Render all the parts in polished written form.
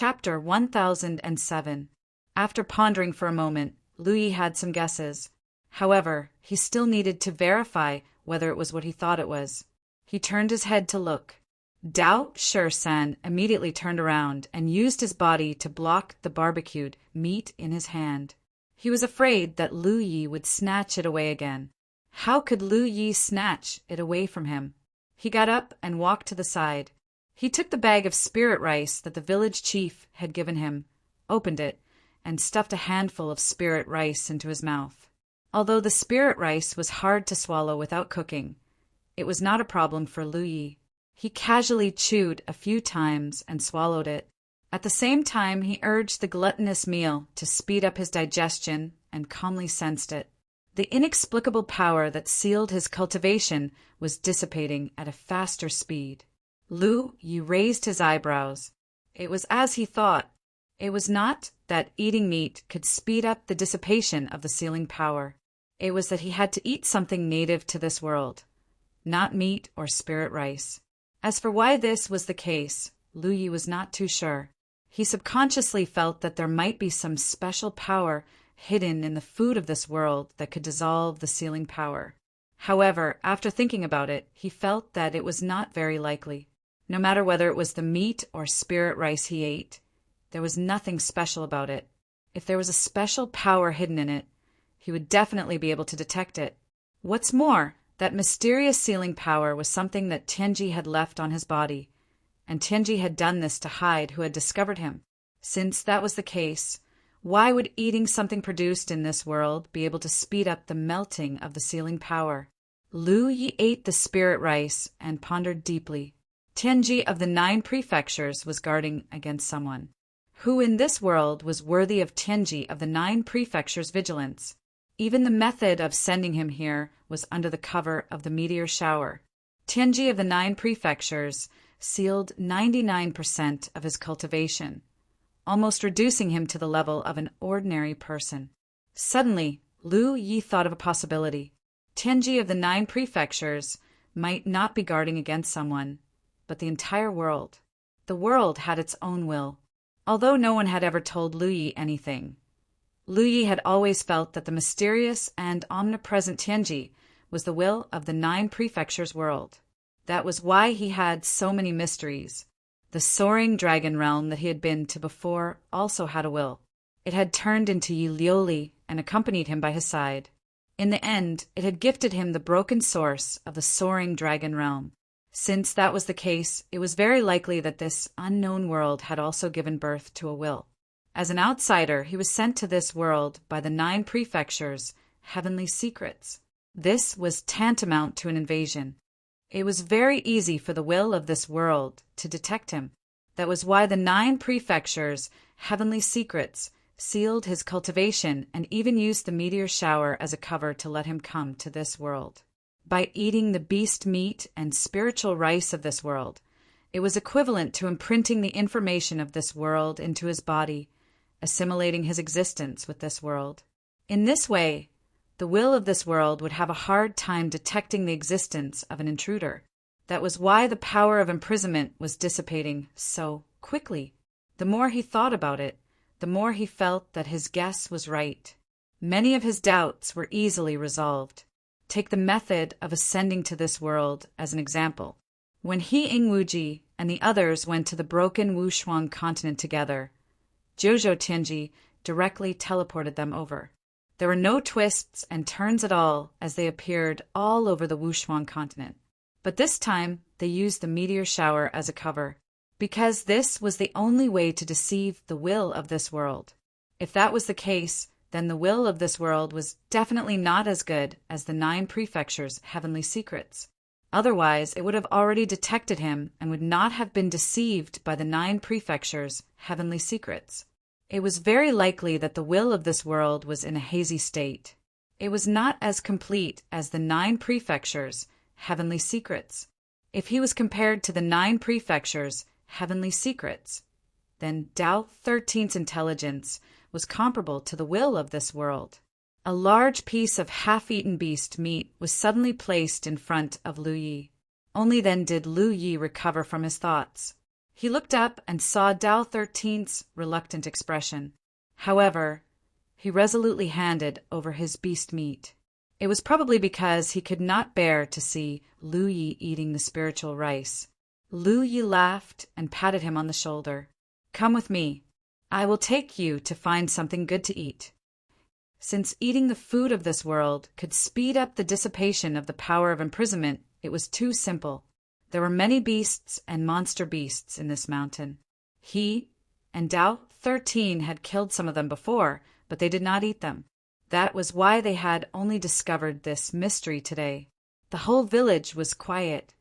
Chapter 1007. After pondering for a moment, Louis had some guesses. However, he still needed to verify whether it was what he thought it was. He turned his head to look. Dao Shi-san immediately turned around and used his body to block the barbecued meat in his hand. He was afraid that Lu Yi would snatch it away again. How could Lu Yi snatch it away from him? He got up and walked to the side. He took the bag of spirit rice that the village chief had given him, opened it, and stuffed a handful of spirit rice into his mouth. Although the spirit rice was hard to swallow without cooking, it was not a problem for Lu Yi. He casually chewed a few times and swallowed it. At the same time, he urged the gluttonous meal to speed up his digestion and calmly sensed it. The inexplicable power that sealed his cultivation was dissipating at a faster speed. Lu Yi raised his eyebrows. It was as he thought. It was not that eating meat could speed up the dissipation of the sealing power. It was that he had to eat something native to this world, not meat or spirit rice. As for why this was the case, Lu Yi was not too sure. He subconsciously felt that there might be some special power hidden in the food of this world that could dissolve the sealing power. However, after thinking about it, he felt that it was not very likely. No matter whether it was the meat or spirit rice he ate, there was nothing special about it. If there was a special power hidden in it, he would definitely be able to detect it. What's more, that mysterious sealing power was something that Tianji had left on his body, and Tianji had done this to hide who had discovered him. Since that was the case, why would eating something produced in this world be able to speed up the melting of the sealing power? Lu Yi ate the spirit rice and pondered deeply. Tianji of the 9 prefectures was guarding against someone. Who in this world was worthy of Tianji of the 9 prefectures' vigilance? Even the method of sending him here was under the cover of the meteor shower. Tianji of the 9 prefectures sealed 99% of his cultivation, almost reducing him to the level of an ordinary person. Suddenly, Lu Yi thought of a possibility. Tianji of the 9 prefectures might not be guarding against someone, but the entire world. The world had its own will. Although no one had ever told Lu Yi anything, Lu Yi had always felt that the mysterious and omnipresent Tianji was the will of the 9 prefectures world. That was why he had so many mysteries. The soaring dragon realm that he had been to before also had a will. It had turned into Yi Liuli and accompanied him by his side. In the end, it had gifted him the broken source of the soaring dragon realm. Since that was the case, it was very likely that this unknown world had also given birth to a will. As an outsider, he was sent to this world by the 9 prefectures' heavenly secrets. This was tantamount to an invasion. It was very easy for the will of this world to detect him. That was why the 9 prefectures' heavenly secrets sealed his cultivation and even used the meteor shower as a cover to let him come to this world. By eating the beast meat and spiritual rice of this world, it was equivalent to imprinting the information of this world into his body, assimilating his existence with this world. In this way, the will of this world would have a hard time detecting the existence of an intruder. That was why the power of imprisonment was dissipating so quickly. The more he thought about it, the more he felt that his guess was right. Many of his doubts were easily resolved. Take the method of ascending to this world as an example. When he Ingwuji and the others went to the broken Wushuang continent together, Jojo Tianji directly teleported them over. There were no twists and turns at all as they appeared all over the Wushuang continent. But this time, they used the meteor shower as a cover, because this was the only way to deceive the will of this world. If that was the case, then the will of this world was definitely not as good as the 9 prefectures' heavenly secrets. Otherwise, it would have already detected him and would not have been deceived by the 9 prefectures' heavenly secrets. It was very likely that the will of this world was in a hazy state. It was not as complete as the 9 prefectures' heavenly secrets. If he was compared to the 9 prefectures' heavenly secrets, then Tao 13's intelligence was comparable to the will of this world. A large piece of half-eaten beast meat was suddenly placed in front of Lu Yi. Only then did Lu Yi recover from his thoughts. He looked up and saw Tao 13's reluctant expression. However, he resolutely handed over his beast meat. It was probably because he could not bear to see Lu Yi eating the spiritual rice. Lu Yi laughed and patted him on the shoulder. "Come with me. I will take you to find something good to eat." Since eating the food of this world could speed up the dissipation of the power of imprisonment, it was too simple. There were many beasts and monster beasts in this mountain. He and Tao 13 had killed some of them before, but they did not eat them. That was why they had only discovered this mystery today. The whole village was quiet.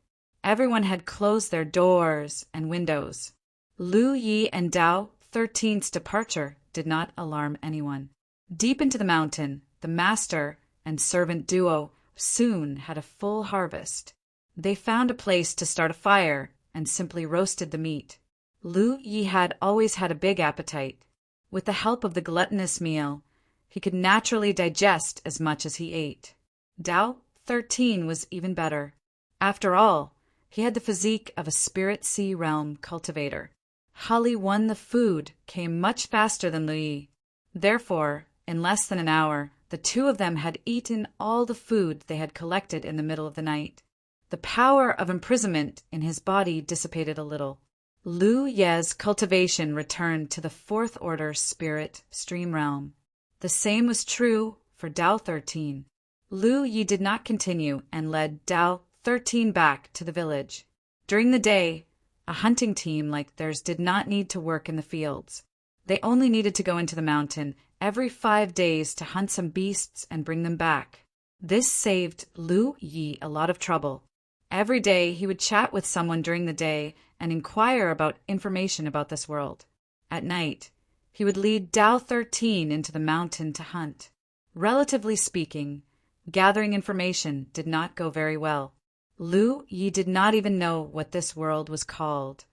Everyone had closed their doors and windows. Lu Yi and Tao 13's departure did not alarm anyone. Deep into the mountain, the master and servant duo soon had a full harvest. They found a place to start a fire and simply roasted the meat. Lu Yi had always had a big appetite. With the help of the gluttonous meal, he could naturally digest as much as he ate. Tao 13 was even better. After all, he had the physique of a spirit sea realm cultivator. Hali won the food came much faster than Lu Yi. Therefore, in less than an hour, the two of them had eaten all the food they had collected in the middle of the night. The power of imprisonment in his body dissipated a little. Lu Ye's cultivation returned to the fourth order spirit stream realm. The same was true for Tao 13. Lu Yi did not continue and led Tao 13 back to the village. During the day, a hunting team like theirs did not need to work in the fields. They only needed to go into the mountain every 5 days to hunt some beasts and bring them back. This saved Lu Yi a lot of trouble. Every day he would chat with someone during the day and inquire about information about this world. At night, he would lead Tao 13 into the mountain to hunt. Relatively speaking, gathering information did not go very well. Lu Yi did not even know what this world was called,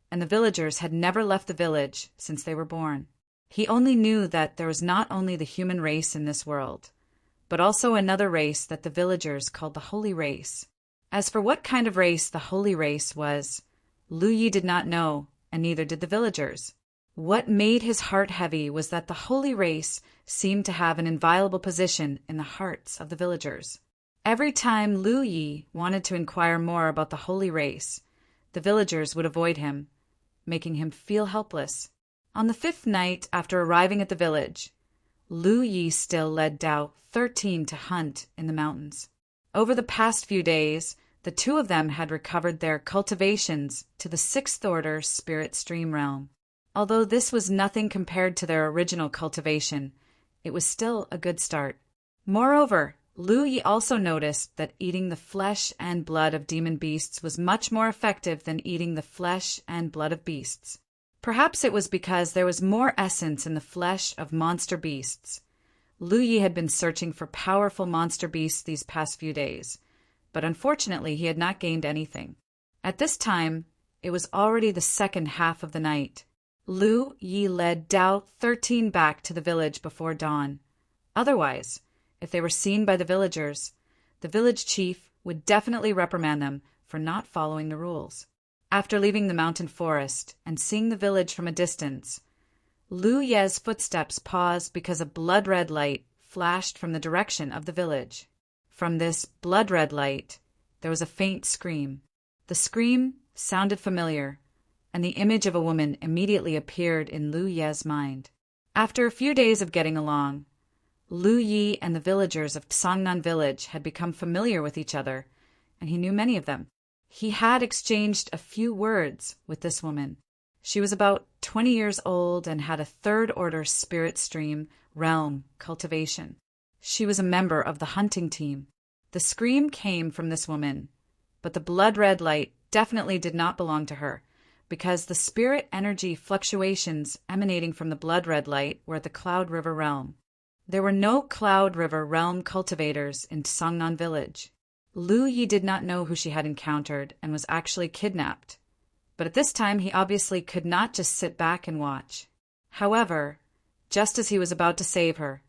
and the villagers had never left the village since they were born. He only knew that there was not only the human race in this world, but also another race that the villagers called the Holy Race. As for what kind of race the Holy Race was, Lu Yi did not know, and neither did the villagers. What made his heart heavy was that the Holy Race seemed to have an inviolable position in the hearts of the villagers. Every time Lu Yi wanted to inquire more about the Holy Race, the villagers would avoid him, making him feel helpless. On the 5th night after arriving at the village, Lu Yi still led Tao 13 to hunt in the mountains. Over the past few days, the two of them had recovered their cultivations to the 6th order spirit stream realm. Although this was nothing compared to their original cultivation, it was still a good start. Moreover, Lu Yi also noticed that eating the flesh and blood of demon beasts was much more effective than eating the flesh and blood of beasts. Perhaps it was because there was more essence in the flesh of monster beasts. Lu Yi had been searching for powerful monster beasts these past few days, but unfortunately he had not gained anything. At this time, it was already the second half of the night. Lu Yi led Tao 13 back to the village before dawn. Otherwise, if they were seen by the villagers, the village chief would definitely reprimand them for not following the rules. After leaving the mountain forest and seeing the village from a distance, Lu Ye's footsteps paused because a blood-red light flashed from the direction of the village. From this blood-red light, there was a faint scream. The scream sounded familiar, and the image of a woman immediately appeared in Lu Ye's mind. After a few days of getting along, Lu Yi and the villagers of Songnan village had become familiar with each other, and he knew many of them. He had exchanged a few words with this woman. She was about 20 years old and had a 3rd order spirit stream realm cultivation. She was a member of the hunting team. The scream came from this woman, but the blood-red light definitely did not belong to her, because the spirit energy fluctuations emanating from the blood-red light were at the Cloud River realm. There were no Cloud River realm cultivators in Songnan village. Lu Yi did not know who she had encountered and was actually kidnapped. But at this time he obviously could not just sit back and watch. However, just as he was about to save her,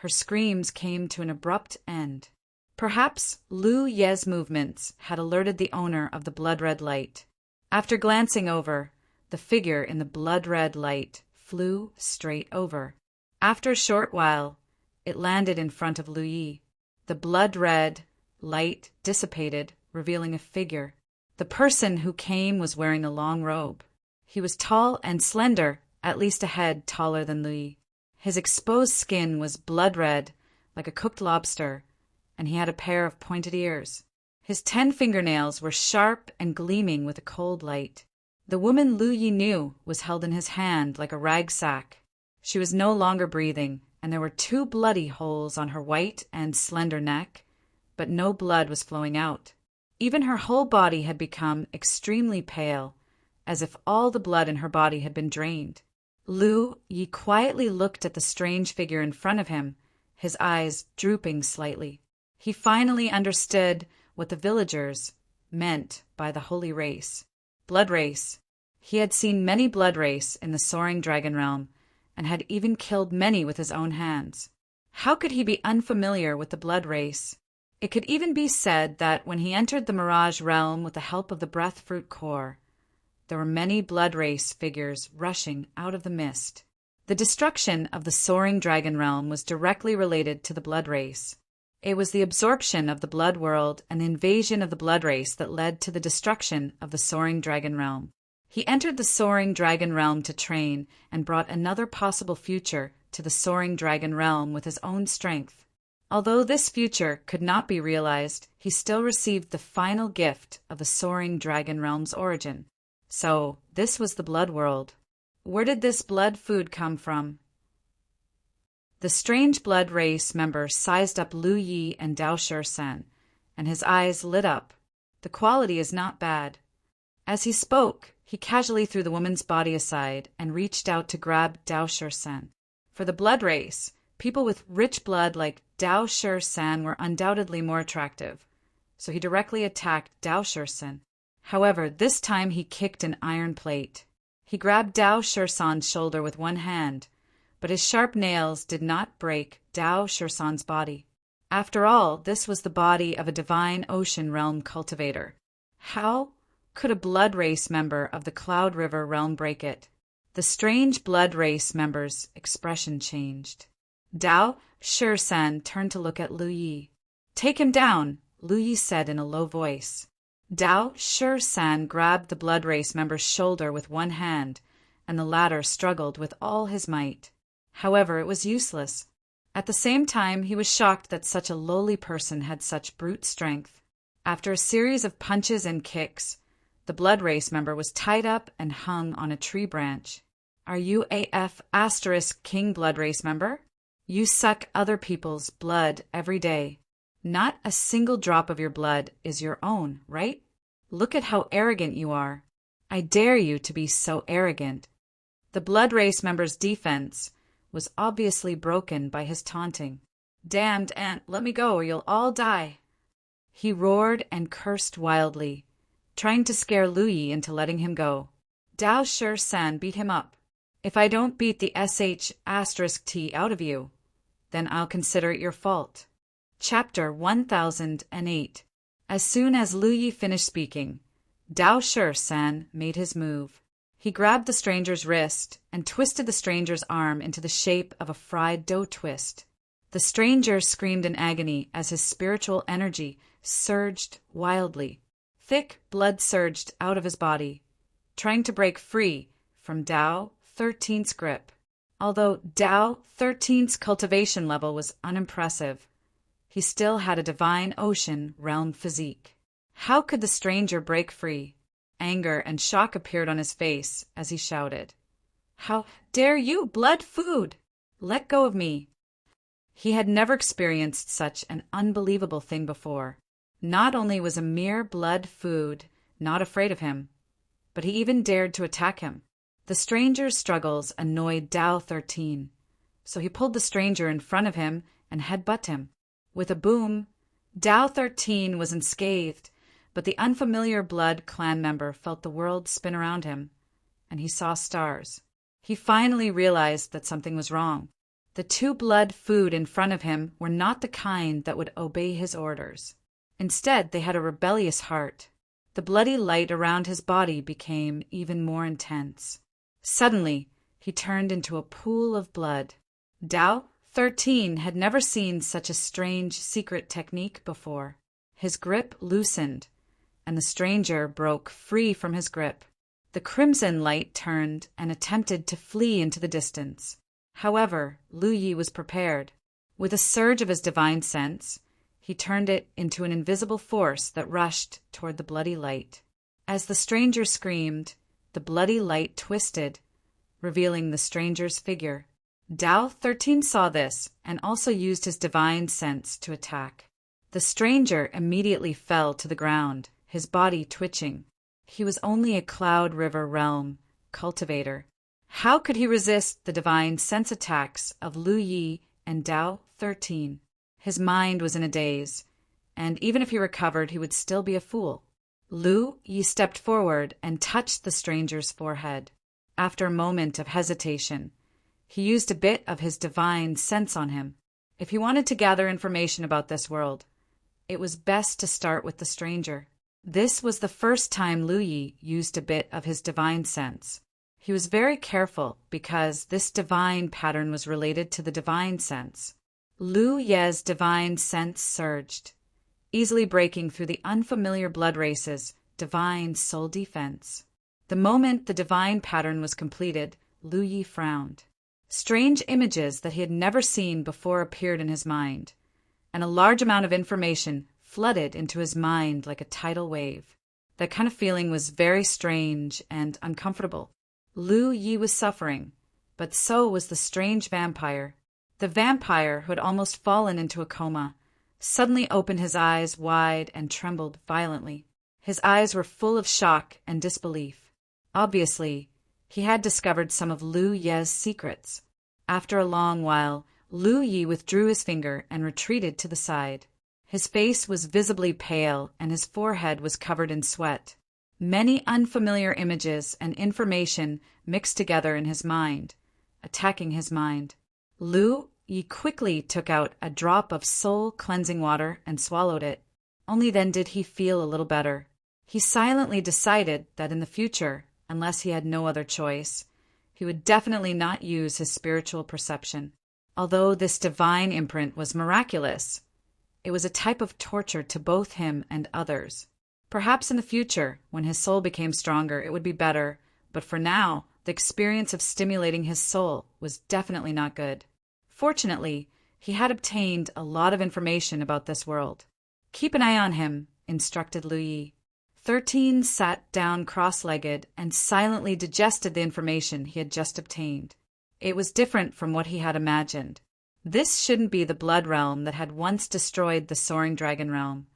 her screams came to an abrupt end. Perhaps Lu Ye's movements had alerted the owner of the blood-red light. After glancing over, the figure in the blood-red light flew straight over. After a short while, it landed in front of Lu Yi. The blood-red light dissipated, revealing a figure. The person who came was wearing a long robe. He was tall and slender, at least a head taller than Lu Yi. His exposed skin was blood-red, like a cooked lobster, and he had a pair of pointed ears. His 10 fingernails were sharp and gleaming with a cold light. The woman Lu Yi knew was held in his hand like a rag sack. She was no longer breathing, and there were 2 bloody holes on her white and slender neck, but no blood was flowing out. Even her whole body had become extremely pale, as if all the blood in her body had been drained. Lu Yi quietly looked at the strange figure in front of him, his eyes drooping slightly. He finally understood what the villagers meant by the holy race. Blood race. He had seen many blood race in the soaring dragon realm, and had even killed many with his own hands. How could he be unfamiliar with the blood race? It could even be said that when he entered the Mirage realm with the help of the breath fruit core, there were many blood race figures rushing out of the mist. The destruction of the soaring dragon realm was directly related to the blood race. It was the absorption of the blood world and the invasion of the blood race that led to the destruction of the soaring dragon realm. He entered the soaring dragon realm to train and brought another possible future to the soaring dragon realm with his own strength. Although this future could not be realized, he still received the final gift of the soaring dragon realm's origin. So, this was the blood world. Where did this blood food come from? The strange blood race member sized up Lu Yi and Dao Shi-san, and his eyes lit up. The quality is not bad. As he spoke, he casually threw the woman's body aside and reached out to grab Dao Shi-san. For the blood race, people with rich blood like Dao Shi-san were undoubtedly more attractive, so he directly attacked Dao Shi-san. However, this time he kicked an iron plate. He grabbed Dao Shi-san's shoulder with one hand, but his sharp nails did not break Dao Shi-san's body. After all, this was the body of a divine ocean realm cultivator. How could a blood race member of the Cloud River realm break it? The strange blood race member's expression changed. Dao Shi-san turned to look at Lu Yi. "Take him down," Lu Yi said in a low voice. Dao Shi-san grabbed the blood race member's shoulder with one hand, and the latter struggled with all his might. However, it was useless. At the same time, he was shocked that such a lowly person had such brute strength. After a series of punches and kicks, the blood race member was tied up and hung on a tree branch. "Are you a F** King blood race member? You suck other people's blood every day. Not a single drop of your blood is your own, right? Look at how arrogant you are. I dare you to be so arrogant." The blood race member's defense was obviously broken by his taunting. "Damned ant, let me go or you'll all die." He roared and cursed wildly, trying to scare Lu Yi into letting him go. Dao Shi-san beat him up. "If I don't beat the *T out of you, then I'll consider it your fault." Chapter 1008. As soon as Lu Yi finished speaking, Dao Shi-san made his move. He grabbed the stranger's wrist and twisted the stranger's arm into the shape of a fried dough twist. The stranger screamed in agony as his spiritual energy surged wildly. Thick blood surged out of his body, trying to break free from Dao 13's grip. Although Dao 13's cultivation level was unimpressive, he still had a divine ocean realm physique. How could the stranger break free? Anger and shock appeared on his face as he shouted, "How dare you, blood food! Let go of me!" He had never experienced such an unbelievable thing before. Not only was a mere blood food not afraid of him, but he even dared to attack him. The stranger's struggles annoyed Dao 13, so he pulled the stranger in front of him and headbutted him. With a boom, Dao 13 was unscathed, but the unfamiliar blood clan member felt the world spin around him, and he saw stars. He finally realized that something was wrong. The 2 blood food in front of him were not the kind that would obey his orders. Instead, they had a rebellious heart. The bloody light around his body became even more intense. Suddenly, he turned into a pool of blood. Dao 13 had never seen such a strange secret technique before. His grip loosened, and the stranger broke free from his grip. The crimson light turned and attempted to flee into the distance. However, Lu Yi was prepared. With a surge of his divine sense, he turned it into an invisible force that rushed toward the bloody light. As the stranger screamed, the bloody light twisted, revealing the stranger's figure. Dao 13 saw this and also used his divine sense to attack. The stranger immediately fell to the ground, his body twitching. He was only a Cloud River realm cultivator. How could he resist the divine sense attacks of Lu Yi and Dao 13? His mind was in a daze, and even if he recovered, he would still be a fool. Lu Yi stepped forward and touched the stranger's forehead. After a moment of hesitation, he used a bit of his divine sense on him. If he wanted to gather information about this world, it was best to start with the stranger. This was the first time Lu Yi used a bit of his divine sense. He was very careful because this divine pattern was related to the divine sense. Lu Ye's divine sense surged, easily breaking through the unfamiliar blood race's divine soul defense. The moment the divine pattern was completed, Lu Yi frowned. Strange images that he had never seen before appeared in his mind, and a large amount of information flooded into his mind like a tidal wave. That kind of feeling was very strange and uncomfortable. Lu Yi was suffering, but so was the strange vampire. The vampire, who had almost fallen into a coma, suddenly opened his eyes wide and trembled violently. His eyes were full of shock and disbelief. Obviously, he had discovered some of Lu Ye's secrets. After a long while, Lu Yi withdrew his finger and retreated to the side. His face was visibly pale and his forehead was covered in sweat. Many unfamiliar images and information mixed together in his mind, attacking his mind. Lu Yi quickly took out a drop of soul-cleansing water and swallowed it. Only then did he feel a little better. He silently decided that in the future, unless he had no other choice, he would definitely not use his spiritual perception. Although this divine imprint was miraculous, it was a type of torture to both him and others. Perhaps in the future, when his soul became stronger, it would be better, but for now, the experience of stimulating his soul was definitely not good. Fortunately, he had obtained a lot of information about this world. "Keep an eye on him," instructed Lu Yi. 13 sat down cross-legged and silently digested the information he had just obtained. It was different from what he had imagined. This shouldn't be the blood realm that had once destroyed the soaring dragon realm,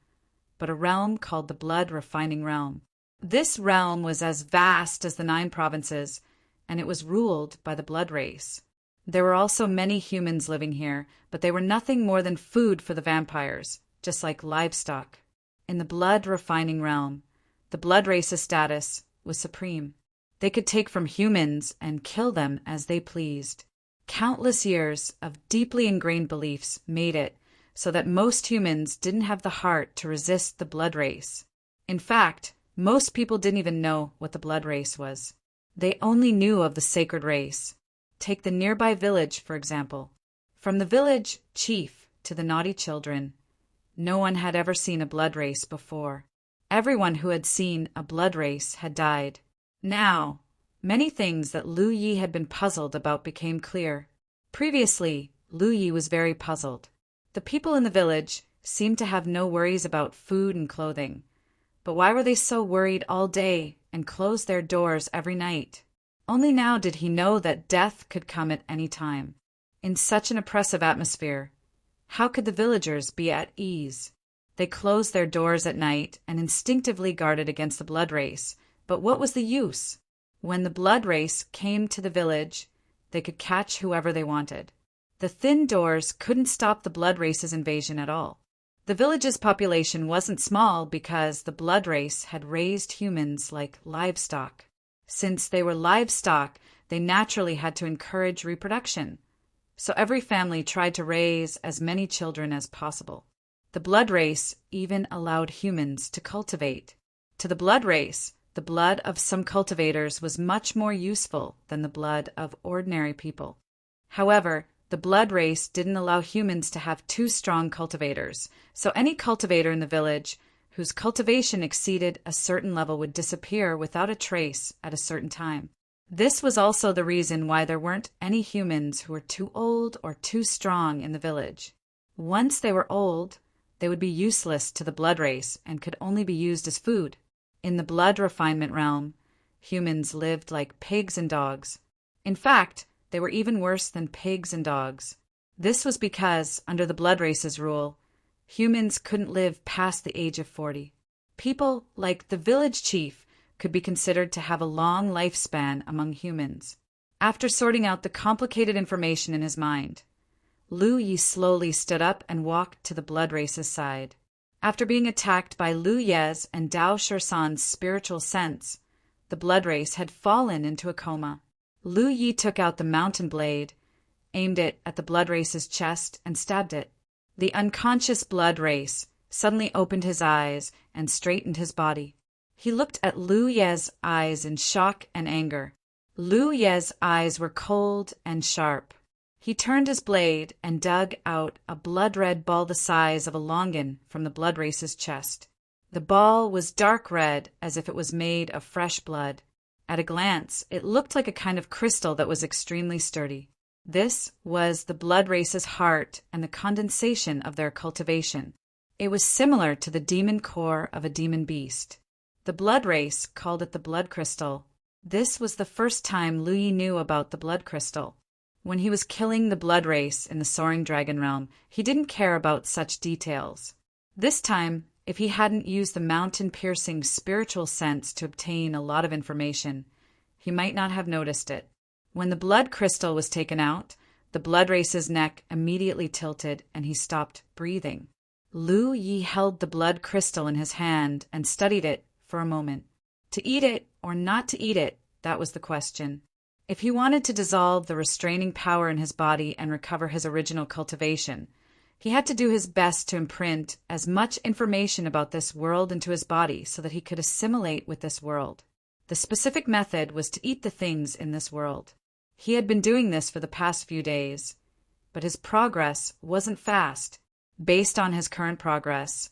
but a realm called the blood refining realm. This realm was as vast as the 9 provinces, and it was ruled by the blood race. There were also many humans living here, but they were nothing more than food for the vampires, just like livestock. In the blood refining realm, the blood race's status was supreme. They could take from humans and kill them as they pleased. Countless years of deeply ingrained beliefs made it so that most humans didn't have the heart to resist the blood race. In fact, most people didn't even know what the blood race was. They only knew of the sacred race. Take the nearby village, for example. From the village chief to the naughty children, no one had ever seen a blood race before. Everyone who had seen a blood race had died. Now, many things that Lu Yi had been puzzled about became clear. Previously, Lu Yi was very puzzled. The people in the village seemed to have no worries about food and clothing. But why were they so worried all day and closed their doors every night? Only now did he know that death could come at any time. In such an oppressive atmosphere, how could the villagers be at ease? They closed their doors at night and instinctively guarded against the blood race. But what was the use? When the blood race came to the village, they could catch whoever they wanted. The thin doors couldn't stop the blood race's invasion at all. The village's population wasn't small because the blood race had raised humans like livestock. Since they were livestock, they naturally had to encourage reproduction. So every family tried to raise as many children as possible. The blood race even allowed humans to cultivate. To the blood race, the blood of some cultivators was much more useful than the blood of ordinary people. However, the blood race didn't allow humans to have two strong cultivators, so any cultivator in the village whose cultivation exceeded a certain level would disappear without a trace at a certain time. This was also the reason why there weren't any humans who were too old or too strong in the village. Once they were old, they would be useless to the blood race and could only be used as food. In the blood refinement realm, humans lived like pigs and dogs. In fact, they were even worse than pigs and dogs. This was because, under the blood race's rule, humans couldn't live past the age of 40. People like the village chief could be considered to have a long lifespan among humans. After sorting out the complicated information in his mind, Lu Yi slowly stood up and walked to the blood race's side. After being attacked by Lu Ye's and Dao Shisan's spiritual sense, the blood race had fallen into a coma. Lu Yi took out the mountain blade, aimed it at the blood race's chest, and stabbed it. The unconscious blood race suddenly opened his eyes and straightened his body. He looked at Lu Ye's eyes in shock and anger. Lu Ye's eyes were cold and sharp. He turned his blade and dug out a blood-red ball the size of a longan from the blood race's chest. The ball was dark red, as if it was made of fresh blood. At a glance, it looked like a kind of crystal that was extremely sturdy. This was the blood race's heart and the condensation of their cultivation. It was similar to the demon core of a demon beast. The blood race called it the blood crystal. This was the first time Lu Yi knew about the blood crystal. When he was killing the blood race in the soaring dragon realm, he didn't care about such details. This time, if he hadn't used the mountain-piercing spiritual sense to obtain a lot of information, he might not have noticed it. When the blood crystal was taken out, the blood race's neck immediately tilted and he stopped breathing. Lu Yi held the blood crystal in his hand and studied it for a moment. To eat it or not to eat it, that was the question. If he wanted to dissolve the restraining power in his body and recover his original cultivation, he had to do his best to imprint as much information about this world into his body so that he could assimilate with this world. The specific method was to eat the things in this world. He had been doing this for the past few days, but his progress wasn't fast. Based on his current progress,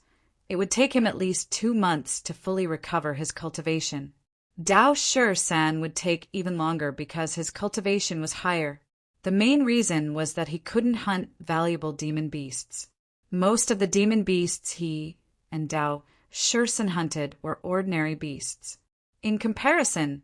it would take him at least 2 months to fully recover his cultivation. Dao Shisan would take even longer because his cultivation was higher. The main reason was that he couldn't hunt valuable demon beasts. Most of the demon beasts he and Dao Shisan hunted were ordinary beasts. In comparison,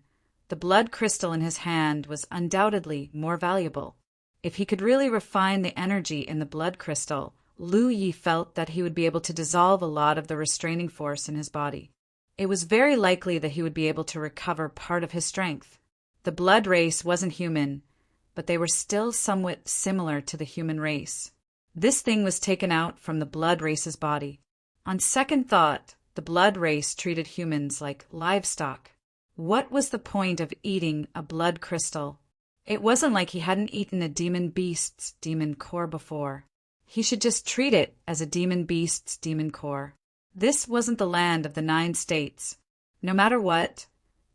the blood crystal in his hand was undoubtedly more valuable. If he could really refine the energy in the blood crystal, Lu Yi felt that he would be able to dissolve a lot of the restraining force in his body. It was very likely that he would be able to recover part of his strength. The blood race wasn't human, but they were still somewhat similar to the human race. This thing was taken out from the blood race's body. On second thought, the blood race treated humans like livestock. What was the point of eating a blood crystal? It wasn't like he hadn't eaten a demon beast's demon core before. He should just treat it as a demon beast's demon core. This wasn't the land of the 9 states. No matter what,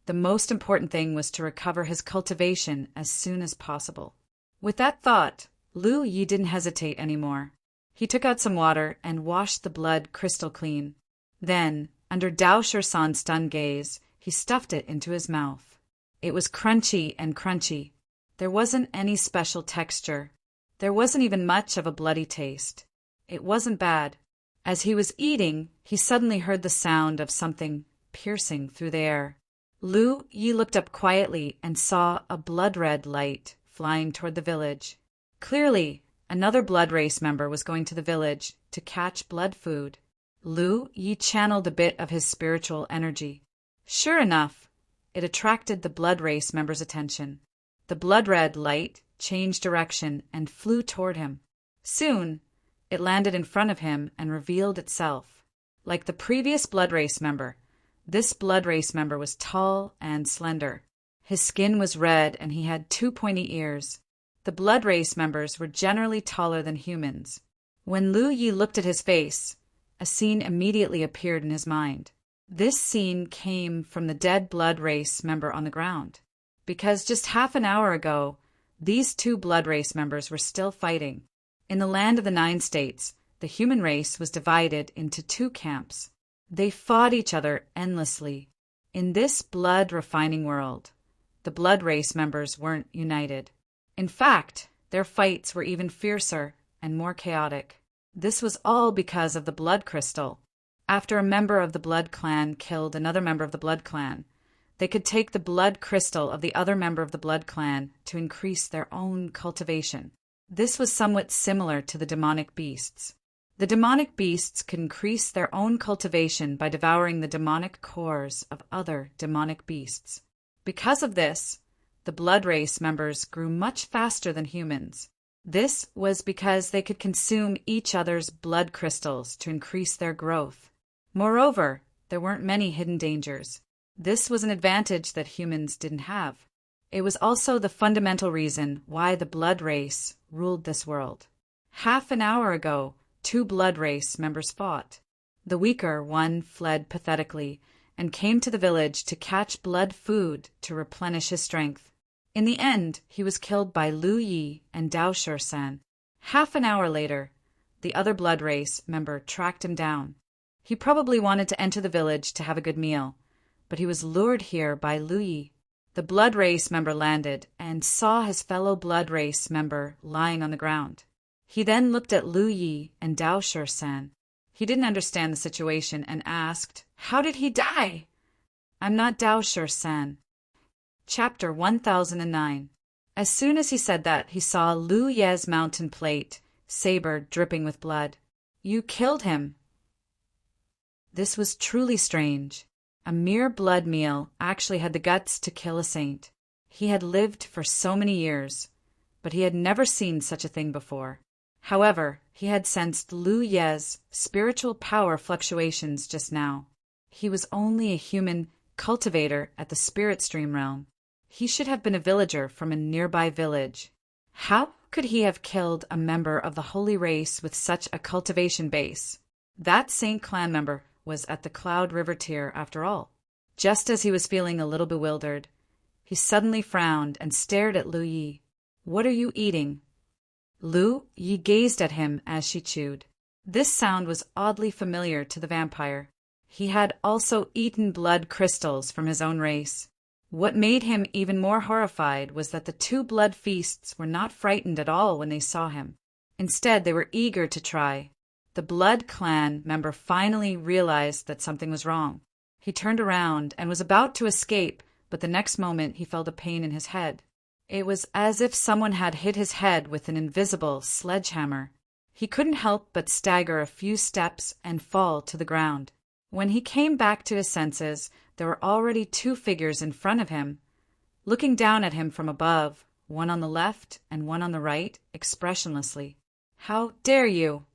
the most important thing was to recover his cultivation as soon as possible. With that thought, Lu Yi didn't hesitate anymore. He took out some water and washed the blood crystal clean. Then, under Dao Shisan's stunned gaze, he stuffed it into his mouth. It was crunchy and crunchy. There wasn't any special texture. There wasn't even much of a bloody taste. It wasn't bad. As he was eating, he suddenly heard the sound of something piercing through the air. Lu Yi looked up quietly and saw a blood-red light flying toward the village. Clearly, another blood race member was going to the village to catch blood food. Lu Yi channeled a bit of his spiritual energy. Sure enough, it attracted the blood race member's attention. The blood-red light changed direction and flew toward him. Soon, it landed in front of him and revealed itself. Like the previous blood race member, this blood race member was tall and slender. His skin was red and he had 2 pointy ears. The blood race members were generally taller than humans. When Lu Yi looked at his face, a scene immediately appeared in his mind. This scene came from the dead blood race member on the ground, because just half an hour ago, these two blood race members were still fighting. In the land of the 9 states, the human race was divided into 2 camps. They fought each other endlessly. In this blood-refining world, the blood race members weren't united. In fact, their fights were even fiercer and more chaotic. This was all because of the blood crystal. After a member of the blood clan killed another member of the blood clan, they could take the blood crystal of the other member of the blood clan to increase their own cultivation. This was somewhat similar to the demonic beasts. The demonic beasts could increase their own cultivation by devouring the demonic cores of other demonic beasts. Because of this, the blood race members grew much faster than humans. This was because they could consume each other's blood crystals to increase their growth. Moreover, there weren't many hidden dangers. This was an advantage that humans didn't have. It was also the fundamental reason why the blood race ruled this world. Half an hour ago, 2 blood race members fought. The weaker one fled pathetically and came to the village to catch blood food to replenish his strength. In the end, he was killed by Lu Yi and Dao Shur-san. Half an hour later, the other blood race member tracked him down. He probably wanted to enter the village to have a good meal, but he was lured here by Lu Yi. The blood race member landed and saw his fellow blood race member lying on the ground. He then looked at Lu Yi and Dao Shur-san. He didn't understand the situation and asked, "How did he die?" "I'm not Dao Shur-san." Chapter 1009. As soon as he said that, he saw Lu Ye's mountain plate, saber dripping with blood. "You killed him." This was truly strange. A mere blood meal actually had the guts to kill a saint. He had lived for so many years, but he had never seen such a thing before. However, he had sensed Lu Ye's spiritual power fluctuations just now. He was only a human cultivator at the spirit stream realm. He should have been a villager from a nearby village. How could he have killed a member of the holy race with such a cultivation base? That saint clan member was at the Cloud River tier after all. Just as he was feeling a little bewildered, he suddenly frowned and stared at Lu Yi. "What are you eating?" Lu Yi gazed at him as she chewed. This sound was oddly familiar to the vampire. He had also eaten blood crystals from his own race. What made him even more horrified was that the 2 blood feasts were not frightened at all when they saw him. Instead, they were eager to try. The blood clan member finally realized that something was wrong. He turned around and was about to escape, but the next moment he felt a pain in his head. It was as if someone had hit his head with an invisible sledgehammer. He couldn't help but stagger a few steps and fall to the ground. When he came back to his senses, there were already 2 figures in front of him, looking down at him from above, one on the left and one on the right, expressionlessly. "How dare you!"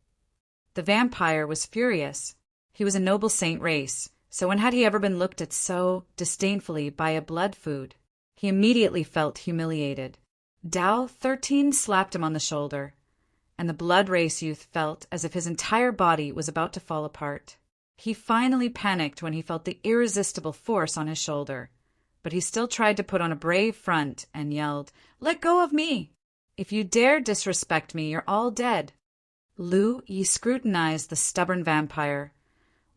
The vampire was furious. He was a noble saint race, so when had he ever been looked at so disdainfully by a blood food? He immediately felt humiliated. Dao 13 slapped him on the shoulder, and the blood race youth felt as if his entire body was about to fall apart. He finally panicked when he felt the irresistible force on his shoulder, but he still tried to put on a brave front and yelled, "Let go of me! If you dare disrespect me, you're all dead." Lu Yi scrutinized the stubborn vampire,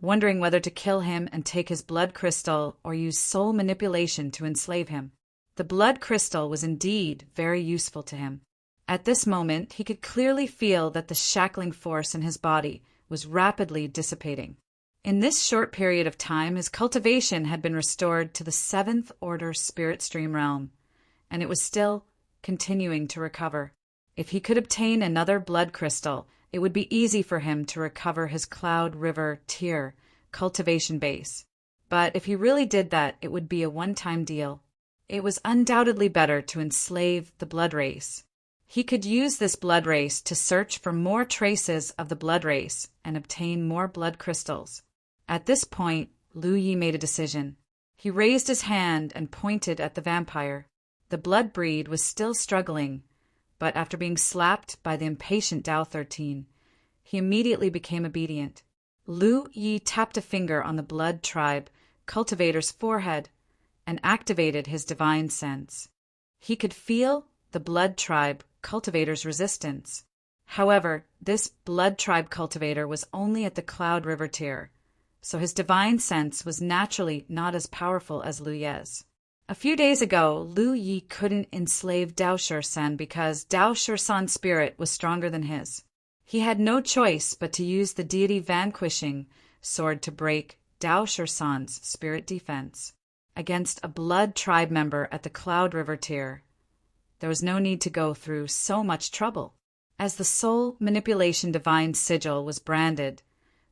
wondering whether to kill him and take his blood crystal or use soul manipulation to enslave him. The blood crystal was indeed very useful to him. At this moment, he could clearly feel that the shackling force in his body was rapidly dissipating. In this short period of time, his cultivation had been restored to the 7th order spirit stream realm, and it was still continuing to recover. If he could obtain another blood crystal, it would be easy for him to recover his Cloud River tier cultivation base. But if he really did that, it would be a one-time deal. It was undoubtedly better to enslave the blood race. He could use this blood race to search for more traces of the blood race and obtain more blood crystals. At this point, Lu Yi made a decision. He raised his hand and pointed at the vampire. The blood breed was still struggling, but after being slapped by the impatient Dao 13, he immediately became obedient. Lu Yi tapped a finger on the blood tribe cultivator's forehead and activated his divine sense. He could feel the blood tribe cultivator's resistance. However, this blood tribe cultivator was only at the Cloud River tier, so his divine sense was naturally not as powerful as Lu Ye's. A few days ago, Lu Yi couldn't enslave Dao San because Dao San's spirit was stronger than his. He had no choice but to use the deity vanquishing sword to break Dao San's spirit defense against a blood tribe member at the Cloud River tier. There was no need to go through so much trouble. As the soul manipulation divine sigil was branded,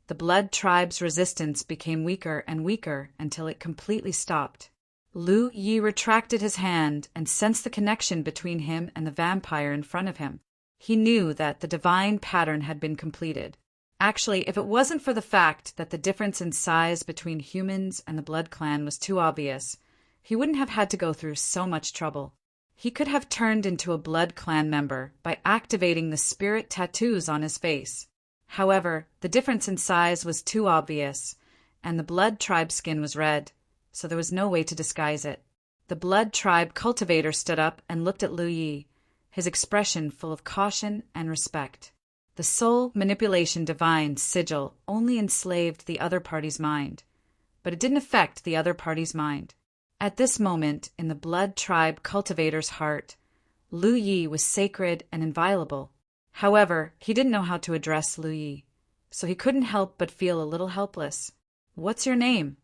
the blood tribe's resistance became weaker and weaker until it completely stopped. Lu Yi retracted his hand and sensed the connection between him and the vampire in front of him. He knew that the divine pattern had been completed. Actually, if it wasn't for the fact that the difference in size between humans and the blood clan was too obvious, he wouldn't have had to go through so much trouble. He could have turned into a blood clan member by activating the spirit tattoos on his face. However, the difference in size was too obvious, and the blood tribe skin was red, so there was no way to disguise it. The blood tribe cultivator stood up and looked at Lu Yi, his expression full of caution and respect. The soul manipulation divine sigil only enslaved the other party's mind, but it didn't affect the other party's mind. At this moment, in the blood tribe cultivator's heart, Lu Yi was sacred and inviolable. However, he didn't know how to address Lu Yi, so he couldn't help but feel a little helpless. "What's your name?"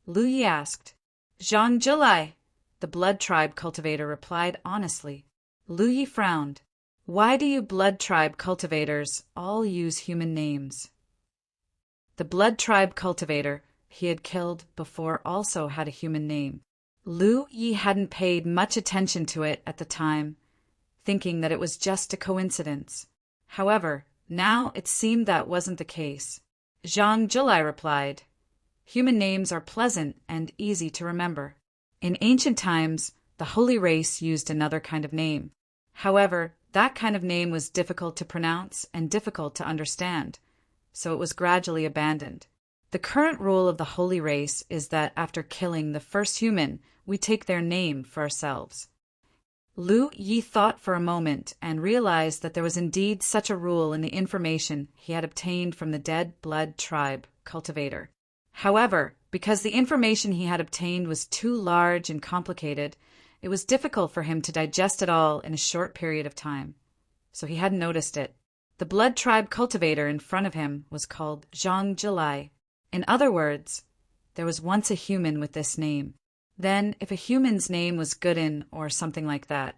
Lu Yi asked. "Zhang Jilai," the blood tribe cultivator replied honestly. Lu Yi frowned. "Why do you blood tribe cultivators all use human names?" The blood tribe cultivator he had killed before also had a human name. Lu Yi hadn't paid much attention to it at the time, thinking that it was just a coincidence. However, now it seemed that wasn't the case. Zhang Jilai replied, "Human names are pleasant and easy to remember. In ancient times, the holy race used another kind of name. However, that kind of name was difficult to pronounce and difficult to understand, so it was gradually abandoned. The current rule of the holy race is that after killing the first human, we take their name for ourselves." Lu Yi thought for a moment and realized that there was indeed such a rule in the information he had obtained from the dead blood tribe cultivator. However, because the information he had obtained was too large and complicated, it was difficult for him to digest it all in a short period of time, so he hadn't noticed it. The blood tribe cultivator in front of him was called Zhang Jilai. In other words, there was once a human with this name. Then, if a human's name was Gooden or something like that.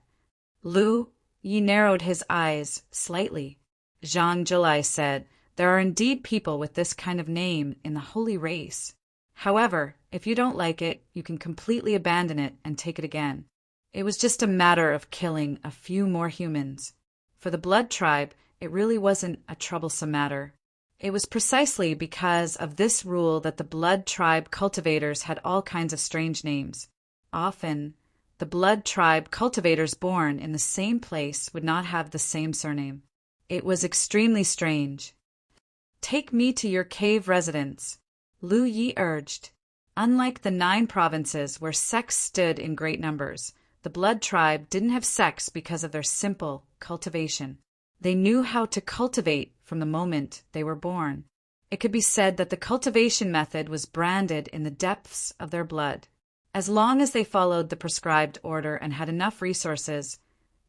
Lu Yi narrowed his eyes slightly. Zhang Jilai said, "There are indeed people with this kind of name in the holy race. However, if you don't like it, you can completely abandon it and take it again." It was just a matter of killing a few more humans. For the blood tribe, it really wasn't a troublesome matter. It was precisely because of this rule that the blood tribe cultivators had all kinds of strange names. Often, the blood tribe cultivators born in the same place would not have the same surname. It was extremely strange. "Take me to your cave residence," Lu Yi urged. Unlike the 9 provinces where sects stood in great numbers, the blood tribe didn't have sects because of their simple cultivation. They knew how to cultivate from the moment they were born. It could be said that the cultivation method was branded in the depths of their blood. As long as they followed the prescribed order and had enough resources,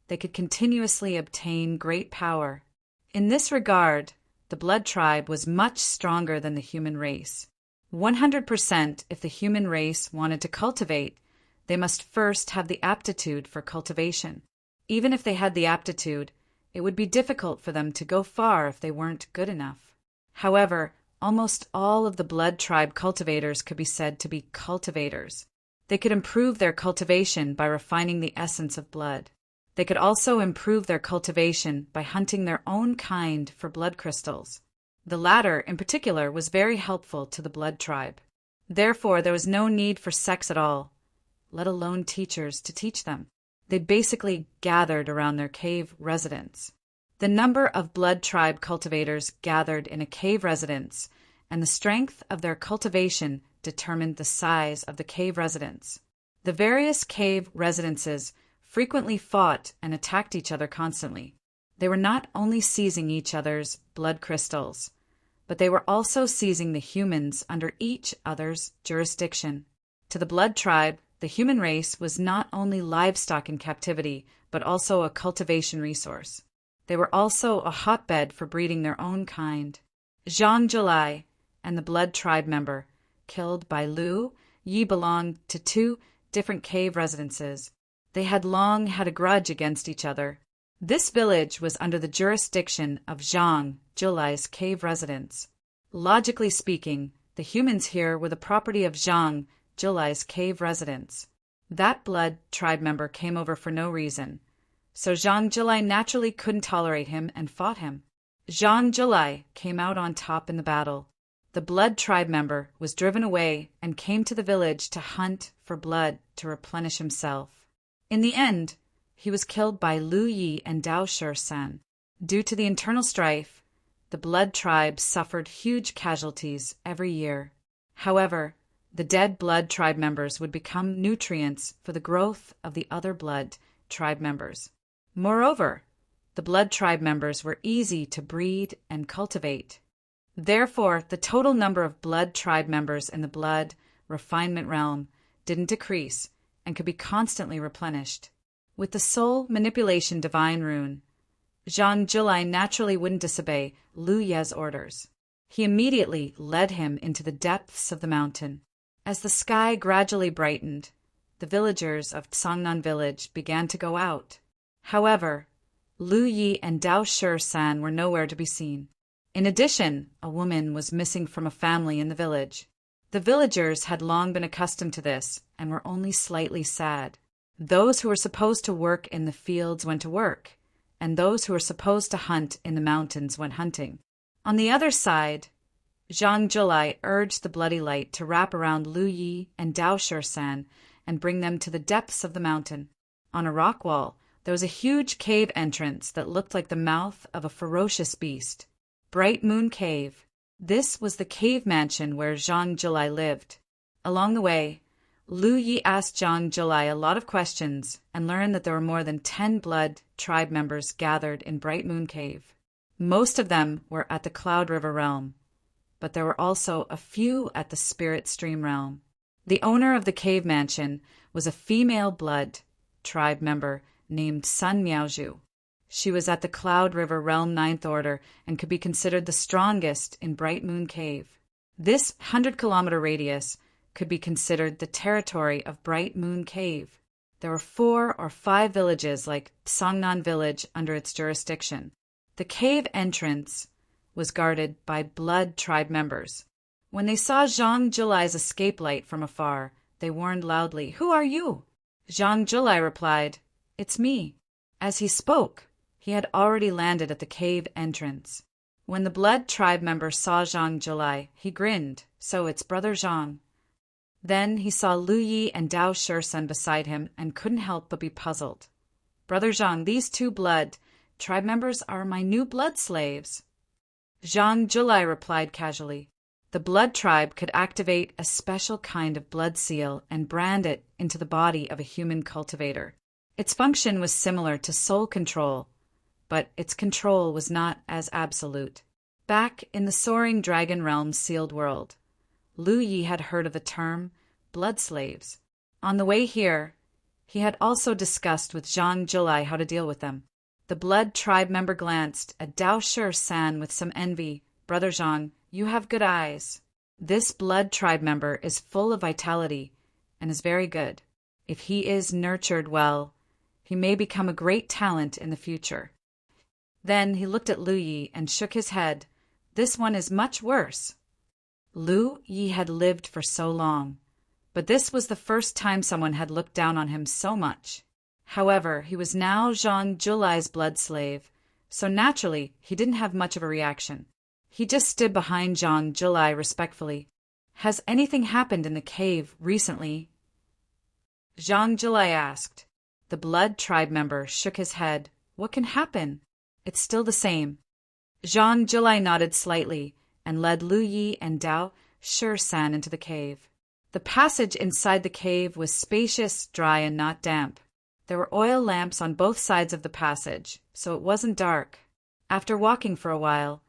they could continuously obtain great power. In this regard, the blood tribe was much stronger than the human race. 100% if the human race wanted to cultivate, they must first have the aptitude for cultivation. Even if they had the aptitude, it would be difficult for them to go far if they weren't good enough. However, almost all of the blood tribe cultivators could be said to be cultivators. They could improve their cultivation by refining the essence of blood. They could also improve their cultivation by hunting their own kind for blood crystals. The latter, in particular, was very helpful to the blood tribe. Therefore, there was no need for sects at all, let alone teachers to teach them. They basically gathered around their cave residence. The number of blood tribe cultivators gathered in a cave residence and the strength of their cultivation determined the size of the cave residents. The various cave residences frequently fought and attacked each other constantly. They were not only seizing each other's blood crystals, but they were also seizing the humans under each other's jurisdiction. To the blood tribe, the human race was not only livestock in captivity, but also a cultivation resource. They were also a hotbed for breeding their own kind. Zhang Zhilai and the blood tribe member killed by Lu Yi belonged to two different cave residences. They had long had a grudge against each other. This village was under the jurisdiction of Zhang Zhilai's cave residence. Logically speaking, the humans here were the property of Zhang Zhilai's cave residence. That blood tribe member came over for no reason, so Zhang Zhilai naturally couldn't tolerate him and fought him. Zhang Zhilai came out on top in the battle. The blood tribe member was driven away and came to the village to hunt for blood to replenish himself. In the end, he was killed by Lu Yi and Dao Shi-san. Due to the internal strife, the blood tribe suffered huge casualties every year. However, the dead blood tribe members would become nutrients for the growth of the other blood tribe members. Moreover, the blood tribe members were easy to breed and cultivate. Therefore, the total number of blood tribe members in the blood refinement realm didn't decrease and could be constantly replenished. With the soul manipulation divine rune, Zhang Zhilai naturally wouldn't disobey Lu Ye's orders. He immediately led him into the depths of the mountain. As the sky gradually brightened, the villagers of Songnan village began to go out. However, Lu Yi and Dao Shi-san were nowhere to be seen. In addition, a woman was missing from a family in the village. The villagers had long been accustomed to this and were only slightly sad. Those who were supposed to work in the fields went to work, and those who were supposed to hunt in the mountains went hunting. On the other side, Zhang Zhilai urged the bloody light to wrap around Lu Yi and Dao Shi-san and bring them to the depths of the mountain. On a rock wall, there was a huge cave entrance that looked like the mouth of a ferocious beast. Bright Moon Cave. This was the cave mansion where Zhang Zhilai lived. Along the way, Lu Yi asked Zhang Zhilai a lot of questions and learned that there were more than 10 blood tribe members gathered in Bright Moon Cave. Most of them were at the Cloud River realm, but there were also a few at the Spirit Stream realm. The owner of the cave mansion was a female blood tribe member named Sun Miaozhu. She was at the Cloud River realm 9th order and could be considered the strongest in Bright Moon Cave. This 100-kilometer radius could be considered the territory of Bright Moon Cave. There were 4 or 5 villages like Songnan village under its jurisdiction. The cave entrance was guarded by blood tribe members. When they saw Zhang Zhilai's escape light from afar, they warned loudly, "Who are you?" Zhang Zhilai replied, "It's me." As he spoke, he had already landed at the cave entrance. When the blood tribe member saw Zhang Zhilai, he grinned, "So it's Brother Zhang." Then he saw Lu Yi and Dao Shi-san beside him and couldn't help but be puzzled. "Brother Zhang, these 2 blood tribe members are my new blood slaves." Zhang Zhilai replied casually. The blood tribe could activate a special kind of blood seal and brand it into the body of a human cultivator. Its function was similar to soul control, but its control was not as absolute. Back in the soaring dragon realm's sealed world, Lu Yi had heard of the term blood slaves. On the way here, he had also discussed with Zhang Zhilai how to deal with them. The blood tribe member glanced at Dao Shi-san with some envy. "Brother Zhang, you have good eyes. This blood tribe member is full of vitality and is very good. If he is nurtured well, he may become a great talent in the future." Then he looked at Lu Yi and shook his head. "This one is much worse." Lu Yi had lived for so long, but this was the first time someone had looked down on him so much. However, he was now Zhang Zhilai's blood slave, so naturally he didn't have much of a reaction. He just stood behind Zhang Zhilai respectfully. "Has anything happened in the cave recently?" Zhang Zhilai asked. The blood tribe member shook his head. "What can happen? It's still the same." Zhang Zhilai nodded slightly and led Lu Yi and Dao Shi-san into the cave. The passage inside the cave was spacious, dry, and not damp. There were oil lamps on both sides of the passage, so it wasn't dark. After walking for a while,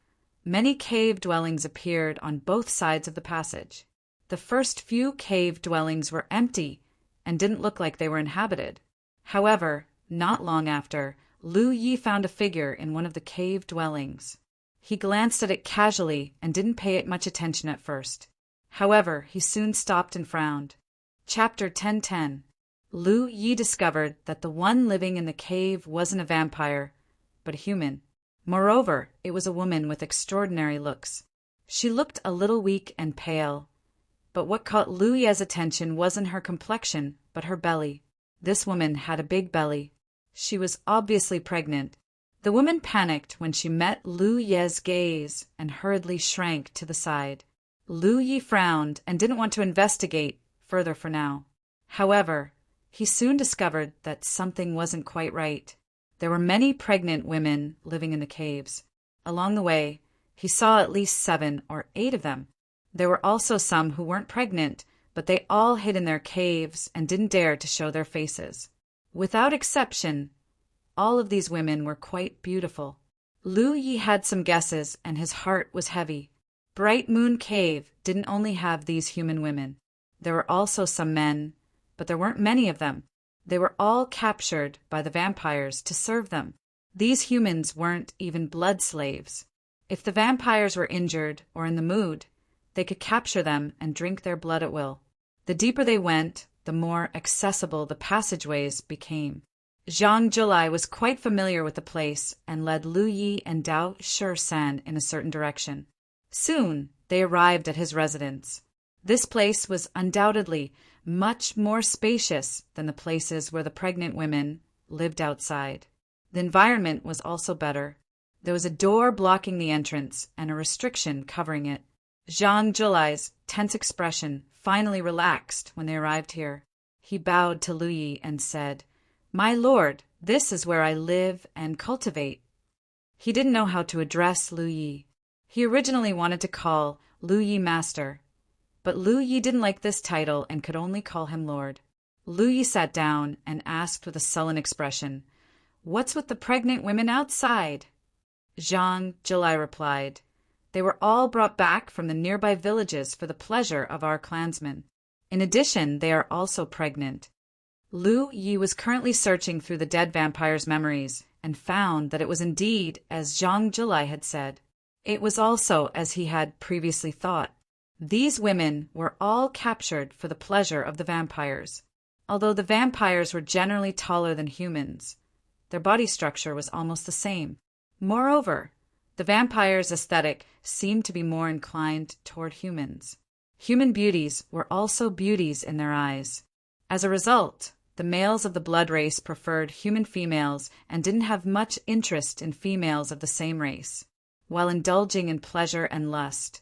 many cave dwellings appeared on both sides of the passage. The first few cave dwellings were empty and didn't look like they were inhabited. However, not long after, Lu Yi found a figure in one of the cave dwellings. He glanced at it casually and didn't pay it much attention at first. However, he soon stopped and frowned. Chapter 1010. Lu Yi discovered that the one living in the cave wasn't a vampire, but a human. Moreover, it was a woman with extraordinary looks. She looked a little weak and pale, but what caught Lu Yi's attention wasn't her complexion, but her belly. This woman had a big belly. She was obviously pregnant. The woman panicked when she met Lu Yi's gaze and hurriedly shrank to the side. Lu Yi frowned and didn't want to investigate further for now. However, he soon discovered that something wasn't quite right. There were many pregnant women living in the caves. Along the way, he saw at least 7 or 8 of them. There were also some who weren't pregnant, but they all hid in their caves and didn't dare to show their faces. Without exception, all of these women were quite beautiful. Lu Yi had some guesses, and his heart was heavy. Bright Moon Cave didn't only have these human women. There were also some men, but there weren't many of them. They were all captured by the vampires to serve them. These humans weren't even blood slaves. If the vampires were injured or in the mood, they could capture them and drink their blood at will. The deeper they went, the more accessible the passageways became. Zhang Zhilai was quite familiar with the place and led Lu Yi and Dao Shi-san in a certain direction. Soon, they arrived at his residence. This place was undoubtedly much more spacious than the places where the pregnant women lived outside. The environment was also better. There was a door blocking the entrance and a restriction covering it. Zhang Zhilai's tense expression finally relaxed when they arrived here. He bowed to Lu Yi and said, "My lord, this is where I live and cultivate." He didn't know how to address Lu Yi. He originally wanted to call Lu Yi master, but Lu Yi didn't like this title and could only call him lord. Lu Yi sat down and asked with a sullen expression, "What's with the pregnant women outside?" Zhang Zhilai replied, "They were all brought back from the nearby villages for the pleasure of our clansmen. In addition, they are also pregnant." Lu Yi was currently searching through the dead vampire's memories and found that it was indeed as Zhang Zhilai had said. It was also as he had previously thought. These women were all captured for the pleasure of the vampires. Although the vampires were generally taller than humans, their body structure was almost the same. Moreover, the vampires' aesthetic seemed to be more inclined toward humans. Human beauties were also beauties in their eyes. As a result, the males of the blood race preferred human females and didn't have much interest in females of the same race. While indulging in pleasure and lust,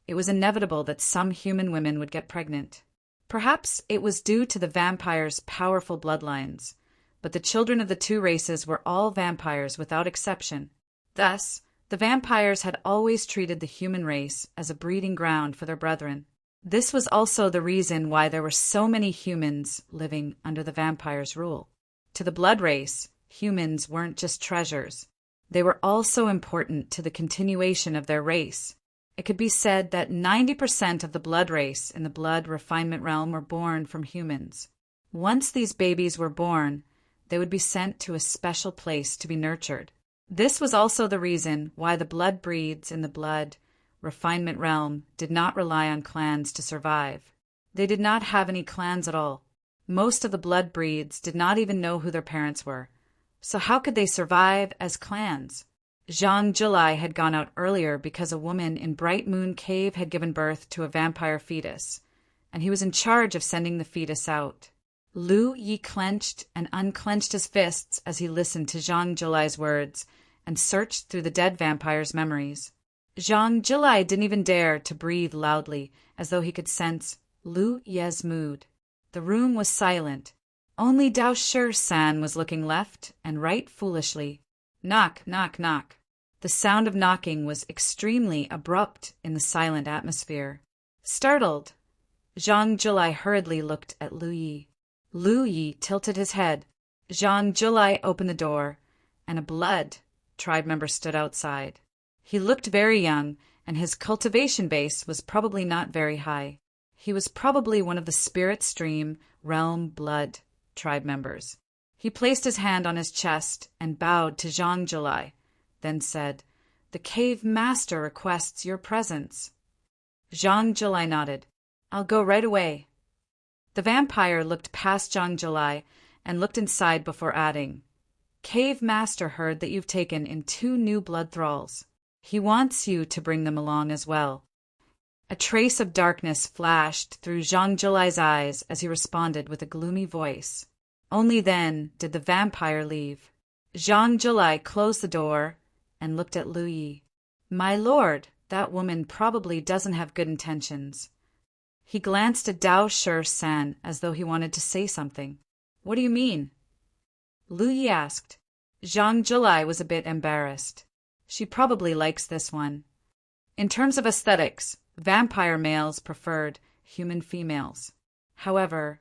it was inevitable that some human women would get pregnant. Perhaps it was due to the vampires' powerful bloodlines, but the children of the two races were all vampires without exception. Thus, the vampires had always treated the human race as a breeding ground for their brethren. This was also the reason why there were so many humans living under the vampires' rule. To the blood race, humans weren't just treasures. They were also important to the continuation of their race. It could be said that 90% of the blood race in the blood refinement realm were born from humans. Once these babies were born, they would be sent to a special place to be nurtured. This was also the reason why the blood breeds in the blood refinement realm did not rely on clans to survive. They did not have any clans at all. Most of the blood breeds did not even know who their parents were. So how could they survive as clans? Zhang Zhilai had gone out earlier because a woman in Bright Moon Cave had given birth to a vampire fetus, and he was in charge of sending the fetus out. Lu Yi clenched and unclenched his fists as he listened to Zhang Zhilai's words and searched through the dead vampire's memories. Zhang Zhilai didn't even dare to breathe loudly, as though he could sense Lu Yi's mood. The room was silent. Only Dao Shi-san was looking left and right foolishly. "Knock, knock, knock." The sound of knocking was extremely abrupt in the silent atmosphere. Startled, Zhang Julai hurriedly looked at Lu Yi. Lu Yi tilted his head. Zhang Julai opened the door, and a blood tribe member stood outside. He looked very young, and his cultivation base was probably not very high. He was probably one of the Spirit Stream Realm Blood tribe members. He placed his hand on his chest and bowed to Zhang Julai, then said, "The cave master requests your presence." Zhang Julai nodded. "I'll go right away." The vampire looked past Zhang Julai and looked inside before adding, "Cave master heard that you've taken in 2 new blood thralls. He wants you to bring them along as well." A trace of darkness flashed through Zhang Julai's eyes as he responded with a gloomy voice. Only then did the vampire leave. Zhang Julai closed the door and looked at Lu Yi. "My lord, that woman probably doesn't have good intentions." He glanced at Dao Shi-san as though he wanted to say something. "What do you mean?" Lu Yi asked. Zhang Julai was a bit embarrassed. She probably likes this one. In terms of aesthetics, vampire males preferred human females. However,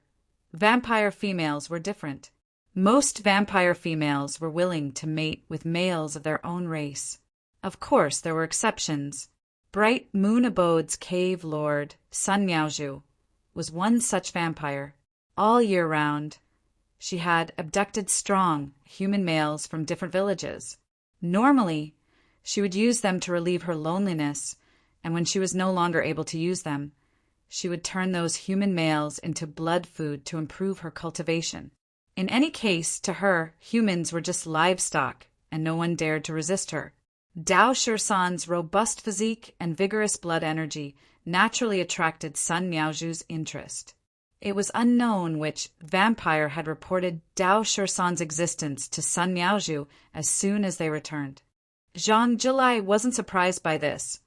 vampire females were different. Most vampire females were willing to mate with males of their own race. Of course, there were exceptions. Bright Moon Abode's cave lord, Sun Miaozhu, was one such vampire. All year round, she had abducted strong human males from different villages. Normally, she would use them to relieve her loneliness, and when she was no longer able to use them, she would turn those human males into blood food to improve her cultivation. In any case, to her, humans were just livestock, and no one dared to resist her. Dao Shi-san's robust physique and vigorous blood energy naturally attracted Sun Miaozhu's interest. It was unknown which vampire had reported Dao Shi-san's existence to Sun Miaozhu as soon as they returned. Zhang Julai wasn't surprised by this,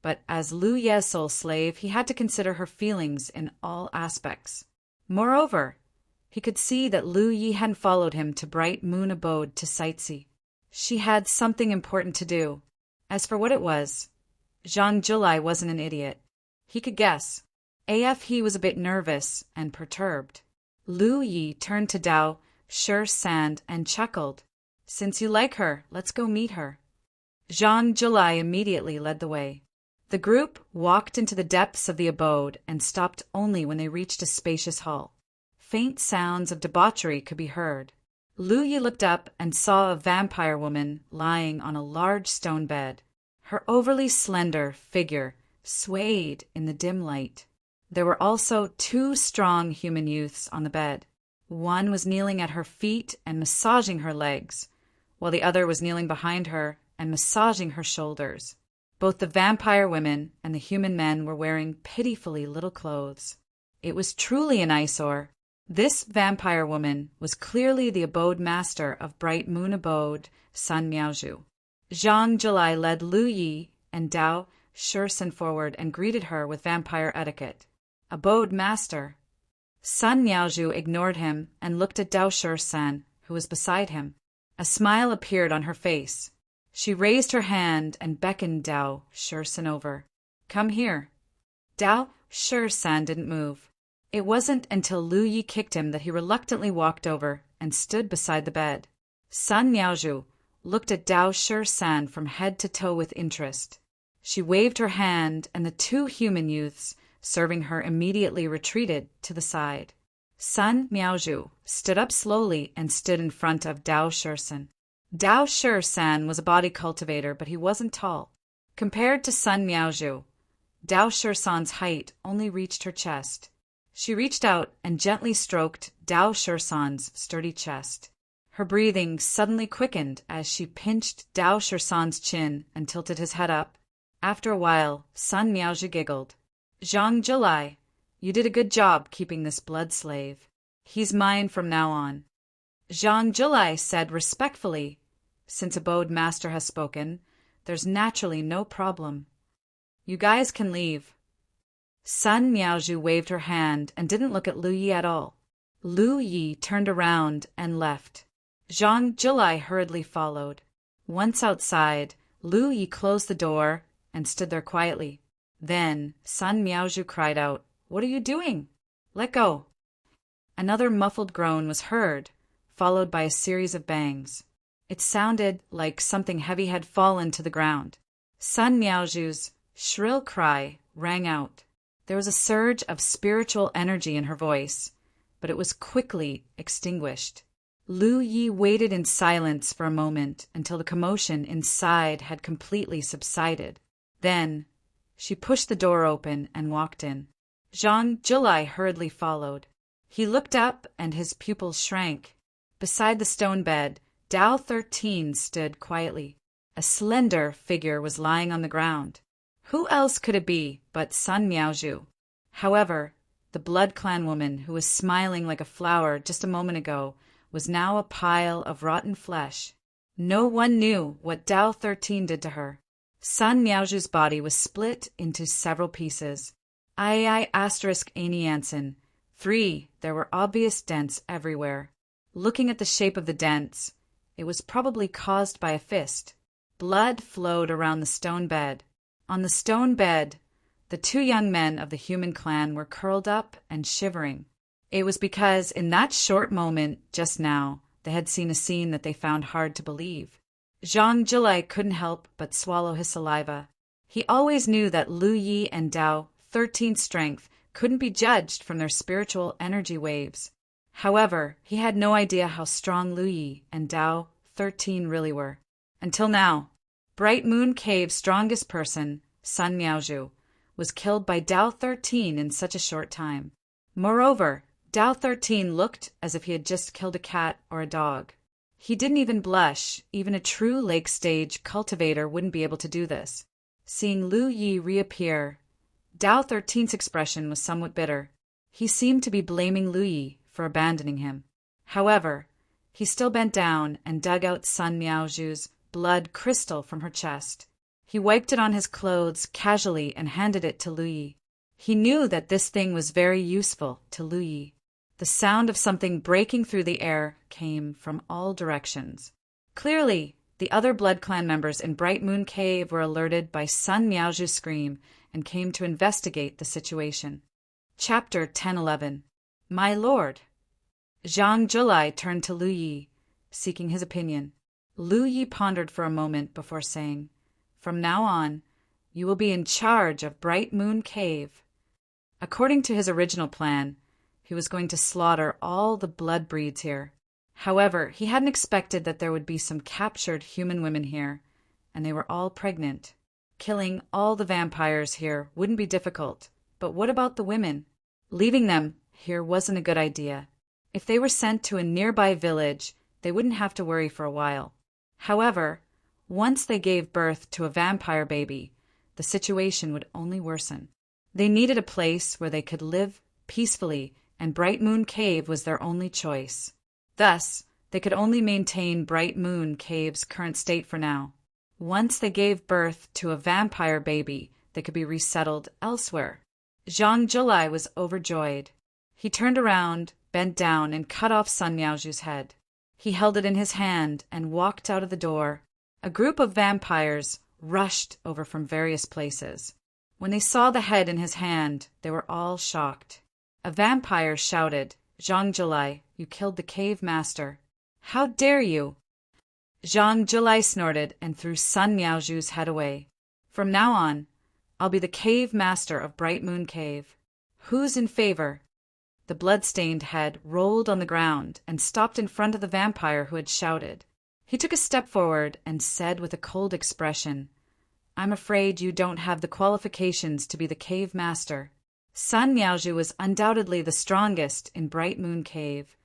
but as Lu Ye's soul slave, he had to consider her feelings in all aspects. Moreover, he could see that Lu Yi hadn't followed him to Bright Moon Abode to sightsee. She had something important to do. As for what it was, Zhang Julai wasn't an idiot. He could guess. He was a bit nervous and perturbed. Lu Yi turned to Dao Shi-san and chuckled. "Since you like her, let's go meet her." Zhang Julai immediately led the way. The group walked into the depths of the abode and stopped only when they reached a spacious hall. Faint sounds of debauchery could be heard. Lu Yi looked up and saw a vampire woman lying on a large stone bed. Her overly slender figure swayed in the dim light. There were also 2 strong human youths on the bed. One was kneeling at her feet and massaging her legs, while the other was kneeling behind her and massaging her shoulders. Both the vampire women and the human men were wearing pitifully little clothes. It was truly an eyesore. This vampire woman was clearly the abode master of Bright Moon Abode, Sun Miaozhu. Zhang Julai led Lu Yi and Dao Shi-san forward and greeted her with vampire etiquette. "Abode master." Sun Miaozhu ignored him and looked at Dao Shi-san, who was beside him. A smile appeared on her face. She raised her hand and beckoned Dao Shi-san over. "Come here." Dao Shi-san didn't move. It wasn't until Lu Yi kicked him that he reluctantly walked over and stood beside the bed. Sun Miaozhu looked at Dao Shi-san from head to toe with interest. She waved her hand, and the 2 human youths serving her immediately retreated to the side. Sun Miaozhu stood up slowly and stood in front of Dao Shi-san. Dao Shi-san was a body cultivator, but he wasn't tall. Compared to Sun Miaozhu, Dao Shi-san's height only reached her chest. She reached out and gently stroked Dao Shi-san's sturdy chest. Her breathing suddenly quickened as she pinched Dao Shi-san's chin and tilted his head up. After a while, Sun Miaozhu giggled. "Zhang Julai, you did a good job keeping this blood slave. He's mine from now on." Zhang Julai said respectfully, "Since Abode Master has spoken, there's naturally no problem. You guys can leave." Sun Miaozhu waved her hand and didn't look at Lu Yi at all. Lu Yi turned around and left. Zhang Julai hurriedly followed. Once outside, Lu Yi closed the door and stood there quietly. Then Sun Miaozhu cried out, "What are you doing? Let go!" Another muffled groan was heard, followed by a series of bangs. It sounded like something heavy had fallen to the ground. Sun Miaozhu's shrill cry rang out. There was a surge of spiritual energy in her voice, but it was quickly extinguished. Lu Yi waited in silence for a moment until the commotion inside had completely subsided. Then she pushed the door open and walked in. Zhang Julai hurriedly followed. He looked up and his pupils shrank. Beside the stone bed, Dao 13 stood quietly. A slender figure was lying on the ground. Who else could it be but Sun Miaozhu? However, the Blood Clan woman who was smiling like a flower just a moment ago was now a pile of rotten flesh. No one knew what Dao 13 did to her. Sun Miaozhu's body was split into several pieces. *Ani Anson. 3. There were obvious dents everywhere. Looking at the shape of the dents, it was probably caused by a fist. Blood flowed around the stone bed. On the stone bed, the two young men of the human clan were curled up and shivering. It was because in that short moment just now, they had seen a scene that they found hard to believe. Zhang Julai couldn't help but swallow his saliva. He always knew that Lu Yi and Dao 13's strength couldn't be judged from their spiritual energy waves. However, he had no idea how strong Lu Yi and Dao 13 really were. Until now, Bright Moon Cave's strongest person, Sun Miaozhu, was killed by Dao 13 in such a short time. Moreover, Dao 13 looked as if he had just killed a cat or a dog. He didn't even blush. Even a true lake stage cultivator wouldn't be able to do this. Seeing Lu Yi reappear, Dao 13's expression was somewhat bitter. He seemed to be blaming Lu Yi for abandoning him. However, he still bent down and dug out Sun Miaozhu's blood crystal from her chest. He wiped it on his clothes casually and handed it to Lu Yi. He knew that this thing was very useful to Lu Yi. The sound of something breaking through the air came from all directions. Clearly, the other Blood Clan members in Bright Moon Cave were alerted by Sun Miaozhu's scream and came to investigate the situation. Chapter 1011. My lord. Zhang Julai turned to Lu Yi, seeking his opinion. Lu Yi pondered for a moment before saying, "From now on, you will be in charge of Bright Moon Cave." According to his original plan, he was going to slaughter all the blood breeds here. However, he hadn't expected that there would be some captured human women here, and they were all pregnant. Killing all the vampires here wouldn't be difficult, but what about the women? Leaving them here wasn't a good idea. If they were sent to a nearby village, they wouldn't have to worry for a while. However, once they gave birth to a vampire baby, the situation would only worsen. They needed a place where they could live peacefully, and Bright Moon Cave was their only choice. Thus, they could only maintain Bright Moon Cave's current state for now. Once they gave birth to a vampire baby, they could be resettled elsewhere. Zhang Julai was overjoyed. He turned around, bent down, and cut off Sun Miaozhu's head. He held it in his hand and walked out of the door. A group of vampires rushed over from various places. When they saw the head in his hand, they were all shocked. A vampire shouted, "Zhang Julai, you killed the cave master. How dare you?" Zhang Julai snorted and threw Sun Miaozhu's head away. "From now on, I'll be the cave master of Bright Moon Cave. Who's in favor?" The blood-stained head rolled on the ground and stopped in front of the vampire who had shouted. He took a step forward and said with a cold expression, "I'm afraid you don't have the qualifications to be the cave master." Sun Miaozhu was undoubtedly the strongest in Bright Moon Cave,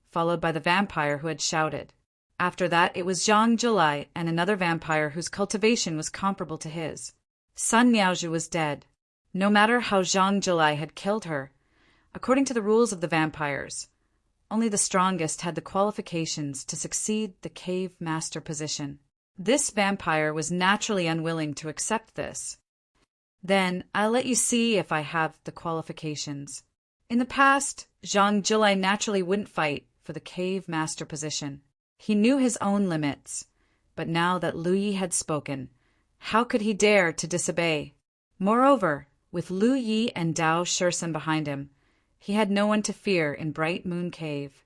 followed by the vampire who had shouted. After that, it was Zhang Julai and another vampire whose cultivation was comparable to his. Sun Miaozhu was dead. No matter how Zhang Julai had killed her, according to the rules of the vampires, only the strongest had the qualifications to succeed the cave master position. This vampire was naturally unwilling to accept this. "Then I'll let you see if I have the qualifications." In the past, Zhang Julai naturally wouldn't fight for the cave master position. He knew his own limits, but now that Lu Yi had spoken, How could he dare to disobey? Moreover, with Lu Yi and Dao Shursan behind him, he had no one to fear in Bright Moon Cave.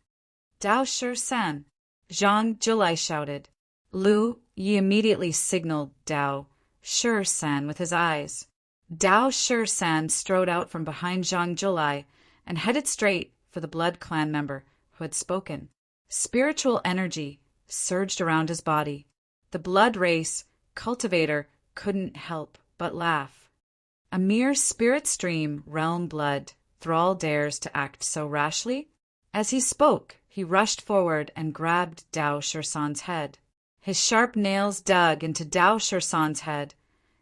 Dao Shursan! Zhang Julai shouted. Lu Yi immediately signaled Dao Shursan with his eyes. Dao Shursan strode out from behind Zhang Julai and headed straight for the Blood Clan member who had spoken. Spiritual energy surged around his body. The blood race cultivator couldn't help but laugh. A mere spirit stream, realm blood, Thrall dares to act so rashly? As he spoke, he rushed forward and grabbed Dao Shursan's head. His sharp nails dug into Dao Shursan's head,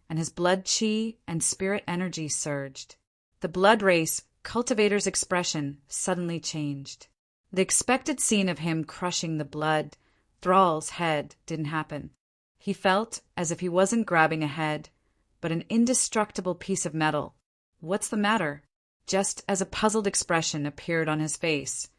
and his blood chi and spirit energy surged. The blood race cultivator's expression suddenly changed. The expected scene of him crushing the blood Thrall's head didn't happen. He felt as if he wasn't grabbing a head, but an indestructible piece of metal. What's the matter? Just as a puzzled expression appeared on his face,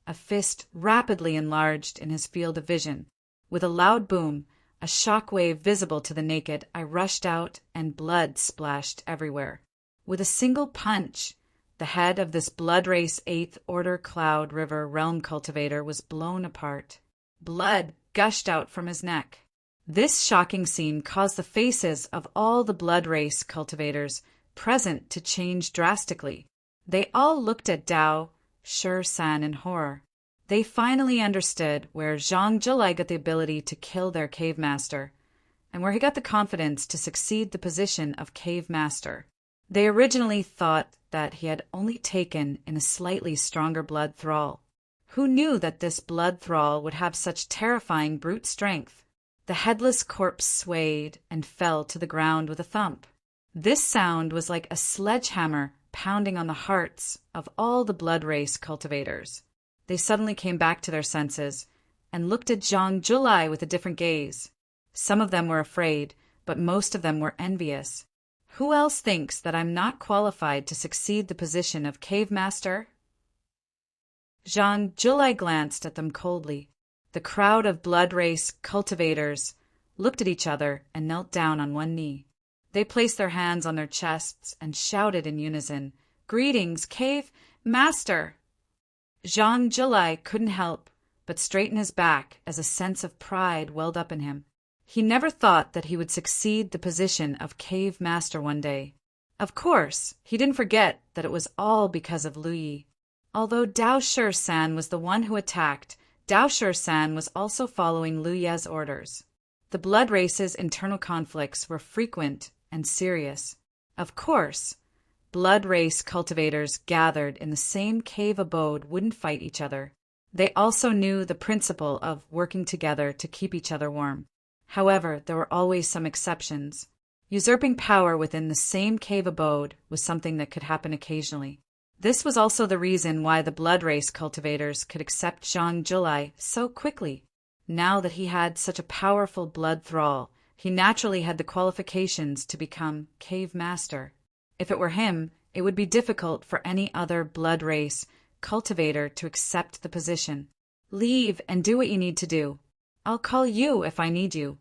a fist rapidly enlarged in his field of vision. With a loud boom, a shock wave visible to the naked, I rushed out and blood splashed everywhere. With a single punch, the head of this blood race 8th Order Cloud River realm cultivator was blown apart. Blood gushed out from his neck. This shocking scene caused the faces of all the blood race cultivators present to change drastically. They all looked at Dao Shursan in horror. They finally understood where Zhang Julai got the ability to kill their cave master, and where he got the confidence to succeed the position of cave master. They originally thought that he had only taken in a slightly stronger blood thrall. Who knew that this blood thrall would have such terrifying brute strength? The headless corpse swayed and fell to the ground with a thump. This sound was like a sledgehammer pounding on the hearts of all the blood race cultivators. They suddenly came back to their senses and looked at Zhang Julai with a different gaze. Some of them were afraid, but most of them were envious. Who else thinks that I'm not qualified to succeed the position of cave master? Zhang Julai glanced at them coldly. The crowd of blood race cultivators looked at each other and knelt down on one knee. They placed their hands on their chests and shouted in unison, "Greetings, cave master!" Zhang Julai couldn't help but straighten his back as a sense of pride welled up in him. He never thought that he would succeed the position of cave master one day. Of course, he didn't forget that it was all because of Lu Yi. Although Dao Shursan was the one who attacked, Dao Shursan was also following Lu Ye's orders. The blood race's internal conflicts were frequent and serious. Of course, blood race cultivators gathered in the same cave abode wouldn't fight each other. They also knew the principle of working together to keep each other warm. However, there were always some exceptions. Usurping power within the same cave abode was something that could happen occasionally. This was also the reason why the blood race cultivators could accept Zhang Julai so quickly. Now that he had such a powerful blood thrall, he naturally had the qualifications to become cave master. If it were him, it would be difficult for any other blood race cultivator to accept the position. Leave and do what you need to do. I'll call you if I need you.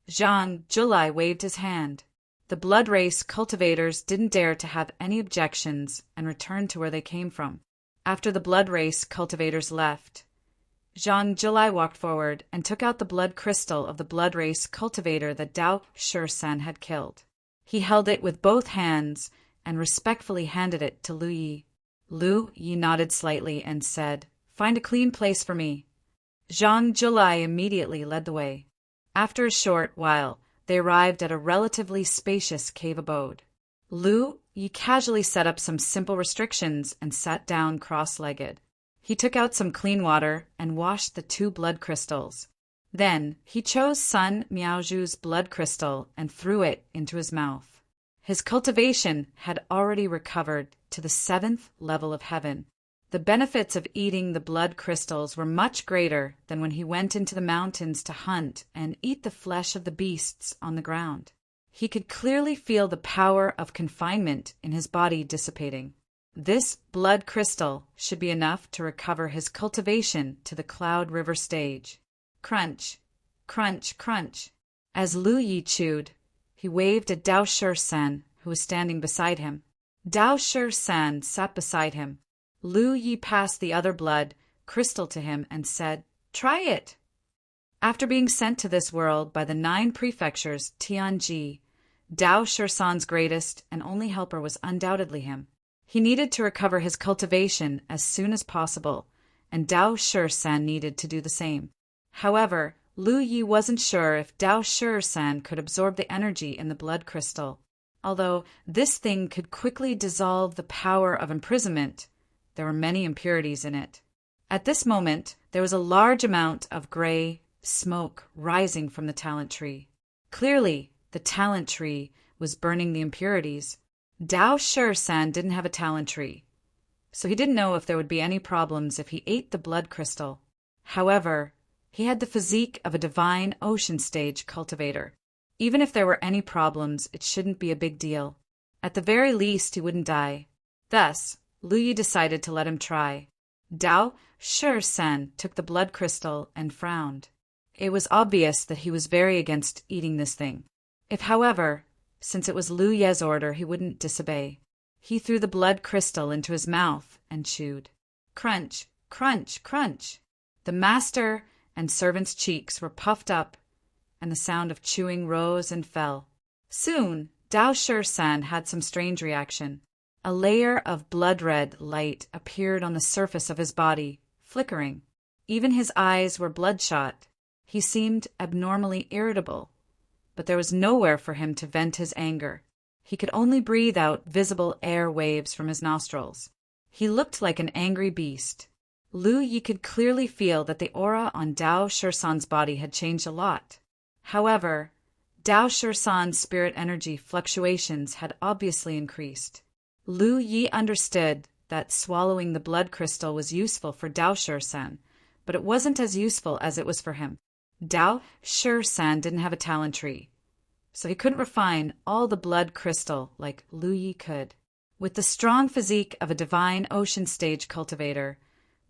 Zhang Julai waved his hand. The blood race cultivators didn't dare to have any objections and returned to where they came from. After the blood race cultivators left, Zhang Julai walked forward and took out the blood crystal of the blood race cultivator that Dao Shursan had killed. He held it with both hands and respectfully handed it to Lu Yi. Lu Yi nodded slightly and said, "Find a clean place for me." Zhang Julai immediately led the way. After a short while, they arrived at a relatively spacious cave abode. Lu Yi casually set up some simple restrictions and sat down cross-legged. He took out some clean water and washed the 2 blood crystals. Then he chose Sun Miaozhu's blood crystal and threw it into his mouth. His cultivation had already recovered to the 7th level of heaven. The benefits of eating the blood crystals were much greater than when he went into the mountains to hunt and eat the flesh of the beasts on the ground. He could clearly feel the power of confinement in his body dissipating. This blood crystal should be enough to recover his cultivation to the Cloud River stage. Crunch, crunch, crunch. As Lu Yi chewed, He waved at Dao San, who was standing beside him. Dao San sat beside him. Lu Yi passed the other blood crystal to him and said, "Try it." After being sent to this world by the 9 prefectures Tianji, Dao San's greatest and only helper was undoubtedly him. He needed to recover his cultivation as soon as possible, and Dao San needed to do the same. However, Lu Yi wasn't sure if Dao San could absorb the energy in the blood crystal. Although this thing could quickly dissolve the power of imprisonment, there were many impurities in it. At this moment, there was a large amount of gray smoke rising from the talent tree. Clearly, the talent tree was burning the impurities. Dao San didn't have a talent tree, so he didn't know if there would be any problems if he ate the blood crystal. However, he had the physique of a divine ocean stage cultivator. Even if there were any problems, it shouldn't be a big deal. At the very least, he wouldn't die. Thus, Lu Yi decided to let him try. Dao San took the blood crystal and frowned. It was obvious that he was very against eating this thing. If, however, since it was Lu Ye's order, he wouldn't disobey. He threw the blood crystal into his mouth and chewed. Crunch, crunch, crunch. The master and servant's cheeks were puffed up, and the sound of chewing rose and fell. Soon, Dao San had some strange reaction. A layer of blood-red light appeared on the surface of his body, flickering. Even his eyes were bloodshot. He seemed abnormally irritable, but there was nowhere for him to vent his anger. He could only breathe out visible air waves from his nostrils. He looked like an angry beast. Lu Yi could clearly feel that the aura on Dao San's body had changed a lot. However, Dao San's spirit energy fluctuations had obviously increased. Lu Yi understood that swallowing the blood crystal was useful for Dao San, but it wasn't as useful as it was for him. Dao San didn't have a talent tree, so he couldn't refine all the blood crystal like Lu Yi could. With the strong physique of a divine ocean stage cultivator,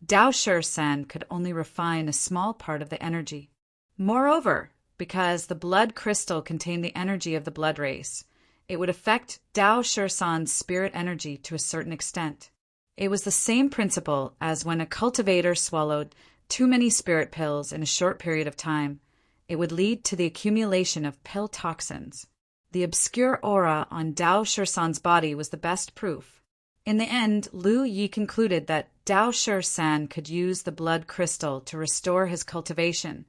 Dao San could only refine a small part of the energy. Moreover, because the blood crystal contained the energy of the blood race, it would affect Dao San's spirit energy to a certain extent. It was the same principle as when a cultivator swallowed too many spirit pills in a short period of time. It would lead to the accumulation of pill toxins. The obscure aura on Dao San's body was the best proof. In the end, Lu Yi concluded that Dao San could use the blood crystal to restore his cultivation,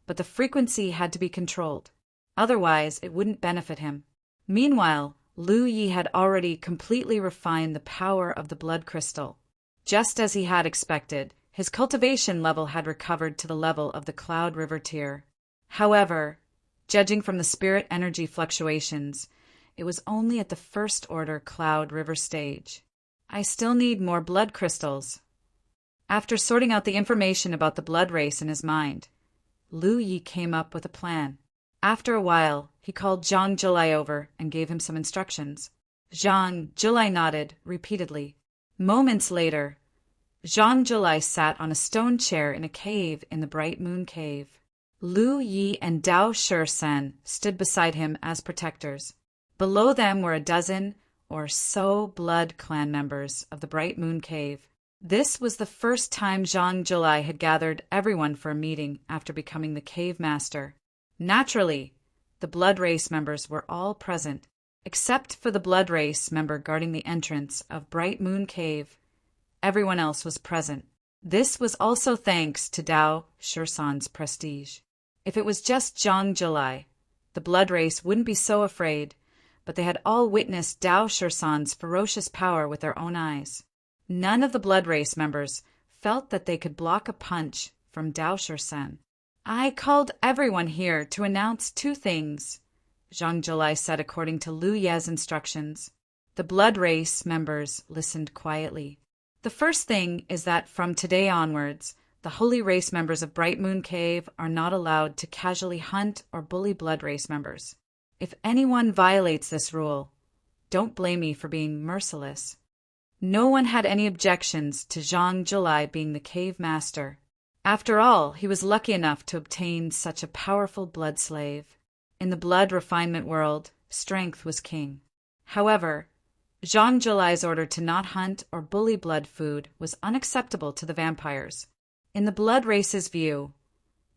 but the frequency had to be controlled. Otherwise, it wouldn't benefit him. Meanwhile, Lu Yi had already completely refined the power of the blood crystal. Just as he had expected, his cultivation level had recovered to the level of the Cloud River tier. However, judging from the spirit energy fluctuations, it was only at the first order Cloud River stage. I still need more blood crystals. After sorting out the information about the blood race in his mind, Lu Yi came up with a plan. After a while, he called Zhang Zhulai over and gave him some instructions. Zhang Zhulai nodded repeatedly. Moments later, Zhang Zhulai sat on a stone chair in a cave in the Bright Moon Cave. Lu Yi and Dao San stood beside him as protectors. Below them were a dozen or so blood clan members of the Bright Moon Cave. This was the first time Zhang Zhulai had gathered everyone for a meeting after becoming the cave master. Naturally, the blood race members were all present, except for the blood race member guarding the entrance of Bright Moon Cave. Everyone else was present. This was also thanks to Dao San's prestige. If it was just Zhang Zhulai, the blood race wouldn't be so afraid, but they had all witnessed Dao San's ferocious power with their own eyes. None of the blood race members felt that they could block a punch from Dao San. I called everyone here to announce 2 things, Zhang Zhulai said according to Lu Ye's instructions. The blood race members listened quietly. The first thing is that from today onwards, the holy race members of Bright Moon Cave are not allowed to casually hunt or bully blood race members. If anyone violates this rule, don't blame me for being merciless. No one had any objections to Zhang Zhulai being the cave master. After all, he was lucky enough to obtain such a powerful blood slave. In the blood refinement world, Strength was king. However, Zhang Julai's order to not hunt or bully blood food was unacceptable to the vampires. In the blood race's view,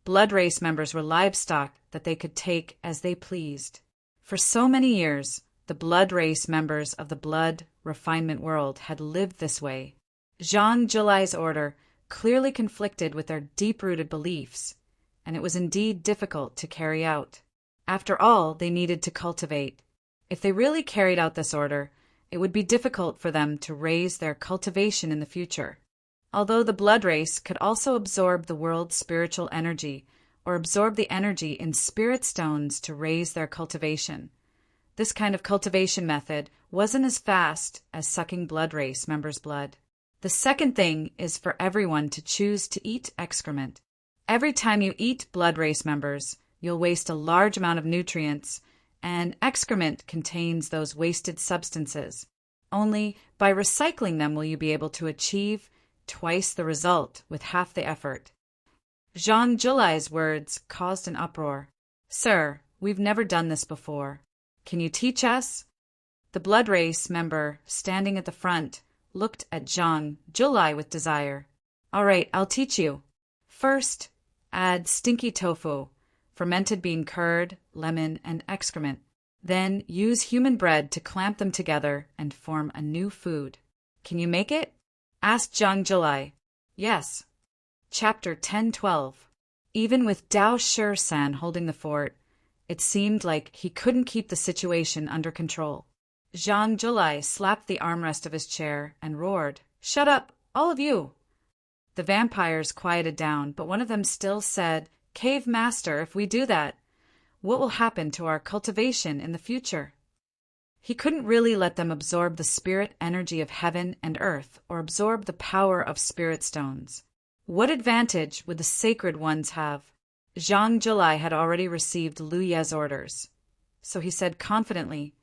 blood race members were livestock that they could take as they pleased. For so many years, the blood race members of the blood refinement world had lived this way. Zhang Julai's order clearly conflicted with their deep-rooted beliefs, and it was indeed difficult to carry out. After all, they needed to cultivate. If they really carried out this order, it would be difficult for them to raise their cultivation in the future. Although the blood race could also absorb the world's spiritual energy, or absorb the energy in spirit stones to raise their cultivation, this kind of cultivation method wasn't as fast as sucking blood race members' blood. The second thing is for everyone to choose to eat excrement. Every time you eat blood race members, you'll waste a large amount of nutrients, and excrement contains those wasted substances. Only by recycling them will you be able to achieve twice the result with half the effort. Zhang Julai's words caused an uproar. "Sir, we've never done this before. Can you teach us?" The blood race member, standing at the front, looked at Zhang Julai with desire. "All right, I'll teach you. First, add stinky tofu, fermented bean curd, lemon, and excrement. Then use human bread to clamp them together and form a new food. Can you make it?" asked Zhang Julai. "Yes." Chapter 10:12. Even with Dao Shi-san holding the fort, it seemed like he couldn't keep the situation under control. Zhang Julai slapped the armrest of his chair and roared, "Shut up, all of you!" The vampires quieted down, but one of them still said, "Cave Master, if we do that, what will happen to our cultivation in the future?" He couldn't really let them absorb the spirit energy of heaven and earth or absorb the power of spirit stones. What advantage would the sacred ones have? Zhang Julai had already received Lu Ye's orders. So he said confidently,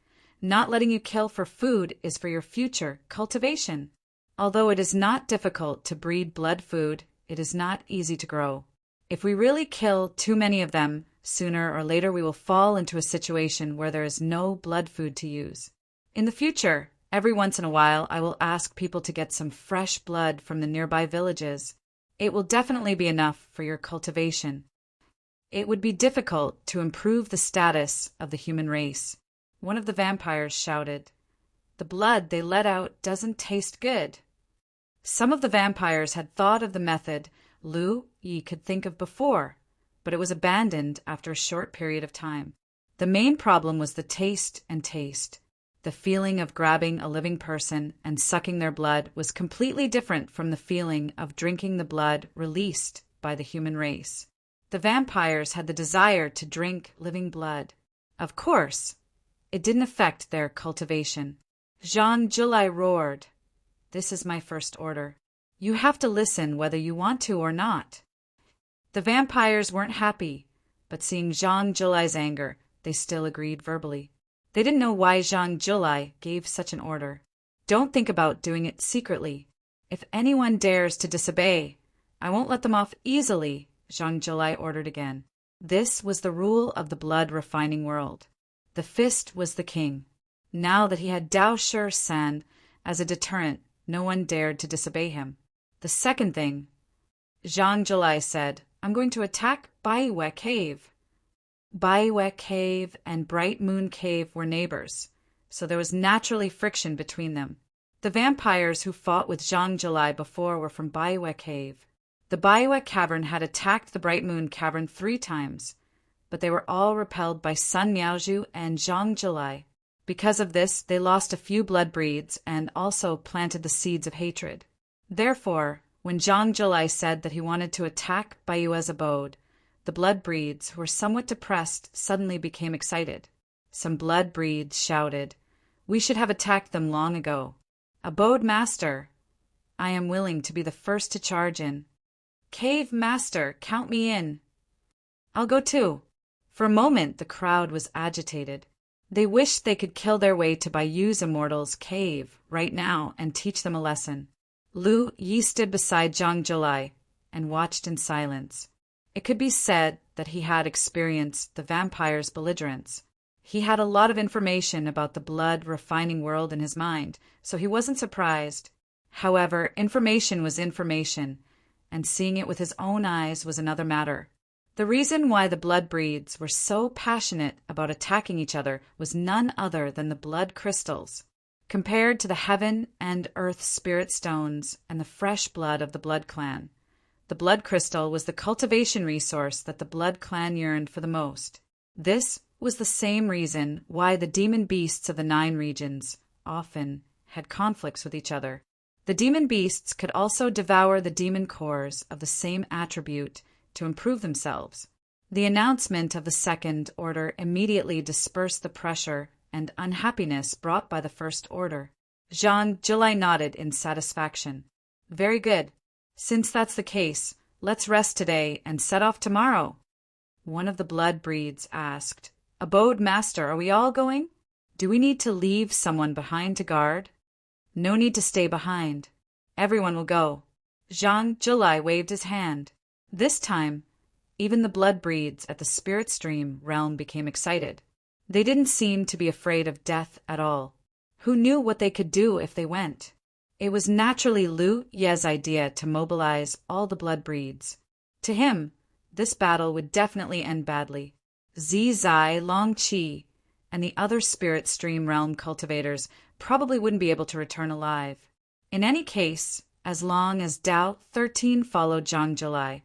"Not letting you kill for food is for your future cultivation. Although it is not difficult to breed blood food, it is not easy to grow. If we really kill too many of them, sooner or later we will fall into a situation where there is no blood food to use. In the future, every once in a while I will ask people to get some fresh blood from the nearby villages. It will definitely be enough for your cultivation. It would be difficult to improve the status of the human race." One of the vampires shouted, "The blood they let out doesn't taste good." Some of the vampires had thought of the method Lu Yi could think of before, but it was abandoned after a short period of time. The main problem was the taste. The feeling of grabbing a living person and sucking their blood was completely different from the feeling of drinking the blood released by the human race. The vampires had the desire to drink living blood. Of course, it didn't affect their cultivation. Zhang Julai roared, "This is my first order. You have to listen whether you want to or not." The vampires weren't happy, but seeing Zhang Julai's anger, they still agreed verbally. They didn't know why Zhang Julai gave such an order. "Don't think about doing it secretly. If anyone dares to disobey, I won't let them off easily," Zhang Julai ordered again. This was the rule of the blood refining world. The fist was the king. Now that he had Dao Shi-san as a deterrent, no one dared to disobey him. The second thing, Zhang Julai said, "I'm going to attack Baiwe Cave." Baiwe Cave and Bright Moon Cave were neighbors, so there was naturally friction between them. The vampires who fought with Zhang Julai before were from Baiwe Cave. The Baiwe Cavern had attacked the Bright Moon Cavern 3 times, but they were all repelled by Sun Miaozhu and Zhang Julai. Because of this, they lost a few blood breeds and also planted the seeds of hatred. Therefore, when Zhang Julai said that he wanted to attack Baiwe's abode, the blood breeds, who were somewhat depressed, suddenly became excited. Some blood breeds shouted, "We should have attacked them long ago. Abode Master, I am willing to be the first to charge in. Cave Master, count me in. I'll go too." For a moment, the crowd was agitated. They wished they could kill their way to Bayu's Immortal's cave right now and teach them a lesson. Lu Yi stood beside Zhang Julai and watched in silence. It could be said that he had experienced the vampire's belligerence. He had a lot of information about the blood refining world in his mind, so he wasn't surprised. However, information was information, and seeing it with his own eyes was another matter. The reason why the blood breeds were so passionate about attacking each other was none other than the blood crystals. Compared to the heaven and earth spirit stones and the fresh blood of the blood clan, the blood crystal was the cultivation resource that the blood clan yearned for the most. This was the same reason why the demon beasts of the 9 regions often had conflicts with each other. The demon beasts could also devour the demon cores of the same attribute to improve themselves. The announcement of the Second Order immediately dispersed the pressure and unhappiness brought by the First Order. Zhang Jilai nodded in satisfaction. Very good. Since that's the case, let's rest today and set off tomorrow. One of the blood breeds asked, Abode Master, are we all going? Do we need to leave someone behind to guard? No need to stay behind. Everyone will go. Zhang Jilai waved his hand. This time, even the blood breeds at the spirit stream realm became excited. They didn't seem to be afraid of death at all. Who knew what they could do if they went? It was naturally Lu Ye's idea to mobilize all the blood breeds. To him, this battle would definitely end badly. Zi Zai, Long Qi, and the other spirit stream realm cultivators probably wouldn't be able to return alive. In any case, as long as Dao 13 followed Zhang Jilai,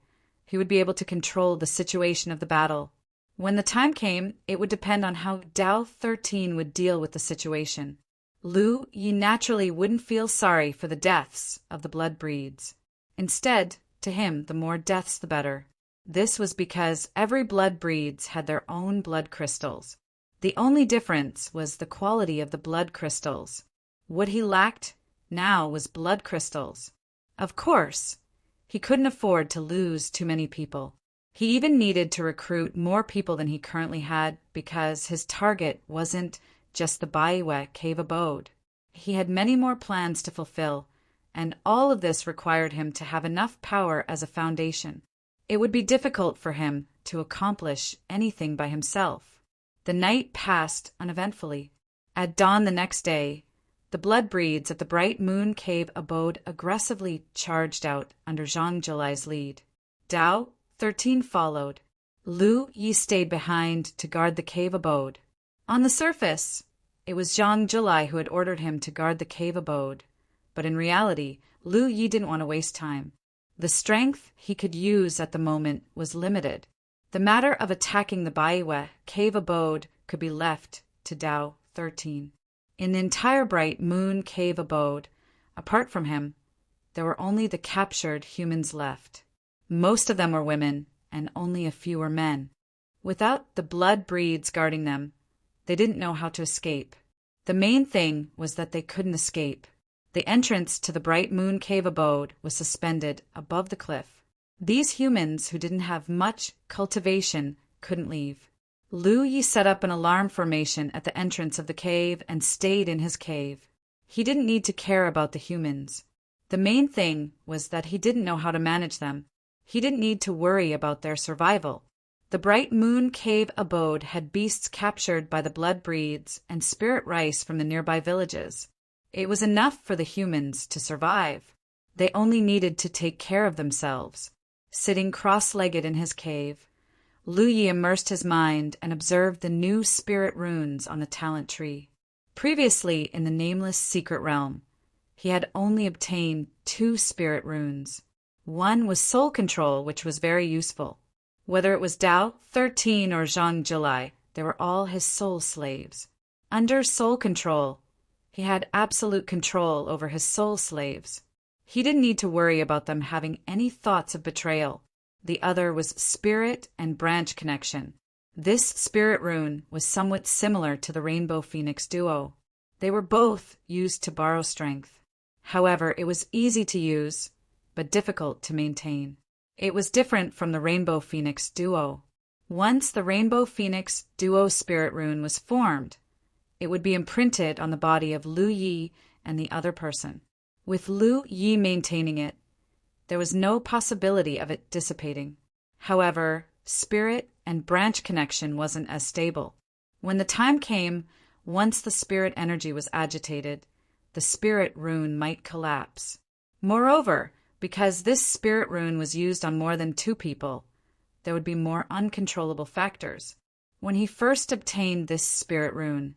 he would be able to control the situation of the battle. When the time came, it would depend on how Dao 13 would deal with the situation. Lu Yi naturally wouldn't feel sorry for the deaths of the blood breeds. Instead, to him, the more deaths the better. This was because every blood breeds had their own blood crystals. The only difference was the quality of the blood crystals. What he lacked now was blood crystals. Of course, he couldn't afford to lose too many people. He even needed to recruit more people than he currently had because his target wasn't just the Baiwe cave abode. He had many more plans to fulfill, and all of this required him to have enough power as a foundation. It would be difficult for him to accomplish anything by himself. The night passed uneventfully. At dawn the next day, the blood breeds at the Bright Moon Cave abode aggressively charged out under Zhang Jilai's lead. Dao 13 followed. Lu Yi stayed behind to guard the cave abode. On the surface, it was Zhang Jilai who had ordered him to guard the cave abode, but in reality, Lu Yi didn't want to waste time. The strength he could use at the moment was limited. The matter of attacking the Baiwe cave abode could be left to Dao 13. In the entire Bright Moon Cave abode, apart from him, there were only the captured humans left. Most of them were women, and only a few were men. Without the blood breeds guarding them, they didn't know how to escape. The main thing was that they couldn't escape. The entrance to the Bright Moon Cave abode was suspended above the cliff. These humans who didn't have much cultivation couldn't leave. Lu Yi set up an alarm formation at the entrance of the cave and stayed in his cave. He didn't need to care about the humans. The main thing was that he didn't know how to manage them. He didn't need to worry about their survival. The Bright Moon Cave abode had beasts captured by the blood breeds and spirit rice from the nearby villages. It was enough for the humans to survive. They only needed to take care of themselves. Sitting cross-legged in his cave, Lu Yi immersed his mind and observed the new spirit runes on the talent tree. Previously, in the nameless secret realm, he had only obtained 2 spirit runes. One was soul control, which was very useful. Whether it was Dao 13 or Zhang Jilai, they were all his soul slaves. Under soul control, he had absolute control over his soul slaves. He didn't need to worry about them having any thoughts of betrayal. The other was spirit and branch connection. This spirit rune was somewhat similar to the Rainbow Phoenix duo. They were both used to borrow strength. However, it was easy to use, but difficult to maintain. It was different from the Rainbow Phoenix duo. Once the Rainbow Phoenix duo spirit rune was formed, it would be imprinted on the body of Lu Yi and the other person. With Lu Yi maintaining it, there was no possibility of it dissipating. However, spirit and branch connection wasn't as stable. When the time came, once the spirit energy was agitated, the spirit rune might collapse. Moreover, because this spirit rune was used on more than 2 people, there would be more uncontrollable factors. When he first obtained this spirit rune,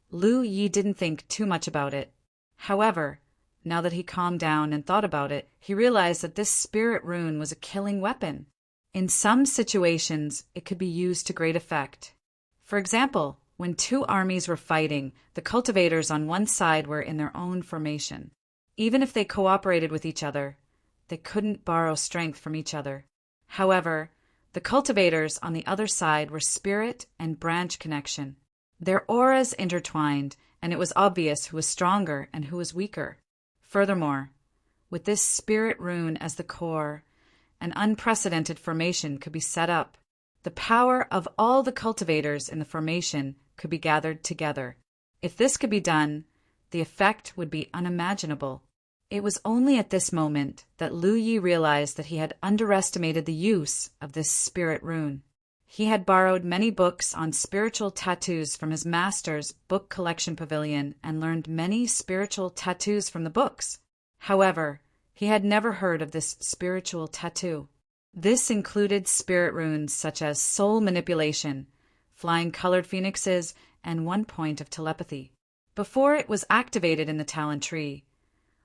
Lu Yi didn't think too much about it. However, now that he calmed down and thought about it, he realized that this spirit rune was a killing weapon. In some situations, it could be used to great effect. For example, when 2 armies were fighting, the cultivators on one side were in their own formation. Even if they cooperated with each other, they couldn't borrow strength from each other. However, the cultivators on the other side were spirit and branch connection. Their auras intertwined, and it was obvious who was stronger and who was weaker. Furthermore, with this spirit rune as the core, an unprecedented formation could be set up. The power of all the cultivators in the formation could be gathered together. If this could be done, the effect would be unimaginable. It was only at this moment that Lu Yi realized that he had underestimated the use of this spirit rune. He had borrowed many books on spiritual tattoos from his master's book collection pavilion and learned many spiritual tattoos from the books. However, he had never heard of this spiritual tattoo. This included spirit runes such as soul manipulation, flying colored phoenixes, and 1 point of telepathy. Before it was activated in the Talon tree,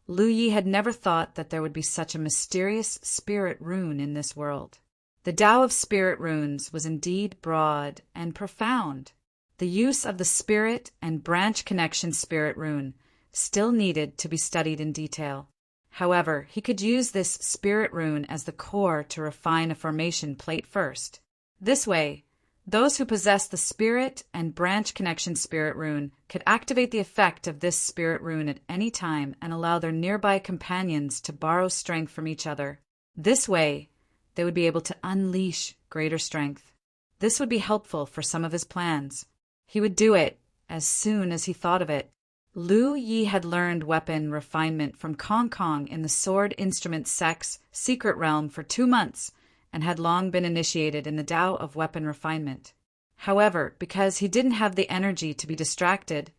Lu Yi had never thought that there would be such a mysterious spirit rune in this world. The Tao of spirit runes was indeed broad and profound. The use of the spirit and branch connection spirit rune still needed to be studied in detail. However, he could use this spirit rune as the core to refine a formation plate first. This way, those who possess the spirit and branch connection spirit rune could activate the effect of this spirit rune at any time and allow their nearby companions to borrow strength from each other. This way, they would be able to unleash greater strength. This would be helpful for some of his plans. He would do it as soon as he thought of it. Lu Yi had learned weapon refinement from Kong Kong in the Sword Instrument Sect's secret realm for 2 months and had long been initiated in the Tao of weapon refinement. However, because he didn't have the energy to be distracted,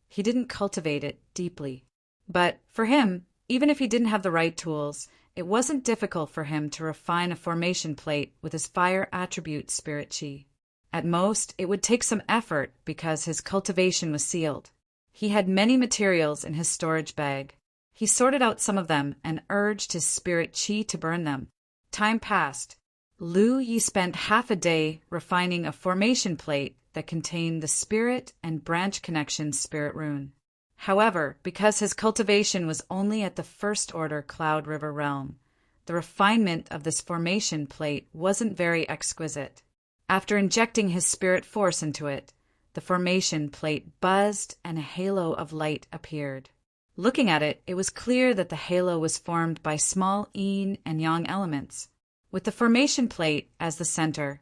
he didn't cultivate it deeply. But for him, even if he didn't have the right tools, it wasn't difficult for him to refine a formation plate with his fire attribute spirit chi. At most, it would take some effort because his cultivation was sealed. He had many materials in his storage bag. He sorted out some of them and urged his spirit chi to burn them. Time passed. Lu Yi spent half a day refining a formation plate that contained the spirit and branch connection spirit rune. However, because his cultivation was only at the first order Cloud River realm, the refinement of this formation plate wasn't very exquisite. After injecting his spirit force into it, the formation plate buzzed and a halo of light appeared. Looking at it, it was clear that the halo was formed by small yin and yang elements. With the formation plate as the center,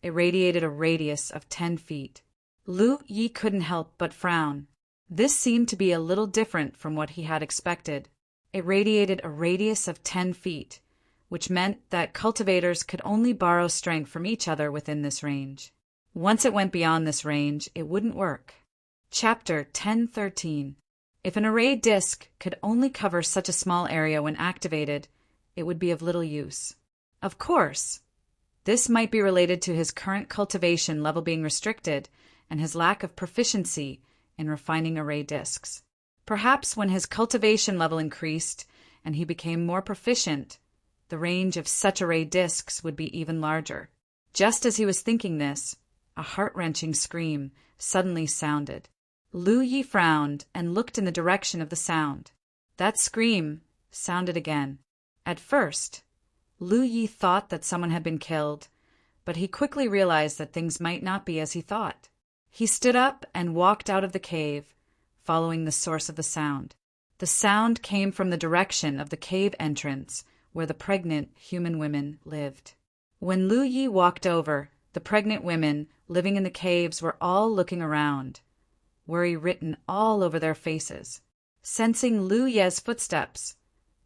it radiated a radius of 10 feet. Lu Yi couldn't help but frown. This seemed to be a little different from what he had expected. It radiated a radius of 10 feet, which meant that cultivators could only borrow strength from each other within this range. Once it went beyond this range, it wouldn't work. Chapter 1013. If an array disk could only cover such a small area when activated, it would be of little use. Of course, this might be related to his current cultivation level being restricted and his lack of proficiency in refining array disks. Perhaps when his cultivation level increased and he became more proficient, the range of such array disks would be even larger. Just as he was thinking this, a heart-wrenching scream suddenly sounded. Lu Yi frowned and looked in the direction of the sound. That scream sounded again. At first, Lu Yi thought that someone had been killed, but he quickly realized that things might not be as he thought. He stood up and walked out of the cave, following the source of the sound. The sound came from the direction of the cave entrance where the pregnant human women lived. When Lu Yi walked over, the pregnant women living in the caves were all looking around, worry written all over their faces. Sensing Lu Ye's footsteps,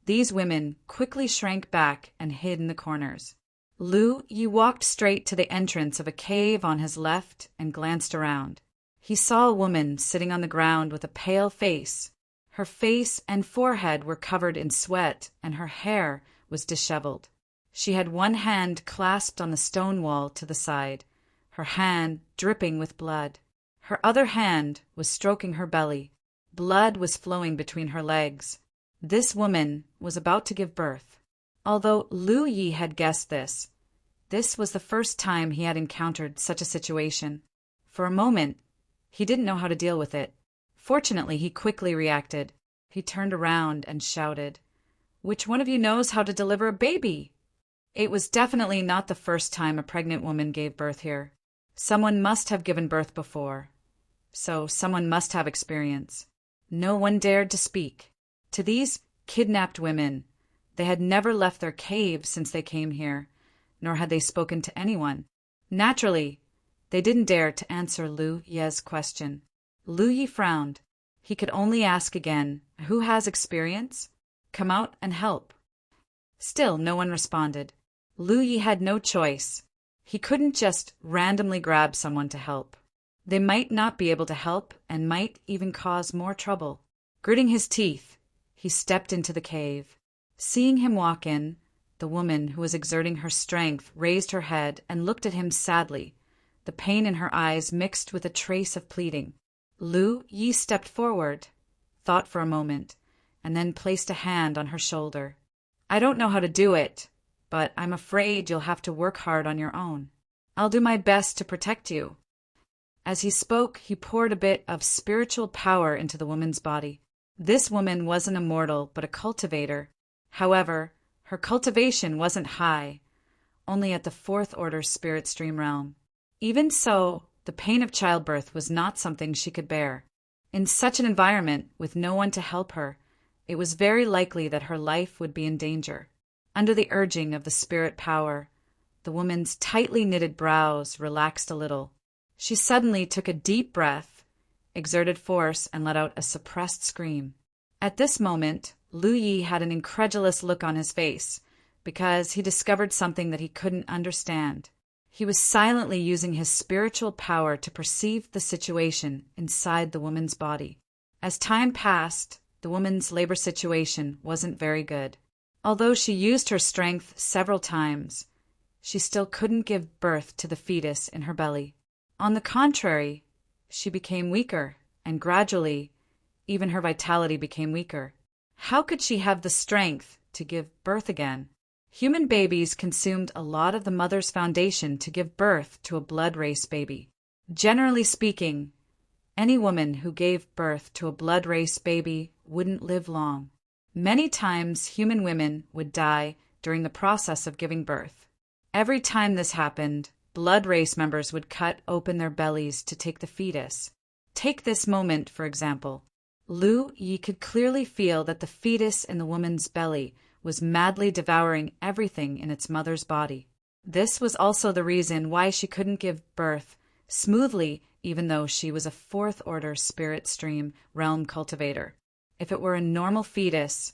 these women quickly shrank back and hid in the corners. Lu Yi walked straight to the entrance of a cave on his left and glanced around. He saw a woman sitting on the ground with a pale face. Her face and forehead were covered in sweat, and her hair was disheveled. She had one hand clasped on the stone wall to the side, her hand dripping with blood. Her other hand was stroking her belly. Blood was flowing between her legs. This woman was about to give birth. Although Lu Yi had guessed this was the first time he had encountered such a situation. For a moment, he didn't know how to deal with it. Fortunately, he quickly reacted. He turned around and shouted, "Which one of you knows how to deliver a baby?" It was definitely not the first time a pregnant woman gave birth here. Someone must have given birth before, so someone must have experience. No one dared to speak. To these kidnapped women, they had never left their cave since they came here, nor had they spoken to anyone. Naturally, they didn't dare to answer Lu Ye's question. Lu Yi frowned. He could only ask again, "Who has experience? Come out and help." Still no one responded. Lu Yi had no choice. He couldn't just randomly grab someone to help. They might not be able to help and might even cause more trouble. Gritting his teeth, he stepped into the cave. Seeing him walk in, the woman who was exerting her strength raised her head and looked at him sadly, the pain in her eyes mixed with a trace of pleading. Lu Yi stepped forward, thought for a moment, and then placed a hand on her shoulder. "I don't know how to do it, but I'm afraid you'll have to work hard on your own. I'll do my best to protect you." As he spoke, he poured a bit of spiritual power into the woman's body. This woman wasn't a mortal, but a cultivator. However, her cultivation wasn't high, only at the fourth-order spirit stream realm. Even so, the pain of childbirth was not something she could bear. In such an environment, with no one to help her, it was very likely that her life would be in danger. Under the urging of the spirit power, the woman's tightly knitted brows relaxed a little. She suddenly took a deep breath, exerted force, and let out a suppressed scream. At this moment, Lu Yi had an incredulous look on his face, because he discovered something that he couldn't understand. He was silently using his spiritual power to perceive the situation inside the woman's body. As time passed, the woman's labor situation wasn't very good. Although she used her strength several times, she still couldn't give birth to the fetus in her belly. On the contrary, she became weaker, and gradually, even her vitality became weaker. How could she have the strength to give birth again? Human babies consumed a lot of the mother's foundation to give birth to a blood race baby. Generally speaking, any woman who gave birth to a blood race baby wouldn't live long. Many times, human women would die during the process of giving birth. Every time this happened, blood race members would cut open their bellies to take the fetus. Take this moment, for example. Lu Yi could clearly feel that the fetus in the woman's belly was madly devouring everything in its mother's body. This was also the reason why she couldn't give birth smoothly, even though she was a fourth-order spirit stream realm cultivator. If it were a normal fetus,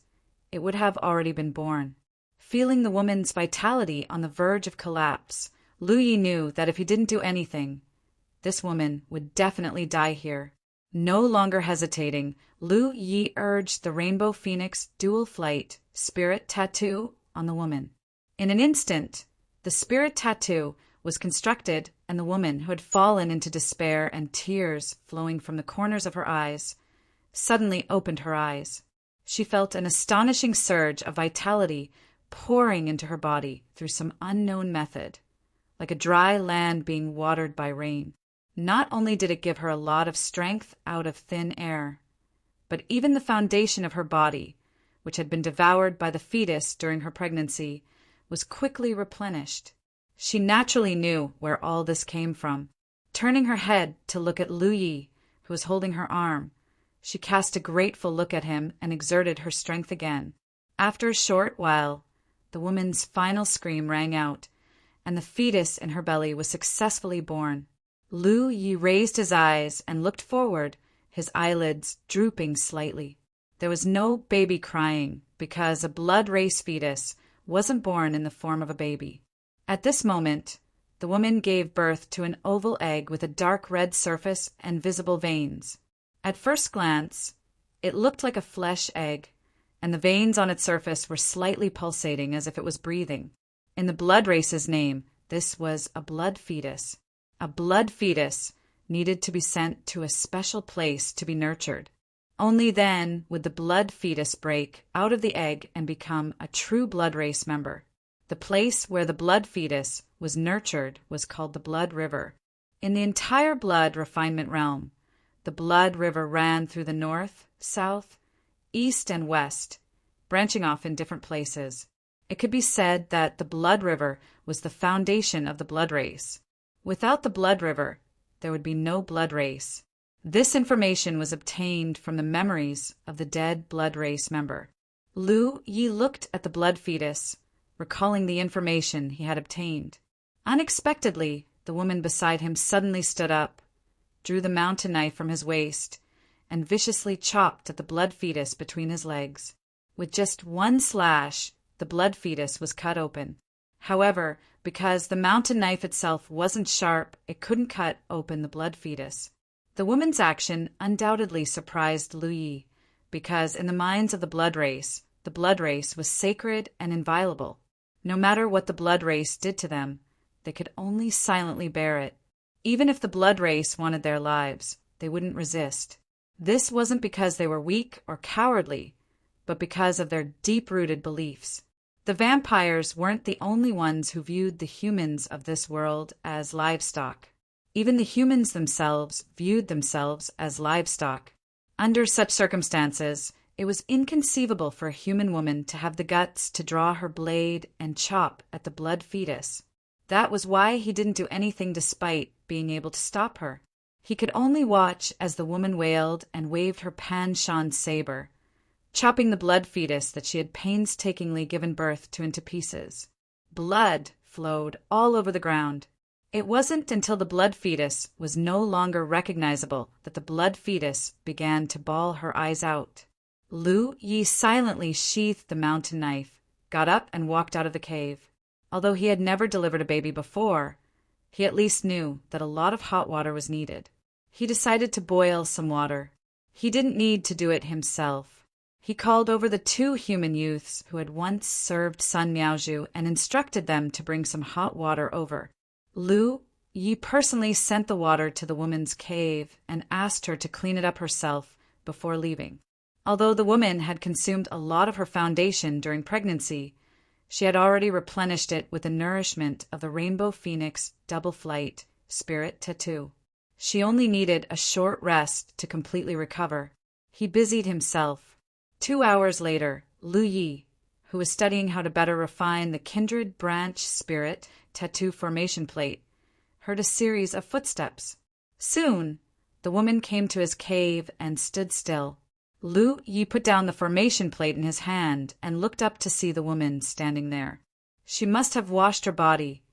it would have already been born. Feeling the woman's vitality on the verge of collapse, Lu Yi knew that if he didn't do anything, this woman would definitely die here. No longer hesitating, Lu Yi urged the Rainbow Phoenix Dual Flight Spirit Tattoo on the woman. In an instant, the spirit tattoo was constructed, and the woman, who had fallen into despair and tears flowing from the corners of her eyes, suddenly opened her eyes. She felt an astonishing surge of vitality pouring into her body through some unknown method, like a dry land being watered by rain. Not only did it give her a lot of strength out of thin air, but even the foundation of her body, which had been devoured by the fetus during her pregnancy, was quickly replenished. She naturally knew where all this came from. Turning her head to look at Lu Yi, who was holding her arm, she cast a grateful look at him and exerted her strength again. After a short while, the woman's final scream rang out, and the fetus in her belly was successfully born. Lu Yi raised his eyes and looked forward, his eyelids drooping slightly. There was no baby crying, because a blood race fetus wasn't born in the form of a baby. At this moment, the woman gave birth to an oval egg with a dark red surface and visible veins. At first glance, it looked like a flesh egg, and the veins on its surface were slightly pulsating as if it was breathing. In the blood race's name, this was a blood fetus. A blood fetus needed to be sent to a special place to be nurtured. Only then would the blood fetus break out of the egg and become a true blood race member. The place where the blood fetus was nurtured was called the blood river. In the entire blood refinement realm, the blood river ran through the north, south, east, and west, branching off in different places. It could be said that the blood river was the foundation of the blood race. Without the blood river, there would be no blood race. This information was obtained from the memories of the dead blood race member. Lu Yi looked at the blood fetus, recalling the information he had obtained. Unexpectedly, the woman beside him suddenly stood up, drew the mountain knife from his waist, and viciously chopped at the blood fetus between his legs. With just one slash, the blood fetus was cut open. However, because the mountain knife itself wasn't sharp, it couldn't cut open the blood fetus. The woman's action undoubtedly surprised Lu Yi, because in the minds of the blood race was sacred and inviolable. No matter what the blood race did to them, they could only silently bear it. Even if the blood race wanted their lives, they wouldn't resist. This wasn't because they were weak or cowardly, but because of their deep-rooted beliefs. The vampires weren't the only ones who viewed the humans of this world as livestock. Even the humans themselves viewed themselves as livestock. Under such circumstances, it was inconceivable for a human woman to have the guts to draw her blade and chop at the blood fetus. That was why he didn't do anything despite being able to stop her. He could only watch as the woman wailed and waved her pan-shan saber, chopping the blood fetus that she had painstakingly given birth to into pieces. Blood flowed all over the ground. It wasn't until the blood fetus was no longer recognizable that the blood fetus began to bawl her eyes out. Lu Yi silently sheathed the mountain knife, got up and walked out of the cave. Although he had never delivered a baby before, he at least knew that a lot of hot water was needed. He decided to boil some water. He didn't need to do it himself. He called over the 2 human youths who had once served Sun Miaozhu and instructed them to bring some hot water over. Lu Yi personally sent the water to the woman's cave and asked her to clean it up herself before leaving. Although the woman had consumed a lot of her foundation during pregnancy, she had already replenished it with the nourishment of the Rainbow Phoenix Double Flight Spirit Tattoo. She only needed a short rest to completely recover. He busied himself. 2 hours later, Lu Yi, who was studying how to better refine the Kindred Branch Spirit Tattoo Formation Plate, heard a series of footsteps. Soon, the woman came to his cave and stood still. Lu Yi put down the formation plate in his hand and looked up to see the woman standing there. She must have washed her body,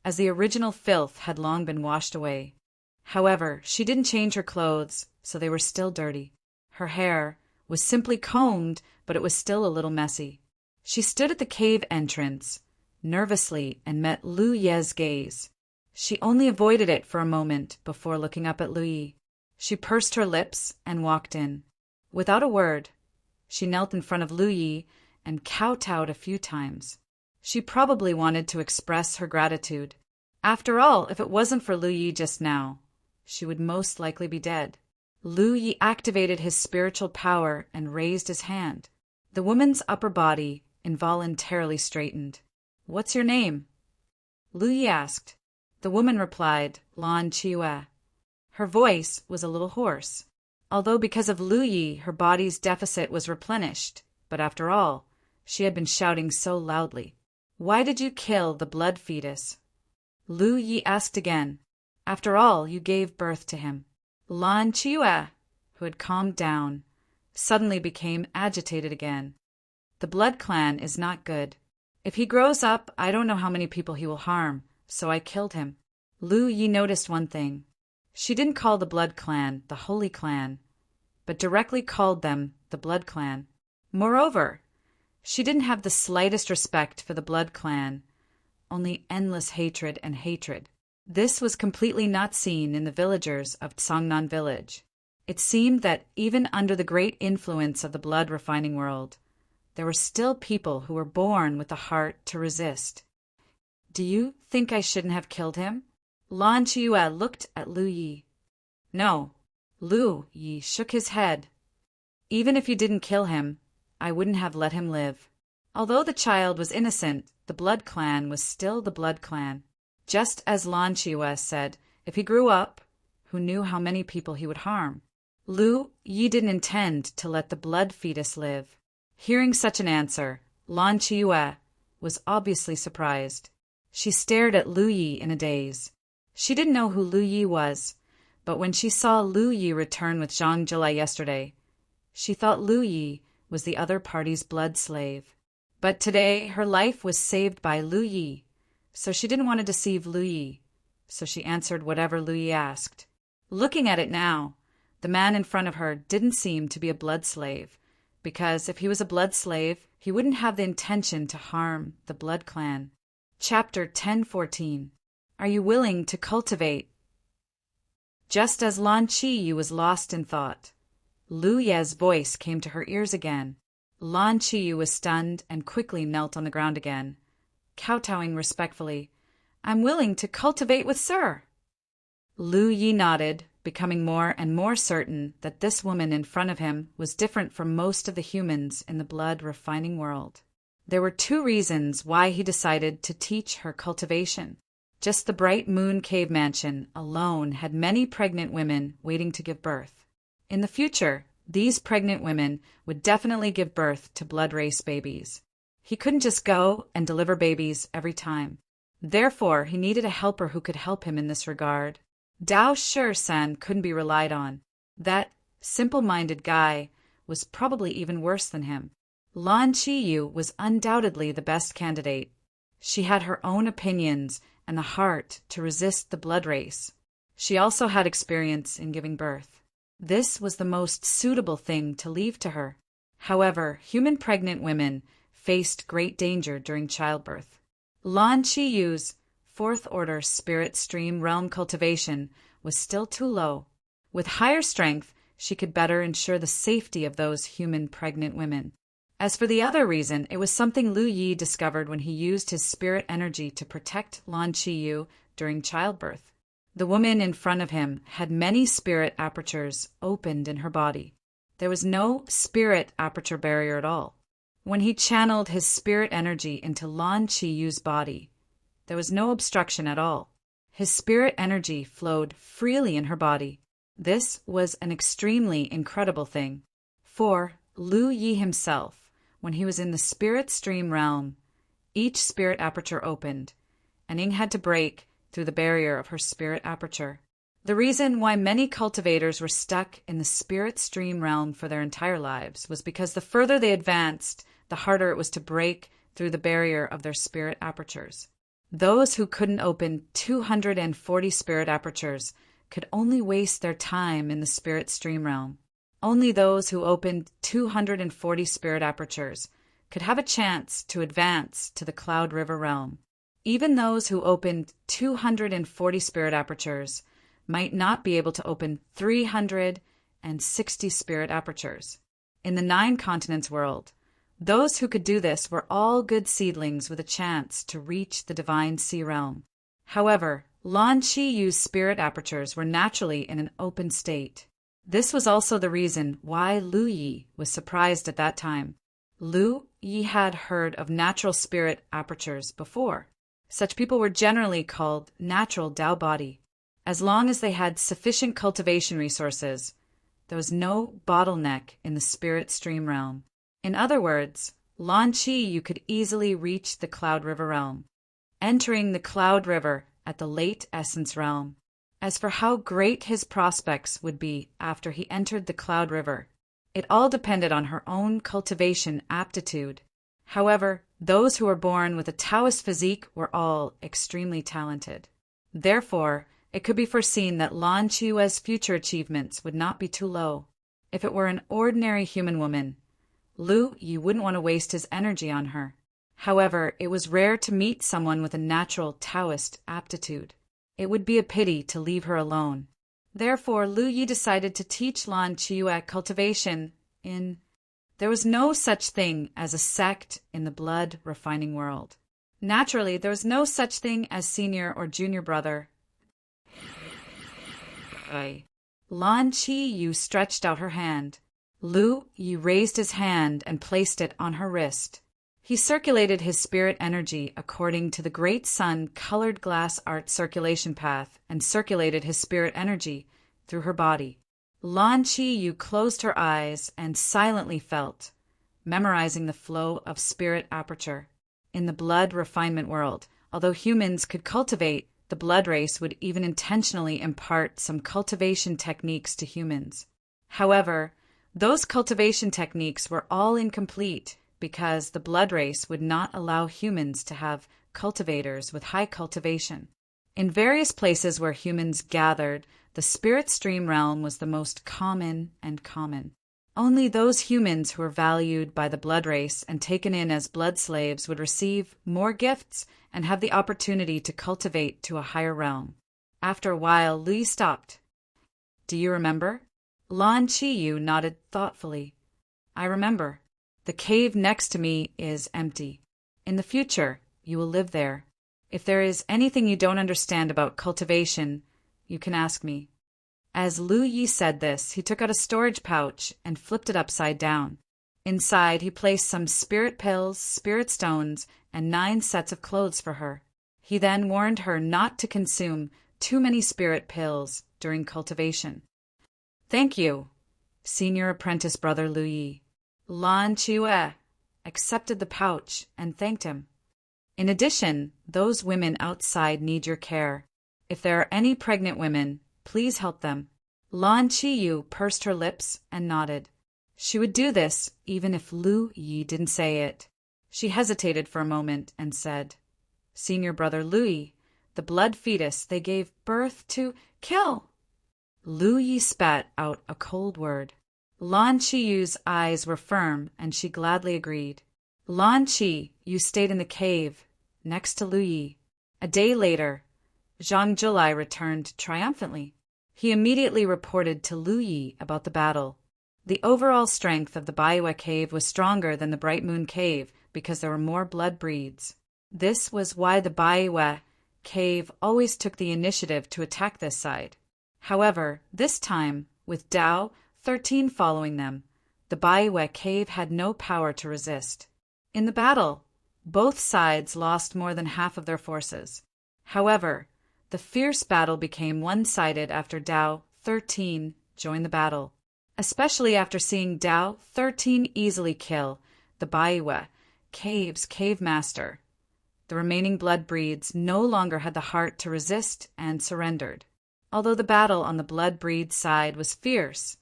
as the original filth had long been washed away. However, she didn't change her clothes, so they were still dirty. Her hair was simply combed, but it was still a little messy. She stood at the cave entrance, nervously, and met Lu Ye's gaze. She only avoided it for a moment before looking up at Lu Yi. She pursed her lips and walked in. Without a word, she knelt in front of Lu Yi and kowtowed a few times. She probably wanted to express her gratitude. After all, if it wasn't for Lu Yi just now, she would most likely be dead. Lu Yi activated his spiritual power and raised his hand. The woman's upper body involuntarily straightened. "What's your name?" Lu Yi asked. The woman replied, "Lan Chiwe." Her voice was a little hoarse. Although because of Lu Yi, her body's deficit was replenished, but after all, she had been shouting so loudly. "Why did you kill the blood fetus?" Lu Yi asked again. "After all, you gave birth to him." Lan Chiwe, who had calmed down, suddenly became agitated again. "The blood clan is not good. If he grows up, I don't know how many people he will harm, so I killed him." Lu Yi noticed one thing. She didn't call the blood clan the Holy Clan, but directly called them the blood clan. Moreover, she didn't have the slightest respect for the blood clan, only endless hatred and hatred. This was completely not seen in the villagers of Tsangnan village. It seemed that even under the great influence of the blood-refining world, there were still people who were born with the heart to resist. "Do you think I shouldn't have killed him?" Lan Qiyu looked at Lu Yi. "No." Lu Yi shook his head. "Even if you didn't kill him, I wouldn't have let him live." Although the child was innocent, the blood clan was still the blood clan. Just as Lan Qiyu said, if he grew up, who knew how many people he would harm? Lu Yi didn't intend to let the blood fetus live. Hearing such an answer, Lan Qiyu was obviously surprised. She stared at Lu Yi in a daze. She didn't know who Lu Yi was, but when she saw Lu Yi return with Zhang Jilai yesterday, she thought Lu Yi was the other party's blood slave. But today her life was saved by Lu Yi, so she didn't want to deceive Lu Yi, so she answered whatever Lu Yi asked. Looking at it now, the man in front of her didn't seem to be a blood slave, because if he was a blood slave, he wouldn't have the intention to harm the blood clan. Chapter 10:14. Are you willing to cultivate? Just as Lan Qiyu was lost in thought, Lu Ye's voice came to her ears again. Lan Qiyu was stunned and quickly knelt on the ground again, kowtowing respectfully. "I'm willing to cultivate with Sir." Lu Yi nodded, becoming more and more certain that this woman in front of him was different from most of the humans in the blood-refining world. There were 2 reasons why he decided to teach her cultivation. Just the Bright Moon Cave Mansion alone had many pregnant women waiting to give birth. In the future, these pregnant women would definitely give birth to blood race babies. He couldn't just go and deliver babies every time. Therefore, he needed a helper who could help him in this regard. Dao Shi-san couldn't be relied on. That simple-minded guy was probably even worse than him. Lan Qiyu was undoubtedly the best candidate. She had her own opinions and the heart to resist the blood race. She also had experience in giving birth. This was the most suitable thing to leave to her. However, human pregnant women faced great danger during childbirth. Lan Qiyu's 4th order spirit stream realm cultivation was still too low. With higher strength, she could better ensure the safety of those human pregnant women. As for the other reason, it was something Lu Yi discovered when he used his spirit energy to protect Lan Qiyu during childbirth. The woman in front of him had many spirit apertures opened in her body. There was no spirit aperture barrier at all. When he channeled his spirit energy into Lan Qiyu's body, there was no obstruction at all. His spirit energy flowed freely in her body. This was an extremely incredible thing. For Lu Yi himself, when he was in the spirit stream realm, each spirit aperture opened, and Ying had to break through the barrier of her spirit aperture. The reason why many cultivators were stuck in the spirit stream realm for their entire lives was because the further they advanced, the harder it was to break through the barrier of their spirit apertures. Those who couldn't open 240 spirit apertures could only waste their time in the spirit stream realm. Only those who opened 240 spirit apertures could have a chance to advance to the Cloud River realm. Even those who opened 240 spirit apertures might not be able to open 360 spirit apertures. In the 9 continents world, those who could do this were all good seedlings with a chance to reach the divine sea realm. However, Lan Qiyu's spirit apertures were naturally in an open state. This was also the reason why Lu Yi was surprised at that time. Lu Yi had heard of natural spirit apertures before. Such people were generally called natural Tao body. As long as they had sufficient cultivation resources, there was no bottleneck in the spirit stream realm. In other words, Lan Qiyu could easily reach the Cloud River realm, entering the Cloud River at the late Essence realm. As for how great his prospects would be after he entered the Cloud River, it all depended on her own cultivation aptitude. However, those who were born with a Taoist physique were all extremely talented. Therefore, it could be foreseen that Lan Qiyu's future achievements would not be too low. If it were an ordinary human woman, Lu Yi wouldn't want to waste his energy on her. However, it was rare to meet someone with a natural Taoist aptitude. It would be a pity to leave her alone. Therefore, Lu Yi decided to teach Lan Qiyu cultivation in. There was no such thing as a sect in the blood refining world. Naturally, there was no such thing as senior or junior brother. Lan Qiyu stretched out her hand. Lu Yi raised his hand and placed it on her wrist. He circulated his spirit energy according to the great sun-colored glass art circulation path and circulated his spirit energy through her body. Lan Qiyu closed her eyes and silently felt, memorizing the flow of spirit aperture. In the blood refinement world, although humans could cultivate, the blood race would even intentionally impart some cultivation techniques to humans. However, those cultivation techniques were all incomplete because the blood race would not allow humans to have cultivators with high cultivation. In various places where humans gathered, the spirit stream realm was the most common and common. Only those humans who were valued by the blood race and taken in as blood slaves would receive more gifts and have the opportunity to cultivate to a higher realm. After a while, Lu Yi stopped. "Do you remember?" Lan Qiyu nodded thoughtfully. "I remember. The cave next to me is empty. In the future, you will live there. If there is anything you don't understand about cultivation, you can ask me." As Lu Yi said this, he took out a storage pouch and flipped it upside down. Inside, he placed some spirit pills, spirit stones, and 9 sets of clothes for her. He then warned her not to consume too many spirit pills during cultivation. "Thank you, senior apprentice brother Lu Yi." Lan Qiyu accepted the pouch and thanked him. "In addition, those women outside need your care. If there are any pregnant women, please help them." Lan Qiyu pursed her lips and nodded. She would do this even if Lu Yi didn't say it. She hesitated for a moment and said, "Senior brother Lu Yi, the blood fetus they gave birth to, kill." Lu Yi spat out a cold word. Lan Qiyu's eyes were firm and she gladly agreed. Lan Qi, you stayed in the cave next to Lu Yi. A day later, Zhang Julai returned triumphantly. He immediately reported to Lu Yi about the battle. The overall strength of the Baiwa cave was stronger than the Bright Moon cave because there were more blood breeds. This was why the Baiwa cave always took the initiative to attack this side. However, this time, with Dao 13 following them, the Baiwa cave had no power to resist. In the battle, both sides lost more than half of their forces. However, the fierce battle became one-sided after Dao 13 joined the battle, especially after seeing Dao 13 easily kill the Baiwa cave's cave master. The remaining blood breeds no longer had the heart to resist and surrendered. Although the battle on the blood breed side was fierce,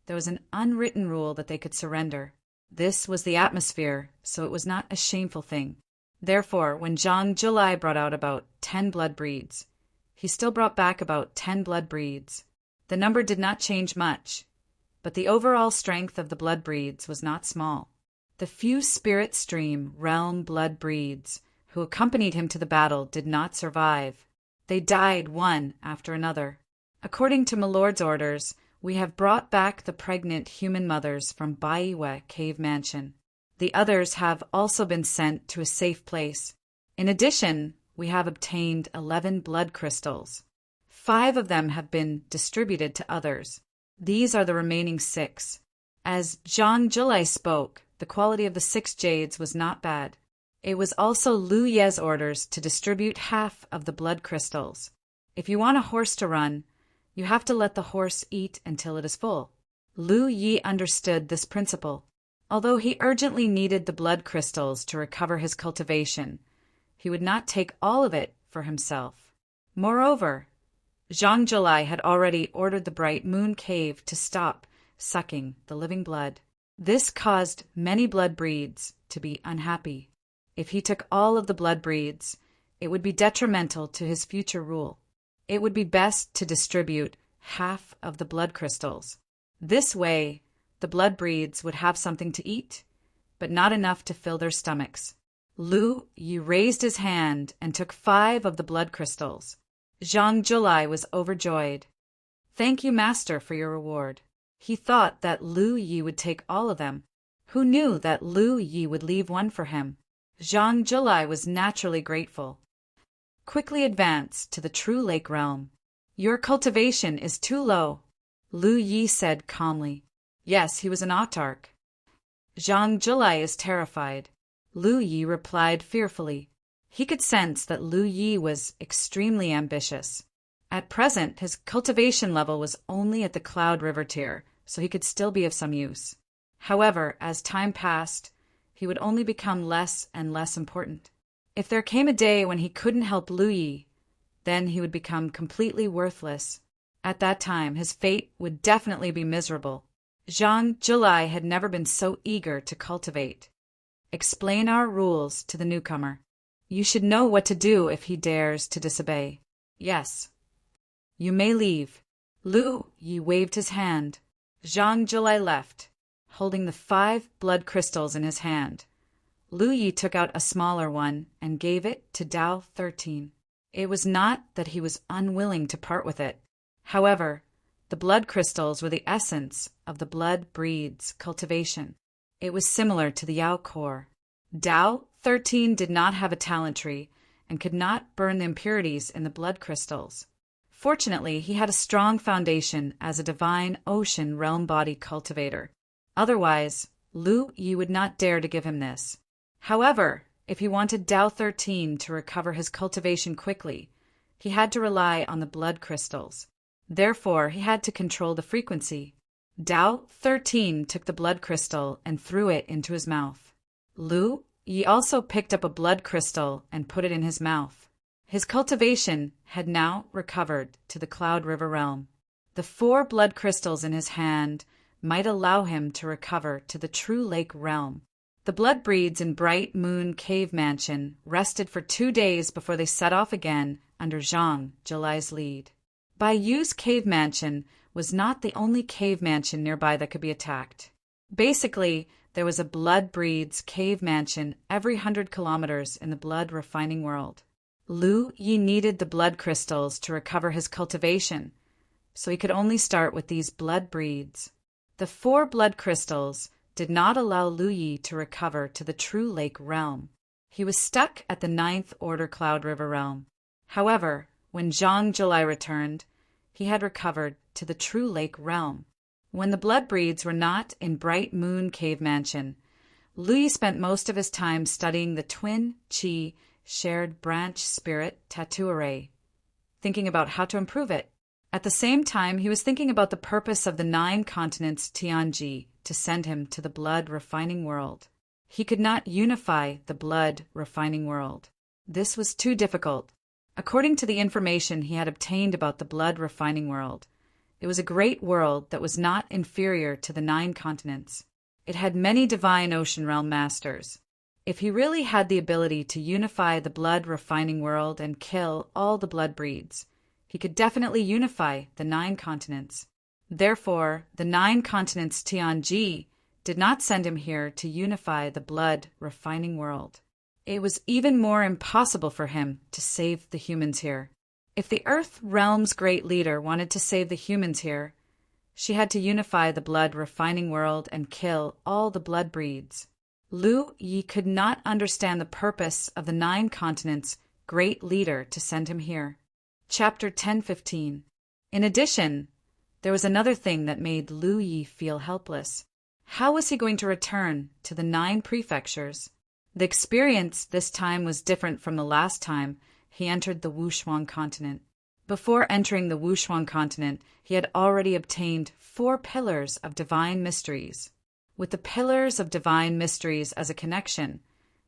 there was an unwritten rule that they could surrender. This was the atmosphere, so it was not a shameful thing. Therefore, when Zhang Julai brought out about 10 blood breeds, he still brought back about 10 blood breeds. The number did not change much, but the overall strength of the blood breeds was not small. The few spirit stream realm blood breeds who accompanied him to the battle did not survive. They died one after another. According to Milord's orders, we have brought back the pregnant human mothers from Baiwa Cave Mansion. The others have also been sent to a safe place. In addition, we have obtained 11 blood crystals. 5 of them have been distributed to others. These are the remaining 6. As Zhang Julai spoke, the quality of the 6 jades was not bad. It was also Lu Ye's orders to distribute half of the blood crystals. If you want a horse to run, you have to let the horse eat until it is full. Lu Yi understood this principle. Although he urgently needed the blood crystals to recover his cultivation, he would not take all of it for himself. Moreover, Zhang Julai had already ordered the Bright Moon Cave to stop sucking the living blood. This caused many blood breeds to be unhappy. If he took all of the blood breeds, it would be detrimental to his future rule. It would be best to distribute half of the blood crystals. This way, the blood breeds would have something to eat, but not enough to fill their stomachs. Lu Yi raised his hand and took 5 of the blood crystals. Zhang Julai was overjoyed. "Thank you, master, for your reward." He thought that Lu Yi would take all of them. Who knew that Lu Yi would leave one for him? Zhang Julai was naturally grateful. "Quickly advance to the true lake realm. Your cultivation is too low," Lu Yi said calmly. Yes, he was an autarch. "Zhang Julai is terrified," Lu Yi replied fearfully. He could sense that Lu Yi was extremely ambitious. At present, his cultivation level was only at the Cloud River tier, so he could still be of some use. However, as time passed, he would only become less and less important. If there came a day when he couldn't help Lu Yi, then he would become completely worthless. At that time, his fate would definitely be miserable. Zhang Julai had never been so eager to cultivate. "Explain our rules to the newcomer. You should know what to do if he dares to disobey." "Yes." "You may leave." Lu Yi waved his hand. Zhang Julai left, holding the 5 blood crystals in his hand. Lu Yi took out a smaller one and gave it to Dao 13. It was not that he was unwilling to part with it. However, the blood crystals were the essence of the blood breed's cultivation. It was similar to the Yao core. Dao 13 did not have a talent tree and could not burn the impurities in the blood crystals. Fortunately, he had a strong foundation as a divine ocean realm body cultivator. Otherwise, Lu Yi would not dare to give him this. However, if he wanted Dao 13 to recover his cultivation quickly, he had to rely on the blood crystals. Therefore, he had to control the frequency. Dao 13 took the blood crystal and threw it into his mouth. Lu Yi also picked up a blood crystal and put it in his mouth. His cultivation had now recovered to the Cloud River realm. The 4 blood crystals in his hand might allow him to recover to the true lake realm. The blood breeds in Bright Moon Cave Mansion rested for 2 days before they set off again under Zhang Julai's lead. Bayou's Cave Mansion was not the only cave mansion nearby that could be attacked. Basically, there was a blood breeds cave mansion every 100 kilometers in the blood refining world. Lu Yi needed the blood crystals to recover his cultivation, so he could only start with these blood breeds. The 4 blood crystals did not allow Lu Yi to recover to the true lake realm. He was stuck at the 9th order Cloud River realm. However, when Zhang Julai returned, he had recovered to the true lake realm. When the blood breeds were not in Bright Moon Cave Mansion, Lu Yi spent most of his time studying the twin Qi shared branch spirit tattoo array, thinking about how to improve it. At the same time, he was thinking about the purpose of the 9 continents Tianji to send him to the blood refining world. He could not unify the blood refining world. This was too difficult. According to the information he had obtained about the blood refining world, it was a great world that was not inferior to the 9 continents. It had many divine ocean realm masters. If he really had the ability to unify the blood refining world and kill all the blood breeds, he could definitely unify the 9 continents. Therefore, the 9 continents Tianji did not send him here to unify the blood refining world. It was even more impossible for him to save the humans here. If the Earth Realm's great leader wanted to save the humans here, she had to unify the blood refining world and kill all the blood breeds. Lu Yi could not understand the purpose of the 9 continents' great leader to send him here. Chapter 10:15. In addition, there was another thing that made Lu Yi feel helpless. How was he going to return to the 9 prefectures? The experience this time was different from the last time he entered the Wushuang continent. Before entering the Wushuang continent, he had already obtained 4 pillars of divine mysteries. With the pillars of divine mysteries as a connection,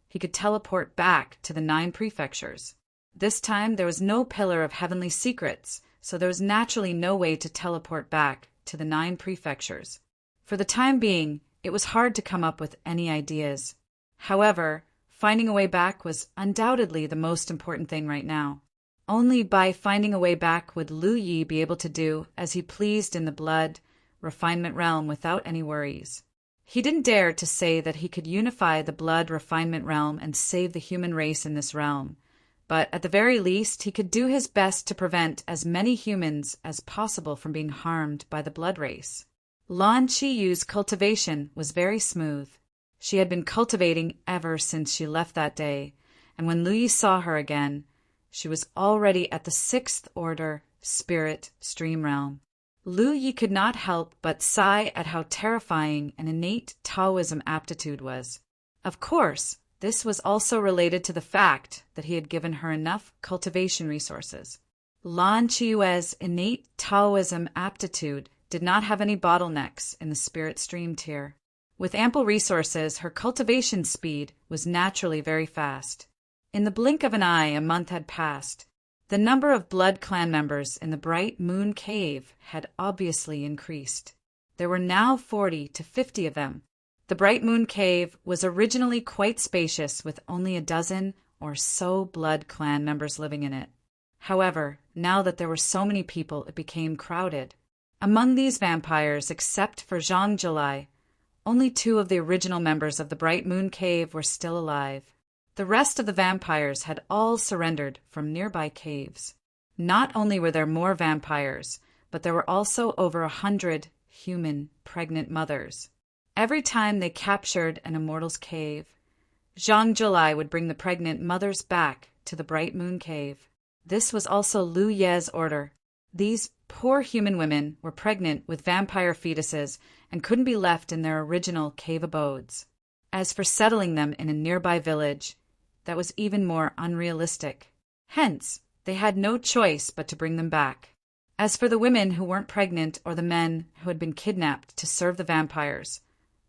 he could teleport back to the 9 prefectures. This time there was no pillar of heavenly secrets, so there was naturally no way to teleport back to the 9 prefectures. For the time being, it was hard to come up with any ideas. However, finding a way back was undoubtedly the most important thing right now. Only by finding a way back would Lu Yi be able to do as he pleased in the blood refinement realm without any worries. He didn't dare to say that he could unify the blood refinement realm and save the human race in this realm, but at the very least he could do his best to prevent as many humans as possible from being harmed by the blood race. Lan Qiyu's cultivation was very smooth. She had been cultivating ever since she left that day, and when Lu Yi saw her again, she was already at the 6th order spirit stream realm. Lu Yi could not help but sigh at how terrifying an innate Taoism aptitude was. Of course, this was also related to the fact that he had given her enough cultivation resources. Lan Qiyue's innate Taoism aptitude did not have any bottlenecks in the spirit stream tier. With ample resources, her cultivation speed was naturally very fast. In the blink of an eye, a month had passed. The number of blood clan members in the Bright Moon Cave had obviously increased. There were now 40 to 50 of them. The Bright Moon Cave was originally quite spacious, with only a dozen or so blood clan members living in it. However, now that there were so many people, it became crowded. Among these vampires, except for Zhang Jilai, only 2 of the original members of the Bright Moon Cave were still alive. The rest of the vampires had all surrendered from nearby caves. Not only were there more vampires, but there were also over 100 human pregnant mothers. Every time they captured an immortal's cave, Zhang Jilai would bring the pregnant mothers back to the Bright Moon Cave. This was also Lu Ye's order. These poor human women were pregnant with vampire fetuses and couldn't be left in their original cave abodes. As for settling them in a nearby village, that was even more unrealistic. Hence, they had no choice but to bring them back. As for the women who weren't pregnant or the men who had been kidnapped to serve the vampires,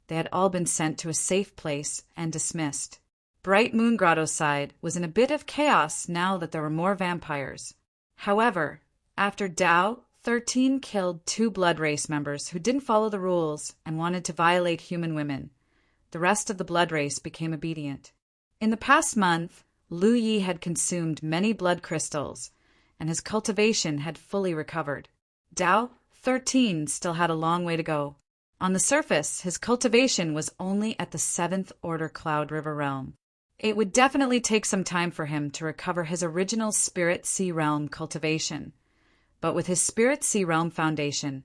they had all been sent to a safe place and dismissed. Bright Moon Grotto's side was in a bit of chaos now that there were more vampires. However, after Dao, 13 killed 2 blood race members who didn't follow the rules and wanted to violate human women, the rest of the blood race became obedient. In the past month, Lu Yi had consumed many blood crystals, and his cultivation had fully recovered. Dao, 13, still had a long way to go. On the surface, his cultivation was only at the 7th order Cloud River realm. It would definitely take some time for him to recover his original Spirit Sea realm cultivation. But with his Spirit Sea realm foundation,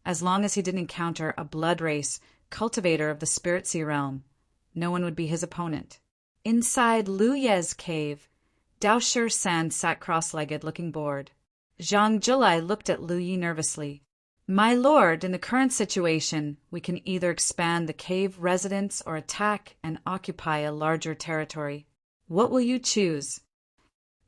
as long as he didn't encounter a blood race cultivator of the Spirit Sea realm, no one would be his opponent. Inside Lu Ye's cave, Dao Shi-san sat cross-legged, looking bored. Zhang Jilai looked at Lu Yi nervously. "My lord, in the current situation, we can either expand the cave residence or attack and occupy a larger territory. What will you choose?"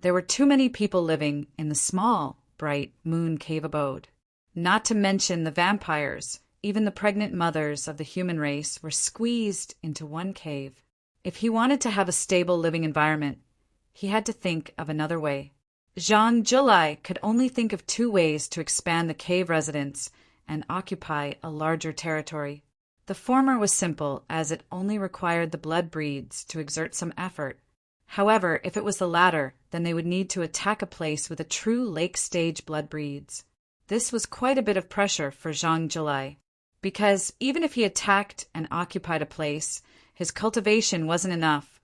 There were too many people living in the small, Bright Moon Cave abode. Not to mention the vampires, even the pregnant mothers of the human race were squeezed into one cave. If he wanted to have a stable living environment, he had to think of another way. Zhang Jilai could only think of 2 ways to expand the cave residence and occupy a larger territory. The former was simple, as it only required the blood breeds to exert some effort. However, if it was the latter, then they would need to attack a place with a true lake-stage blood breeds. This was quite a bit of pressure for Zhang Jilai, because even if he attacked and occupied a place, his cultivation wasn't enough,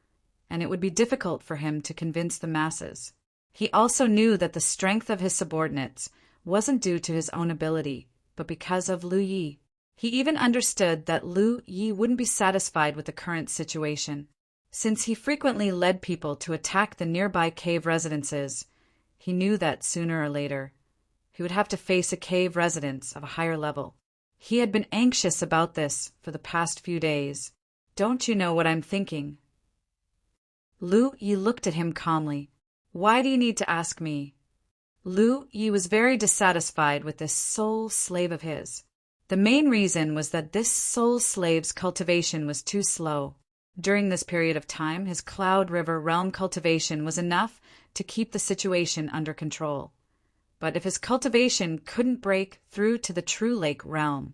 and it would be difficult for him to convince the masses. He also knew that the strength of his subordinates wasn't due to his own ability, but because of Lu Yi. He even understood that Lu Yi wouldn't be satisfied with the current situation. Since he frequently led people to attack the nearby cave residences, he knew that sooner or later he would have to face a cave residence of a higher level. He had been anxious about this for the past few days. "Don't you know what I'm thinking?" Lu Yi looked at him calmly. "Why do you need to ask me?" Lu Yi was very dissatisfied with this soul slave of his. The main reason was that this soul slave's cultivation was too slow. During this period of time, his Cloud River realm cultivation was enough to keep the situation under control. But if his cultivation couldn't break through to the True Lake realm,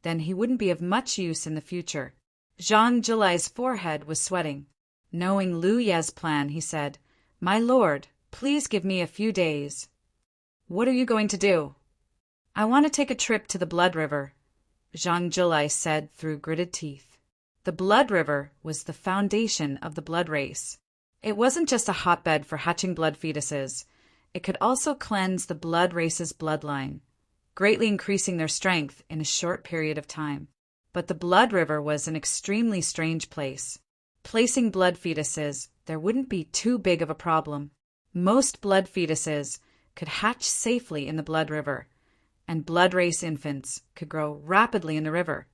then he wouldn't be of much use in the future. Zhang Jilai's forehead was sweating. Knowing Lu Ye's plan, he said, "My lord, please give me a few days." "What are you going to do?" "I want to take a trip to the Blood River," Zhang Jilai said through gritted teeth. The Blood River was the foundation of the blood race. It wasn't just a hotbed for hatching blood fetuses. It could also cleanse the blood race's bloodline, greatly increasing their strength in a short period of time. But the blood river was an extremely strange place. Placing blood fetuses there wouldn't be too big of a problem. Most blood fetuses could hatch safely in the blood river, and blood race infants could grow rapidly in the river,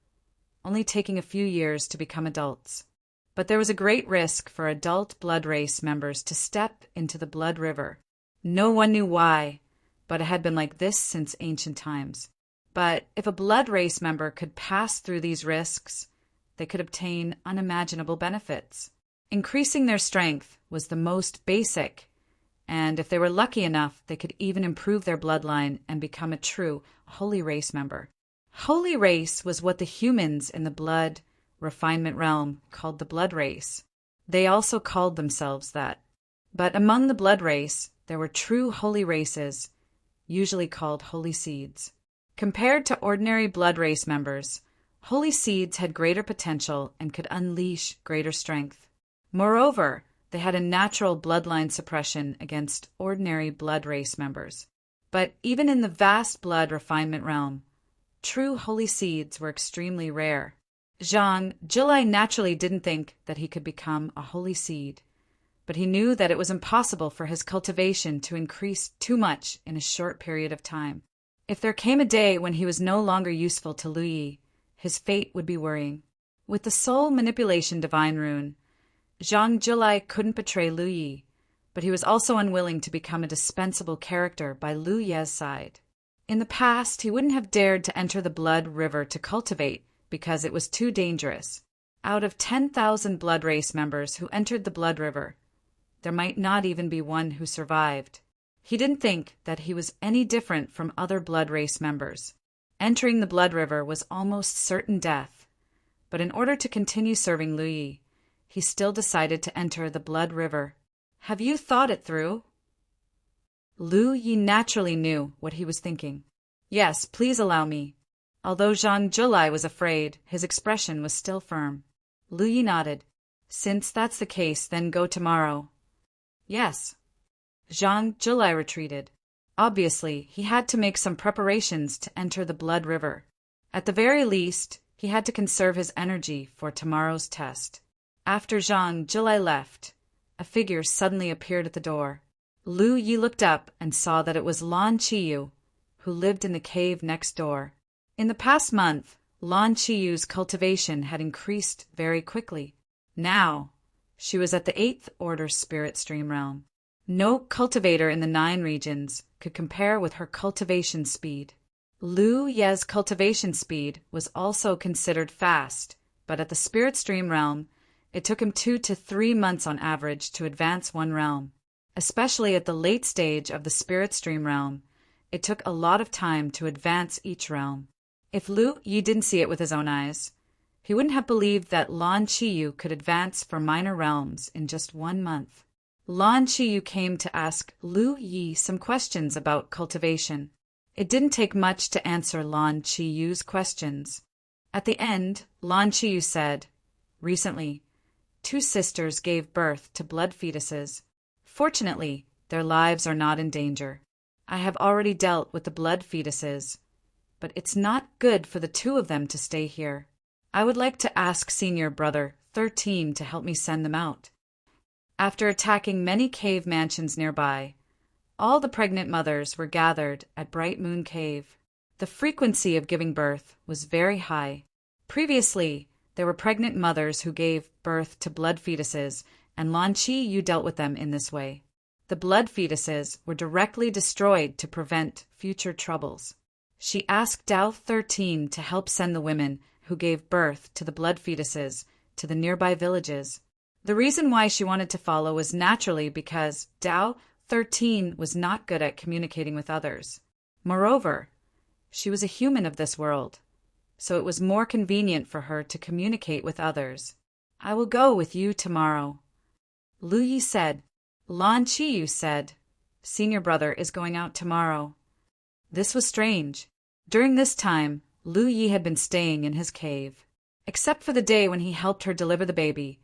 only taking a few years to become adults. But there was a great risk for adult blood race members to step into the blood river. No one knew why, but it had been like this since ancient times. But if a blood race member could pass through these risks, they could obtain unimaginable benefits. Increasing their strength was the most basic, and if they were lucky enough, they could even improve their bloodline and become a true holy race member. Holy race was what the humans in the blood refinement realm called the blood race. They also called themselves that. But among the blood race, there were true holy races, usually called holy seeds. Compared to ordinary blood race members, holy seeds had greater potential and could unleash greater strength. Moreover, they had a natural bloodline suppression against ordinary blood race members. But even in the vast blood refinement realm, true holy seeds were extremely rare. Zhang Jilai naturally didn't think that he could become a holy seed, but he knew that it was impossible for his cultivation to increase too much in a short period of time. If there came a day when he was no longer useful to Lu Yi, his fate would be worrying. With the soul manipulation divine rune, Zhang Jilai couldn't betray Lu Yi, but he was also unwilling to become a dispensable character by Lu Ye's side. In the past, he wouldn't have dared to enter the blood river to cultivate because it was too dangerous. Out of 10,000 blood race members who entered the blood river, there might not even be one who survived. He didn't think that he was any different from other blood race members. Entering the blood river was almost certain death, but in order to continue serving Lu Yi, he still decided to enter the blood river. Have you thought it through? Lu Yi naturally knew what he was thinking. Yes, please allow me. Although Zhang Jilai was afraid, his expression was still firm. Lu Yi nodded. Since that's the case, then go tomorrow. Yes. Zhang Jilai retreated. Obviously, he had to make some preparations to enter the blood river. At the very least, he had to conserve his energy for tomorrow's test. After Zhang Jilai left, a figure suddenly appeared at the door. Lu Yi looked up and saw that it was Lan Qiyu, who lived in the cave next door. In the past month, Lan Qiyu's cultivation had increased very quickly. Now, she was at the 8th Order Spirit Stream realm. No cultivator in the 9 regions could compare with her cultivation speed. Lu Ye's cultivation speed was also considered fast, but at the Spirit Stream realm, it took him 2 to 3 months on average to advance one realm. Especially at the late stage of the Spirit Stream realm, it took a lot of time to advance each realm. If Lu Yi didn't see it with his own eyes, he wouldn't have believed that Lan Qiyu could advance for minor realms in just 1 month. Lan Qiyu came to ask Lu Yi some questions about cultivation. It didn't take much to answer Lan Qiyu's questions. At the end, Lan Qiyu said, "Recently, 2 sisters gave birth to blood fetuses. Fortunately, their lives are not in danger. I have already dealt with the blood fetuses, but it's not good for the 2 of them to stay here. I would like to ask Senior Brother 13 to help me send them out." After attacking many cave mansions nearby, all the pregnant mothers were gathered at Bright Moon Cave. The frequency of giving birth was very high. Previously, there were pregnant mothers who gave birth to blood fetuses, and Lan Qiyu dealt with them in this way. The blood fetuses were directly destroyed to prevent future troubles. She asked Dao 13 to help send the women who gave birth to the blood fetuses to the nearby villages. The reason why she wanted to follow was naturally because Dao 13 was not good at communicating with others. Moreover, she was a human of this world, so it was more convenient for her to communicate with others. "I will go with you tomorrow." Lu Yi said. Lan Qiyu said, "Senior Brother is going out tomorrow." This was strange. During this time, Lu Yi had been staying in his cave. Except for the day when he helped her deliver the baby,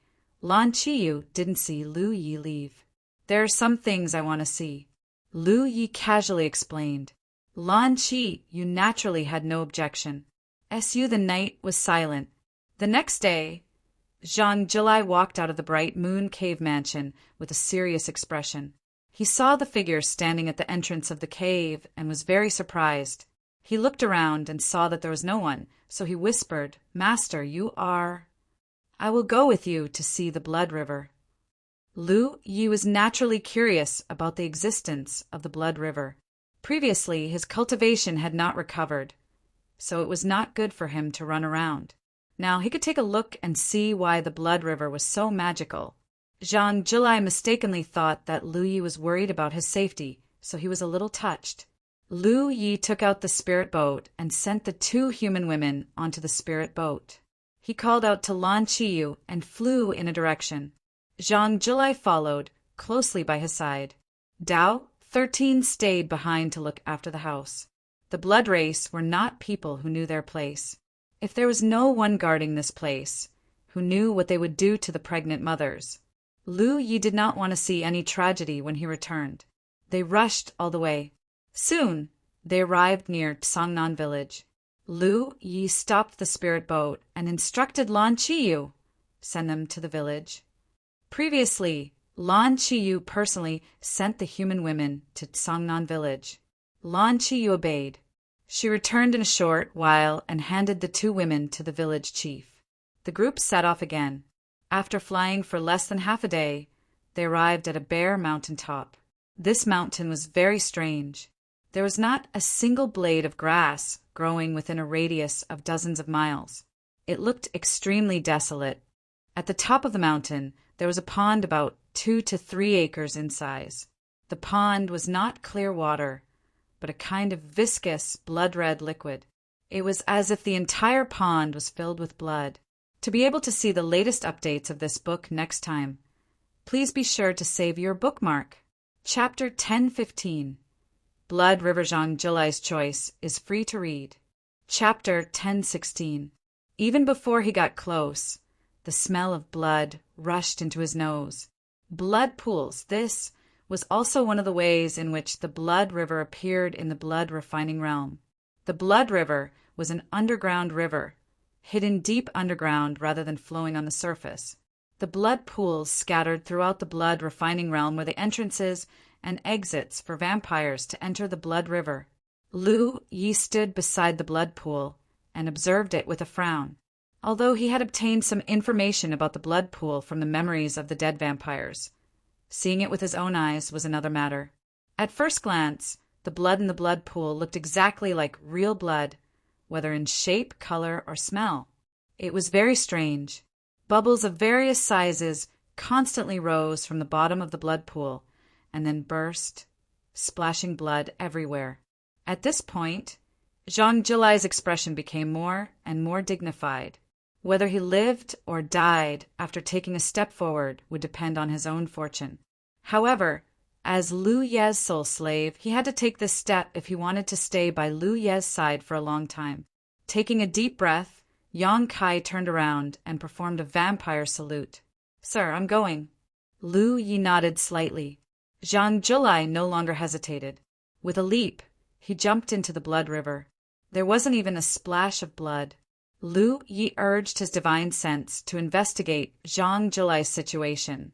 Lan Qiyu didn't see Lu Yi leave. There are some things I want to see, Lu Yi casually explained. Lan Qiyu naturally had no objection. The night was silent. The next day, Zhang Jilai walked out of the Bright Moon Cave mansion with a serious expression. He saw the figure standing at the entrance of the cave and was very surprised. He looked around and saw that there was no one, so he whispered, "Master, you are—" "I will go with you to see the Blood River." Lu Yi was naturally curious about the existence of the Blood River. Previously, his cultivation had not recovered, so it was not good for him to run around. Now he could take a look and see why the Blood River was so magical. Zhang Jilai mistakenly thought that Lu Yi was worried about his safety, so he was a little touched. Lu Yi took out the spirit boat and sent the two human women onto the spirit boat. He called out to Lan Qiyu and flew in a direction. Zhang Jilai followed, closely by his side. Dao 13 stayed behind to look after the house. The blood race were not people who knew their place. If there was no one guarding this place, who knew what they would do to the pregnant mothers, Lu Yi did not want to see any tragedy when he returned. They rushed all the way. Soon, they arrived near Songnan village. Lu Yi stopped the spirit boat and instructed Lan Qiyu, "Send them to the village." Previously, Lan Qiyu personally sent the human women to Songnan village. Lan Qiyu obeyed. She returned in a short while and handed the two women to the village chief. The group set off again. After flying for less than half a day, they arrived at a bare mountain top. This mountain was very strange. There was not a single blade of grass growing within a radius of dozens of miles. It looked extremely desolate. At the top of the mountain, there was a pond about 2 to 3 acres in size. The pond was not clear water, but a kind of viscous, blood-red liquid. It was as if the entire pond was filled with blood. To be able to see the latest updates of this book next time, please be sure to save your bookmark. Chapter 1015. Blood River. Zhang Jilai's Choice is free to read. Chapter 1016. Even before he got close, the smell of blood rushed into his nose. Blood pools. This was also one of the ways in which the Blood River appeared in the blood refining realm. The Blood River was an underground river, hidden deep underground rather than flowing on the surface. The blood pools scattered throughout the blood refining realm were the entrances and exits for vampires to enter the Blood River. Lu Yi stood beside the blood pool and observed it with a frown. Although he had obtained some information about the blood pool from the memories of the dead vampires, seeing it with his own eyes was another matter. At first glance, the blood in the blood pool looked exactly like real blood, whether in shape, color, or smell. It was very strange. Bubbles of various sizes constantly rose from the bottom of the blood pool and then burst, splashing blood everywhere. At this point, Zhang Jilai's expression became more and more dignified. Whether he lived or died after taking a step forward would depend on his own fortune. However, as Lu Ye's soul slave, he had to take this step if he wanted to stay by Lu Ye's side for a long time. Taking a deep breath, Yang Kai turned around and performed a vampire salute. "Sir, I'm going." Lu Yi nodded slightly. Zhang Jilai no longer hesitated. With a leap, he jumped into the blood river. There wasn't even a splash of blood. Lu Yi urged his divine sense to investigate Zhang Jilai's situation.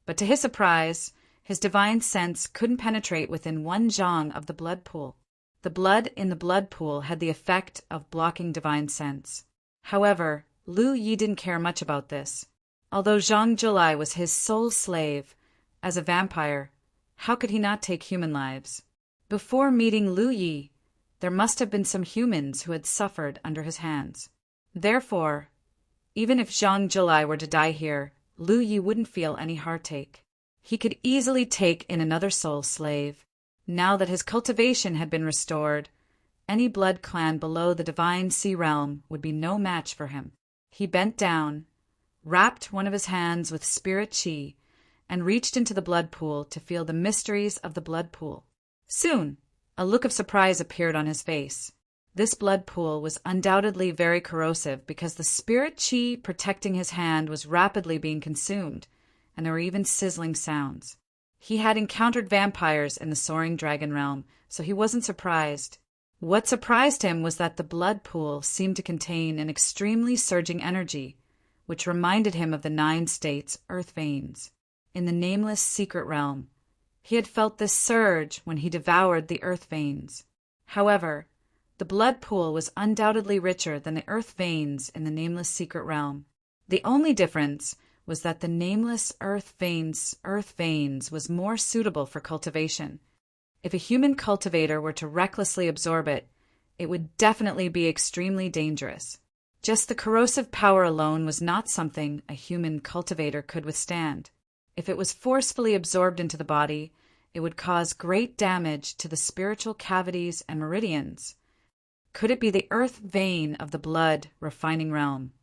But to his surprise, his divine sense couldn't penetrate within 1 zhang of the blood pool. The blood in the blood pool had the effect of blocking divine sense. However, Lu Yi didn't care much about this. Although Zhang Jilai was his sole slave, as a vampire, how could he not take human lives? Before meeting Lu Yi, there must have been some humans who had suffered under his hands. Therefore, even if Zhang Jilai were to die here, Lu Yi wouldn't feel any heartache. He could easily take in another soul slave. Now that his cultivation had been restored, any blood clan below the divine sea realm would be no match for him. He bent down, wrapped one of his hands with spirit chi, and reached into the blood pool to feel the mysteries of the blood pool. Soon, a look of surprise appeared on his face. This blood pool was undoubtedly very corrosive because the spirit chi protecting his hand was rapidly being consumed, and there were even sizzling sounds. He had encountered vampires in the soaring dragon realm, so he wasn't surprised. What surprised him was that the blood pool seemed to contain an extremely surging energy, which reminded him of the 9 states' earth veins in the nameless secret realm. He had felt this surge when he devoured the earth veins. However, the blood pool was undoubtedly richer than the earth veins in the nameless secret realm. The only difference was that the nameless earth veins was more suitable for cultivation. If a human cultivator were to recklessly absorb it, it would definitely be extremely dangerous. Just the corrosive power alone was not something a human cultivator could withstand. If it was forcefully absorbed into the body, it would cause great damage to the spiritual cavities and meridians. Could it be the earth vein of the blood refining realm?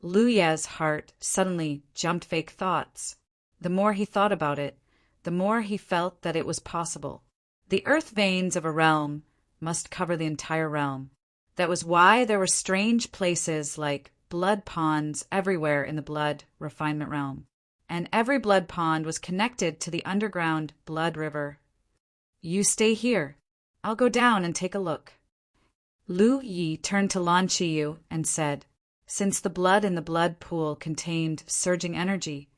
Lu Ye's heart suddenly jumped fake thoughts. The more he thought about it, the more he felt that it was possible. The earth veins of a realm must cover the entire realm. That was why there were strange places like blood ponds everywhere in the blood refinement realm. And every blood pond was connected to the underground blood river. You stay here. I'll go down and take a look. Lu Yi turned to Lan Qiyu and said, since the blood in the blood pool contained surging energy,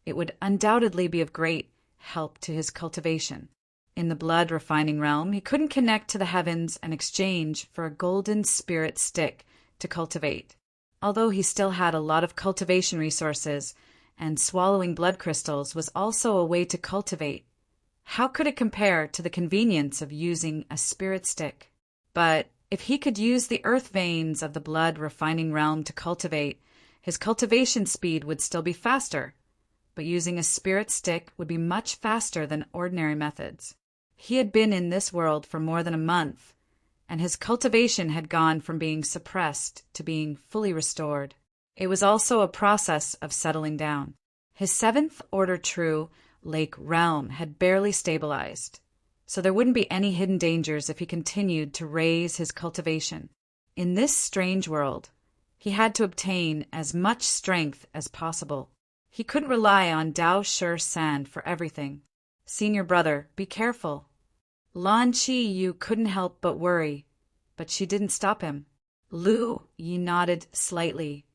it would undoubtedly be of great help to his cultivation. In the blood refining realm, he couldn't connect to the heavens and exchange for a golden spirit stick to cultivate. Although he still had a lot of cultivation resources, and swallowing blood crystals was also a way to cultivate. How could it compare to the convenience of using a spirit stick? But if he could use the earth veins of the blood refining realm to cultivate, his cultivation speed would still be faster, but using a spirit stick would be much faster than ordinary methods. He had been in this world for more than a month, and his cultivation had gone from being suppressed to being fully restored. It was also a process of settling down. His 7th order true lake realm had barely stabilized, so there wouldn't be any hidden dangers if he continued to raise his cultivation. In this strange world, he had to obtain as much strength as possible. He couldn't rely on Dao Shi San for everything. Senior brother, be careful. Lan Qiyu couldn't help but worry, but she didn't stop him. Lu Yi nodded slightly,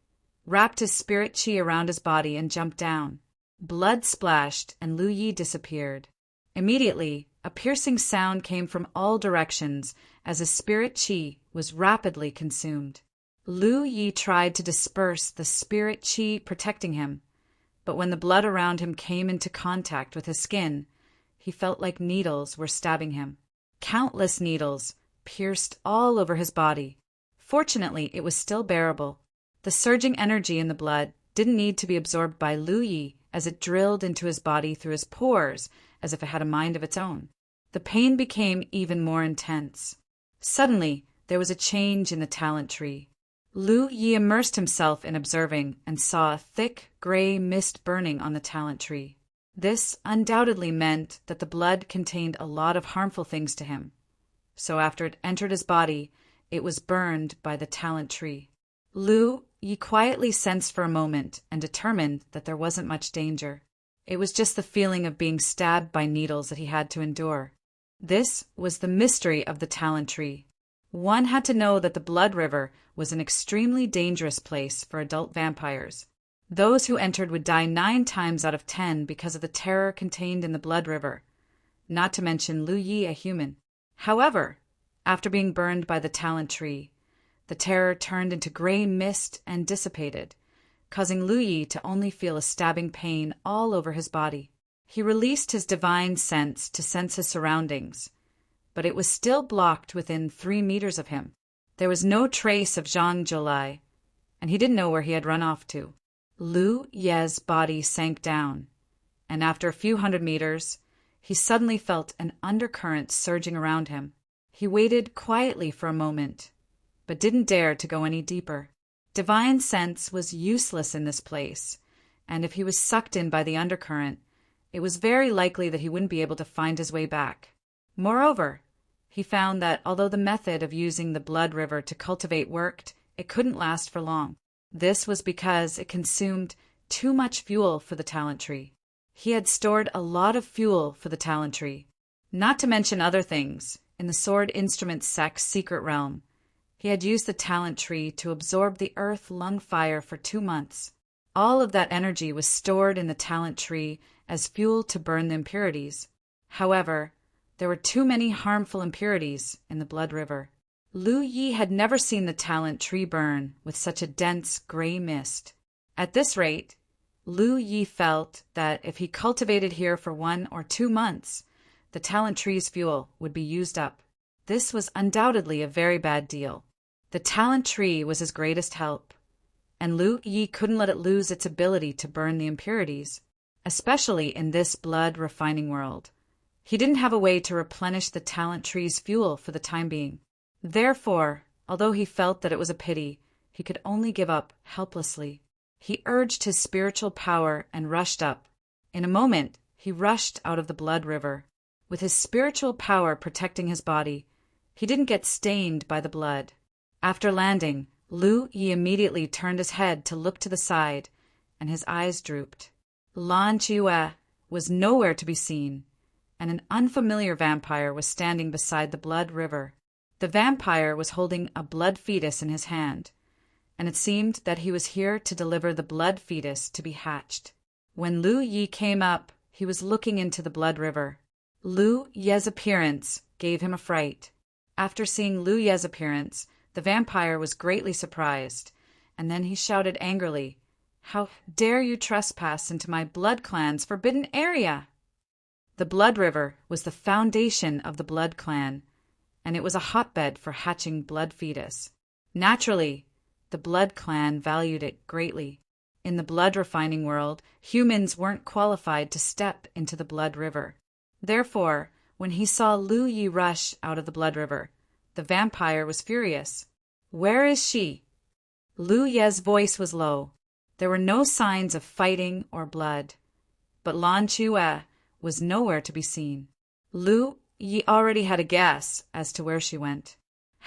wrapped his spirit chi around his body and jumped down. Blood splashed and Lu Yi disappeared. Immediately, a piercing sound came from all directions as his spirit chi was rapidly consumed. Lu Yi tried to disperse the spirit chi protecting him, but when the blood around him came into contact with his skin, he felt like needles were stabbing him. Countless needles pierced all over his body. Fortunately, it was still bearable. The surging energy in the blood didn't need to be absorbed by Lu Yi as it drilled into his body through his pores as if it had a mind of its own. The pain became even more intense. Suddenly, there was a change in the talent tree. Lu Yi immersed himself in observing and saw a thick, gray mist burning on the talent tree. This undoubtedly meant that the blood contained a lot of harmful things to him. So after it entered his body, it was burned by the talent tree. Lu Yi quietly sensed for a moment and determined that there wasn't much danger. It was just the feeling of being stabbed by needles that he had to endure. This was the mystery of the talent tree. One had to know that the blood river was an extremely dangerous place for adult vampires. Those who entered would die 9 times out of 10 because of the terror contained in the blood river, not to mention Lu Yi, a human. However, after being burned by the talent tree, the terror turned into gray mist and dissipated, causing Lu Yi to only feel a stabbing pain all over his body. He released his divine sense to sense his surroundings, but it was still blocked within 3 meters of him. There was no trace of Zhang Zhulai, and he didn't know where he had run off to. Lu Ye's body sank down, and after a few hundred meters, he suddenly felt an undercurrent surging around him. He waited quietly for a moment, but didn't dare to go any deeper. Divine sense was useless in this place, and if he was sucked in by the undercurrent, it was very likely that he wouldn't be able to find his way back. Moreover, He found that although the method of using the blood river to cultivate worked, it couldn't last for long. This was because it consumed too much fuel for the talent tree. He had stored a lot of fuel for the talent tree, not to mention other things. In the sword instrument sect's secret realm, he had used the talent tree to absorb the earth lung fire for 2 months. All of that energy was stored in the talent tree as fuel to burn the impurities. However, there were too many harmful impurities in the blood river. Lu Yi had never seen the talent tree burn with such a dense gray mist. At this rate, Lu Yi felt that if he cultivated here for 1 or 2 months, the talent tree's fuel would be used up. This was undoubtedly a very bad deal. The talent tree was his greatest help, and Lu Yi couldn't let it lose its ability to burn the impurities, especially in this blood refining world. He didn't have a way to replenish the talent tree's fuel for the time being. Therefore, although he felt that it was a pity, he could only give up helplessly. He urged his spiritual power and rushed up. In a moment, he rushed out of the blood river. With his spiritual power protecting his body, he didn't get stained by the blood. After landing, Lu Yi immediately turned his head to look to the side, and his eyes drooped. Lan Chiyue was nowhere to be seen, and an unfamiliar vampire was standing beside the blood river. The vampire was holding a blood fetus in his hand, and it seemed that he was here to deliver the blood fetus to be hatched. When Lu Yi came up, he was looking into the blood river. Lu Ye's appearance gave him a fright. After seeing Lu Ye's appearance, the vampire was greatly surprised, and then he shouted angrily, "How dare you trespass into my blood clan's forbidden area?" The blood river was the foundation of the blood clan, and it was a hotbed for hatching blood fetus. Naturally, the blood clan valued it greatly. In the blood refining world, humans weren't qualified to step into the blood river. Therefore, when he saw Lu Yi rush out of the blood river, the vampire was furious. "Where is she?" Lu Ye's voice was low. There were no signs of fighting or blood, but Lan Chiyue was nowhere to be seen. Lu Yi already had a guess as to where she went.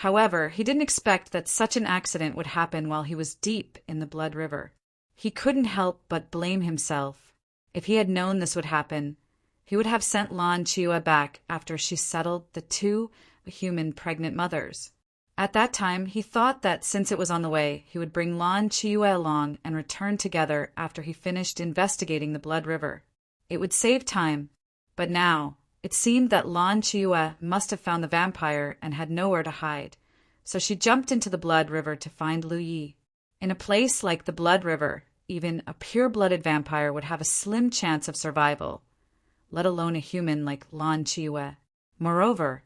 However, he didn't expect that such an accident would happen while he was deep in the blood river. He couldn't help but blame himself. If he had known this would happen, he would have sent Lan Chiyue back after she settled the 2 human pregnant mothers. At that time, he thought that since it was on the way, he would bring Lan Chiyue along and return together after he finished investigating the blood river. It would save time, but now it seemed that Lan Chiyue must have found the vampire and had nowhere to hide, so she jumped into the blood river to find Lu Yi. In a place like the blood river, even a pure-blooded vampire would have a slim chance of survival, let alone a human like Lan Chiyue. Moreover,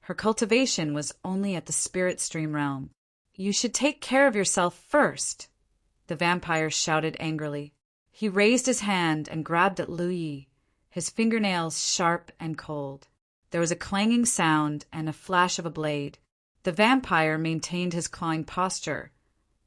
her cultivation was only at the spirit stream realm. "You should take care of yourself first," the vampire shouted angrily. He raised his hand and grabbed at Lu Yi, his fingernails sharp and cold. There was a clanging sound and a flash of a blade. The vampire maintained his clawing posture,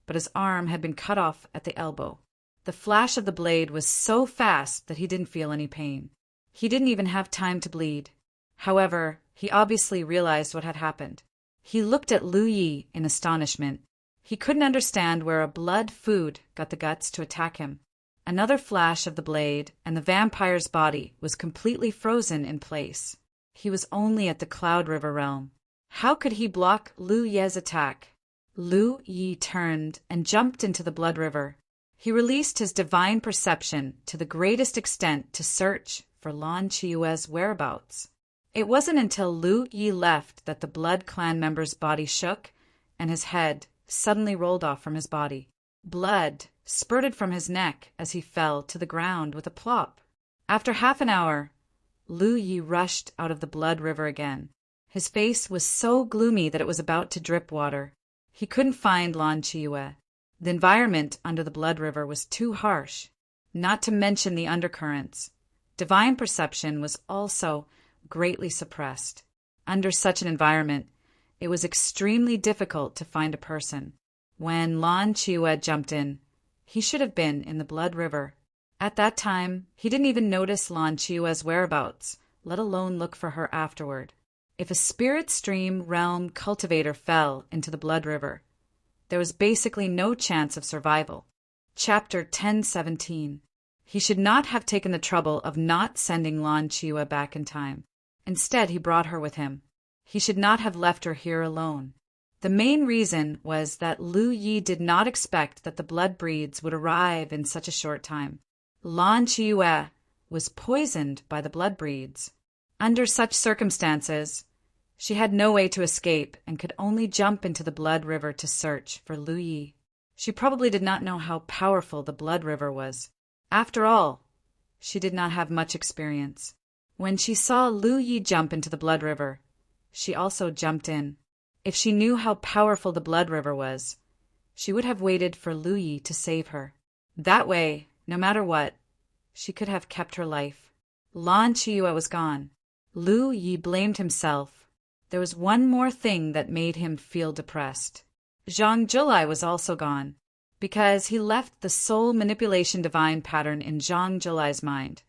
but his arm had been cut off at the elbow. The flash of the blade was so fast that he didn't feel any pain. He didn't even have time to bleed. However, he obviously realized what had happened. He looked at Lu Yi in astonishment. He couldn't understand where a blood food got the guts to attack him. Another flash of the blade, and the vampire's body was completely frozen in place. He was only at the Cloud River realm. How could he block Lu Ye's attack? Lu Yi turned and jumped into the blood river. He released his divine perception to the greatest extent to search for Lan Chiyue's whereabouts. It wasn't until Lu Yi left that the blood clan member's body shook and his head suddenly rolled off from his body. Blood spurted from his neck as he fell to the ground with a plop. After half an hour, Lu Yi rushed out of the blood river again. His face was so gloomy that it was about to drip water. He couldn't find Lan Chiyue. The environment under the blood river was too harsh, not to mention the undercurrents. Divine perception was also greatly suppressed. Under such an environment, it was extremely difficult to find a person. When Lan Chiyue jumped in, he should have been in the blood river. At that time, he didn't even notice Lan Chiyue's whereabouts, let alone look for her afterward. If a spirit stream realm cultivator fell into the blood river, there was basically no chance of survival. Chapter 1017. He should not have taken the trouble of not sending Lan Chiwa back in time. Instead, he brought her with him. He should not have left her here alone. The main reason was that Lu Yi did not expect that the blood breeds would arrive in such a short time. Lan Chiwa was poisoned by the blood breeds. Under such circumstances, she had no way to escape and could only jump into the blood river to search for Lu Yi. She probably did not know how powerful the blood river was. After all, she did not have much experience. When she saw Lu Yi jump into the blood river, she also jumped in. If she knew how powerful the blood river was, she would have waited for Lu Yi to save her. That way, no matter what, she could have kept her life. Lan Chiwa was gone. Lu Yi blamed himself. There was one more thing that made him feel depressed. Zhang Julai was also gone, because he left the soul manipulation divine pattern in Zhang Julai's mind.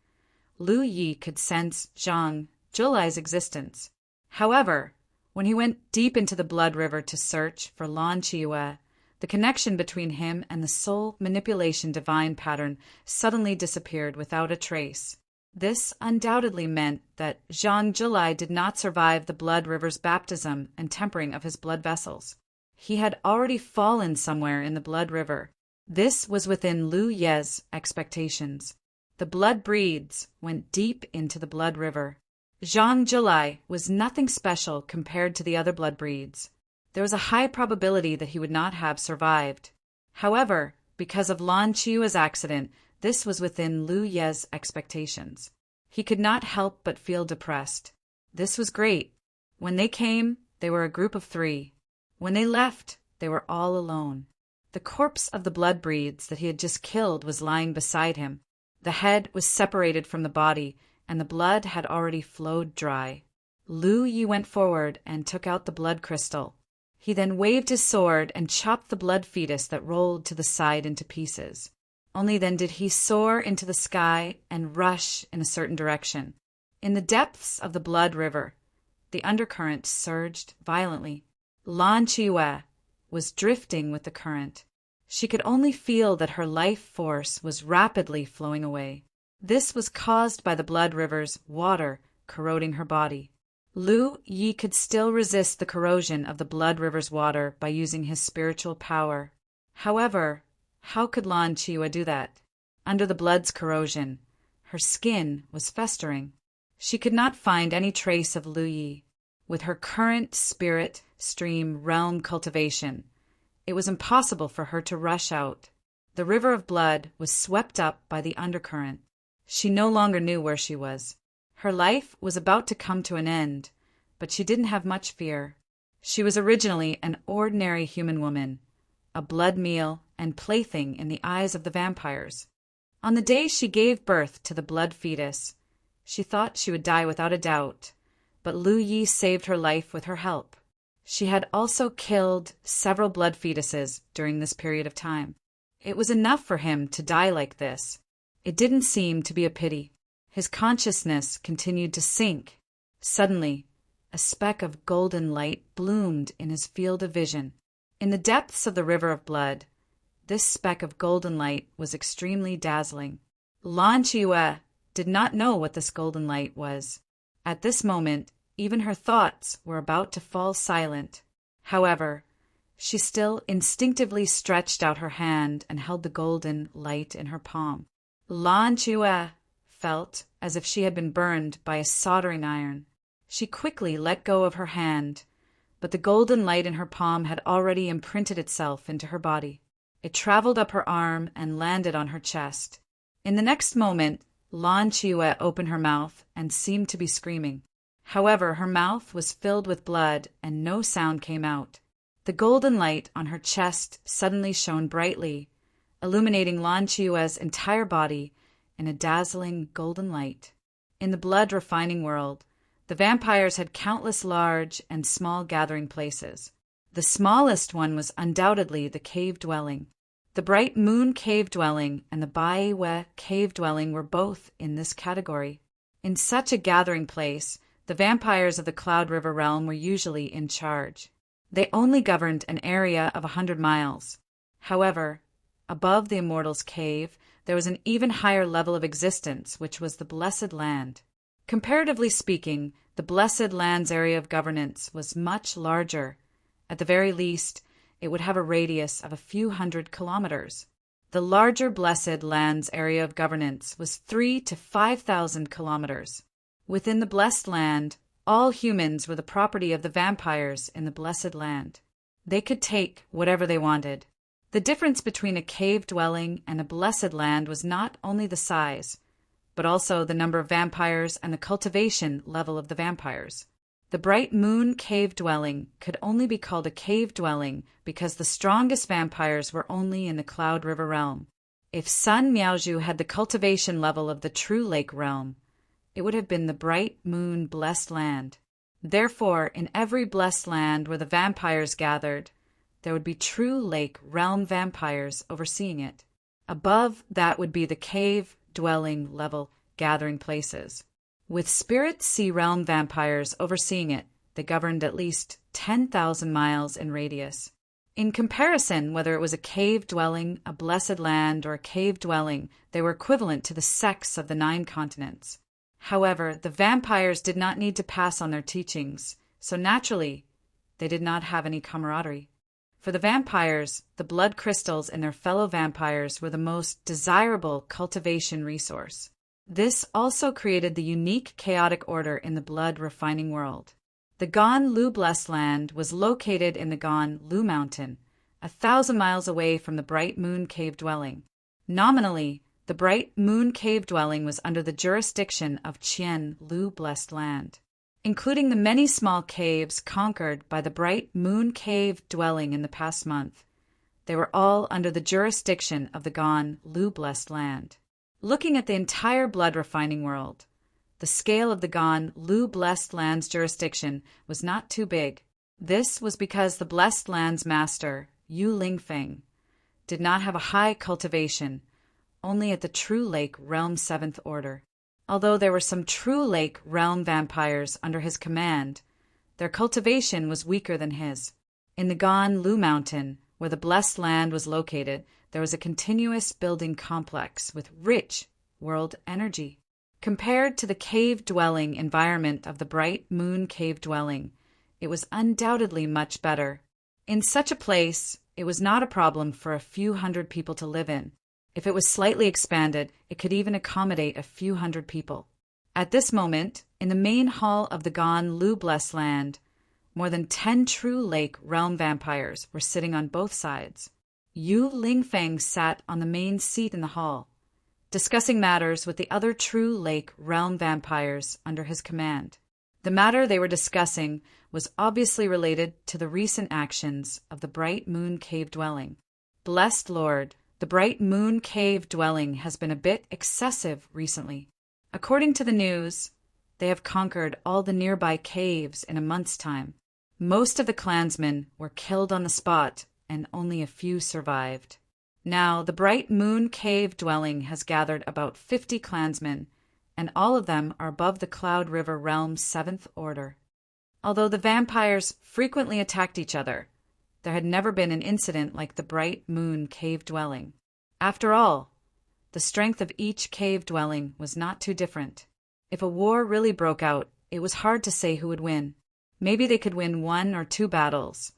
Lu Yi could sense Zhang Julai's existence. However, when he went deep into the blood river to search for Lan Chiwa, the connection between him and the soul manipulation divine pattern suddenly disappeared without a trace. This undoubtedly meant that Zhang Julai did not survive the blood river's baptism and tempering of his blood vessels. He had already fallen somewhere in the blood river. This was within Lu Ye's expectations. The blood breeds went deep into the blood river. Zhang Julai was nothing special compared to the other blood breeds. There was a high probability that he would not have survived. However, because of Lan Chiwa's accident, this was within Lu Ye's expectations. He could not help but feel depressed. This was great. When they came, they were a group of 3. When they left, they were all alone. The corpse of the blood breeds that he had just killed was lying beside him. The head was separated from the body, and the blood had already flowed dry. Lu Yi went forward and took out the blood crystal. He then waved his sword and chopped the blood fetus that rolled to the side into pieces. Only then did he soar into the sky and rush in a certain direction. In the depths of the blood river, the undercurrent surged violently. Lan Chiwa was drifting with the current. She could only feel that her life force was rapidly flowing away. This was caused by the blood river's water corroding her body. Lu Yi could still resist the corrosion of the blood river's water by using his spiritual power. However, how could Lan Chiwa do that? Under the blood's corrosion, her skin was festering. She could not find any trace of Lu Yi. With her current spirit stream realm cultivation, it was impossible for her to rush out. The river of blood was swept up by the undercurrent. She no longer knew where she was. Her life was about to come to an end, but she didn't have much fear. She was originally an ordinary human woman, a blood meal and plaything in the eyes of the vampires. On the day she gave birth to the blood fetus, she thought she would die without a doubt, but Lu Yi saved her life with her help. She had also killed several blood fetuses during this period of time. It was enough for him to die like this. It didn't seem to be a pity. His consciousness continued to sink. Suddenly, a speck of golden light bloomed in his field of vision. In the depths of the river of blood, this speck of golden light was extremely dazzling. Lan Chiwa did not know what this golden light was. At this moment, even her thoughts were about to fall silent. However, she still instinctively stretched out her hand and held the golden light in her palm. Lan Chiwa felt as if she had been burned by a soldering iron. She quickly let go of her hand, but the golden light in her palm had already imprinted itself into her body. It traveled up her arm and landed on her chest. In the next moment, Lan Chiwa opened her mouth and seemed to be screaming. However, her mouth was filled with blood and no sound came out. The golden light on her chest suddenly shone brightly, illuminating Lan Chiwa's entire body in a dazzling golden light. In the blood-refining world, the vampires had countless large and small gathering places. The smallest one was undoubtedly the cave dwelling. The Bright Moon cave dwelling and the Baiwe cave dwelling were both in this category. In such a gathering place, the vampires of the Cloud River realm were usually in charge. They only governed an area of 100 miles. However, above the Immortals' Cave, there was an even higher level of existence, which was the Blessed Land. Comparatively speaking, the Blessed Land's area of governance was much larger. At the very least, it would have a radius of a few hundred kilometers. The larger Blessed Land's area of governance was 3,000 to 5,000 kilometers. Within the Blessed Land, all humans were the property of the vampires in the Blessed Land. They could take whatever they wanted. The difference between a cave dwelling and a Blessed Land was not only the size, but also the number of vampires and the cultivation level of the vampires. The Bright Moon cave dwelling could only be called a cave dwelling because the strongest vampires were only in the Cloud River realm. If Sun Miaozhu had the cultivation level of the True Lake realm, it would have been the Bright Moon Blessed Land. Therefore, in every Blessed Land where the vampires gathered, there would be True Lake realm vampires overseeing it. Above that would be the cave dwelling level gathering places. With Spirit Sea realm vampires overseeing it, they governed at least 10,000 miles in radius. In comparison, whether it was a cave dwelling, a Blessed Land, or a cave dwelling, they were equivalent to the sects of the 9 continents. However, the vampires did not need to pass on their teachings, so naturally, they did not have any camaraderie. For the vampires, the blood crystals in their fellow vampires were the most desirable cultivation resource. This also created the unique chaotic order in the blood refining world. The Gan Lu Blessed Land was located in the Gan Lu Mountain, 1,000 miles away from the Bright Moon Cave dwelling. Nominally, the Bright Moon Cave dwelling was under the jurisdiction of Qian Lu Blessed Land. Including the many small caves conquered by the Bright Moon Cave dwelling in the past month. They were all under the jurisdiction of the Gan Lu Blessed Land. Looking at the entire blood refining world, the scale of the Gan Lu Blessed Land's jurisdiction was not too big. This was because the Blessed Land's master, Yu Lingfeng, did not have a high cultivation, only at the True Lake Realm 7th Order. Although there were some True Lake realm vampires under his command, their cultivation was weaker than his. In the Gan Lu Mountain, where the Blessed Land was located, there was a continuous building complex with rich world energy. Compared to the cave-dwelling environment of the Bright Moon Cave dwelling, it was undoubtedly much better. In such a place, it was not a problem for a few hundred people to live in. If it was slightly expanded, it could even accommodate a few hundred people. At this moment, in the main hall of the Gan Lu Blessed Land, more than 10 True Lake realm vampires were sitting on both sides. Yu Lingfeng sat on the main seat in the hall, discussing matters with the other True Lake realm vampires under his command. The matter they were discussing was obviously related to the recent actions of the Bright Moon Cave dwelling. Blessed Lord, the Bright Moon Cave dwelling has been a bit excessive recently. According to the news, they have conquered all the nearby caves in a month's time. Most of the clansmen were killed on the spot, and only a few survived. Now, the Bright Moon Cave dwelling has gathered about 50 clansmen, and all of them are above the Cloud River Realm's 7th Order. Although the vampires frequently attacked each other, there had never been an incident like the Bright Moon Cave dwelling. After all, the strength of each cave dwelling was not too different. If a war really broke out, it was hard to say who would win. Maybe they could win 1 or 2 battles,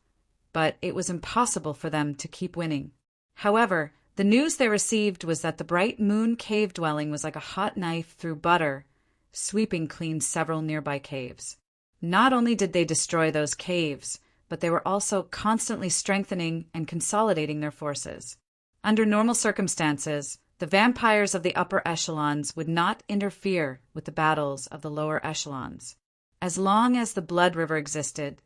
but it was impossible for them to keep winning. However, the news they received was that the Bright Moon Cave dwelling was like a hot knife through butter, sweeping clean several nearby caves. Not only did they destroy those caves, but they were also constantly strengthening and consolidating their forces. Under normal circumstances, the vampires of the upper echelons would not interfere with the battles of the lower echelons. As long as the Blood River existed,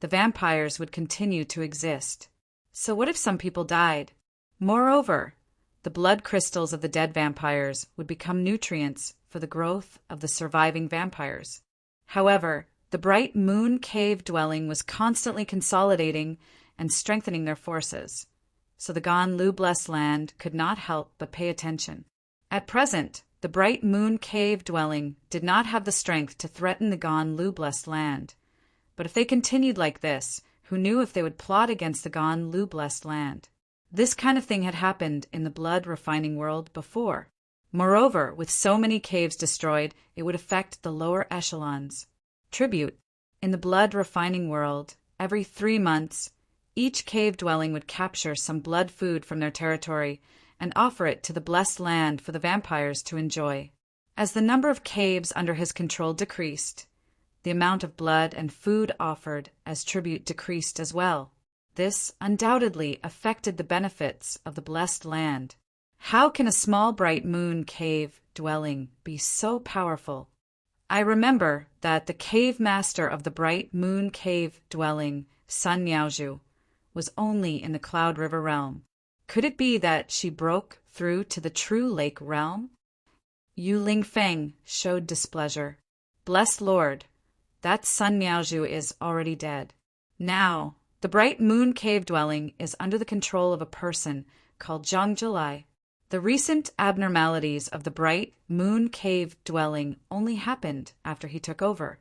the vampires would continue to exist. So what if some people died? Moreover, the blood crystals of the dead vampires would become nutrients for the growth of the surviving vampires. However, the Bright Moon Cave dwelling was constantly consolidating and strengthening their forces, so the Gan Lu Blessed Land could not help but pay attention. At present, The Bright Moon Cave dwelling did not have the strength to threaten the Gon-Lu-blessed land. But if they continued like this, who knew if they would plot against the Gon-Lu-blessed land? This kind of thing had happened in the blood-refining world before. Moreover, with so many caves destroyed, it would affect the lower echelons. Tribute. In the blood-refining world, every 3 months, each cave dwelling would capture some blood food from their territory and offer it to the blessed land for the vampires to enjoy. As the number of caves under his control decreased, the amount of blood and food offered as tribute decreased as well. This undoubtedly affected the benefits of the blessed land. How can a small bright moon cave dwelling be so powerful? I remember that the cave master of the bright moon cave dwelling, Sun Yaozhu, was only in the Cloud River realm. Could it be that she broke through to the true lake realm? Yu Lingfeng showed displeasure. Blessed Lord, that Sun Yaozhu is already dead. Now, the bright moon cave dwelling is under the control of a person called Zhang Zhilai. The recent abnormalities of the bright moon cave dwelling only happened after he took over.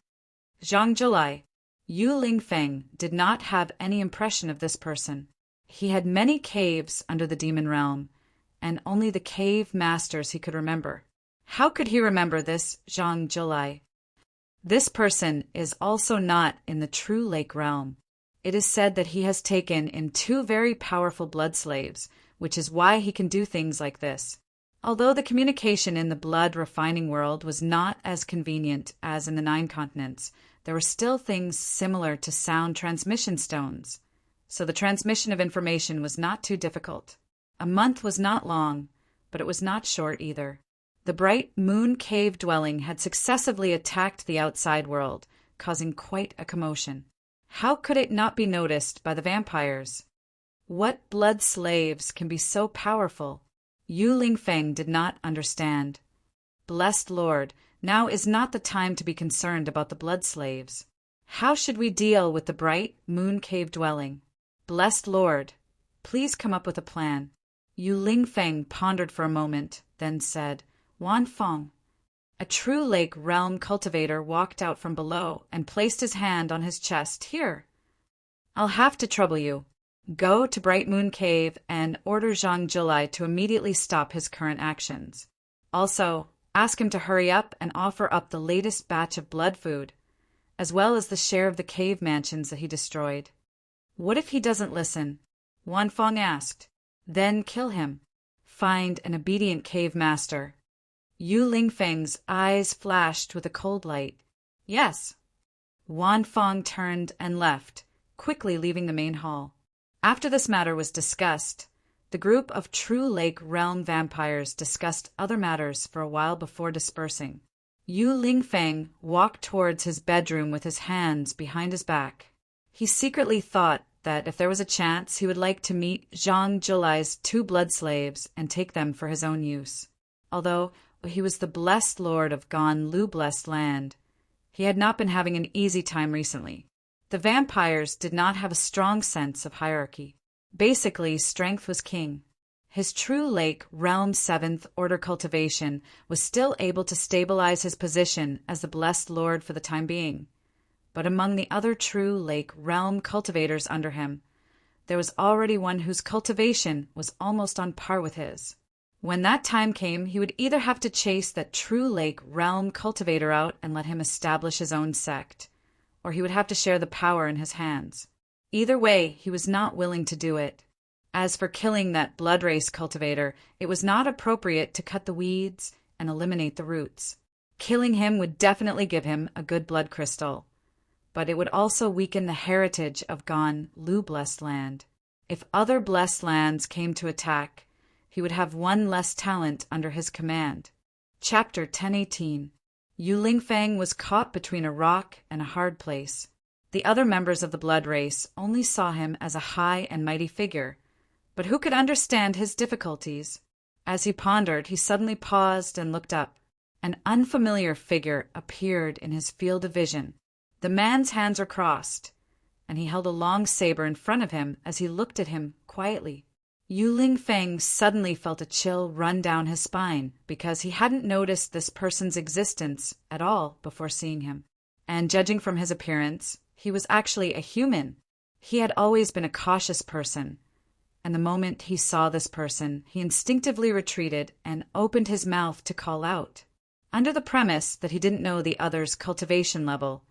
Zhang Zhilai. Yu Lingfeng did not have any impression of this person. He had many caves under the demon realm, and only the cave masters he could remember. How could he remember this Zhang Zhilai? This person is also not in the true lake realm. It is said that he has taken in 2 very powerful blood slaves, which is why he can do things like this. Although the communication in the blood-refining world was not as convenient as in the 9 continents, there were still things similar to sound transmission stones, so the transmission of information was not too difficult. A month was not long, but it was not short either. The bright moon cave dwelling had successively attacked the outside world, causing quite a commotion. How could it not be noticed by the vampires? What blood slaves can be so powerful? Yu Lingfeng did not understand. Blessed Lord, now is not the time to be concerned about the blood slaves. How should we deal with the bright moon cave dwelling? Blessed Lord, please come up with a plan. Yu Lingfeng pondered for a moment, then said, Wan Feng. A true lake realm cultivator walked out from below and placed his hand on his chest. Here. I'll have to trouble you. Go to Bright Moon Cave and order Zhang Zhilai to immediately stop his current actions. Also, ask him to hurry up and offer up the latest batch of blood food, as well as the share of the cave mansions that he destroyed. What if he doesn't listen? Wan Feng asked. Then kill him. Find an obedient cave master. Yu Lingfeng's eyes flashed with a cold light. Yes. Wan Feng turned and left, quickly leaving the main hall. After this matter was discussed, the group of True Lake Realm vampires discussed other matters for a while before dispersing. Yu Lingfeng walked towards his bedroom with his hands behind his back. He secretly thought that if there was a chance, he would like to meet Zhang Zhilai's 2 blood slaves and take them for his own use. Although he was the blessed lord of Gon-Lu-blessed land, he had not been having an easy time recently. The vampires did not have a strong sense of hierarchy. Basically, strength was king. His True Lake Realm 7th Order cultivation was still able to stabilize his position as the blessed lord for the time being. But among the other True Lake Realm cultivators under him, there was already one whose cultivation was almost on par with his. When that time came, he would either have to chase that True Lake Realm cultivator out and let him establish his own sect, or he would have to share the power in his hands. Either way, he was not willing to do it. As for killing that blood race cultivator, it was not appropriate to cut the weeds and eliminate the roots. Killing him would definitely give him a good blood crystal, but it would also weaken the heritage of Gon-Lu-blessed land. If other blessed lands came to attack, he would have one less talent under his command. Chapter 1018. Yu Lingfeng was caught between a rock and a hard place. The other members of the blood race only saw him as a high and mighty figure, but who could understand his difficulties? As he pondered, he suddenly paused and looked up. An unfamiliar figure appeared in his field of vision. The man's hands were crossed, and he held a long saber in front of him as he looked at him quietly. Yu Lingfeng suddenly felt a chill run down his spine because he hadn't noticed this person's existence at all before seeing him. And judging from his appearance, he was actually a human. He had always been a cautious person, and the moment he saw this person, he instinctively retreated and opened his mouth to call out. Under the premise that he didn't know the other's cultivation level,